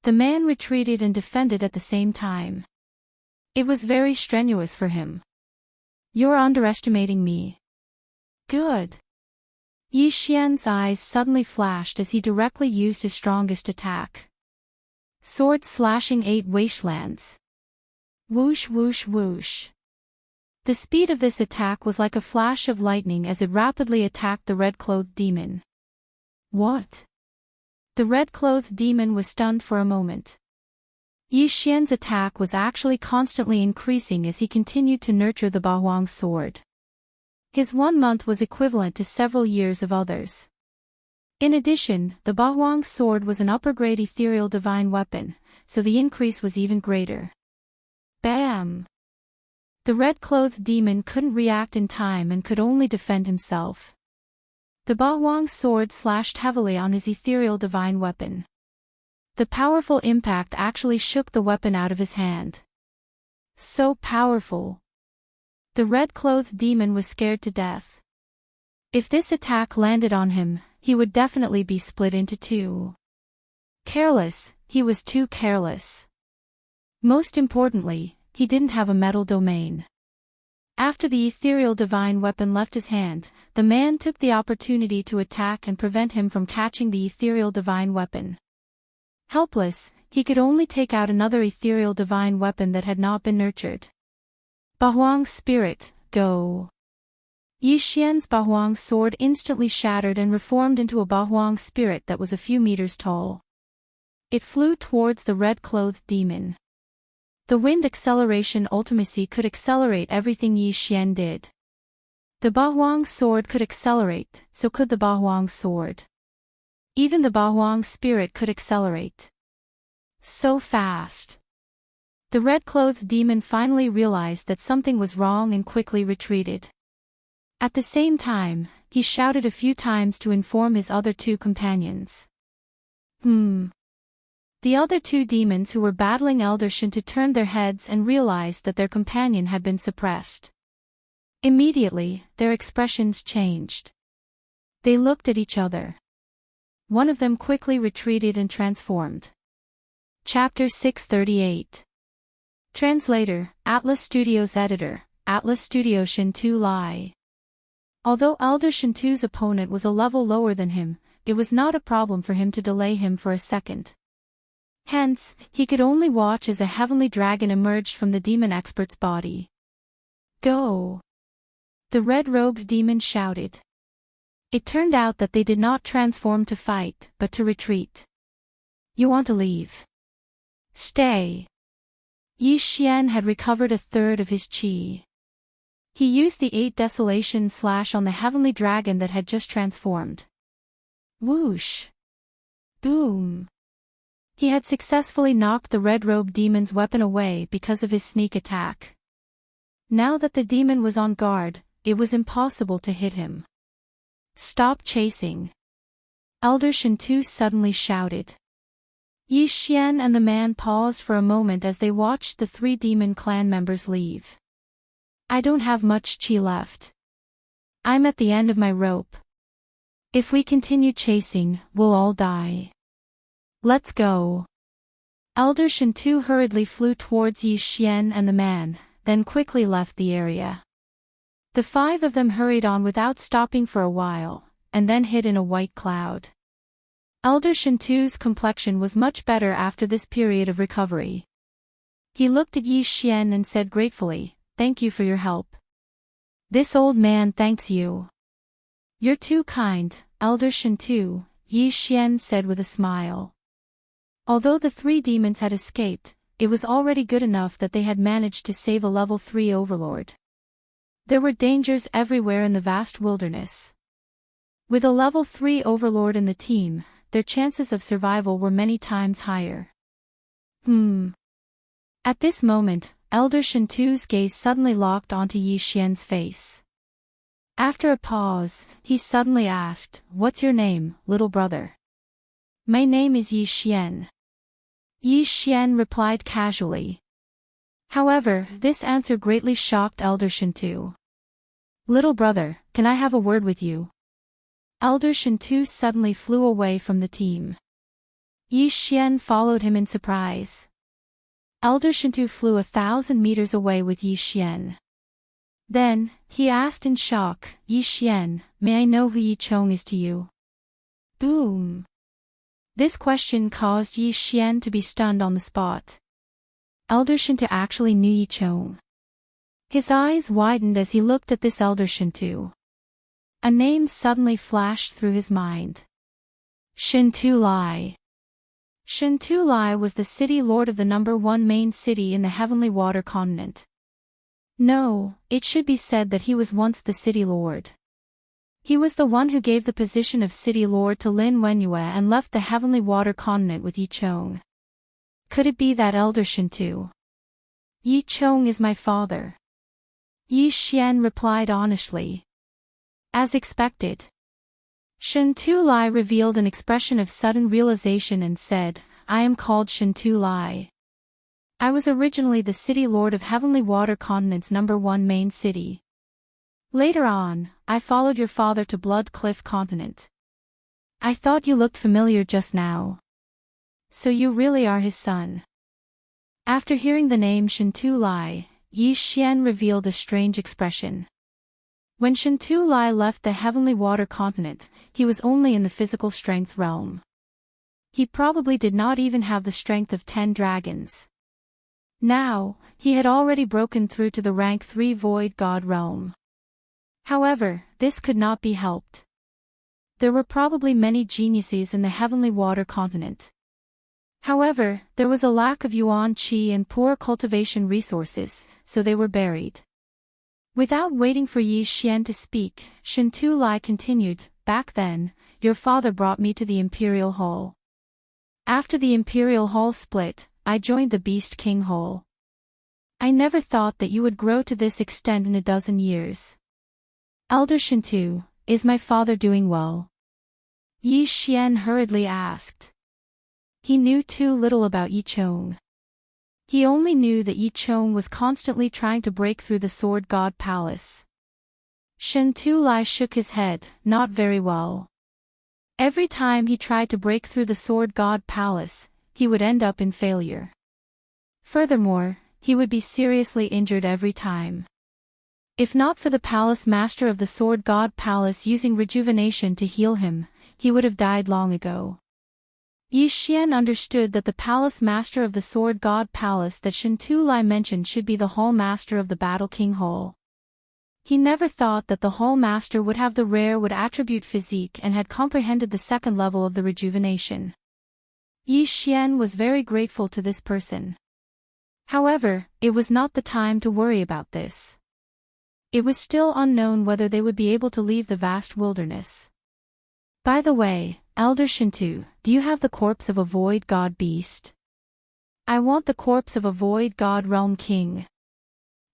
The man retreated and defended at the same time. It was very strenuous for him. You're underestimating me. Good. Yi Xian's eyes suddenly flashed as he directly used his strongest attack. Sword slashing 8 wastelands. Whoosh whoosh whoosh. The speed of this attack was like a flash of lightning as it rapidly attacked the red-clothed demon. What? The red-clothed demon was stunned for a moment. Yi Xian's attack was actually constantly increasing as he continued to nurture the Bahuang sword. His 1 month was equivalent to several years of others. In addition, the Bahuang sword was an upper-grade ethereal divine weapon, so the increase was even greater. Bam! The red-clothed demon couldn't react in time and could only defend himself. The Bahuang sword slashed heavily on his ethereal divine weapon. The powerful impact actually shook the weapon out of his hand. So powerful! The red-clothed demon was scared to death. If this attack landed on him, he would definitely be split into two. Careless, he was too careless. Most importantly, he didn't have a metal domain. After the ethereal divine weapon left his hand, the man took the opportunity to attack and prevent him from catching the ethereal divine weapon. Helpless, he could only take out another ethereal divine weapon that had not been nurtured. Bahuang's spirit, go. Yi Xian's Bahuang sword instantly shattered and reformed into a Bahuang spirit that was a few meters tall. It flew towards the red-clothed demon. The wind acceleration ultimacy could accelerate everything Yi Xian did. The Bahuang sword could accelerate, so could the Bahuang sword. Even the Bahuang spirit could accelerate. So fast. The red-clothed demon finally realized that something was wrong and quickly retreated. At the same time, he shouted a few times to inform his other two companions. The other two demons who were battling Elder Shinto turned their heads and realized that their companion had been suppressed. Immediately, their expressions changed. They looked at each other. One of them quickly retreated and transformed. Chapter 638. Translator, Atlas Studios Editor, Atlas Studio Shinto Lai. Although Elder Shinto's opponent was a level lower than him, it was not a problem for him to delay him for a second. Hence, he could only watch as a heavenly dragon emerged from the demon expert's body. Go! The red-robed demon shouted. It turned out that they did not transform to fight, but to retreat. You want to leave? Stay. Yi Xian had recovered a third of his qi. He used the 8 desolation slash on the heavenly dragon that had just transformed. Whoosh! Boom! He had successfully knocked the red-robed demon's weapon away because of his sneak attack. Now that the demon was on guard, it was impossible to hit him. Stop chasing! Elder Shinto suddenly shouted. Yi Xian and the man paused for a moment as they watched the 3 demon clan members leave. I don't have much qi left. I'm at the end of my rope. If we continue chasing, we'll all die. Let's go. Elder Shinto hurriedly flew towards Yi Xian and the man, then quickly left the area. The 5 of them hurried on without stopping for a while, and then hid in a white cloud. Elder Shinto's complexion was much better after this period of recovery. He looked at Yi Xian and said gratefully, "Thank you for your help." "This old man thanks you." "You're too kind, Elder Shinto," Yi Xian said with a smile. Although the 3 demons had escaped, it was already good enough that they had managed to save a level 3 overlord. There were dangers everywhere in the vast wilderness. With a level 3 overlord in the team, their chances of survival were many times higher. At this moment, Elder Shinto's gaze suddenly locked onto Yi Xian's face. After a pause, he suddenly asked, "What's your name, little brother?" "My name is Yi Xian." Yi Xian replied casually. However, this answer greatly shocked Elder Shinto. "Little brother, can I have a word with you?" Elder Shinto suddenly flew away from the team. Yi Xian followed him in surprise. Elder Shinto flew 1,000 meters away with Yi Xian. Then, he asked in shock, "Yi Xian, may I know who Yi Chong is to you?" Boom! This question caused Yi Xian to be stunned on the spot. Elder Shinto actually knew Yi Chong. His eyes widened as he looked at this Elder Shinto. A name suddenly flashed through his mind. Shinto Lai. Shinto Lai was the city lord of the #1 main city in the Heavenly Water Continent. No, it should be said that he was once the city lord. He was the one who gave the position of city lord to Lin Wenyue and left the Heavenly Water Continent with Yi Chong. Could it be that Elder Shinto? "Yi Chong is my father," Yi Xian replied honestly. As expected. Shinto Lai revealed an expression of sudden realization and said, "I am called Shinto Lai." I was originally the city lord of Heavenly Water Continent's #1 main city. Later on, I followed your father to Blood Cliff Continent. I thought you looked familiar just now. So you really are his son. After hearing the name Shintu Lai, Yi Xian revealed a strange expression. When Shintu Lai left the Heavenly Water Continent, he was only in the physical strength realm. He probably did not even have the strength of 10 dragons. Now, he had already broken through to the rank 3 Void God realm. However, this could not be helped. There were probably many geniuses in the Heavenly Water Continent. However, there was a lack of yuan qi and poor cultivation resources, so they were buried. Without waiting for Yi Xian to speak, Shintu Lai continued, "Back then, your father brought me to the Imperial Hall. After the Imperial Hall split, I joined the Beast King Hall. I never thought that you would grow to this extent in a dozen years. Elder Shintu, is my father doing well?" Yi Xian hurriedly asked. He knew too little about Yi Chong. He only knew that Yi Chong was constantly trying to break through the Sword God Palace. Shintu Lai shook his head, not very well. Every time he tried to break through the Sword God Palace, he would end up in failure. Furthermore, he would be seriously injured every time. If not for the Palace Master of the Sword God Palace using rejuvenation to heal him, he would have died long ago. Yi Xian understood that the Palace Master of the Sword God Palace that Shintu Lai mentioned should be the Hall Master of the Battle King Hall. He never thought that the Hall Master would have the rare wood attribute physique and had comprehended the second level of the rejuvenation. Yi Xian was very grateful to this person. However, it was not the time to worry about this. It was still unknown whether they would be able to leave the vast wilderness. By the way, Elder Shintu, do you have the corpse of a Void God beast? I want the corpse of a Void God realm king.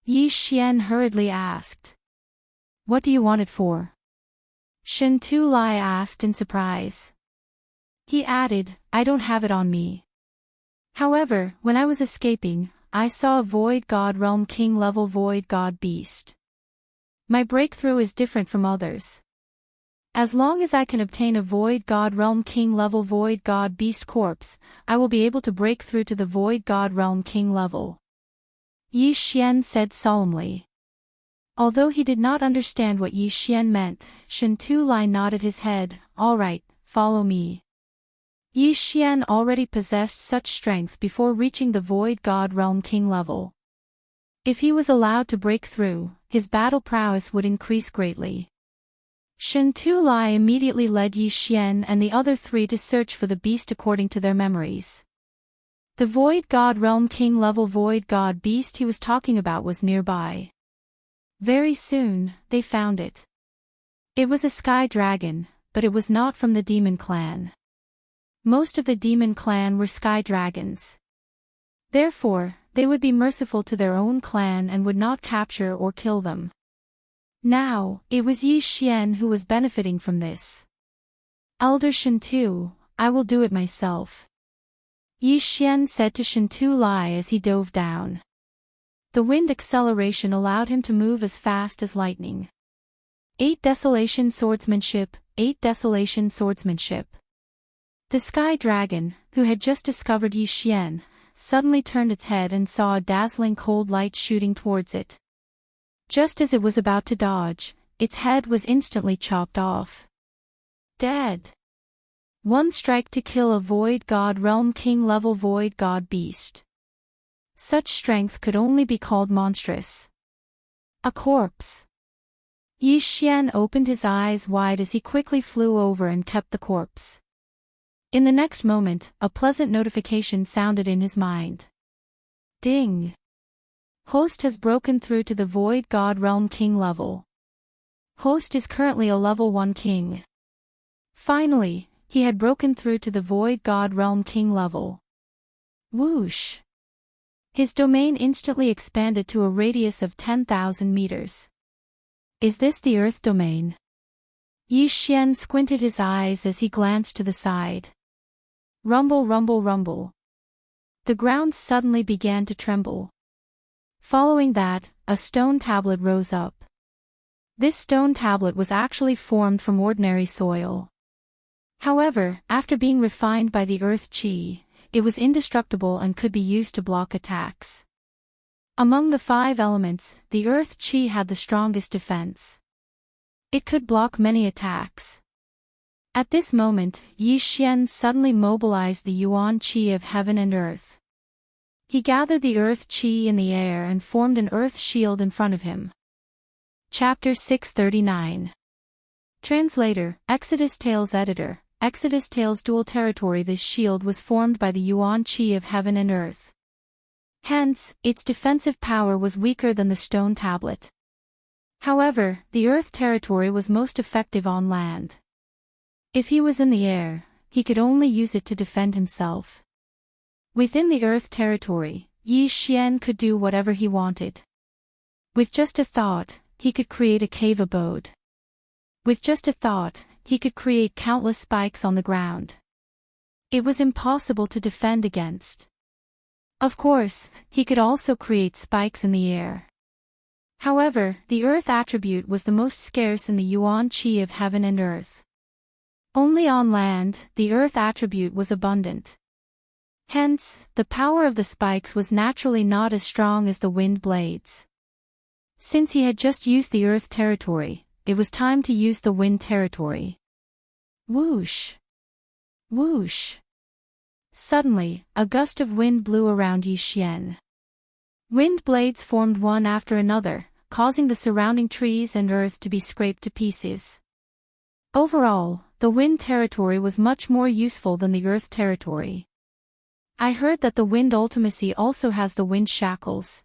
Yi Xian hurriedly asked. What do you want it for? Shintu Lai asked in surprise. He added, I don't have it on me. However, when I was escaping, I saw a Void God realm king level Void God beast. My breakthrough is different from others. As long as I can obtain a Void God Realm King level Void God Beast corpse, I will be able to break through to the Void God Realm King level. Yi Xian said solemnly. Although he did not understand what Yi Xian meant, Shintu Lai nodded his head, all right, follow me. Yi Xian already possessed such strength before reaching the Void God Realm King level. If he was allowed to break through, his battle prowess would increase greatly. Shintu Lai immediately led Yi Xian and the other 3 to search for the beast according to their memories. The Void God Realm King level Void God beast he was talking about was nearby. Very soon, they found it. It was a sky dragon, but it was not from the demon clan. Most of the demon clan were sky dragons. Therefore, they would be merciful to their own clan and would not capture or kill them. Now, it was Yi Xian who was benefiting from this. Elder Shintu, I will do it myself. Yi Xian said to Shintu Lai as he dove down. The wind acceleration allowed him to move as fast as lightning. 8 Desolation Swordsmanship, 8 Desolation Swordsmanship. The sky dragon, who had just discovered Yi Xian, suddenly turned its head and saw a dazzling cold light shooting towards it. Just as it was about to dodge, its head was instantly chopped off. Dead. One strike to kill a Void God Realm King level Void God beast. Such strength could only be called monstrous. A corpse. Yi Xian opened his eyes wide as he quickly flew over and kept the corpse. In the next moment, a pleasant notification sounded in his mind. Ding! Host has broken through to the Void God Realm King level. Host is currently a level 1 king. Finally, he had broken through to the Void God Realm King level. Whoosh! His domain instantly expanded to a radius of 10,000 meters. Is this the Earth domain? Yi Xian squinted his eyes as he glanced to the side. Rumble, rumble, rumble. The ground suddenly began to tremble. Following that, a stone tablet rose up. This stone tablet was actually formed from ordinary soil. However, after being refined by the earth chi, it was indestructible and could be used to block attacks. Among the 5 elements, the earth chi had the strongest defense. It could block many attacks. At this moment, Yi Xian suddenly mobilized the yuan chi of heaven and earth. He gathered the earth chi in the air and formed an earth shield in front of him. Chapter 639. Translator, Exodus Tales Editor, Exodus Tales Dual Territory. This shield was formed by the yuan chi of heaven and earth. Hence, its defensive power was weaker than the stone tablet. However, the earth territory was most effective on land. If he was in the air, he could only use it to defend himself. Within the earth territory, Yi Xian could do whatever he wanted. With just a thought, he could create a cave abode. With just a thought, he could create countless spikes on the ground. It was impossible to defend against. Of course, he could also create spikes in the air. However, the earth attribute was the most scarce in the yuan chi of heaven and earth. Only on land, the earth attribute was abundant. Hence, the power of the spikes was naturally not as strong as the wind blades. Since he had just used the earth territory, it was time to use the wind territory. Whoosh! Whoosh! Suddenly, a gust of wind blew around Yi Xian. Wind blades formed one after another, causing the surrounding trees and earth to be scraped to pieces. Overall, the wind territory was much more useful than the earth territory. I heard that the wind ultimacy also has the wind shackles.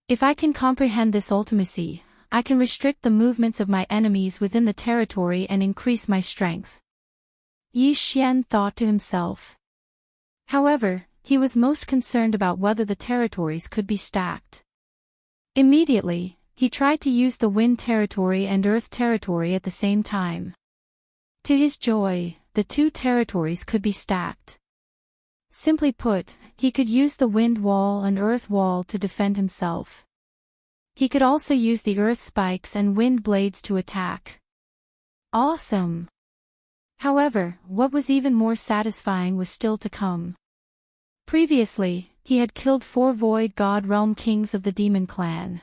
If I can comprehend this ultimacy, I can restrict the movements of my enemies within the territory and increase my strength. Yi Xian thought to himself. However, he was most concerned about whether the territories could be stacked. Immediately, he tried to use the wind territory and earth territory at the same time. To his joy, the 2 territories could be stacked. Simply put, he could use the wind wall and earth wall to defend himself. He could also use the earth spikes and wind blades to attack. Awesome! However, what was even more satisfying was still to come. Previously, he had killed 4 Void God Realm Kings of the Demon Clan.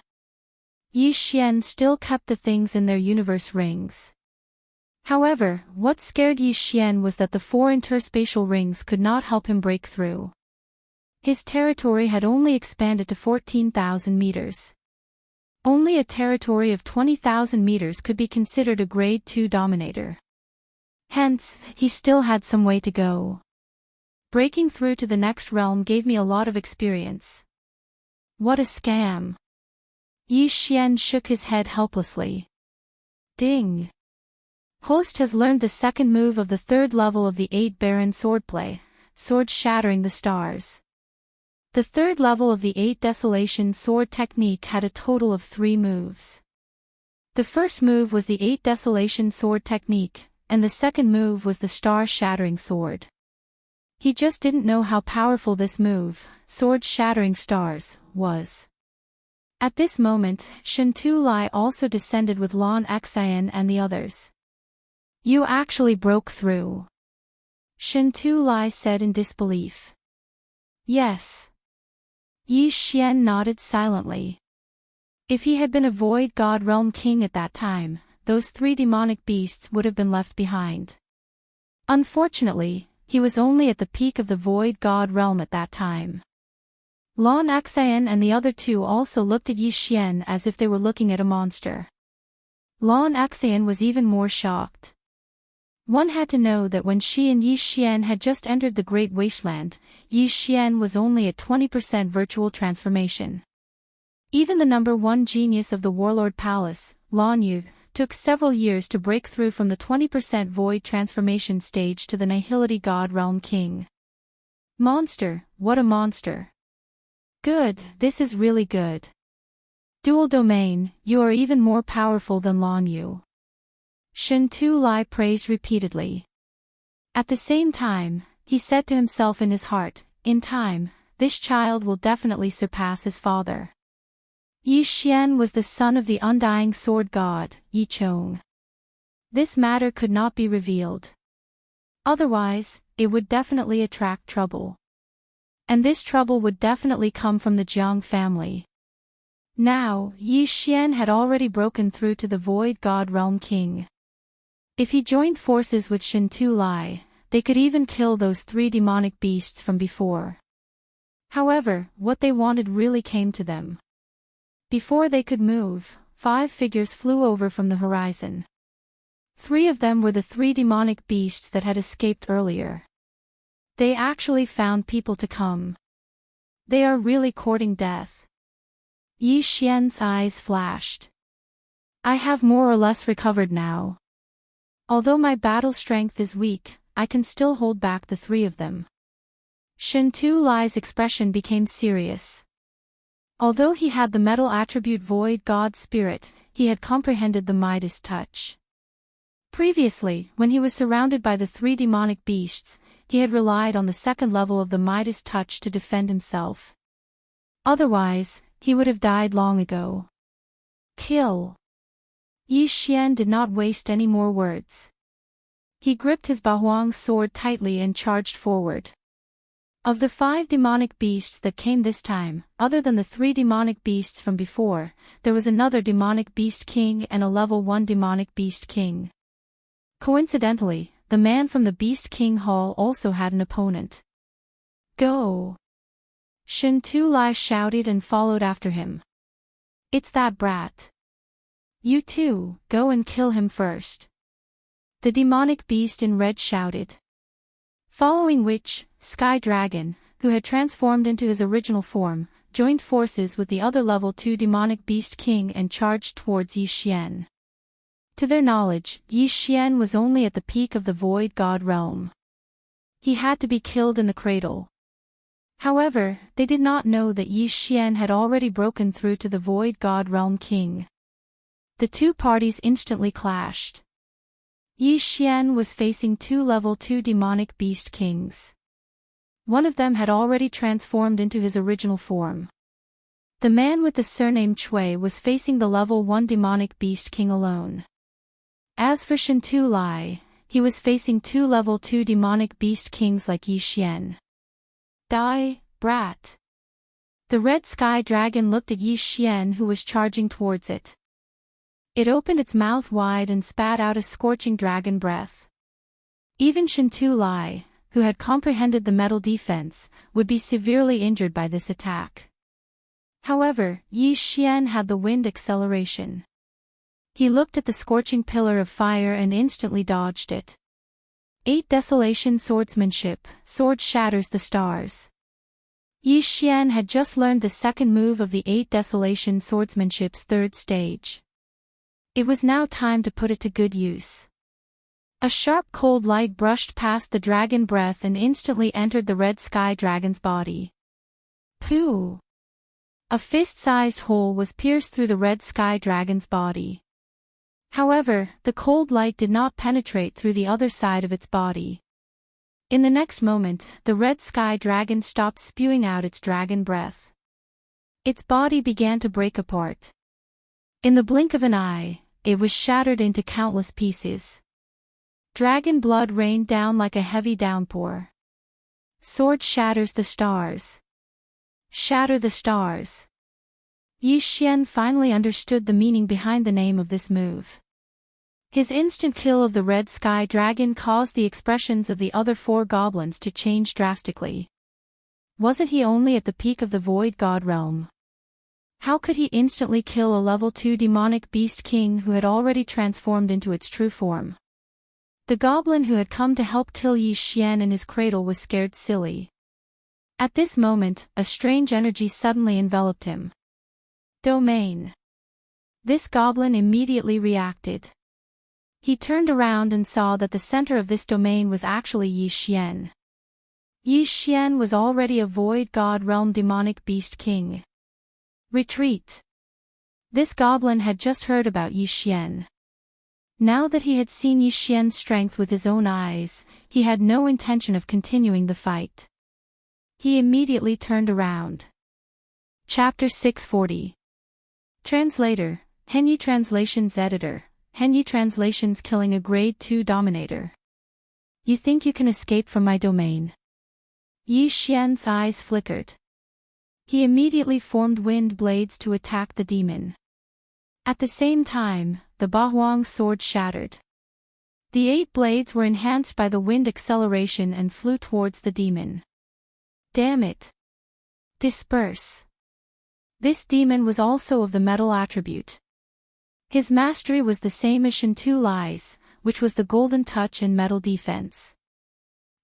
Yi Xian still kept the things in their universe rings. However, what scared Yi Xian was that the 4 interspatial rings could not help him break through. His territory had only expanded to 14,000 meters. Only a territory of 20,000 meters could be considered a Grade 2 dominator. Hence, he still had some way to go. Breaking through to the next realm gave me a lot of experience. What a scam! Yi Xian shook his head helplessly. Ding! Host has learned the second move of the 3rd level of the 8 Baron swordplay, Sword Shattering the Stars. The 3rd level of the 8 Desolation sword technique had a total of 3 moves. The first move was the 8 Desolation sword technique, and the second move was the Star Shattering sword. He just didn't know how powerful this move, Sword Shattering Stars, was. At this moment, Shen Tu Lai also descended with Lan Xian and the others. You actually broke through. Shen Tu Lai said in disbelief. Yes. Yi Xian nodded silently. If he had been a Void God Realm King at that time, those 3 demonic beasts would have been left behind. Unfortunately, he was only at the peak of the Void God Realm at that time. Lan Xian and the other 2 also looked at Yi Xian as if they were looking at a monster. Lan Xian was even more shocked. One had to know that when she and Yi Xian had just entered the Great Wasteland, Yi Xian was only at 20% virtual transformation. Even the number 1 genius of the Warlord Palace, Lan Yu, took several years to break through from the 20% void transformation stage to the Nihility God Realm King. Monster, what a monster. Good, this is really good. Dual domain, you are even more powerful than Lan Yu. Shen Tu Lai praised repeatedly. At the same time, he said to himself in his heart, in time, this child will definitely surpass his father. Yi Xian was the son of the undying sword god, Yi Chong. This matter could not be revealed. Otherwise, it would definitely attract trouble. And this trouble would definitely come from the Jiang family. Now, Yi Xian had already broken through to the Void God Realm King. If he joined forces with Shen Tu Lai, they could even kill those 3 demonic beasts from before. However, what they wanted really came to them. Before they could move, 5 figures flew over from the horizon. 3 of them were the 3 demonic beasts that had escaped earlier. They actually found people to come. They are really courting death. Yi Xian's eyes flashed. I have more or less recovered now. Although my battle strength is weak, I can still hold back the 3 of them. Shen Tu Lai's expression became serious. Although he had the metal attribute Void God Spirit, he had comprehended the Midas touch. Previously, when he was surrounded by the 3 demonic beasts, he had relied on the 2nd level of the Midas touch to defend himself. Otherwise, he would have died long ago. Kill. Yi Xian did not waste any more words. He gripped his Bahuang sword tightly and charged forward. Of the 5 demonic beasts that came this time, other than the 3 demonic beasts from before, there was another demonic beast king and a level 1 demonic beast king. Coincidentally, the man from the Beast King Hall also had an opponent. Go! Shen Tu Lai shouted and followed after him. It's that brat. You too, go and kill him first. The demonic beast in red shouted. Following which, Sky Dragon, who had transformed into his original form, joined forces with the other level 2 demonic beast king and charged towards Yi Xian. To their knowledge, Yi Xian was only at the peak of the Void God realm. He had to be killed in the cradle. However, they did not know that Yi Xian had already broken through to the Void God Realm King. The 2 parties instantly clashed. Yi Xian was facing 2 level 2 demonic beast kings. One of them had already transformed into his original form. The man with the surname Chui was facing the level 1 demonic beast king alone. As for Shen Tu Lai, he was facing 2 level 2 demonic beast kings like Yi Xian. Die, brat. The red sky dragon looked at Yi Xian who was charging towards it. It opened its mouth wide and spat out a scorching dragon breath. Even Shen Tu Lai, who had comprehended the metal defense, would be severely injured by this attack. However, Yi Xian had the wind acceleration. He looked at the scorching pillar of fire and instantly dodged it. 8 Desolation Swordsmanship, sword shatters the stars. Yi Xian had just learned the 2nd move of the 8 Desolation Swordsmanship's 3rd stage. It was now time to put it to good use. A sharp cold light brushed past the dragon breath and instantly entered the red sky dragon's body. Pooh! A fist-sized hole was pierced through the red sky dragon's body. However, the cold light did not penetrate through the other side of its body. In the next moment, the red sky dragon stopped spewing out its dragon breath. Its body began to break apart. In the blink of an eye, it was shattered into countless pieces. Dragon blood rained down like a heavy downpour. Sword shatters the stars. Shatter the stars. Yi Xian finally understood the meaning behind the name of this move. His instant kill of the red sky dragon caused the expressions of the other 4 goblins to change drastically. Wasn't he only at the peak of the Void God realm? How could he instantly kill a level 2 demonic beast king who had already transformed into its true form? The goblin who had come to help kill Yi Xian in his cradle was scared silly. At this moment, a strange energy suddenly enveloped him. Domain. This goblin immediately reacted. He turned around and saw that the center of this domain was actually Yi Xian. Yi Xian was already a Void God Realm demonic beast king. Retreat. This goblin had just heard about Yi Xian. Now that he had seen Yi Xian's strength with his own eyes, he had no intention of continuing the fight. He immediately turned around. Chapter 640. Translator, Henyi Translations Editor, Henyi Translations killing a Grade 2 Dominator. You think you can escape from my domain? Yi Xian's eyes flickered. He immediately formed wind blades to attack the demon. At the same time, the Bahuang sword shattered. The 8 blades were enhanced by the wind acceleration and flew towards the demon. Damn it! Disperse! This demon was also of the metal attribute. His mastery was the same as Shen Tu Lai's, which was the golden touch and metal defense.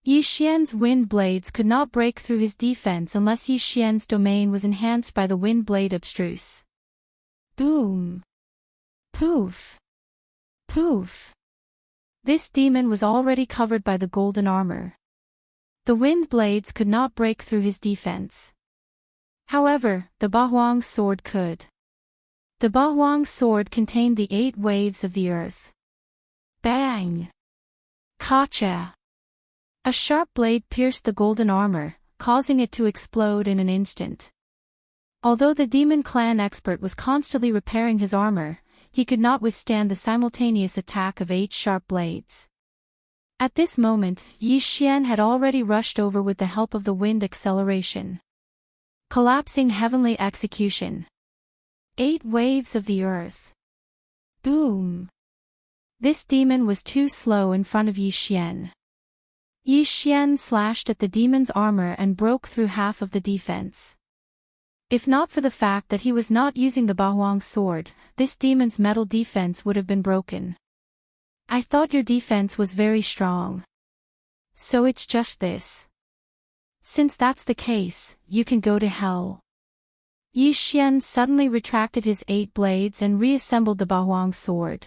Yi Xian's wind blades could not break through his defense unless Yi Xian's domain was enhanced by the wind blade abstruse. Boom! Poof! Poof! This demon was already covered by the golden armor. The wind blades could not break through his defense. However, the Bahuang sword could. The Bahuang sword contained the 8 waves of the earth. Bang! Kacha! A sharp blade pierced the golden armor, causing it to explode in an instant. Although the demon clan expert was constantly repairing his armor, he could not withstand the simultaneous attack of 8 sharp blades. At this moment, Yi Xian had already rushed over with the help of the wind acceleration. Collapsing heavenly execution. 8 waves of the earth. Boom! This demon was too slow in front of Yi Xian. Yi Xian slashed at the demon's armor and broke through half of the defense. If not for the fact that he was not using the Bahuang sword, this demon's metal defense would have been broken. I thought your defense was very strong. So it's just this. Since that's the case, you can go to hell. Yi Xian suddenly retracted his 8 blades and reassembled the Bahuang sword.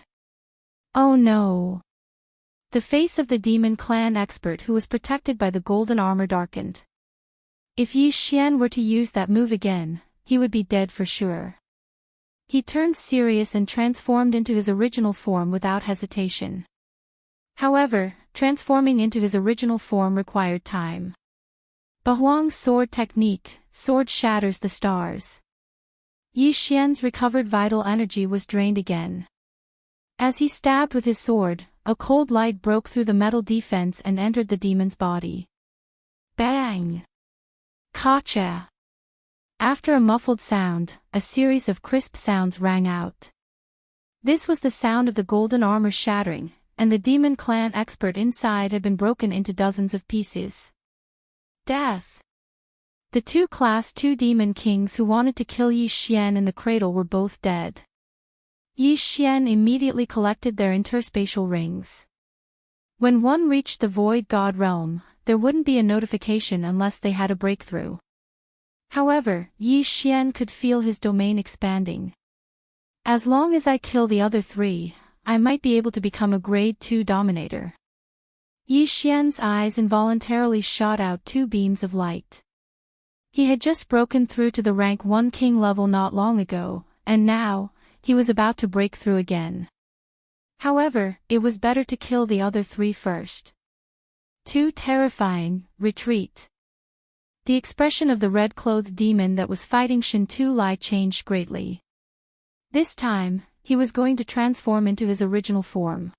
Oh no! The face of the demon clan expert who was protected by the golden armor darkened. If Yi Xian were to use that move again, he would be dead for sure. He turned serious and transformed into his original form without hesitation. However, transforming into his original form required time. Bahuang's sword technique, sword shatters the stars. Yi Xian's recovered vital energy was drained again. As he stabbed with his sword, a cold light broke through the metal defense and entered the demon's body. Bang! Kacha! After a muffled sound, a series of crisp sounds rang out. This was the sound of the golden armor shattering, and the demon clan expert inside had been broken into dozens of pieces. Death! The 2 Class 2 demon kings who wanted to kill Yi Xian in the cradle were both dead. Yi Xian immediately collected their interspatial rings. When one reached the Void God realm, there wouldn't be a notification unless they had a breakthrough. However, Yi Xian could feel his domain expanding. As long as I kill the other 3, I might be able to become a Grade 2 Dominator. Yi Xian's eyes involuntarily shot out 2 beams of light. He had just broken through to the rank 1 king level not long ago, and now, he was about to break through again. However, it was better to kill the other 3 first. Too terrifying, retreat. The expression of the red-clothed demon that was fighting Shen Tu Lai changed greatly. This time, he was going to transform into his original form.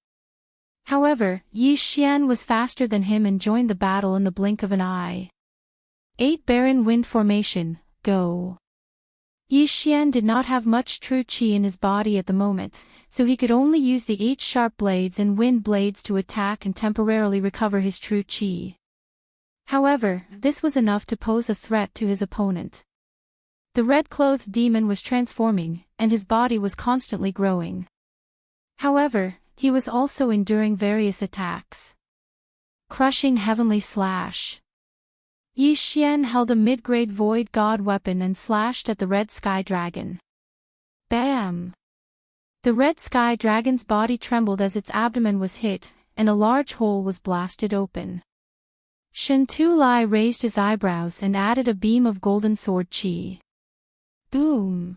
However, Yi Xian was faster than him and joined the battle in the blink of an eye. 8 Barren Wind Formation, go! Yi Xian did not have much true qi in his body at the moment, so he could only use the 8 sharp blades and wind blades to attack and temporarily recover his true qi. However, this was enough to pose a threat to his opponent. The red-clothed demon was transforming, and his body was constantly growing. However, he was also enduring various attacks. Crushing Heavenly Slash. Yi Xian held a mid-grade Void God weapon and slashed at the Red Sky Dragon. Bam! The Red Sky Dragon's body trembled as its abdomen was hit, and a large hole was blasted open. Shen Tu Lai raised his eyebrows and added a beam of golden sword qi. Boom!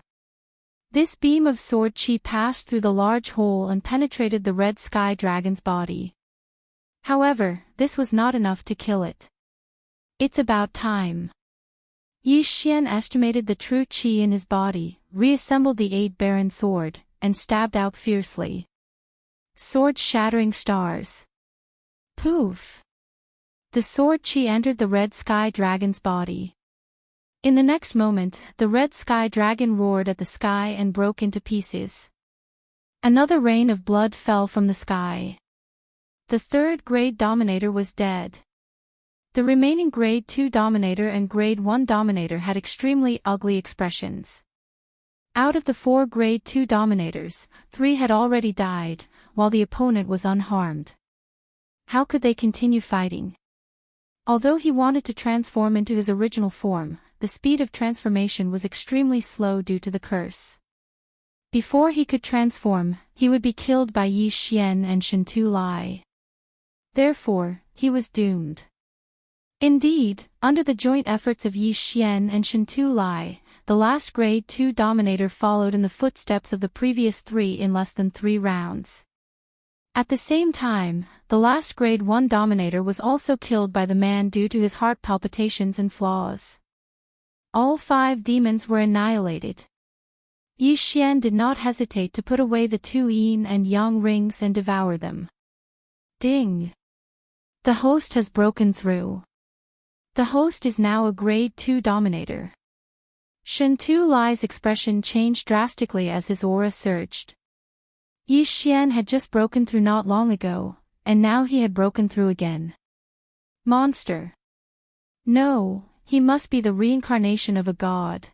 This beam of sword qi passed through the large hole and penetrated the Red Sky Dragon's body. However, this was not enough to kill it. It's about time. Yi Xian estimated the true qi in his body, reassembled the 8-baron sword, and stabbed out fiercely. Sword shattering stars. Poof! The sword qi entered the red sky dragon's body. In the next moment, the red sky dragon roared at the sky and broke into pieces. Another rain of blood fell from the sky. The third grade dominator was dead. The remaining grade 2 dominator and grade 1 dominator had extremely ugly expressions. Out of the 4 grade 2 dominators, 3 had already died, while the opponent was unharmed. How could they continue fighting? Although he wanted to transform into his original form, the speed of transformation was extremely slow due to the curse. Before he could transform, he would be killed by Yi Xian and Shintu Lai. Therefore, he was doomed. Indeed, under the joint efforts of Yi Xian and Shintu Lai, the last grade 2 dominator followed in the footsteps of the previous 3 in less than 3 rounds. At the same time, the last grade 1 dominator was also killed by the man due to his heart palpitations and flaws. All 5 demons were annihilated. Yi Xian did not hesitate to put away the 2 yin and yang rings and devour them. Ding! The host has broken through. The host is now a grade 2 dominator. Shintu Lai's expression changed drastically as his aura surged. Yi Xian had just broken through not long ago, and now he had broken through again. Monster! No, he must be the reincarnation of a god.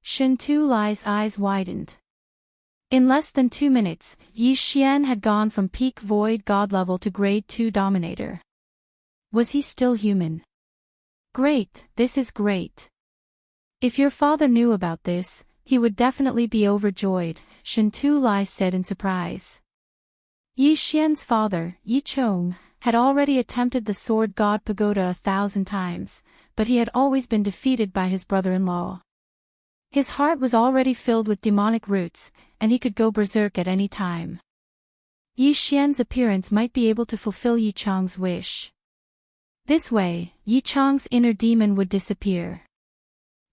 Shintu Lai's eyes widened. In less than 2 minutes, Yi Xian had gone from peak void god level to grade 2 dominator. Was he still human? Great, this is great. If your father knew about this, he would definitely be overjoyed, Shintu Lai said in surprise. Yi Xian's father, Yi Chong, had already attempted the sword god pagoda 1,000 times, but he had always been defeated by his brother-in-law. His heart was already filled with demonic roots, and he could go berserk at any time. Yi Xian's appearance might be able to fulfill Yi Chong's wish. This way, Yi Chong's inner demon would disappear.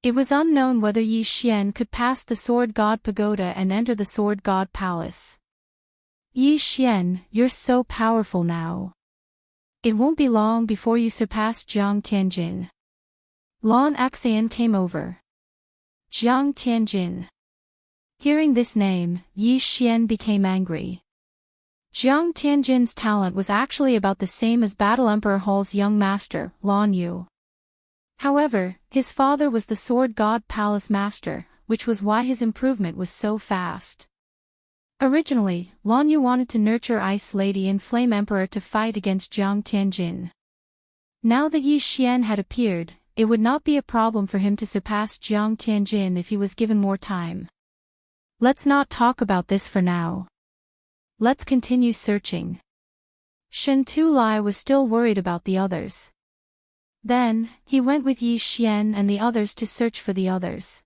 It was unknown whether Yi Xian could pass the Sword God Pagoda and enter the Sword God Palace. Yi Xian, you're so powerful now. It won't be long before you surpass Jiang Tianjin. Lan Axian came over. Jiang Tianjin. Hearing this name, Yi Xian became angry. Jiang Tianjin's talent was actually about the same as Battle Emperor Hall's young master, Lan Yu. However, his father was the Sword God Palace master, which was why his improvement was so fast. Originally, Lan Yu wanted to nurture Ice Lady and Flame Emperor to fight against Jiang Tianjin. Now that Yi Xian had appeared, it would not be a problem for him to surpass Jiang Tianjin if he was given more time. Let's not talk about this for now. Let's continue searching. Shintu Lai was still worried about the others. Then, he went with Yi Xian and the others to search for the others.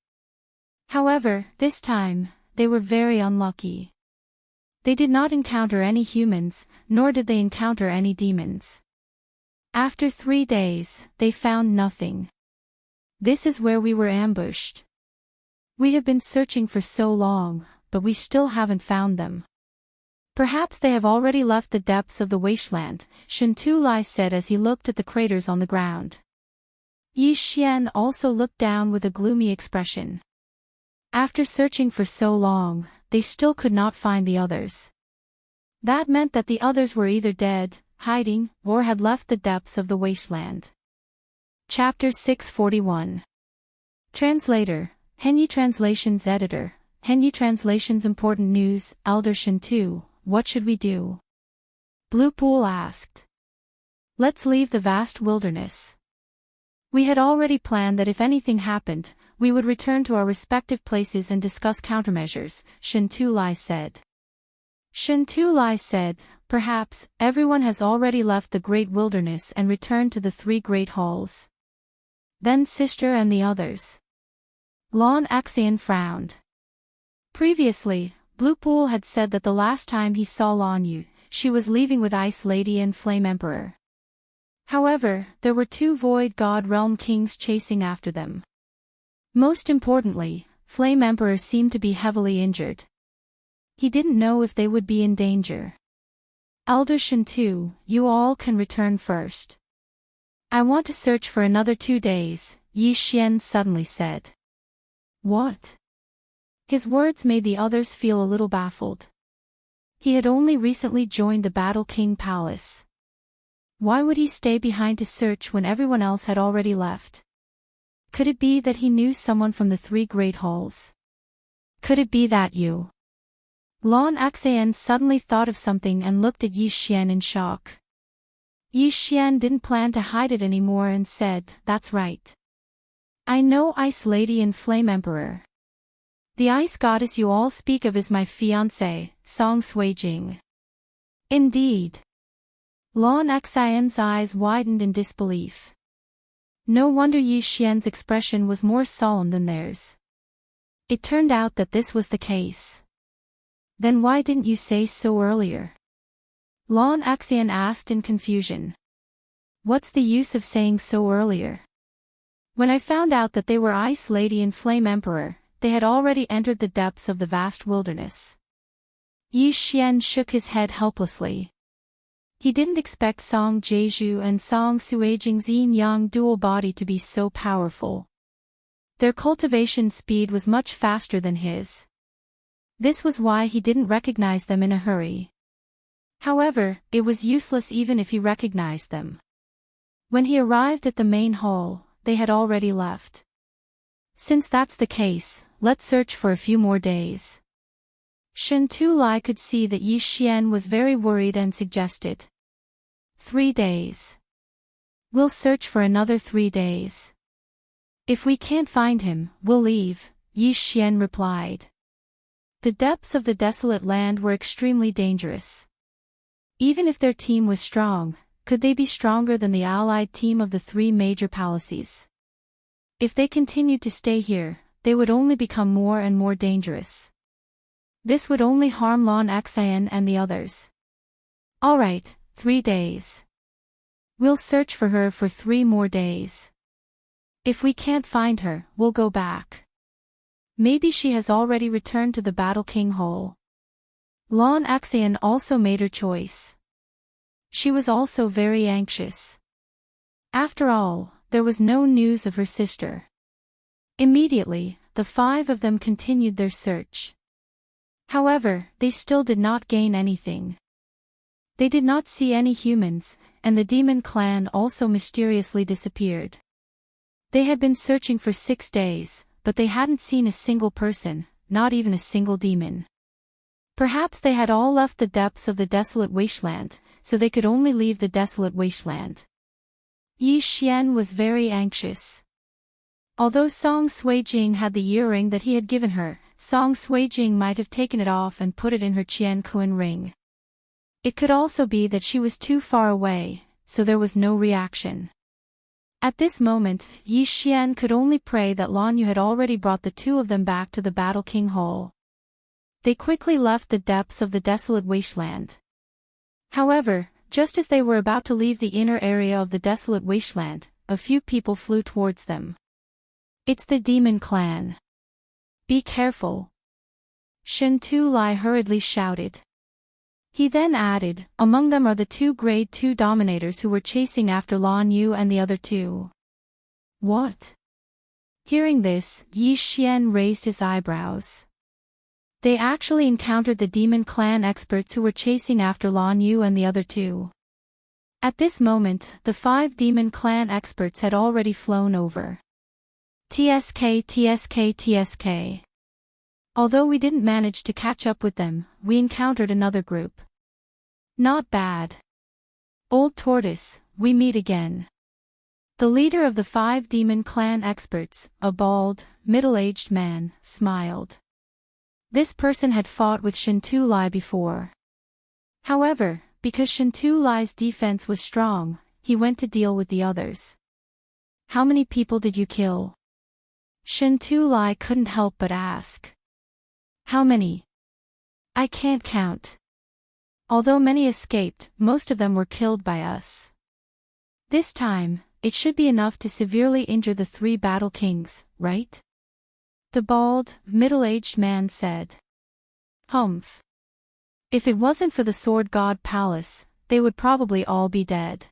However, this time, they were very unlucky. They did not encounter any humans, nor did they encounter any demons. After 3 days, they found nothing. This is where we were ambushed. We have been searching for so long, but we still haven't found them. Perhaps they have already left the depths of the wasteland, Shintu Lai said as he looked at the craters on the ground. Yi Xian also looked down with a gloomy expression. After searching for so long, they still could not find the others. That meant that the others were either dead, hiding, or had left the depths of the wasteland. Chapter 641. Translator, Henyi Translations Editor, Henyi Translations Important News, Elder Shintu, what should we do? Blue Pool asked. Let's leave the vast wilderness. We had already planned that if anything happened, we would return to our respective places and discuss countermeasures, Shintu Lai said. Shintu Lai said, perhaps, everyone has already left the great wilderness and returned to the 3 great halls. Then sister and the others. Lan Axian frowned. Previously, Blue Pool had said that the last time he saw Lan Yu, she was leaving with Ice Lady and Flame Emperor. However, there were 2 Void God Realm Kings chasing after them. Most importantly, Flame Emperor seemed to be heavily injured. He didn't know if they would be in danger. Elder Shintu, you all can return first. I want to search for another 2 days, Yi Xian suddenly said. What? His words made the others feel a little baffled. He had only recently joined the Battle King Palace. Why would he stay behind to search when everyone else had already left? Could it be that he knew someone from the 3 great halls? Could it be that you? Lan Xan suddenly thought of something and looked at Yi Xian in shock. Yi Xian didn't plan to hide it anymore and said, that's right. I know Ice Lady and Flame Emperor. The ice goddess you all speak of is my fiancée, Song Suijing. Indeed. Lan Xan's eyes widened in disbelief. No wonder Yi Xian's expression was more solemn than theirs. It turned out that this was the case. Then why didn't you say so earlier? Lan Xan asked in confusion. What's the use of saying so earlier? When I found out that they were Ice Lady and Flame Emperor, they had already entered the depths of the vast wilderness. Yi Xian shook his head helplessly. He didn't expect Song Jeju and Song Suijing's yin-yang dual body to be so powerful. Their cultivation speed was much faster than his. This was why he didn't recognize them in a hurry. However, it was useless even if he recognized them. When he arrived at the main hall, they had already left. Since that's the case, let's search for a few more days. Shen Tulai could see that Yi Xian was very worried and suggested. 3 days. We'll search for another 3 days. If we can't find him, we'll leave, Yi Xian replied. The depths of the desolate land were extremely dangerous. Even if their team was strong, could they be stronger than the allied team of the 3 major palaces? If they continued to stay here, they would only become more and more dangerous. This would only harm Lan Xan and the others. Alright, 3 days. We'll search for her for 3 more days. If we can't find her, we'll go back. Maybe she has already returned to the Battle King Hall. Lan Xan also made her choice. She was also very anxious. After all, there was no news of her sister. Immediately, the 5 of them continued their search. However, they still did not gain anything. They did not see any humans, and the demon clan also mysteriously disappeared. They had been searching for 6 days, but they hadn't seen a single person, not even a single demon. Perhaps they had all left the depths of the desolate wasteland, so they could only leave the desolate wasteland. Yi Xian was very anxious. Although Song Suijing had the earring that he had given her, Song Suijing might have taken it off and put it in her Qian Kun ring. It could also be that she was too far away, so there was no reaction. At this moment, Yi Xian could only pray that Lan Yu had already brought the 2 of them back to the Battle King Hall. They quickly left the depths of the desolate wasteland. However, just as they were about to leave the inner area of the desolate wasteland, a few people flew towards them. It's the demon clan. Be careful. Shen Tulai hurriedly shouted. He then added, among them are the 2 grade 2 dominators who were chasing after Lan Yu and the other 2. What? Hearing this, Yi Xian raised his eyebrows. They actually encountered the demon clan experts who were chasing after Lan Yu and the other 2. At this moment, the 5 demon clan experts had already flown over. TSK. Although we didn't manage to catch up with them, we encountered another group. Not bad. Old Tortoise, we meet again. The leader of the 5 demon clan experts, a bald, middle-aged man, smiled. This person had fought with Shen Tulai before. However, because Shen Tulai's defense was strong, he went to deal with the others. How many people did you kill? Shen Tulai couldn't help but ask. How many? I can't count. Although many escaped, most of them were killed by us. This time, it should be enough to severely injure the 3 battle kings, right? The bald, middle-aged man said. Humph. If it wasn't for the Sword God Palace, they would probably all be dead.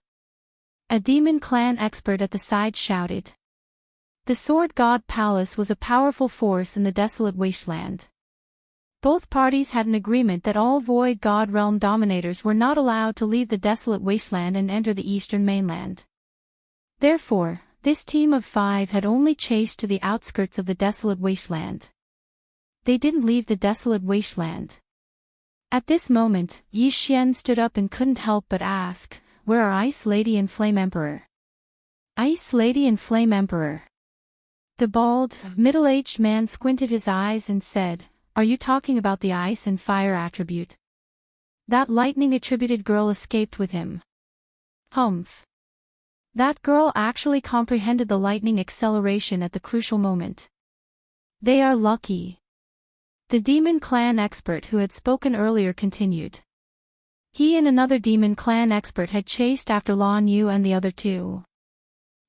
A demon clan expert at the side shouted. The Sword God Palace was a powerful force in the desolate wasteland. Both parties had an agreement that all Void God Realm dominators were not allowed to leave the desolate wasteland and enter the eastern mainland. Therefore, this team of 5 had only chased to the outskirts of the desolate wasteland. They didn't leave the desolate wasteland. At this moment, Yi Xian stood up and couldn't help but ask, "Where are Ice Lady and Flame Emperor?" Ice Lady and Flame Emperor. The bald, middle-aged man squinted his eyes and said, "Are you talking about the ice and fire attribute? That lightning-attributed girl escaped with him." Humph. That girl actually comprehended the lightning acceleration at the crucial moment. They are lucky. The demon clan expert who had spoken earlier continued. He and another demon clan expert had chased after Lan Yu and the other 2.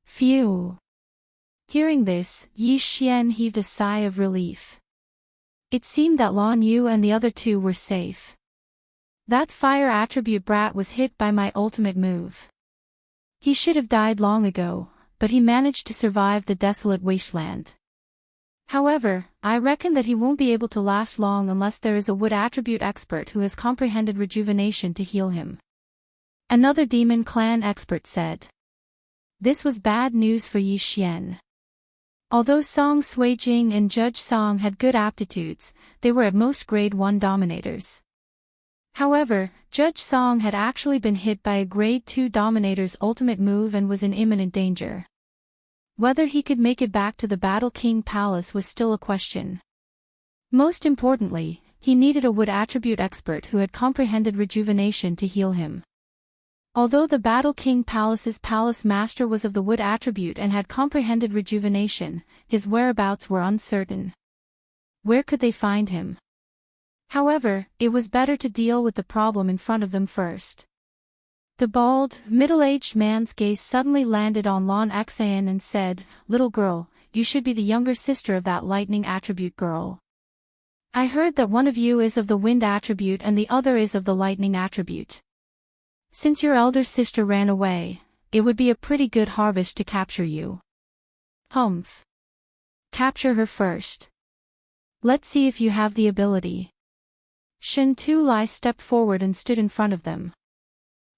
Phew. Hearing this, Yi Xian heaved a sigh of relief. It seemed that Lan Yu and the other 2 were safe. That fire attribute brat was hit by my ultimate move. He should have died long ago, but he managed to survive the desolate wasteland. However, I reckon that he won't be able to last long unless there is a wood attribute expert who has comprehended rejuvenation to heal him. Another demon clan expert said. This was bad news for Yi Xian. Although Song Suijing and Judge Song had good aptitudes, they were at most grade 1 dominators. However, Judge Song had actually been hit by a grade 2 dominator's ultimate move and was in imminent danger. Whether he could make it back to the Battle King Palace was still a question. Most importantly, he needed a wood attribute expert who had comprehended rejuvenation to heal him. Although the Battle King Palace's palace master was of the wood attribute and had comprehended rejuvenation, his whereabouts were uncertain. Where could they find him? However, it was better to deal with the problem in front of them first. The bald, middle-aged man's gaze suddenly landed on Lan Xan and said, "Little girl, you should be the younger sister of that lightning attribute girl. I heard that one of you is of the wind attribute and the other is of the lightning attribute. Since your elder sister ran away, it would be a pretty good harvest to capture you." Humph. Capture her first. Let's see if you have the ability. Shen Tulai stepped forward and stood in front of them.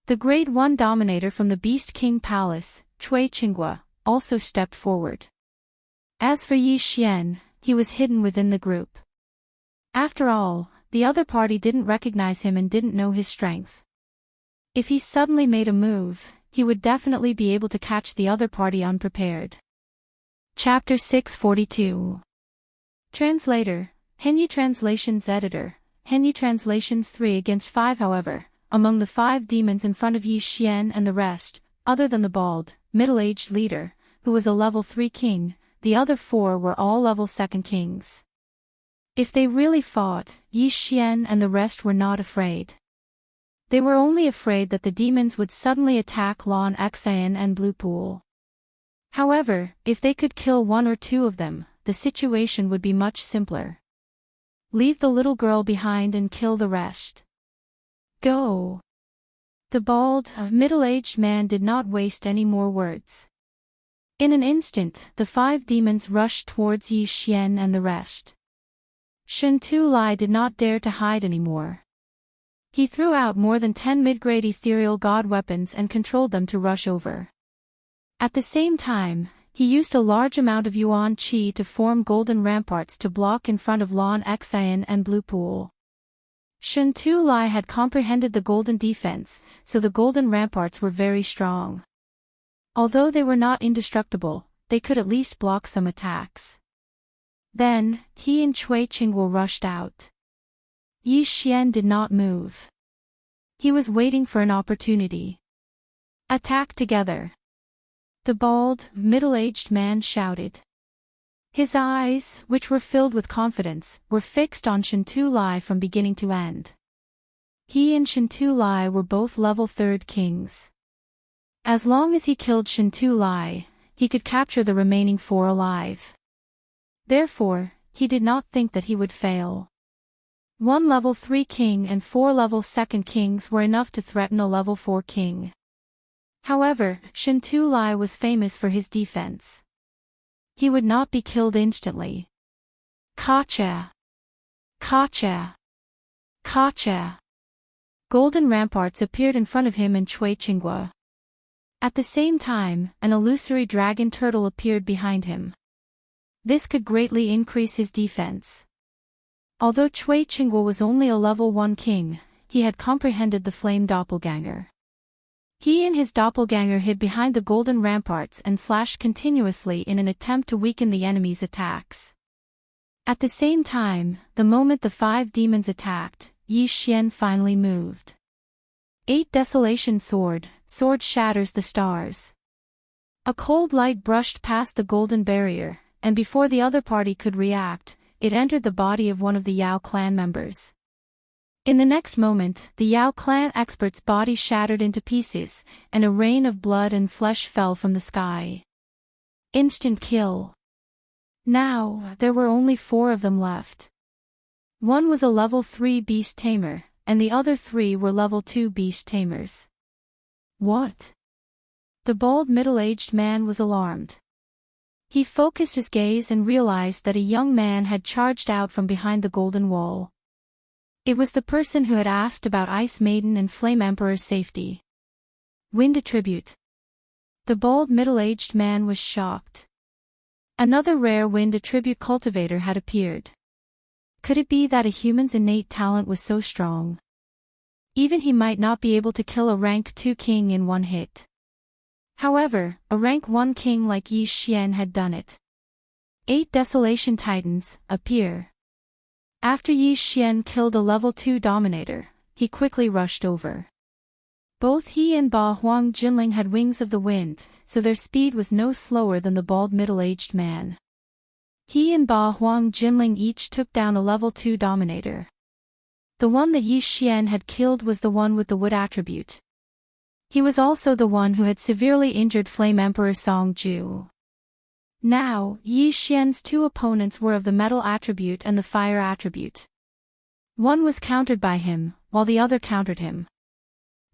The grade 1 dominator from the Beast King Palace, Cui Qinghua, also stepped forward. As for Yi Xian, he was hidden within the group. After all, the other party didn't recognize him and didn't know his strength. If he suddenly made a move, he would definitely be able to catch the other party unprepared. Chapter 642. Translator, Henyi Translations Editor, Henyi Translations 3 against 5. However, among the 5 demons in front of Yi Xian and the rest, other than the bald, middle-aged leader, who was a level 3 king, the other 4 were all level 2 kings. If they really fought, Yi Xian and the rest were not afraid. They were only afraid that the demons would suddenly attack Lan Xan and Blue Pool. However, if they could kill 1 or 2 of them, the situation would be much simpler. Leave the little girl behind and kill the rest. Go. The bald, middle-aged man did not waste any more words. In an instant, the 5 demons rushed towards Yi Xian and the rest. Shen Tulai did not dare to hide anymore. He threw out more than 10 mid-grade ethereal god weapons and controlled them to rush over. At the same time, he used a large amount of Yuan Qi to form golden ramparts to block in front of Lan Xan and Blue Pool. Shen Tulai had comprehended the golden defense, so the golden ramparts were very strong. Although they were not indestructible, they could at least block some attacks. Then, he and Cui Qinghua rushed out. Yi Xian did not move. He was waiting for an opportunity. Attack together. The bald, middle-aged man shouted. His eyes, which were filled with confidence, were fixed on Shen Tulai from beginning to end. He and Shen Tulai were both level 3rd kings. As long as he killed Shen Tulai, he could capture the remaining 4 alive. Therefore, he did not think that he would fail. 1 level 3 king and 4 level 2nd kings were enough to threaten a level 4 king. However, Shantulai was famous for his defense. He would not be killed instantly. Kacha! Kacha! Kacha! Golden ramparts appeared in front of him and Cui Qinghua. At the same time, an illusory dragon turtle appeared behind him. This could greatly increase his defense. Although Cui Qinghua was only a level 1 king, he had comprehended the flame doppelganger. He and his doppelganger hid behind the golden ramparts and slashed continuously in an attempt to weaken the enemy's attacks. At the same time, the moment the 5 demons attacked, Yi Xian finally moved. 8 Desolation Sword shatters the stars. A cold light brushed past the golden barrier, and before the other party could react, it entered the body of one of the Yao clan members. In the next moment, the Yao clan expert's body shattered into pieces, and a rain of blood and flesh fell from the sky. Instant kill. Now, there were only 4 of them left. One was a level 3 beast tamer, and the other 3 were level 2 beast tamers. What? The bald middle-aged man was alarmed. He focused his gaze and realized that a young man had charged out from behind the golden wall. It was the person who had asked about Ice Maiden and Flame Emperor's safety. Wind attribute. The bald middle-aged man was shocked. Another rare wind attribute cultivator had appeared. Could it be that a human's innate talent was so strong? Even he might not be able to kill a rank 2 king in one hit. However, a rank 1 king like Yi Xian had done it. 8 Desolation Titans appear. After Yi Xian killed a level 2 dominator, he quickly rushed over. Both he and Ba Huang Jinling had wings of the wind, so their speed was no slower than the bald middle-aged man. He and Ba Huang Jinling each took down a level 2 dominator. The one that Yi Xian had killed was the one with the wood attribute. He was also the one who had severely injured Flame Emperor Song Ju. Now, Yi Xian's 2 opponents were of the metal attribute and the fire attribute. One was countered by him, while the other countered him.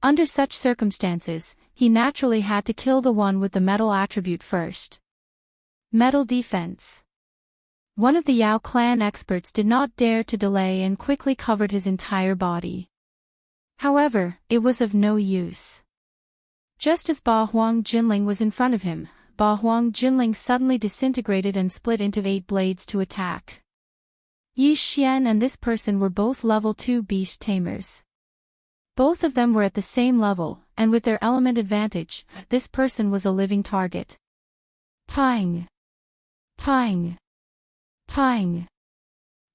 Under such circumstances, he naturally had to kill the one with the metal attribute first. Metal defense. One of the Yao clan experts did not dare to delay and quickly covered his entire body. However, it was of no use. Just as Ba Huang Jinling was in front of him, Ba Huang Jinling suddenly disintegrated and split into 8 blades to attack. Yi Xian and this person were both level 2 beast tamers. Both of them were at the same level, and with their element advantage, this person was a living target. Pang! Pang! Pang!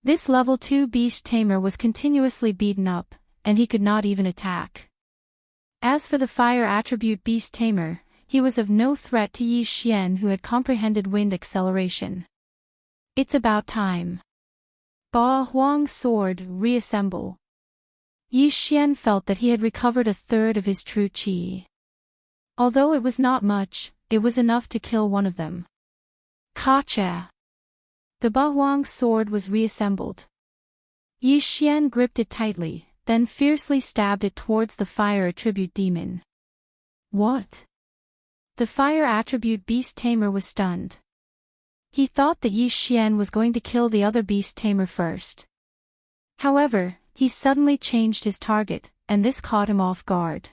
This level 2 beast tamer was continuously beaten up, and he could not even attack. As for the fire attribute beast tamer, he was of no threat to Yi Xian who had comprehended wind acceleration. It's about time. Ba Huang's sword reassemble. Yi Xian felt that he had recovered a third of his true qi. Although it was not much, it was enough to kill one of them. Kacha! The Ba Huang sword was reassembled. Yi Xian gripped it tightly, then fiercely stabbed it towards the fire attribute demon. What? The fire attribute beast tamer was stunned. He thought that Yi Xian was going to kill the other beast tamer first. However, he suddenly changed his target, and this caught him off guard.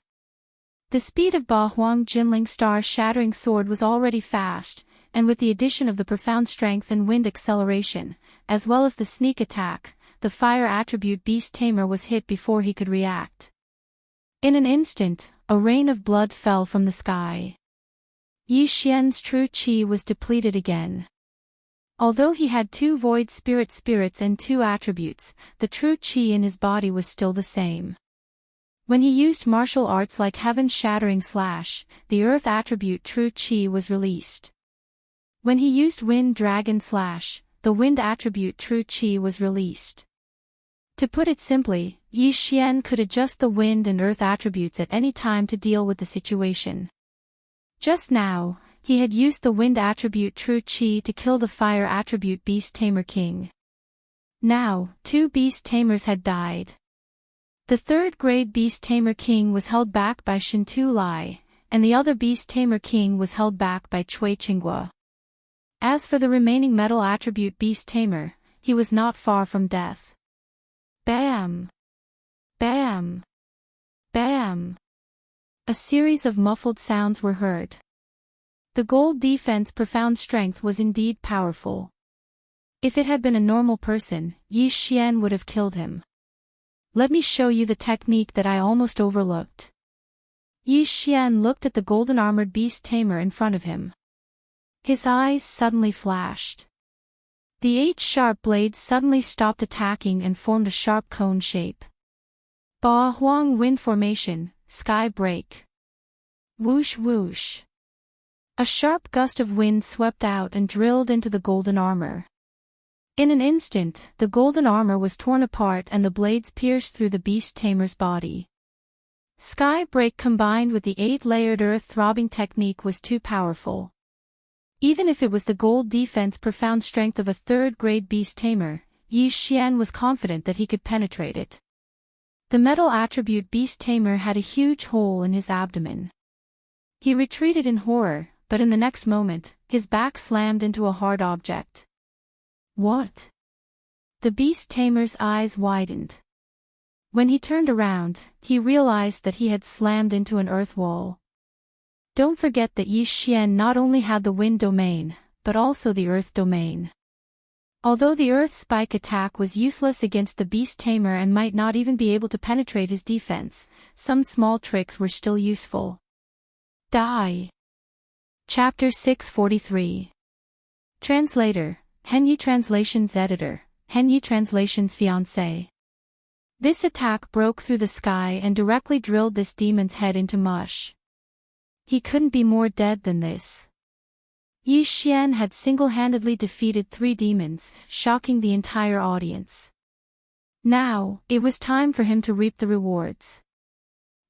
The speed of Ba Huang Jinling's star-shattering sword was already fast, and with the addition of the profound strength and wind acceleration, as well as the sneak attack, the fire attribute beast tamer was hit before he could react. In an instant, a rain of blood fell from the sky. Yi Xian's true qi was depleted again. Although he had 2 void spirits and 2 attributes, the true qi in his body was still the same. When he used martial arts like Heaven-Shattering Slash, the earth attribute true qi was released. When he used Wind Dragon Slash, the wind attribute true qi was released. To put it simply, Yi Xian could adjust the wind and earth attributes at any time to deal with the situation. Just now, he had used the wind attribute true qi to kill the fire attribute beast tamer king. Now, 2 beast tamers had died. The third-grade beast tamer king was held back by Shintu Lai, and the other beast tamer king was held back by Cui Qinghua. As for the remaining metal attribute beast tamer, he was not far from death. Bam! Bam! Bam! A series of muffled sounds were heard. The gold defense profound strength was indeed powerful. If it had been a normal person, Yi Xian would have killed him. Let me show you the technique that I almost overlooked. Yi Xian looked at the golden-armored beast tamer in front of him. His eyes suddenly flashed. The 8 sharp blades suddenly stopped attacking and formed a sharp cone shape. Ba Huang wind formation, sky break. Whoosh whoosh. A sharp gust of wind swept out and drilled into the golden armor. In an instant, the golden armor was torn apart and the blades pierced through the beast tamer's body. Sky break combined with the 8-layered earth-throbbing technique was too powerful. Even if it was the gold defense profound strength of a third-grade beast tamer, Yi Xian was confident that he could penetrate it. The metal attribute beast tamer had a huge hole in his abdomen. He retreated in horror, but in the next moment, his back slammed into a hard object. What? The beast tamer's eyes widened. When he turned around, he realized that he had slammed into an earth wall. Don't forget that Yi Xian not only had the wind domain, but also the earth domain. Although the earth spike attack was useless against the beast tamer and might not even be able to penetrate his defense, some small tricks were still useful. Die. Chapter 643. Translator, Henyi Translations Editor, Henyi Translations Fiancé. This attack broke through the sky and directly drilled this demon's head into mush. He couldn't be more dead than this. Yi Xian had single-handedly defeated 3 demons, shocking the entire audience. Now, it was time for him to reap the rewards.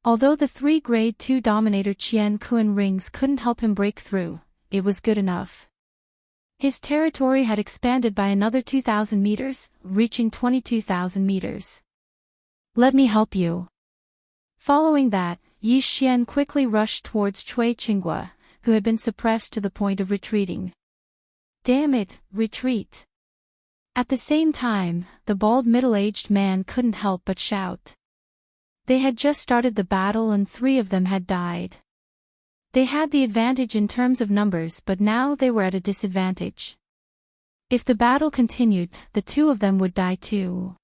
Although the 3 Grade 2 Dominator Qian Kun rings couldn't help him break through, it was good enough. His territory had expanded by another 2,000 meters, reaching 22,000 meters. Let me help you. Following that, Yi Xian quickly rushed towards Cui Qinghua, who had been suppressed to the point of retreating. Damn it, retreat. At the same time, the bald middle-aged man couldn't help but shout. They had just started the battle and 3 of them had died. They had the advantage in terms of numbers, but now they were at a disadvantage. If the battle continued, the 2 of them would die too.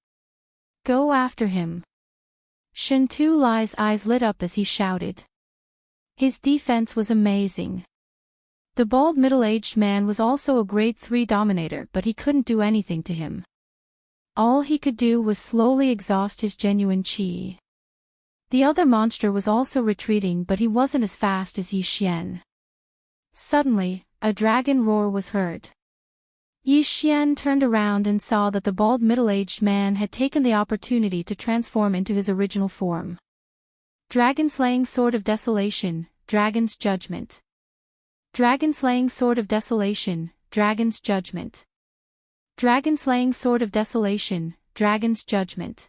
Go after him. Shintu Lai's eyes lit up as he shouted. His defense was amazing. The bald middle-aged man was also a grade 3 dominator, but he couldn't do anything to him. All he could do was slowly exhaust his genuine qi. The other monster was also retreating, but he wasn't as fast as Yi Xian. Suddenly, a dragon roar was heard. Yi Xian turned around and saw that the bald middle-aged man had taken the opportunity to transform into his original form. Dragon-slaying sword of desolation, dragon's judgment. Dragon-slaying sword of desolation, dragon's judgment. Dragon-slaying sword of desolation, dragon's judgment.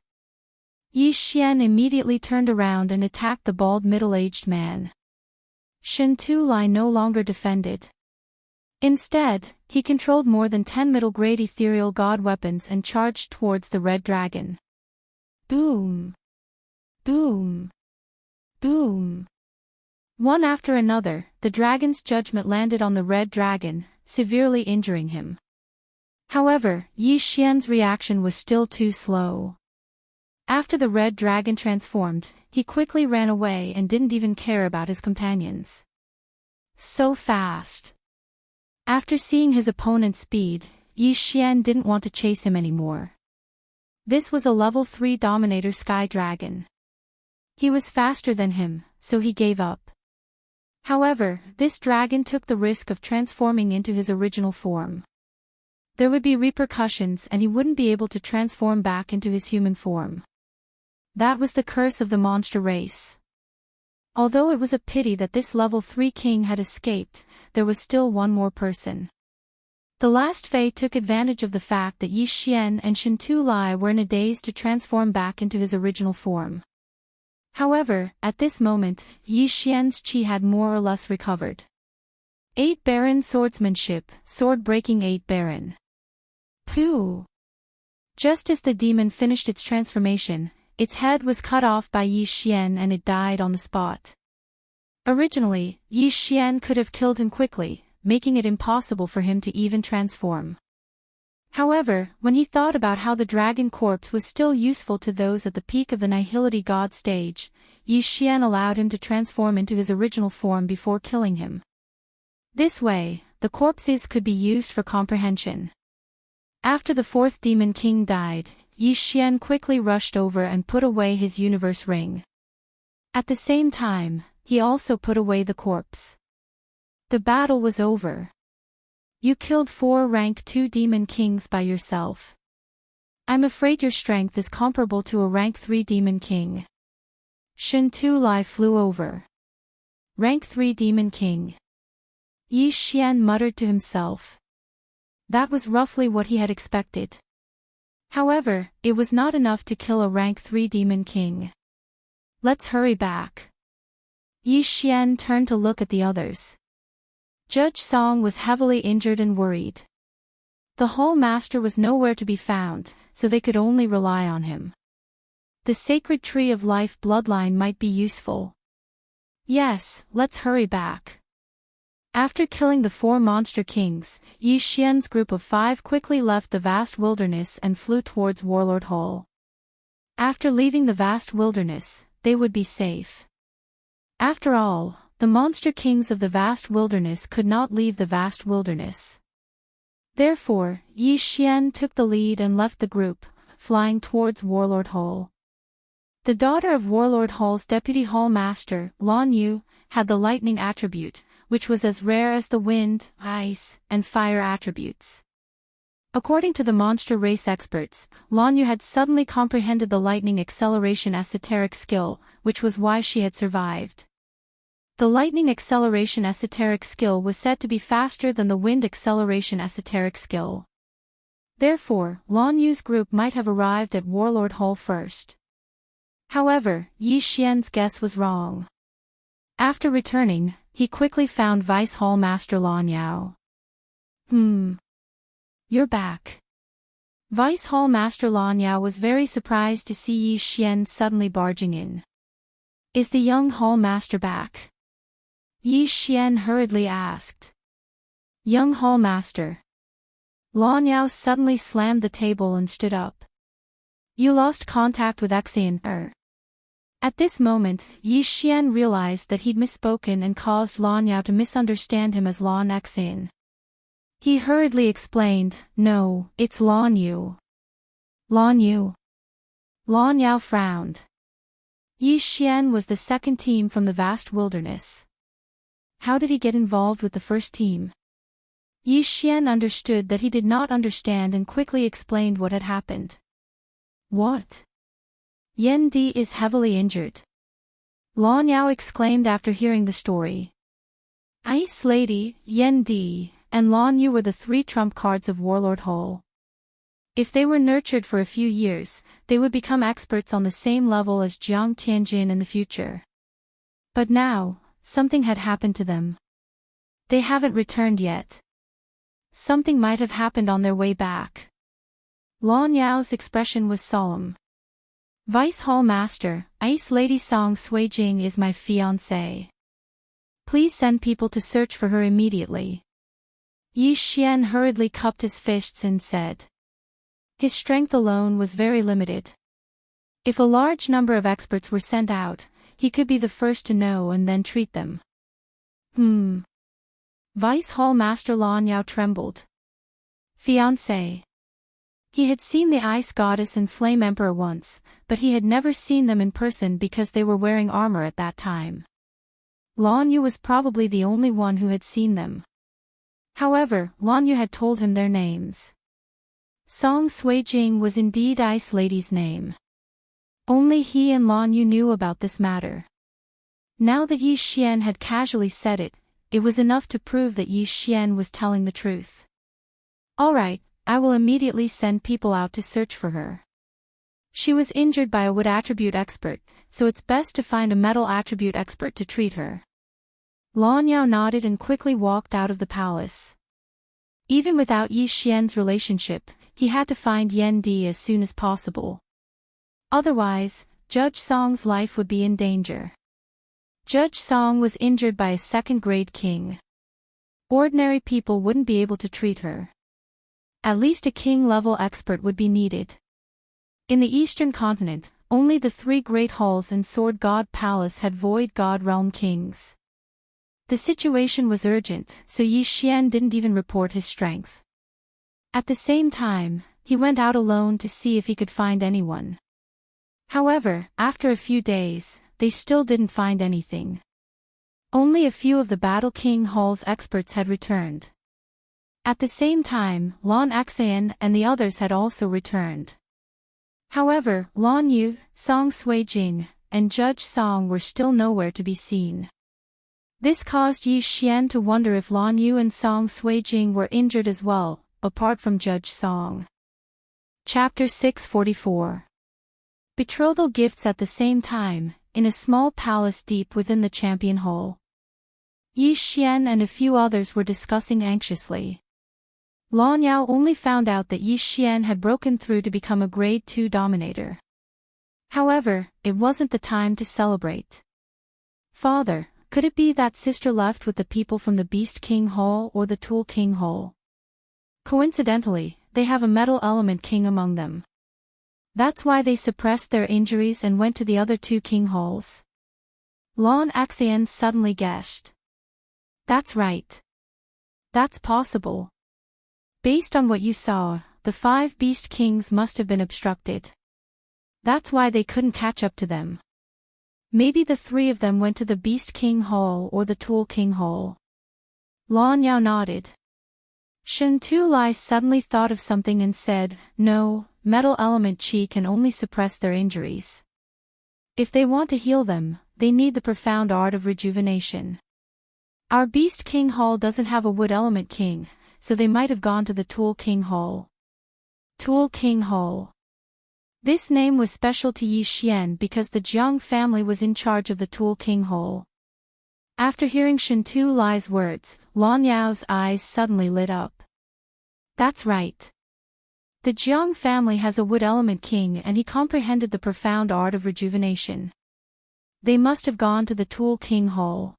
Yi Xian immediately turned around and attacked the bald middle-aged man. Shintu Lai no longer defended. Instead, he controlled more than 10 middle-grade ethereal god weapons and charged towards the red dragon. Boom! Boom! Boom! One after another, the dragon's judgment landed on the red dragon, severely injuring him. However, Yi Xian's reaction was still too slow. After the red dragon transformed, he quickly ran away and didn't even care about his companions. So fast. After seeing his opponent's speed, Yi Xian didn't want to chase him anymore. This was a level 3 Dominator Sky Dragon. He was faster than him, so he gave up. However, this dragon took the risk of transforming into his original form. There would be repercussions and he wouldn't be able to transform back into his human form. That was the curse of the monster race. Although it was a pity that this level 3 king had escaped, there was still one more person. The last Fae took advantage of the fact that Yi Xian and Shen Tu Lai were in a daze to transform back into his original form. However, at this moment, Yi Xian's qi had more or less recovered. 8 Baron Swordsmanship, Sword-breaking 8 Baron. Pooh! Just as the demon finished its transformation, its head was cut off by Yi Xian and it died on the spot. Originally, Yi Xian could have killed him quickly, making it impossible for him to even transform. However, when he thought about how the dragon corpse was still useful to those at the peak of the Nihility God stage, Yi Xian allowed him to transform into his original form before killing him. This way, the corpses could be used for comprehension. After the 4th Demon King died, Yi Xian quickly rushed over and put away his universe ring. At the same time, he also put away the corpse. The battle was over. You killed 4 rank 2 Demon Kings by yourself. I'm afraid your strength is comparable to a rank 3 Demon King. Shen Tu Lai flew over. Rank 3 Demon King. Yi Xian muttered to himself. That was roughly what he had expected. However, it was not enough to kill a rank 3 Demon King. Let's hurry back. Yi Xian turned to look at the others. Judge Song was heavily injured and worried. The Hall Master was nowhere to be found, so they could only rely on him. The Sacred Tree of Life bloodline might be useful. Yes, let's hurry back. After killing the 4 monster kings, Yi Xian's group of 5 quickly left the vast wilderness and flew towards Warlord Hall. After leaving the vast wilderness, they would be safe. After all, the monster kings of the vast wilderness could not leave the vast wilderness. Therefore, Yi Xian took the lead and left the group, flying towards Warlord Hall. The daughter of Warlord Hall's deputy hall master, Lan Yu, had the lightning attribute, which was as rare as the wind, ice, and fire attributes. According to the monster race experts, Lan Yu had suddenly comprehended the lightning acceleration esoteric skill, which was why she had survived. The lightning acceleration esoteric skill was said to be faster than the wind acceleration esoteric skill. Therefore, Lan Yu's group might have arrived at Warlord Hall first. However, Yi Xian's guess was wrong. After returning, he quickly found Vice Hall Master Lan Yao. You're back. Vice Hall Master Lan Yao was very surprised to see Yi Xian suddenly barging in. Is the young Hall Master back? Yi Xian hurriedly asked. Young Hall Master. Lan Yao suddenly slammed the table and stood up. You lost contact with Enchanting. At this moment, Yi Xian realized that he'd misspoken and caused Lan Yao to misunderstand him as Lan Enchanting. He hurriedly explained, No, it's Lan Yu. Lan Yu. Lan Yao frowned. Yi Xian was the second team from the vast wilderness. How did he get involved with the first team? Yi Xian understood that he did not understand and quickly explained what had happened. What? Yan Di is heavily injured. Lan Yao exclaimed after hearing the story. Ice Lady, Yan Di, and Lan Yu were the 3 trump cards of Warlord Hall. If they were nurtured for a few years, they would become experts on the same level as Jiang Tianjin in the future. But now, something had happened to them. They haven't returned yet. Something might have happened on their way back. Lan Yao's expression was solemn. Vice Hall Master, Ice Lady Song Suijing is my fiancée. Please send people to search for her immediately. Yi Xian hurriedly cupped his fists and said. His strength alone was very limited. If a large number of experts were sent out, he could be the first to know and then treat them. Vice Hall Master Lan Yao trembled. Fiancé. He had seen the Ice Goddess and Flame Emperor once, but he had never seen them in person because they were wearing armor at that time. Lan Yu was probably the only one who had seen them. However, Lan Yu had told him their names. Song Suijing was indeed Ice Lady's name. Only he and Lan Yu knew about this matter. Now that Yi Xian had casually said it, it was enough to prove that Yi Xian was telling the truth. All right, I will immediately send people out to search for her. She was injured by a wood attribute expert, so it's best to find a metal attribute expert to treat her. Lan Yao nodded and quickly walked out of the palace. Even without Yi Xian's relationship, he had to find Yan Di as soon as possible. Otherwise, Judge Song's life would be in danger. Judge Song was injured by a second-grade king. Ordinary people wouldn't be able to treat her. At least a king-level expert would be needed. In the Eastern continent, only the 3 great halls and Sword God Palace had Void God Realm kings. The situation was urgent, so Yi Xian didn't even report his strength. At the same time, he went out alone to see if he could find anyone. However, after a few days, they still didn't find anything. Only a few of the Battle King Hall's experts had returned. At the same time, Lan Xian and the others had also returned. However, Lan Yu, Song Suijing, and Judge Song were still nowhere to be seen. This caused Yi Xian to wonder if Lan Yu and Song Suijing were injured as well, apart from Judge Song. Chapter 644. Betrothal gifts at the same time, in a small palace deep within the Champion Hall. Yi Xian and a few others were discussing anxiously. Lan Yao only found out that Yi Xian had broken through to become a Grade 2 Dominator. However, it wasn't the time to celebrate. Father, could it be that sister left with the people from the Beast King Hall or the Tool King Hall? Coincidentally, they have a Metal Element King among them. That's why they suppressed their injuries and went to the other 2 King Halls. Lan Xian suddenly guessed. That's right. That's possible. Based on what you saw, the 5 Beast Kings must have been obstructed. That's why they couldn't catch up to them. Maybe the 3 of them went to the Beast King Hall or the Tool King Hall. Lan Yao nodded. Shen Tu-Lai suddenly thought of something and said, no, Metal Element Qi can only suppress their injuries. If they want to heal them, they need the profound art of rejuvenation. Our Beast King Hall doesn't have a Wood Element King, so they might have gone to the Tool King Hall. Tool King Hall. This name was special to Yi Xian because the Jiang family was in charge of the Tool King Hall. After hearing Shen Tu-Lai's words, Lan Yao's eyes suddenly lit up. That's right. The Jiang family has a Wood Element King and he comprehended the profound art of rejuvenation. They must have gone to the Tool King Hall.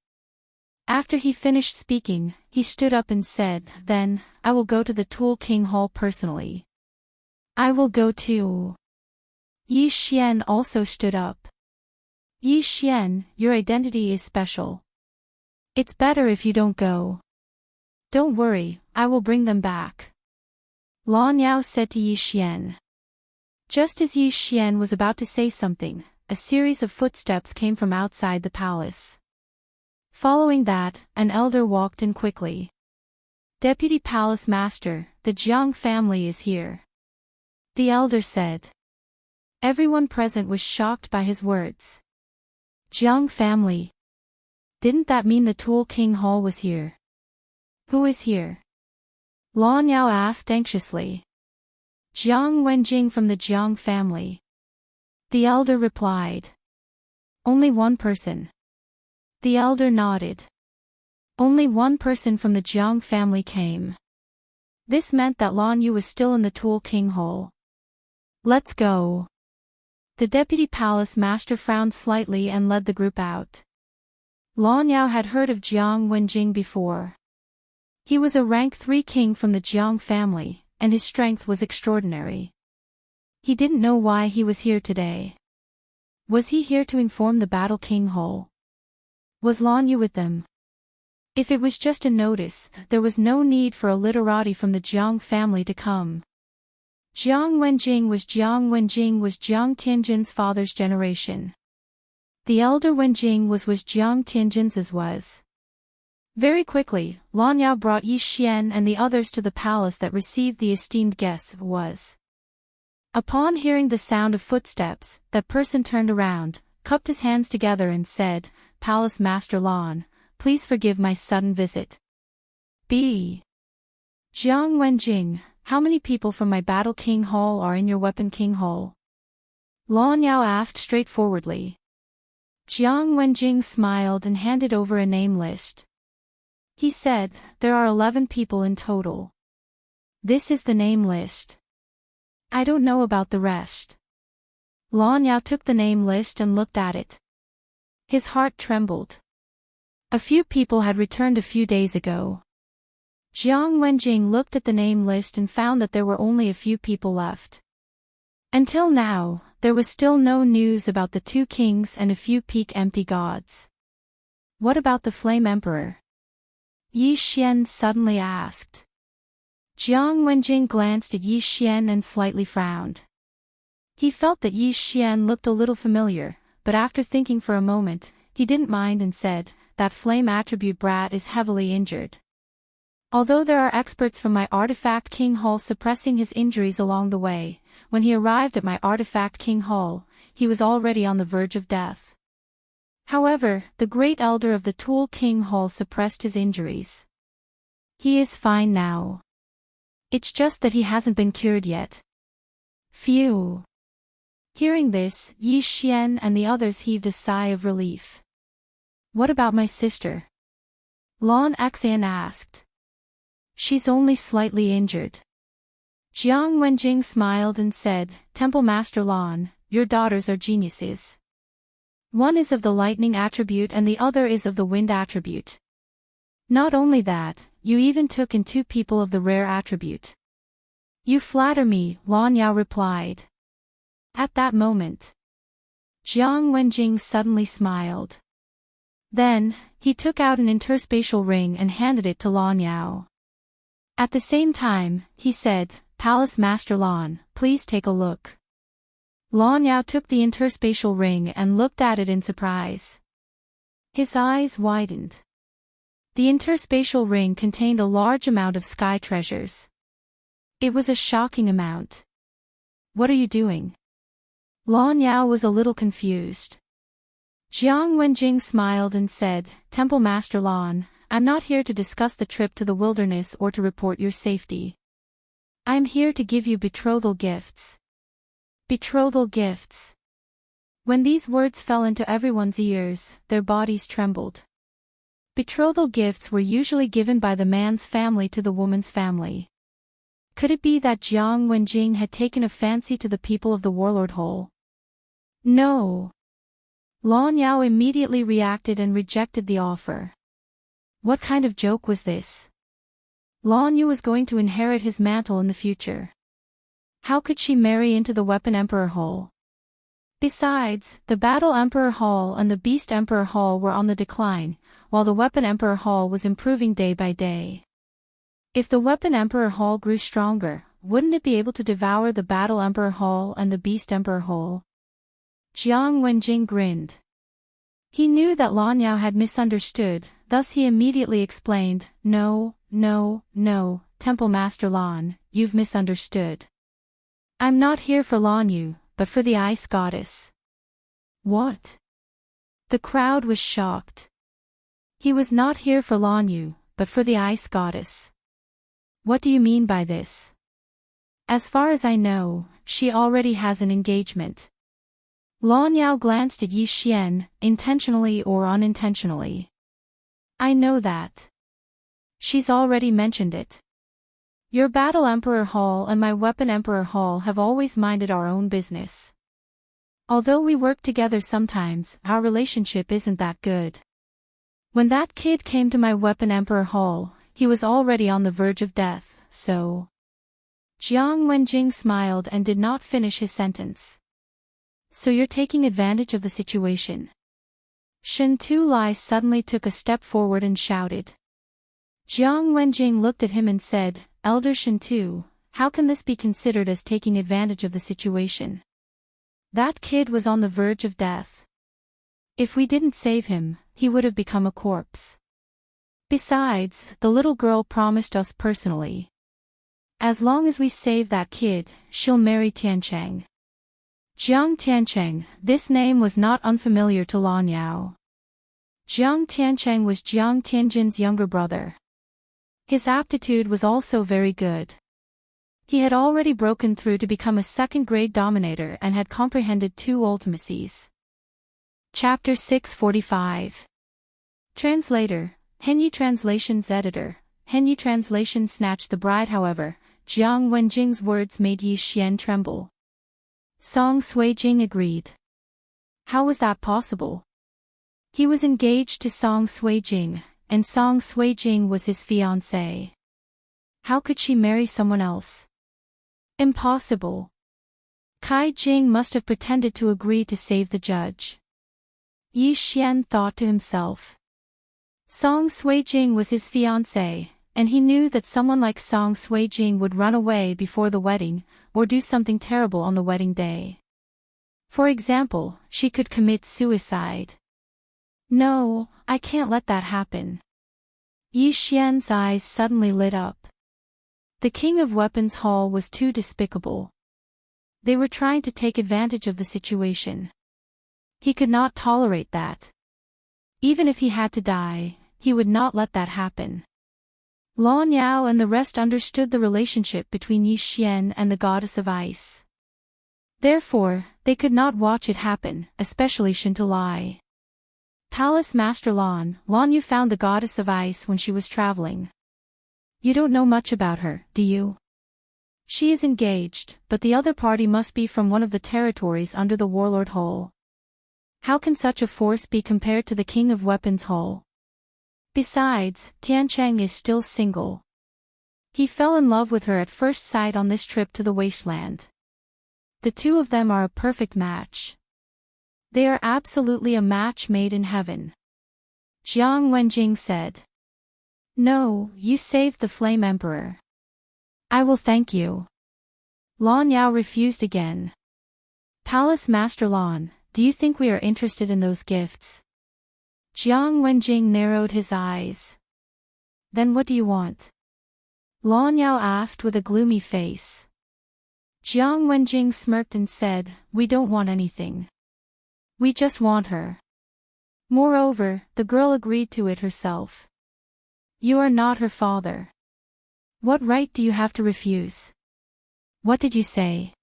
After he finished speaking, he stood up and said, then, I will go to the Tool King Hall personally. I will go too. Yi Xian also stood up. Yi Xian, your identity is special. It's better if you don't go. Don't worry, I will bring them back. Lan Yao said to Yi Xian. Just as Yi Xian was about to say something, a series of footsteps came from outside the palace. Following that, an elder walked in quickly. Deputy Palace Master, the Jiang family is here. The elder said. Everyone present was shocked by his words. Jiang family. Didn't that mean the Tool King Hall was here? Who is here? Lan Yao asked anxiously. Jiang Wenjing from the Jiang family. The elder replied. Only one person. The elder nodded. Only one person from the Jiang family came. This meant that Lan Yu was still in the Tool King Hall. Let's go. The deputy palace master frowned slightly and led the group out. Lan Yao had heard of Jiang Wenjing before. He was a rank 3 king from the Jiang family, and his strength was extraordinary. He didn't know why he was here today. Was he here to inform the Battle King Hall? Was Lan Yu with them? If it was just a notice, there was no need for a literati from the Jiang family to come. Jiang Wenjing was Jiang Tianjin's father's generation. The elder Wenjing was Jiang Tianjin's as was. Very quickly, Lan Yao brought Yi Xian and the others to the palace that received the esteemed guests was. Upon hearing the sound of footsteps, that person turned around, cupped his hands together and said, Palace Master Lan, please forgive my sudden visit. B. Jiang Wenjing, how many people from my Battle King Hall are in your Weapon King Hall? Lan Yao asked straightforwardly. Jiang Wenjing smiled and handed over a name list. He said, there are 11 people in total. This is the name list. I don't know about the rest. Lan Yao took the name list and looked at it. His heart trembled. A few people had returned a few days ago. Jiang Wenjing looked at the name list and found that there were only a few people left. Until now, there was still no news about the 2 kings and a few peak empty gods. What about the Flame Emperor? Yi Xian suddenly asked. Jiang Wenjing glanced at Yi Xian and slightly frowned. He felt that Yi Xian looked a little familiar, but after thinking for a moment, he didn't mind and said, that flame attribute brat is heavily injured. Although there are experts from my Artifact King Hall suppressing his injuries along the way, when he arrived at my Artifact King Hall, he was already on the verge of death. However, the Great Elder of the Tool King Hall suppressed his injuries. He is fine now. It's just that he hasn't been cured yet. Phew. Hearing this, Yi Xian and the others heaved a sigh of relief. What about my sister? Lan Xian asked. She's only slightly injured. Jiang Wenjing smiled and said, Temple Master Lan, your daughters are geniuses. One is of the lightning attribute and the other is of the wind attribute. Not only that, you even took in 2 people of the rare attribute. You flatter me, Lan Yao replied. At that moment, Jiang Wenjing suddenly smiled. Then, he took out an interspatial ring and handed it to Lan Yao. At the same time, he said, Palace Master Lan, please take a look. Lan Yao took the interspatial ring and looked at it in surprise. His eyes widened. The interspatial ring contained a large amount of sky treasures. It was a shocking amount. What are you doing? Lan Yao was a little confused. Jiang Wenjing smiled and said, Temple Master Lan, I'm not here to discuss the trip to the wilderness or to report your safety. I'm here to give you betrothal gifts. Betrothal gifts. When these words fell into everyone's ears, their bodies trembled. Betrothal gifts were usually given by the man's family to the woman's family. Could it be that Jiang Wenjing had taken a fancy to the people of the Warlord Hole? No. Lan Yao immediately reacted and rejected the offer. What kind of joke was this? Lan Yu was going to inherit his mantle in the future. How could she marry into the Weapon Emperor Hall? Besides, the Battle Emperor Hall and the Beast Emperor Hall were on the decline, while the Weapon Emperor Hall was improving day by day. If the Weapon Emperor Hall grew stronger, wouldn't it be able to devour the Battle Emperor Hall and the Beast Emperor Hall? Jiang Wenjing grinned. He knew that Lan Yao had misunderstood, thus he immediately explained, No, Temple Master Lan, you've misunderstood. I'm not here for Lan Yu, but for the Ice Goddess. What? The crowd was shocked. He was not here for Lan Yu, but for the Ice Goddess. What do you mean by this? As far as I know, she already has an engagement. Lan Yao glanced at Yi Xian, intentionally or unintentionally. I know that. She's already mentioned it. Your Battle Emperor Hall and my Weapon Emperor Hall have always minded our own business. Although we work together sometimes, our relationship isn't that good. When that kid came to my Weapon Emperor Hall, he was already on the verge of death, so... Jiang Wenjing smiled and did not finish his sentence. So you're taking advantage of the situation. Shen Tu Lai suddenly took a step forward and shouted. Jiang Wenjing looked at him and said, Elder Shen Tu, how can this be considered as taking advantage of the situation? That kid was on the verge of death. If we didn't save him, he would have become a corpse. Besides, the little girl promised us personally. As long as we save that kid, she'll marry Tiancheng. Jiang Tiancheng, this name was not unfamiliar to Lan Yao. Jiang Tiancheng was Jiang Tianjin's younger brother. His aptitude was also very good. He had already broken through to become a second-grade dominator and had comprehended 2 ultimacies. Chapter 645. Translator, Henyi Translations Editor, Henyi Translation snatched the bride. However, Jiang Wenjing's words made Yi Xian tremble. Song Suijing agreed. How was that possible? He was engaged to Song Suijing, and Song Suijing was his fiancée. How could she marry someone else? Impossible. Kai Jing must have pretended to agree to save the judge. Yi Xian thought to himself. Song Suijing was his fiancée, and he knew that someone like Song Suijing would run away before the wedding, or do something terrible on the wedding day. For example, she could commit suicide. No, I can't let that happen. Yi Xian's eyes suddenly lit up. The King of Weapons Hall was too despicable. They were trying to take advantage of the situation. He could not tolerate that. Even if he had to die, he would not let that happen. Lan Yao and the rest understood the relationship between Yi Xian and the goddess of ice. Therefore, they could not watch it happen, especially Shantulai. Palace Master Lan Yu found the goddess of ice when she was traveling. You don't know much about her, do you? She is engaged, but the other party must be from one of the territories under the Warlord Hole. How can such a force be compared to the King of Weapons Hole? Besides, Tiancheng is still single. He fell in love with her at first sight on this trip to the wasteland. The 2 of them are a perfect match. They are absolutely a match made in heaven. Jiang Wenjing said. No, you saved the Flame Emperor. I will thank you. Lan Yao refused again. Palace Master Lan, do you think we are interested in those gifts? Jiang Wenjing narrowed his eyes. Then what do you want? Lan Yao asked with a gloomy face. Jiang Wenjing smirked and said, We don't want anything. We just want her. Moreover, the girl agreed to it herself. You are not her father. What right do you have to refuse? What did you say?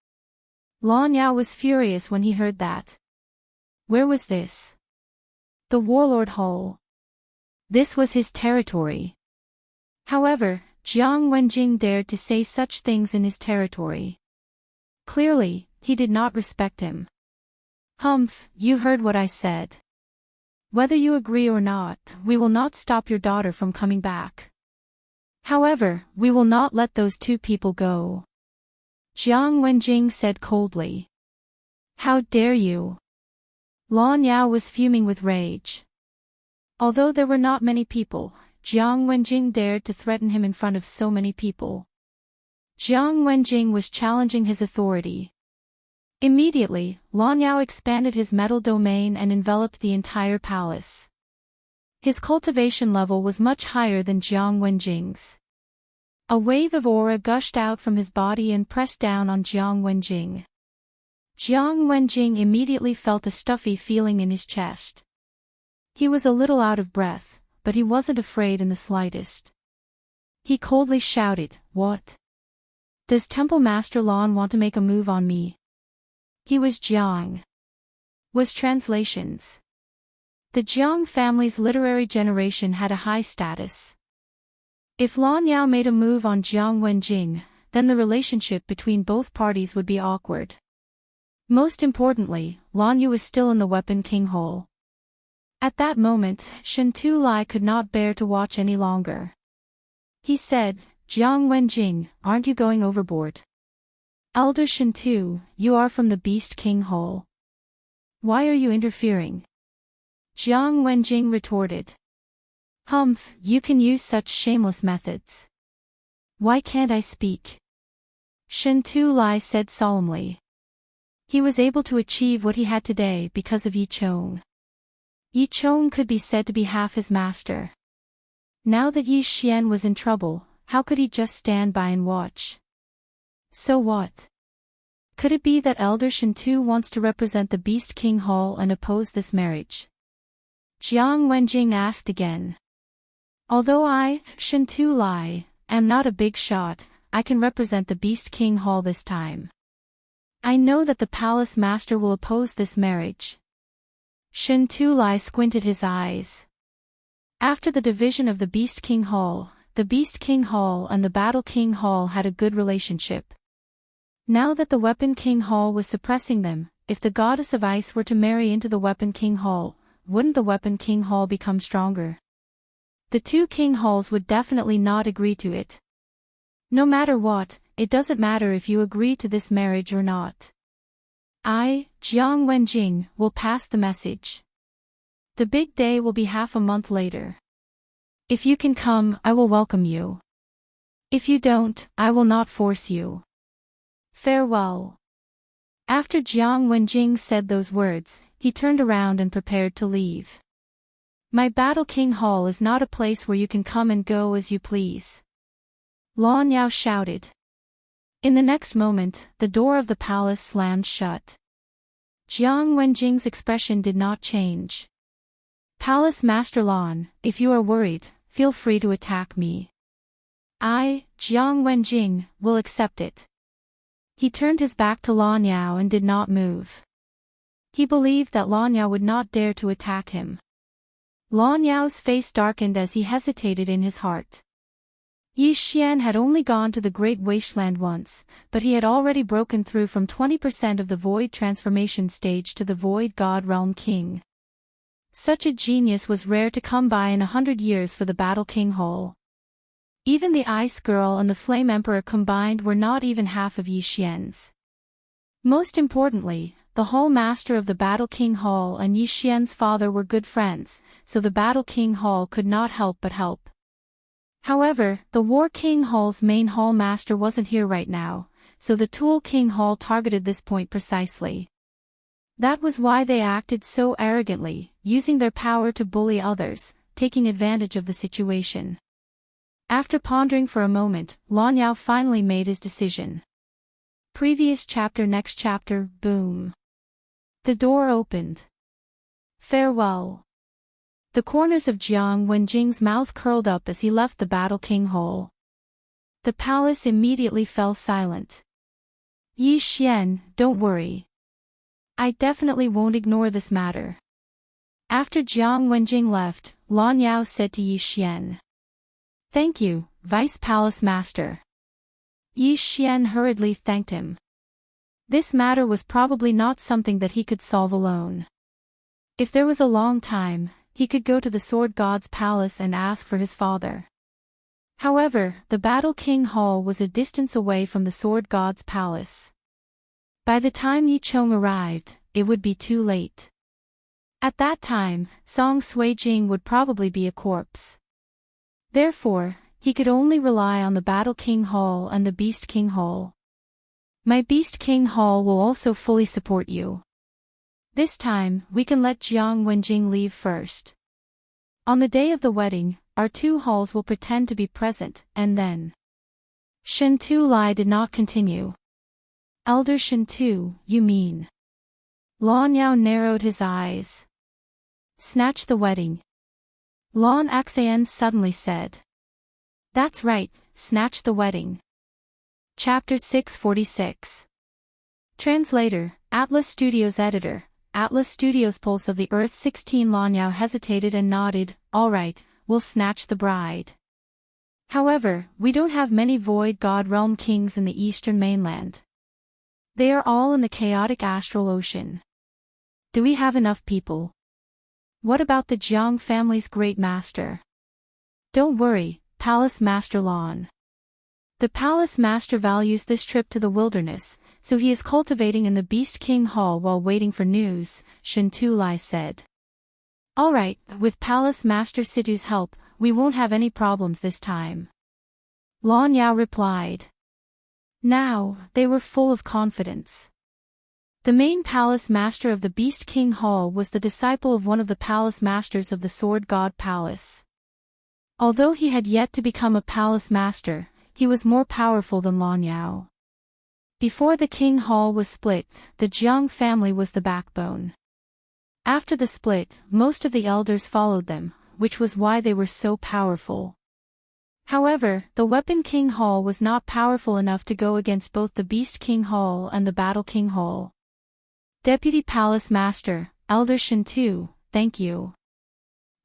Lan Yao was furious when he heard that. Where was this? The Warlord Hole. This was his territory. However, Jiang Wenjing dared to say such things in his territory. Clearly, he did not respect him. Humph, you heard what I said. Whether you agree or not, we will not stop your daughter from coming back. However, we will not let those 2 people go. Jiang Wenjing said coldly. How dare you? Lan Yao was fuming with rage. Although there were not many people, Jiang Wenjing dared to threaten him in front of so many people. Jiang Wenjing was challenging his authority. Immediately, Lan Yao expanded his metal domain and enveloped the entire palace. His cultivation level was much higher than Jiang Wenjing's. A wave of aura gushed out from his body and pressed down on Jiang Wenjing. Jiang Wenjing immediately felt a stuffy feeling in his chest. He was a little out of breath, but he wasn't afraid in the slightest. He coldly shouted, What? Does Temple Master Lan want to make a move on me? He was Jiang. Was translations. The Jiang family's literary generation had a high status. If Lan Yao made a move on Jiang Wenjing, then the relationship between both parties would be awkward. Most importantly, Lan Yu was still in the Weapon King Hole. At that moment, Shen Lai could not bear to watch any longer. He said, Jiang Wenjing, aren't you going overboard? Elder Shen, you are from the Beast King Hole. Why are you interfering? Jiang Wenjing retorted. Humph, you can use such shameless methods. Why can't I speak? Shen Lai said solemnly. He was able to achieve what he had today because of Yi Chong. Yi Chong could be said to be half his master. Now that Yi Xian was in trouble, how could he just stand by and watch? So what? Could it be that Elder Shen wants to represent the Beast King Hall and oppose this marriage? Jiang Wenjing asked again. Although I, Shintu Lai, am not a big shot, I can represent the Beast King Hall this time. I know that the palace master will oppose this marriage. Shintu Lai squinted his eyes. After the division of the Beast King Hall, the Beast King Hall and the Battle King Hall had a good relationship. Now that the Weapon King Hall was suppressing them, if the Goddess of Ice were to marry into the Weapon King Hall, wouldn't the Weapon King Hall become stronger? The two King Halls would definitely not agree to it. No matter what, it doesn't matter if you agree to this marriage or not. I, Jiang Wenjing, will pass the message. The big day will be half a month later. If you can come, I will welcome you. If you don't, I will not force you. Farewell. After Jiang Wenjing said those words, he turned around and prepared to leave. My Battle King Hall is not a place where you can come and go as you please. Lan Yao shouted. In the next moment, the door of the palace slammed shut. Jiang Wenjing's expression did not change. Palace Master Lan, if you are worried, feel free to attack me. I, Jiang Wenjing, will accept it. He turned his back to Lan Yao and did not move. He believed that Lan Yao would not dare to attack him. Lan Yao's face darkened as he hesitated in his heart. Yi Xian had only gone to the Great Wasteland once, but he had already broken through from 20% of the Void transformation stage to the Void God Realm King. Such a genius was rare to come by in 100 years for the Battle King Hall. Even the Ice Girl and the Flame Emperor combined were not even half of Yi Xian's. Most importantly, the Hall Master of the Battle King Hall and Yi Xian's father were good friends, so the Battle King Hall could not help but help. However, the War King Hall's main Hall Master wasn't here right now, so the Tool King Hall targeted this point precisely. That was why they acted so arrogantly, using their power to bully others, taking advantage of the situation. After pondering for a moment, Lan Yao finally made his decision. Previous chapter, next chapter, boom. The door opened. Farewell. The corners of Jiang Wenjing's mouth curled up as he left the Battle King Hall. The palace immediately fell silent. Yi Xian, don't worry. I definitely won't ignore this matter. After Jiang Wenjing left, Lan Yao said to Yi Xian. Thank you, Vice Palace Master. Yi Xian hurriedly thanked him. This matter was probably not something that he could solve alone. If there was a long time, he could go to the Sword God's palace and ask for his father. However, the Battle King Hall was a distance away from the Sword God's palace. By the time Yi Chong arrived, it would be too late. At that time, Song Sui Jing would probably be a corpse. Therefore, he could only rely on the Battle King Hall and the Beast King Hall. My Beast King Hall will also fully support you. This time, we can let Jiang Wenjing leave first. On the day of the wedding, our two halls will pretend to be present, and then. Shintu Lai did not continue. Elder Shintu, you mean? Lan Yao narrowed his eyes. Snatch the wedding. Lan Axayan suddenly said. That's right, snatch the wedding. Chapter 646. Translator, Atlas Studios Editor, Atlas Studios. Pulse of the Earth 16. Lan Yao hesitated and nodded. All right, we'll snatch the bride. However, we don't have many Void God Realm Kings in the Eastern Mainland. They are all in the chaotic astral ocean. Do we have enough people? What about the Jiang family's great master? Don't worry, Palace Master Lan. The Palace Master values this trip to the wilderness, so he is cultivating in the Beast King Hall while waiting for news, Shintu Lai said. Alright, with Palace Master Situ's help, we won't have any problems this time. Lan Yao replied. Now, they were full of confidence. The main Palace Master of the Beast King Hall was the disciple of one of the Palace Masters of the Sword God Palace. Although he had yet to become a Palace Master, he was more powerful than Lan Yao. Before the King Hall was split, the Jiang family was the backbone. After the split, most of the elders followed them, which was why they were so powerful. However, the Weapon King Hall was not powerful enough to go against both the Beast King Hall and the Battle King Hall. Deputy Palace Master, Elder Shintu, thank you.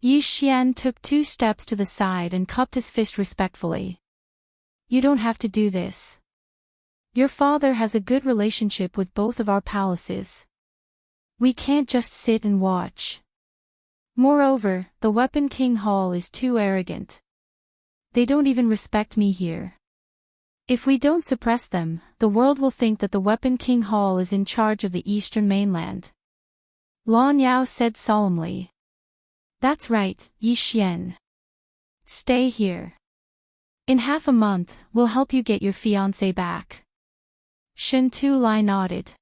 Yi Xian took 2 steps to the side and cupped his fist respectfully. You don't have to do this. Your father has a good relationship with both of our palaces. We can't just sit and watch. Moreover, the Weapon King Hall is too arrogant. They don't even respect me here. If we don't suppress them, the world will think that the Weapon King Hall is in charge of the eastern mainland. Lan Yao said solemnly. That's right, Yi Xian. Stay here. In half a month, we'll help you get your fiancé back. Shen Tulai nodded.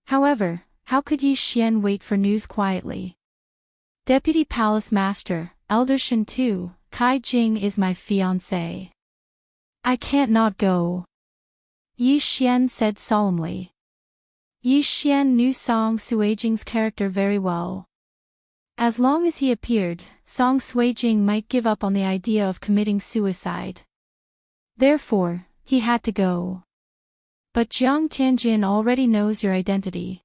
However, how could Yi Xian wait for news quietly? Deputy Palace Master, Elder Shen Tu, Kai Jing is my fiancé. I can't not go. Yi Xian said solemnly. Yi Xian knew Song Suijing's character very well. As long as he appeared, Song Suijing might give up on the idea of committing suicide. Therefore, he had to go. But Jiang Tianjin already knows your identity.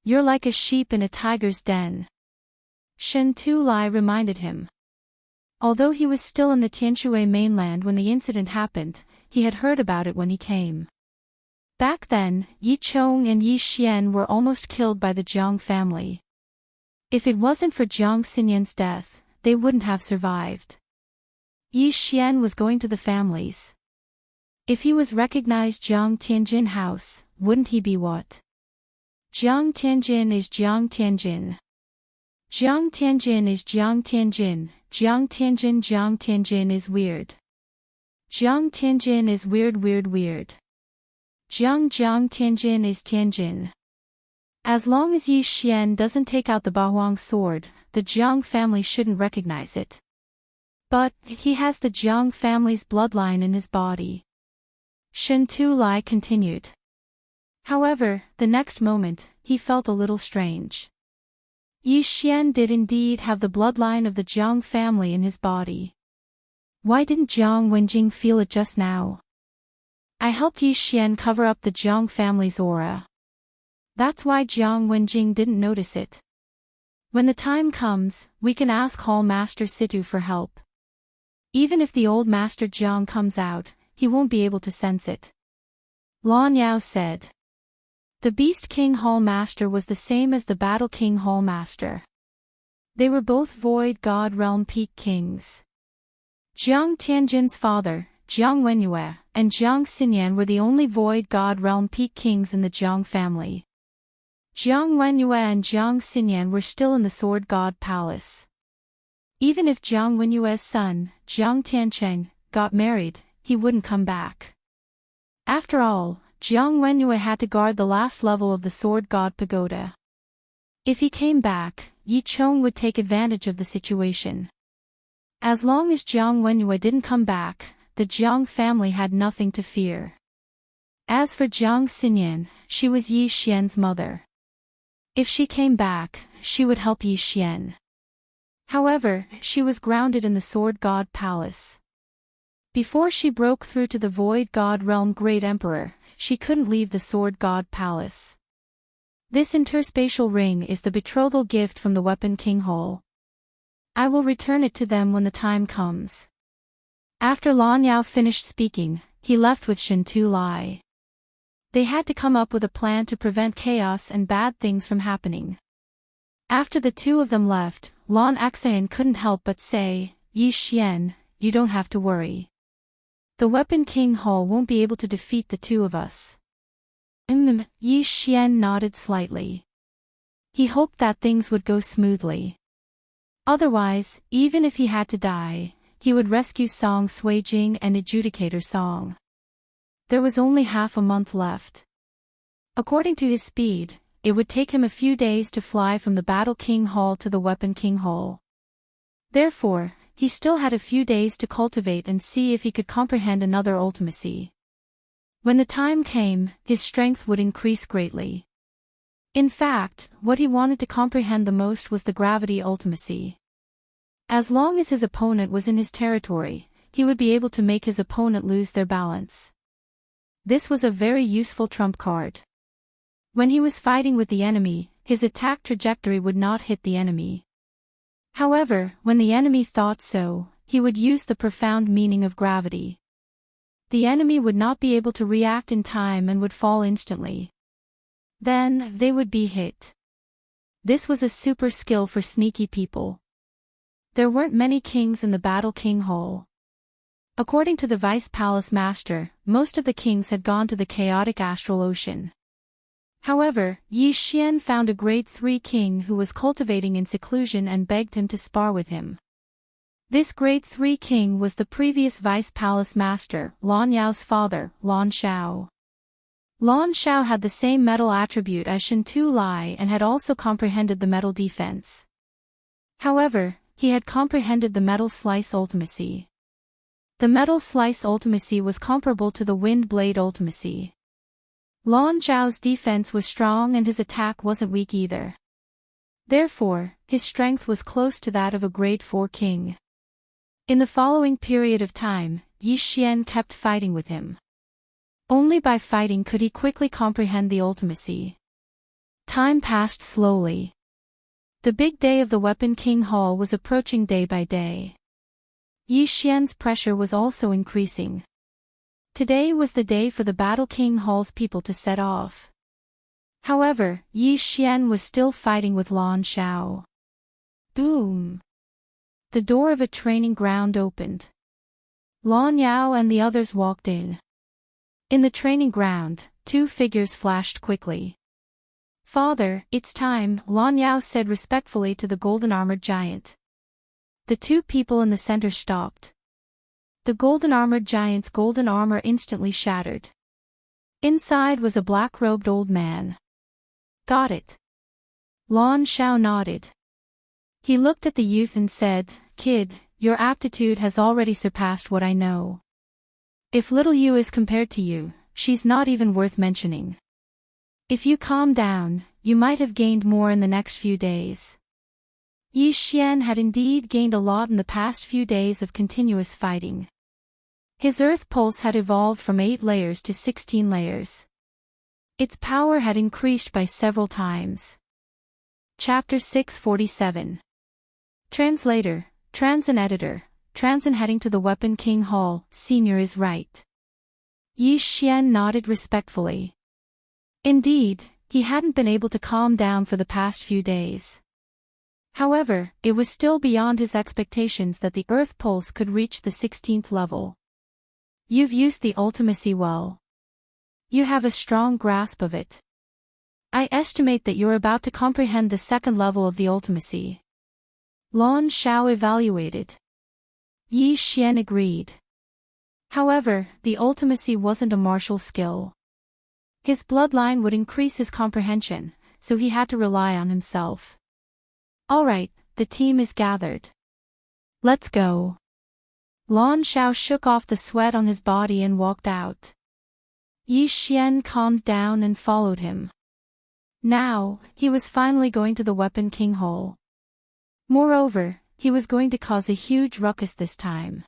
You're like a sheep in a tiger's den. Shen Tulai reminded him. Although he was still in the Tianshui mainland when the incident happened, he had heard about it when he came. Back then, Yi Chong and Yi Xian were almost killed by the Jiang family. If it wasn't for Jiang Xinyan's death, they wouldn't have survived. Yi Xian was going to the families. If he was recognized Jiang Tianjin house, wouldn't he be what? Jiang Tianjin is Jiang Tianjin. Jiang Tianjin is Jiang Tianjin, Jiang Tianjin is weird. Jiang Tianjin is weird. Jiang Tianjin is Tianjin. As long as Yi Xian doesn't take out the Bahuang sword, the Jiang family shouldn't recognize it. But, he has the Jiang family's bloodline in his body. Shen Tulai continued. However, the next moment, he felt a little strange. Yi Xian did indeed have the bloodline of the Jiang family in his body. Why didn't Jiang Wenjing feel it just now? I helped Yi Xian cover up the Jiang family's aura. That's why Jiang Wenjing didn't notice it. When the time comes, we can ask Hall Master Situ for help. Even if the old Master Jiang comes out, he won't be able to sense it. Lan Yao said. The Beast King Hall Master was the same as the Battle King Hall Master. They were both Void God Realm Peak Kings. Jiang Tianjin's father, Jiang Wenyue, and Jiang Xinyan were the only Void God Realm Peak Kings in the Jiang family. Jiang Wenyue and Jiang Xinyan were still in the Sword God Palace. Even if Jiang Wenyue's son, Jiang Tiancheng, got married, he wouldn't come back. After all, Jiang Wenyue had to guard the last level of the Sword God Pagoda. If he came back, Yi Chong would take advantage of the situation. As long as Jiang Wenyue didn't come back, the Jiang family had nothing to fear. As for Jiang Xinyan, she was Yi Xian's mother. If she came back, she would help Yi Xian. However, she was grounded in the Sword God Palace. Before she broke through to the Void God Realm Great Emperor, she couldn't leave the Sword God Palace. This interspatial ring is the betrothal gift from the Weapon King Hall. I will return it to them when the time comes. After Lan Yao finished speaking, he left with Shen Tulai. They had to come up with a plan to prevent chaos and bad things from happening. After the two of them left, Lan Axayan couldn't help but say, Yi Xian, you don't have to worry. The Weapon King Hall won't be able to defeat the two of us. Yi Xian nodded slightly. He hoped that things would go smoothly. Otherwise, even if he had to die, he would rescue Song Suijing and Adjudicator Song. There was only half a month left. According to his speed, it would take him a few days to fly from the Battle King Hall to the Weapon King Hall. Therefore, he still had a few days to cultivate and see if he could comprehend another ultimacy. When the time came, his strength would increase greatly. In fact, what he wanted to comprehend the most was the gravity ultimacy. As long as his opponent was in his territory, he would be able to make his opponent lose their balance. This was a very useful trump card. When he was fighting with the enemy, his attack trajectory would not hit the enemy. However, when the enemy thought so, he would use the profound meaning of gravity. The enemy would not be able to react in time and would fall instantly. Then, they would be hit. This was a super skill for sneaky people. There weren't many kings in the Battle King Hall. According to the Vice Palace Master, most of the kings had gone to the chaotic astral ocean. However, Yi Xian found a grade 3 king who was cultivating in seclusion and begged him to spar with him. This grade 3 king was the previous Vice Palace Master, Lan Yao's father, Lan Shao. Lan Shao had the same metal attribute as Shen Tu Lai and had also comprehended the metal defense. However, he had comprehended the metal slice ultimacy. The metal slice ultimacy was comparable to the wind blade ultimacy. Lan Zhao's defense was strong and his attack wasn't weak either. Therefore, his strength was close to that of a grade 4 king. In the following period of time, Yi Xian kept fighting with him. Only by fighting could he quickly comprehend the ultimacy. Time passed slowly. The big day of the Weapon King Hall was approaching day by day. Yi Xian's pressure was also increasing. Today was the day for the Battle King Hall's people to set off. However, Yi Xian was still fighting with Lan Shao. Boom! The door of a training ground opened. Lan Yao and the others walked in. In the training ground, two figures flashed quickly. "Father, it's time," Lan Yao said respectfully to the golden-armored giant. The two people in the center stopped. The golden-armored giant's golden armor instantly shattered. Inside was a black-robed old man. "Got it." Lan Shao nodded. He looked at the youth and said, "Kid, your aptitude has already surpassed what I know. If little Yu is compared to you, she's not even worth mentioning. If you calm down, you might have gained more in the next few days." Yi Xian had indeed gained a lot in the past few days of continuous fighting. His earth pulse had evolved from 8 layers to 16 layers. Its power had increased by several times. Chapter 647. Translator, Transin Editor, Transin heading to the Weapon King Hall, Senior is right. Yi Xian nodded respectfully. Indeed, he hadn't been able to calm down for the past few days. However, it was still beyond his expectations that the earth pulse could reach the 16th level. You've used the ultimacy well. You have a strong grasp of it. I estimate that you're about to comprehend the 2nd level of the ultimacy. Lan Shao evaluated. Yi Xian agreed. However, the ultimacy wasn't a martial skill. His bloodline would increase his comprehension, so he had to rely on himself. Alright, the team is gathered. Let's go. Lan Shao shook off the sweat on his body and walked out. Yi Xian calmed down and followed him. Now, he was finally going to the Weapon King Hall. Moreover, he was going to cause a huge ruckus this time.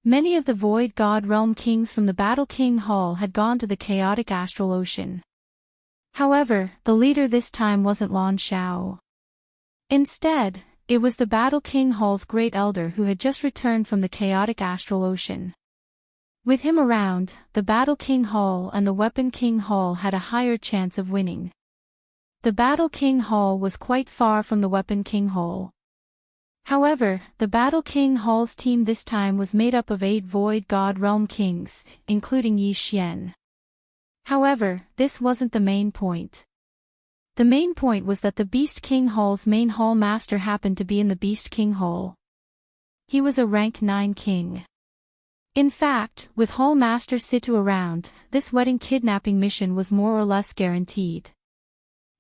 Many of the Void God Realm kings from the Battle King Hall had gone to the chaotic astral ocean. However, the leader this time wasn't Lan Shao. Instead, it was the Battle King Hall's Great Elder who had just returned from the chaotic astral ocean. With him around, the Battle King Hall and the Weapon King Hall had a higher chance of winning. The Battle King Hall was quite far from the Weapon King Hall. However, the Battle King Hall's team this time was made up of 8 Void God Realm kings, including Yi Xian. However, this wasn't the main point. The main point was that the Beast King Hall's main hall master happened to be in the Beast King Hall. He was a rank 9 king. In fact, with Hall Master Situ around, this wedding kidnapping mission was more or less guaranteed.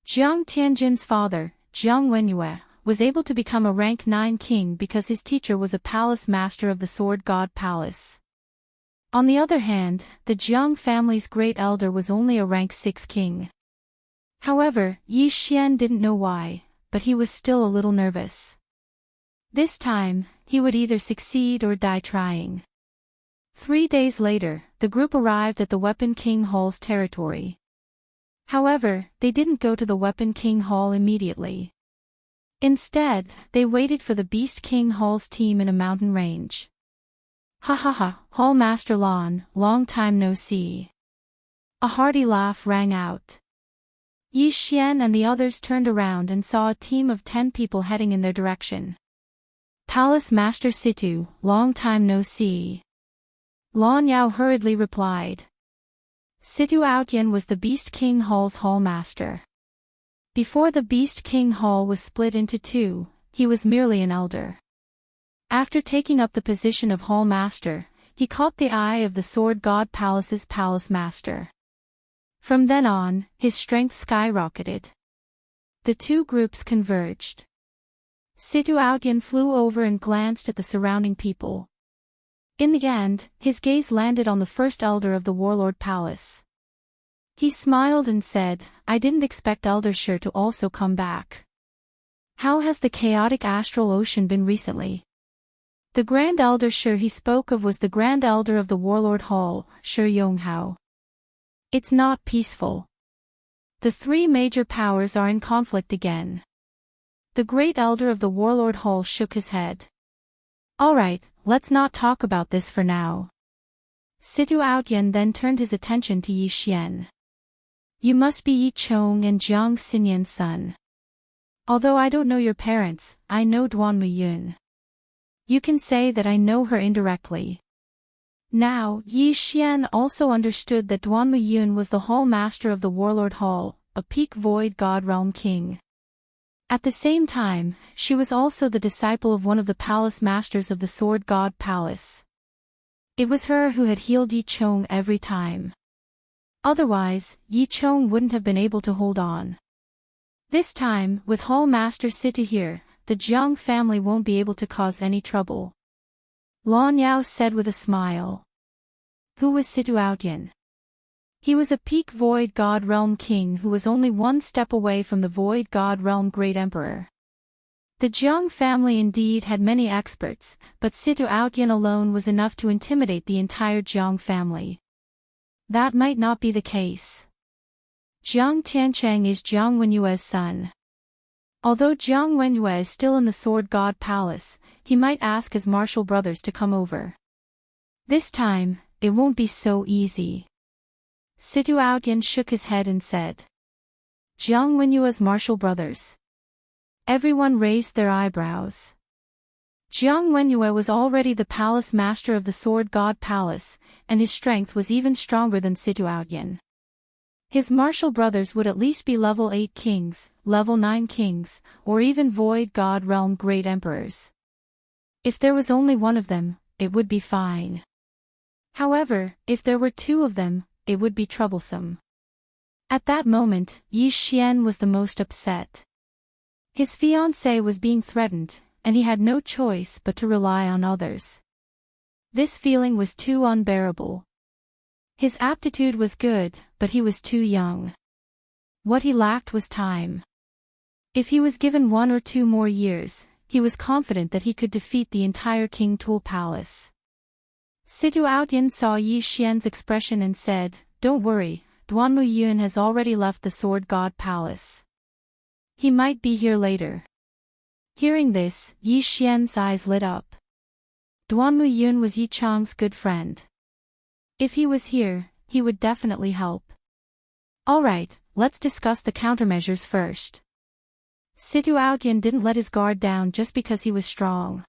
Jiang Tianjin's father, Jiang Wenyue, was able to become a rank 9 king because his teacher was a palace master of the Sword God Palace. On the other hand, the Jiang family's great elder was only a rank 6 king. However, Yi Xian didn't know why, but he was still a little nervous. This time, he would either succeed or die trying. 3 days later, the group arrived at the Weapon King Hall's territory. However, they didn't go to the Weapon King Hall immediately. Instead, they waited for the Beast King Hall's team in a mountain range. Ha ha ha, Hall Master Lon, long time no see. A hearty laugh rang out. Yi Xian and the others turned around and saw a team of 10 people heading in their direction. Palace Master Situ, long time no see. Lon Yao hurriedly replied. Situ Outyan was the Beast King Hall's Hall Master. Before the Beast King Hall was split into two, he was merely an elder. After taking up the position of Hall Master, he caught the eye of the Sword God Palace's Palace Master. From then on, his strength skyrocketed. The two groups converged. Situ Outyan flew over and glanced at the surrounding people. In the end, his gaze landed on the first elder of the Warlord Palace. He smiled and said, I didn't expect Elder Shi to also come back. How has the chaotic astral ocean been recently? The Grand Elder Shi he spoke of was the Grand Elder of the Warlord Hall, Shi Yonghao. It's not peaceful. The three major powers are in conflict again. The Great Elder of the Warlord Hall shook his head. Alright, let's not talk about this for now. Situ Outyan then turned his attention to Yi Xian. You must be Yi Chong and Jiang Xinyan's son. Although I don't know your parents, I know Duan Muyun. You can say that I know her indirectly. Now, Yi Xian also understood that Duan Muyun was the Hall Master of the Warlord Hall, a peak Void God Realm King. At the same time, she was also the disciple of one of the Palace Masters of the Sword God Palace. It was her who had healed Yi Chong every time. Otherwise, Yi Chong wouldn't have been able to hold on. This time, with Hall Master Situ here, the Jiang family won't be able to cause any trouble. Lon Yao said with a smile. Who was Situ Outyan? He was a peak Void God Realm King who was only one step away from the Void God Realm Great Emperor. The Jiang family indeed had many experts, but Situ Outyan alone was enough to intimidate the entire Jiang family. That might not be the case. Jiang Tiancheng is Jiang Wenyue's son. Although Jiang Wenyue is still in the Sword God Palace, he might ask his martial brothers to come over. This time, it won't be so easy. Situ Outyan shook his head and said. Jiang Wenyue's martial brothers. Everyone raised their eyebrows. Jiang Wenyue was already the palace master of the Sword God Palace, and his strength was even stronger than Situ Outyan. His martial brothers would at least be level 8 kings, level 9 kings, or even Void God Realm Great Emperors. If there was only one of them, it would be fine. However, if there were two of them, it would be troublesome. At that moment, Yi Xian was the most upset. His fiancée was being threatened, and he had no choice but to rely on others. This feeling was too unbearable. His aptitude was good, but he was too young. What he lacked was time. If he was given 1 or 2 more years, he was confident that he could defeat the entire King Tool Palace. Situ Outyan saw Yi Xian's expression and said, Don't worry, Duan Muyun has already left the Sword God Palace. He might be here later. Hearing this, Yi Xian's eyes lit up. Duan Muyun was Yi Chong's good friend. If he was here, he would definitely help. Alright, let's discuss the countermeasures first. Situ Outyan didn't let his guard down just because he was strong.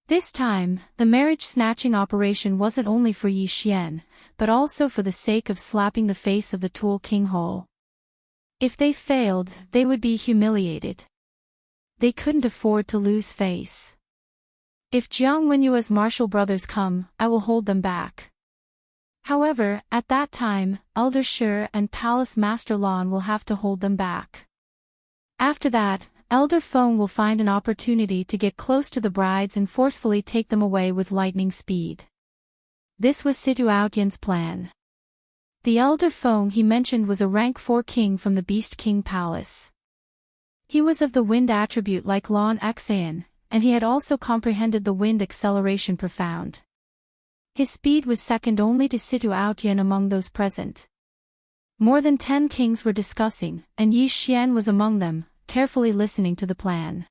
This time, the marriage-snatching operation wasn't only for Yi Xian, but also for the sake of slapping the face of the Tool King Hall. If they failed, they would be humiliated. They couldn't afford to lose face. If Jiang Wenyue's martial brothers come, I will hold them back. However, at that time, Elder Shi and Palace Master Lon will have to hold them back. After that, Elder Feng will find an opportunity to get close to the brides and forcefully take them away with lightning speed. This was Situ Outyan's plan. The Elder Feng he mentioned was a rank 4 king from the Beast King Palace. He was of the wind attribute like Lon Xan, and he had also comprehended the wind acceleration profound. His speed was second only to Situ Outyan among those present. More than 10 kings were discussing, and Yi Xian was among them, carefully listening to the plan.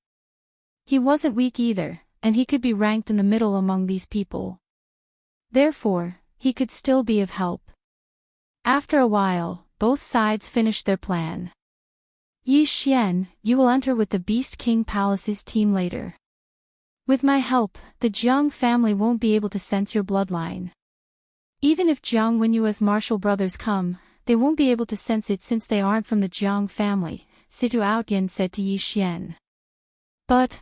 He wasn't weak either, and he could be ranked in the middle among these people. Therefore, he could still be of help. After a while, both sides finished their plan. Yi Xian, you will enter with the Beast King Palace's team later. With my help, the Jiang family won't be able to sense your bloodline. Even if Jiang Wenyu martial brothers come, they won't be able to sense it since they aren't from the Jiang family, Situ Outyan said to Yi Xian. But,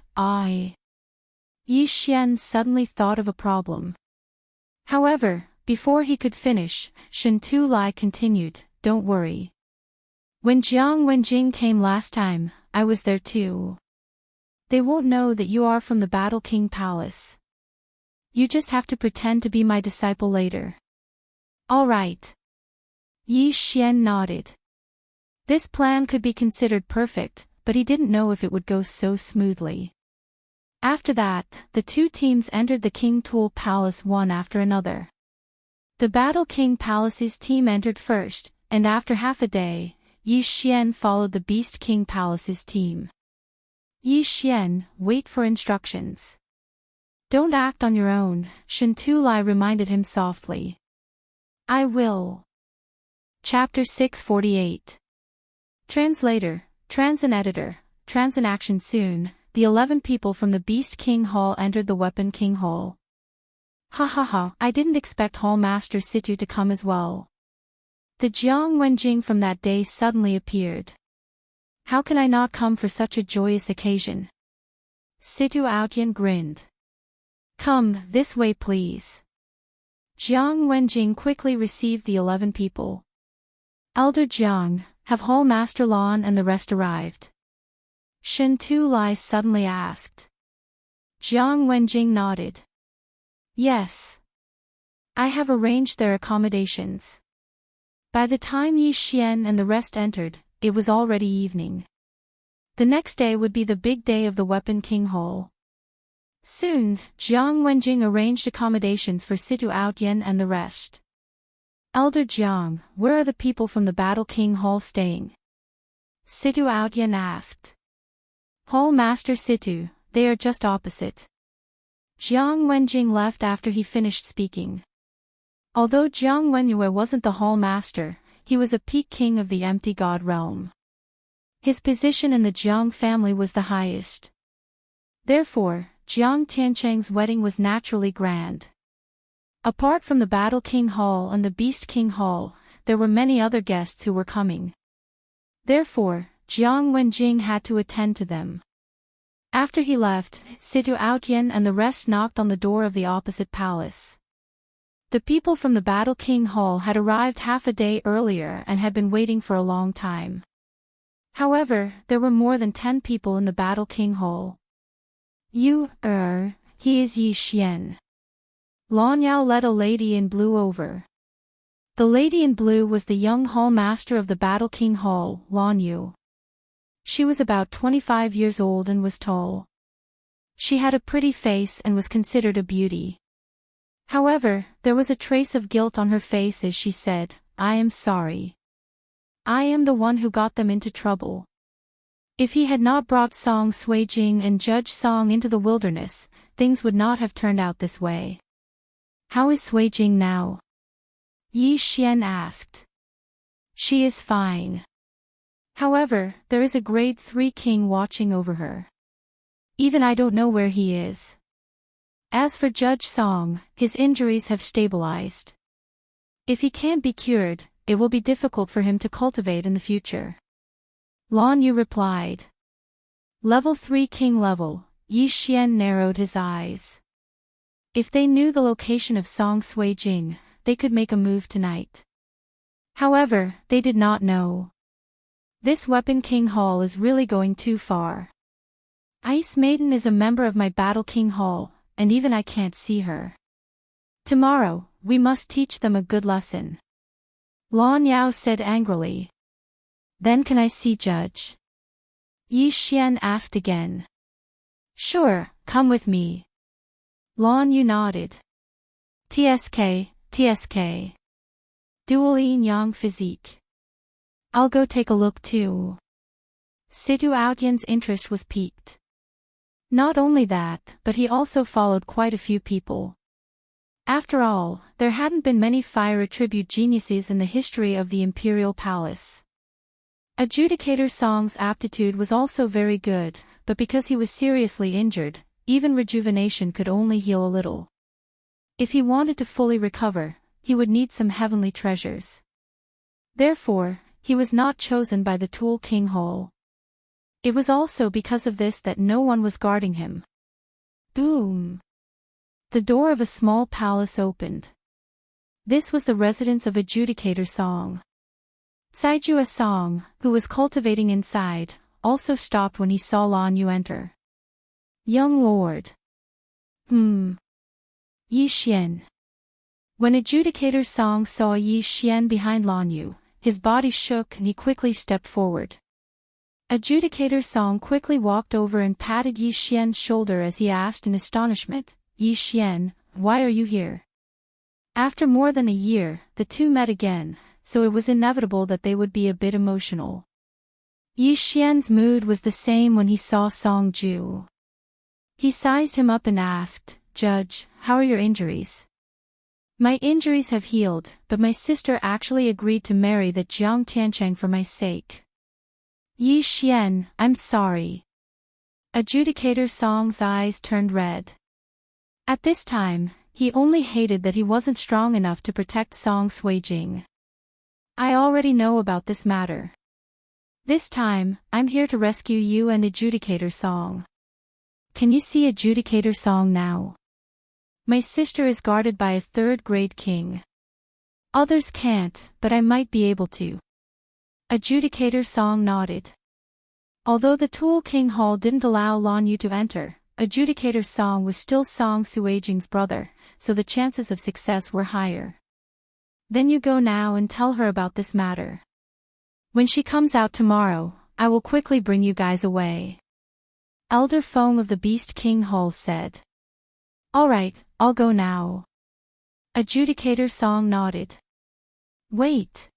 Yi Xian suddenly thought of a problem. However, before he could finish, Shen Tulai continued, don't worry. When Jiang Wenjing came last time, I was there too. They won't know that you are from the Battle King Palace. You just have to pretend to be my disciple later. All right. Yi Xian nodded. This plan could be considered perfect, but he didn't know if it would go so smoothly. After that, the two teams entered the King Tool Palace one after another. The Battle King Palace's team entered first, and after half a day, Yi Xian followed the Beast King Palace's team. Yi Xian, wait for instructions. Don't act on your own, Shen Tulai reminded him softly. I will. Chapter 648. Translator, Transin Editor, Transin Action. Soon, the 11 people from the Beast King Hall entered the Weapon King Hall. Ha ha ha, I didn't expect Hall Master Situ to come as well. The Jiang Wenjing from that day suddenly appeared. How can I not come for such a joyous occasion? Situ Outyan grinned. Come, this way please. Jiang Wenjing quickly received the 11 people. Elder Jiang, have Hall Master Lan and the rest arrived? Shen Tulai suddenly asked. Jiang Wenjing nodded. Yes. I have arranged their accommodations. By the time Yi Xian and the rest entered, it was already evening. The next day would be the big day of the Weapon King Hall. Soon, Jiang Wenjing arranged accommodations for Situ Outyan and the rest. Elder Jiang, where are the people from the Battle King Hall staying? Situ Outyan asked. Hall Master Situ, they are just opposite. Jiang Wenjing left after he finished speaking. Although Jiang Wenyue wasn't the Hall Master, he was a peak king of the Empty God realm. His position in the Jiang family was the highest. Therefore, Jiang Tiancheng's wedding was naturally grand. Apart from the Battle King Hall and the Beast King Hall, there were many other guests who were coming. Therefore, Jiang Wenjing had to attend to them. After he left, Situ Outyan and the rest knocked on the door of the opposite palace. The people from the Battle King Hall had arrived half a day earlier and had been waiting for a long time. However, there were more than 10 people in the Battle King Hall. He is Yi Xian. Lan Yao led a lady in blue over. The lady in blue was the young Hall Master of the Battle King Hall, Lan Yu. She was about 25 years old and was tall. She had a pretty face and was considered a beauty. However, there was a trace of guilt on her face as she said, I am sorry. I am the one who got them into trouble. If he had not brought Song Suijing and Judge Song into the wilderness, things would not have turned out this way. How is Suijing now? Yi Xian asked. She is fine. However, there is a grade 3 king watching over her. Even I don't know where he is. As for Judge Song, his injuries have stabilized. If he can't be cured, it will be difficult for him to cultivate in the future. Lan Yu replied. Level 3 king level, Yi Xian narrowed his eyes. If they knew the location of Song Suijing, they could make a move tonight. However, they did not know. This Weapon King Hall is really going too far. Ice Maiden is a member of my Battle King Hall, and even I can't see her. Tomorrow, we must teach them a good lesson. Lan Yao said angrily. Then can I see Judge? Yi Xian asked again. Sure, come with me. Lan Yu nodded. TSK, TSK. Dual yin yang physique. I'll go take a look too. Situ Outyan's interest was piqued. Not only that, but he also followed quite a few people. After all, there hadn't been many fire attribute geniuses in the history of the Imperial Palace. Adjudicator Song's aptitude was also very good, but because he was seriously injured, even rejuvenation could only heal a little. If he wanted to fully recover, he would need some heavenly treasures. Therefore, he was not chosen by the Tool King Hall. It was also because of this that no one was guarding him. Boom! The door of a small palace opened. This was the residence of Adjudicator Song. Saijua Song, who was cultivating inside, also stopped when he saw Lan Yu enter. Young lord. Yi Xian. When Adjudicator Song saw Yi Xian behind Lan Yu, his body shook and he quickly stepped forward. Adjudicator Song quickly walked over and patted Yi Xian's shoulder as he asked in astonishment, Yi Xian, why are you here? After more than a year, the two met again, so it was inevitable that they would be a bit emotional. Yi Xian's mood was the same when he saw Song Ju. He sized him up and asked, Judge, how are your injuries? My injuries have healed, but my sister actually agreed to marry the Jiang Tiancheng for my sake. Yi Xian, I'm sorry. Adjudicator Song's eyes turned red. At this time, he only hated that he wasn't strong enough to protect Song Suijing. I already know about this matter. This time, I'm here to rescue you and Adjudicator Song. Can you see Adjudicator Song now? My sister is guarded by a third-grade king. Others can't, but I might be able to. Adjudicator Song nodded. Although the Tool King Hall didn't allow Lan Yu to enter, Adjudicator Song was still Song Suijing's brother, so the chances of success were higher. Then you go now and tell her about this matter. When she comes out tomorrow, I will quickly bring you guys away. Elder Feng of the Beast King Hall said. Alright, I'll go now. Adjudicator Song nodded. Wait.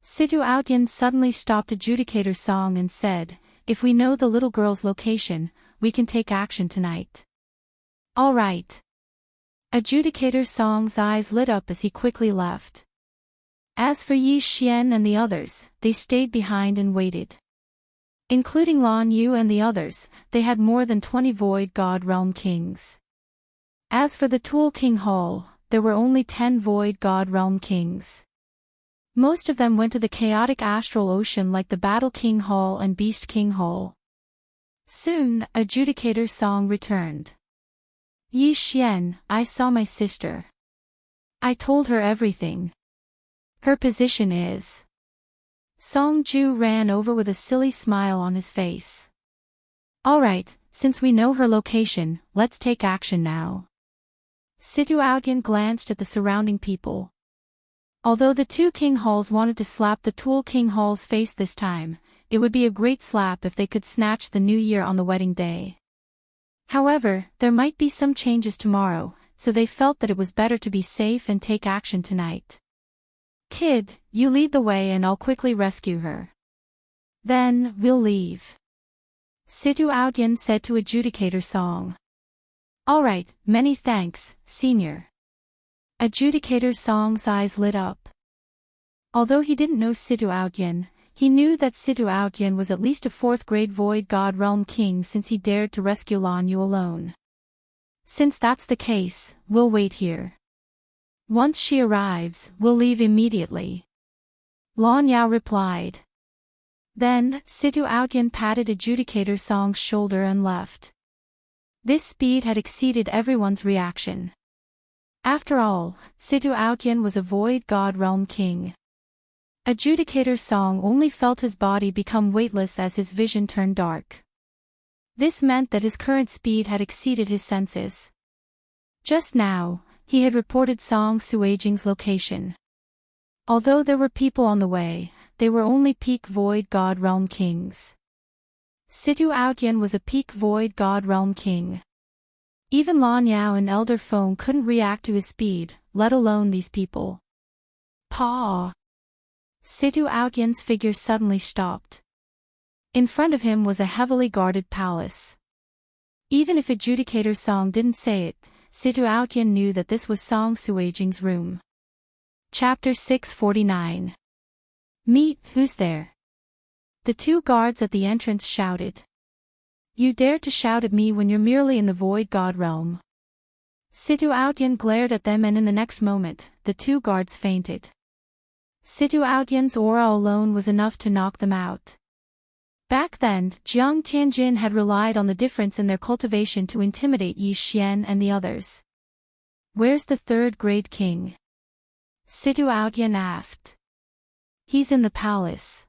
Situ Outyan suddenly stopped Adjudicator Song and said, if we know the little girl's location, we can take action tonight. Alright. Adjudicator Song's eyes lit up as he quickly left. As for Yi Xian and the others, they stayed behind and waited. Including Lan Yu and the others, they had more than 20 Void God Realm Kings. As for the Tool King Hall, there were only 10 Void God Realm Kings. Most of them went to the chaotic astral ocean like the Battle King Hall and Beast King Hall. Soon, Adjudicator Song returned. Yi Xian, I saw my sister. I told her everything. Her position is... Song Ju ran over with a silly smile on his face. Alright, since we know her location, let's take action now. Situ Outyan glanced at the surrounding people. Although the two King Halls wanted to slap the Tool King Hall's face this time, it would be a great slap if they could snatch the new year on the wedding day. However, there might be some changes tomorrow, so they felt that it was better to be safe and take action tonight. Kid, you lead the way and I'll quickly rescue her. Then, we'll leave. Situ Outyan said to Adjudicator Song. Alright, many thanks, Senior. Adjudicator Song's eyes lit up. Although he didn't know Situ Outyan, he knew that Situ Outyan was at least a 4th-grade Void God Realm King since he dared to rescue Lan Yu alone. Since that's the case, we'll wait here. Once she arrives, we'll leave immediately. Lan Yao replied. Then, Situ Outyan patted Adjudicator Song's shoulder and left. This speed had exceeded everyone's reaction. After all, Situ Outyan was a Void God Realm King. Adjudicator Song only felt his body become weightless as his vision turned dark. This meant that his current speed had exceeded his senses. Just now, he had reported Song Suijing's location. Although there were people on the way, they were only peak Void God Realm Kings. Situ Outyan was a peak Void God Realm King. Even Lan Yao and Elder Feng couldn't react to his speed, let alone these people. Paw! Situ Outyan's figure suddenly stopped. In front of him was a heavily guarded palace. Even if Adjudicator Song didn't say it, Situ Outyan knew that this was Song Suijing's room. Chapter 649. Meet, who's there? The two guards at the entrance shouted. You dare to shout at me when you're merely in the Void God realm. Situ Outyan glared at them, and in the next moment, the two guards fainted. Situ Outyan's aura alone was enough to knock them out. Back then, Jiang Tianjin had relied on the difference in their cultivation to intimidate Yi Xian and the others. Where's the third-grade king? Situ Outyan asked. He's in the palace.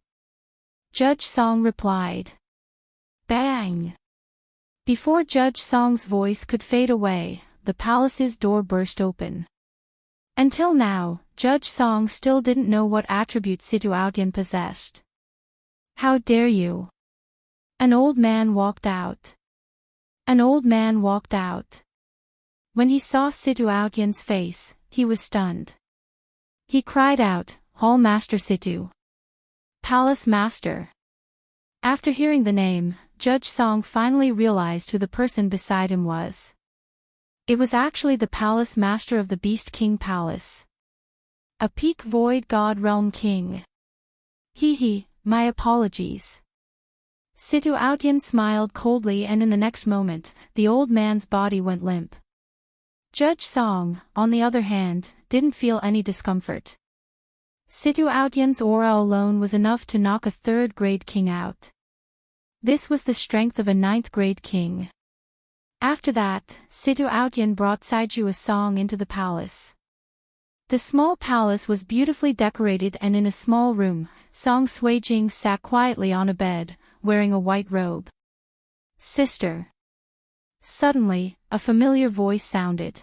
Judge Song replied. Bang! Before Judge Song's voice could fade away, the palace's door burst open. Until now, Judge Song still didn't know what attribute Situ Outyan possessed. How dare you? An old man walked out. An old man walked out. When he saw Situ Outyan's face, he was stunned. He cried out, Hall Master Situ. Palace Master. After hearing the name, Judge Song finally realized who the person beside him was. It was actually the Palace Master of the Beast King Palace. A peak Void God Realm King. My apologies. Situ Outyan smiled coldly, and in the next moment, the old man's body went limp. Judge Song, on the other hand, didn't feel any discomfort. Situ Outyan's aura alone was enough to knock a third-grade king out. This was the strength of a ninth-grade king. After that, Situ Outyan brought Saiju Song into the palace. The small palace was beautifully decorated, and in a small room, Song Suijing sat quietly on a bed, wearing a white robe. Sister. Suddenly, a familiar voice sounded.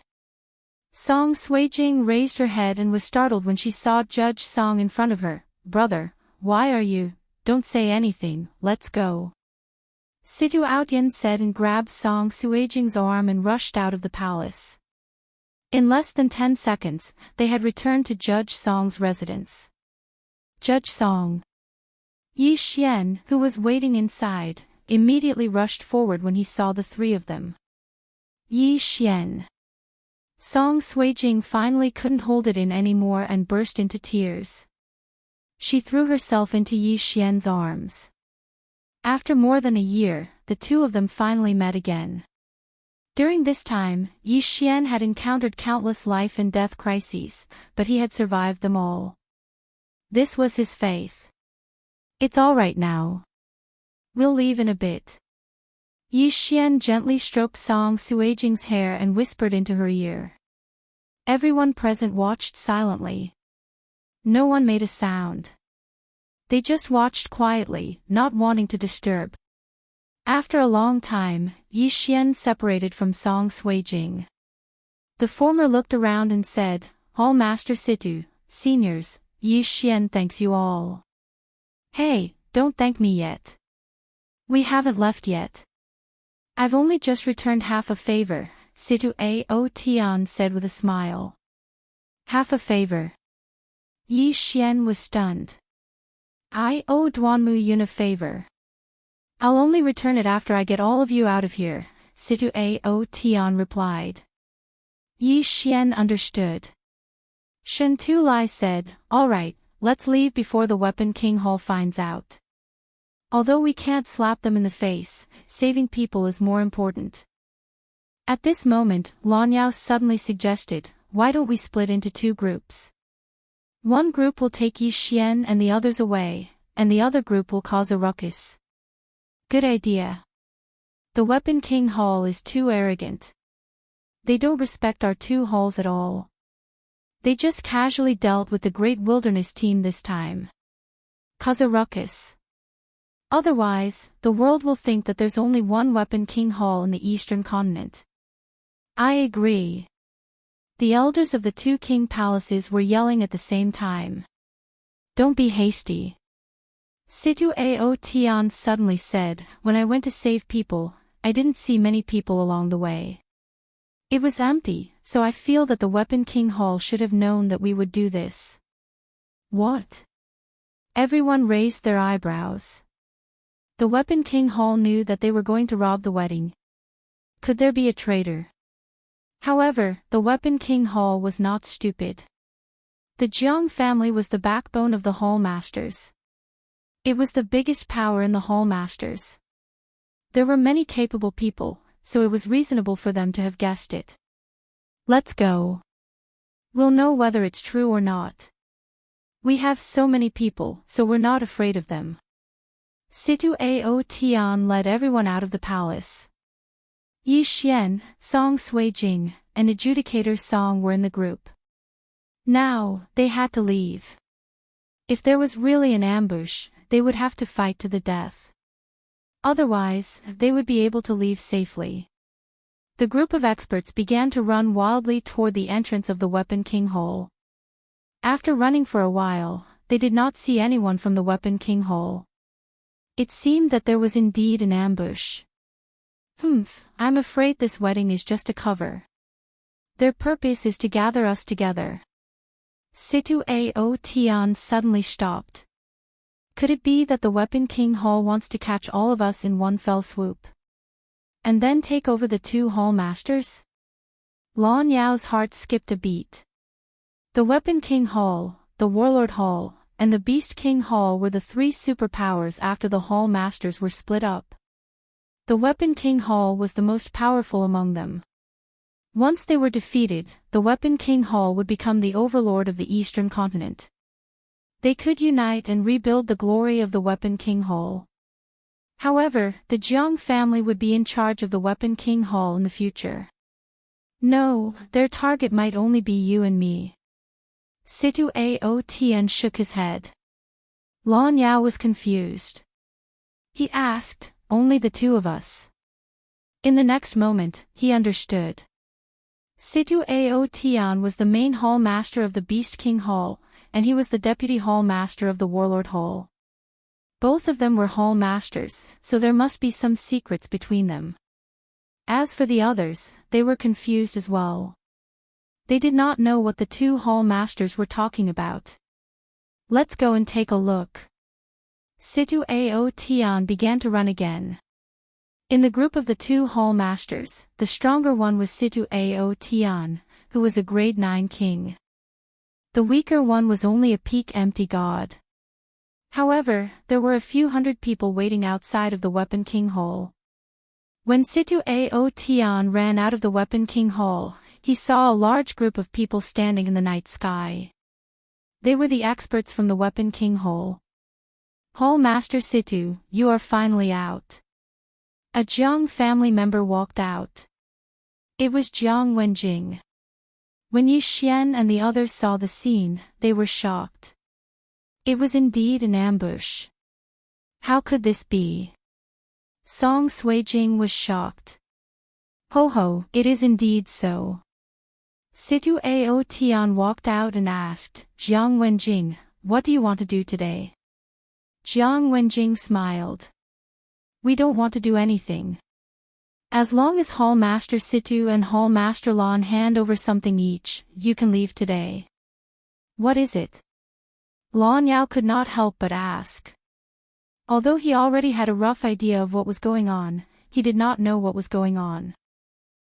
Song Suijing raised her head and was startled when she saw Judge Song in front of her. Brother, why are you? Don't say anything, let's go. Situ Outyan said and grabbed Song Suijing's arm and rushed out of the palace. In less than 10 seconds, they had returned to Judge Song's residence. Judge Song. Yi Xian, who was waiting inside, immediately rushed forward when he saw the three of them. Yi Xian. Song Suijing finally couldn't hold it in anymore and burst into tears. She threw herself into Yi Xian's arms. After more than a year, the two of them finally met again. During this time, Yi Xian had encountered countless life and death crises, but he had survived them all. This was his faith. It's all right now. We'll leave in a bit. Yi Xian gently stroked Song Suijing's hair and whispered into her ear. Everyone present watched silently. No one made a sound. They just watched quietly, not wanting to disturb. After a long time, Yi Xian separated from Song Suijing. The former looked around and said, All Master Situ, seniors, Yi Xian thanks you all. Hey, don't thank me yet. We haven't left yet. I've only just returned half a favor, Situ Ao Tian said with a smile. Half a favor. Yi Xian was stunned. I owe Duanmu Yun a favor. I'll only return it after I get all of you out of here, Situ Ao Tian replied. Yi Xian understood. Shen Tu Lai said, All right, let's leave before the Weapon King Hall finds out. Although we can't slap them in the face, saving people is more important. At this moment, Lan Yao suddenly suggested, Why don't we split into two groups? One group will take Yi Xian and the others away, and the other group will cause a ruckus. Good idea. The Weapon King Hall is too arrogant. They don't respect our two halls at all. They just casually dealt with the Great Wilderness team this time. Cause a ruckus. Otherwise, the world will think that there's only one Weapon King Hall in the Eastern Continent. I agree. The elders of the two king palaces were yelling at the same time. Don't be hasty. Situ Ao Tian suddenly said, When I went to save people, I didn't see many people along the way. It was empty, so I feel that the Weapon King Hall should have known that we would do this. What? Everyone raised their eyebrows. The Weapon King Hall knew that they were going to rob the wedding. Could there be a traitor? However, the Weapon King Hall was not stupid. The Jiang family was the backbone of the Hall Masters. It was the biggest power in the Hall Masters. There were many capable people, so it was reasonable for them to have guessed it. Let's go. We'll know whether it's true or not. We have so many people, so we're not afraid of them. Situ Ao Tian led everyone out of the palace. Yi Xian, Song Sui Jing, and Adjudicator Song were in the group. Now, they had to leave. If there was really an ambush, they would have to fight to the death. Otherwise, they would be able to leave safely. The group of experts began to run wildly toward the entrance of the Weapon King Hall. After running for a while, they did not see anyone from the Weapon King Hall. It seemed that there was indeed an ambush. I'm afraid this wedding is just a cover. Their purpose is to gather us together. Situ Ao Tian suddenly stopped. Could it be that the Weapon King Hall wants to catch all of us in one fell swoop? And then take over the two Hall Masters? Lan Yao's heart skipped a beat. The Weapon King Hall, the Warlord Hall, and the Beast King Hall were the three superpowers after the Hall Masters were split up. The Weapon King Hall was the most powerful among them. Once they were defeated, the Weapon King Hall would become the overlord of the Eastern continent. They could unite and rebuild the glory of the Weapon King Hall. However, the Jiang family would be in charge of the Weapon King Hall in the future. No, their target might only be you and me. Situ Ao Tian shook his head. Lan Yao was confused. He asked, only the two of us. In the next moment, he understood. Situ Ao Tian was the main Hall Master of the Beast King Hall, and he was the Deputy Hall Master of the Warlord Hall. Both of them were Hall Masters, so there must be some secrets between them. As for the others, they were confused as well. They did not know what the two Hall Masters were talking about. Let's go and take a look. Situ Ao Tian began to run again. In the group of the two Hall Masters, the stronger one was Situ Ao Tian, who was a grade 9 king. The weaker one was only a peak empty god. However, there were a few hundred people waiting outside of the Weapon King Hall. When Situ Ao Tian ran out of the Weapon King Hall, he saw a large group of people standing in the night sky. They were the experts from the Weapon King Hall. Hall Master Situ, you are finally out. A Jiang family member walked out. It was Jiang Wenjing. When Yi Xian and the others saw the scene, they were shocked. It was indeed an ambush. How could this be? Song Suijing was shocked. Ho, it is indeed so. Situ Ao Tian walked out and asked, Jiang Wenjing, what do you want to do today? Jiang Wenjing smiled. We don't want to do anything. As long as Hall Master Situ and Hall Master Lan hand over something each, you can leave today. What is it? Lan Yao could not help but ask. Although he already had a rough idea of what was going on, he did not know what was going on.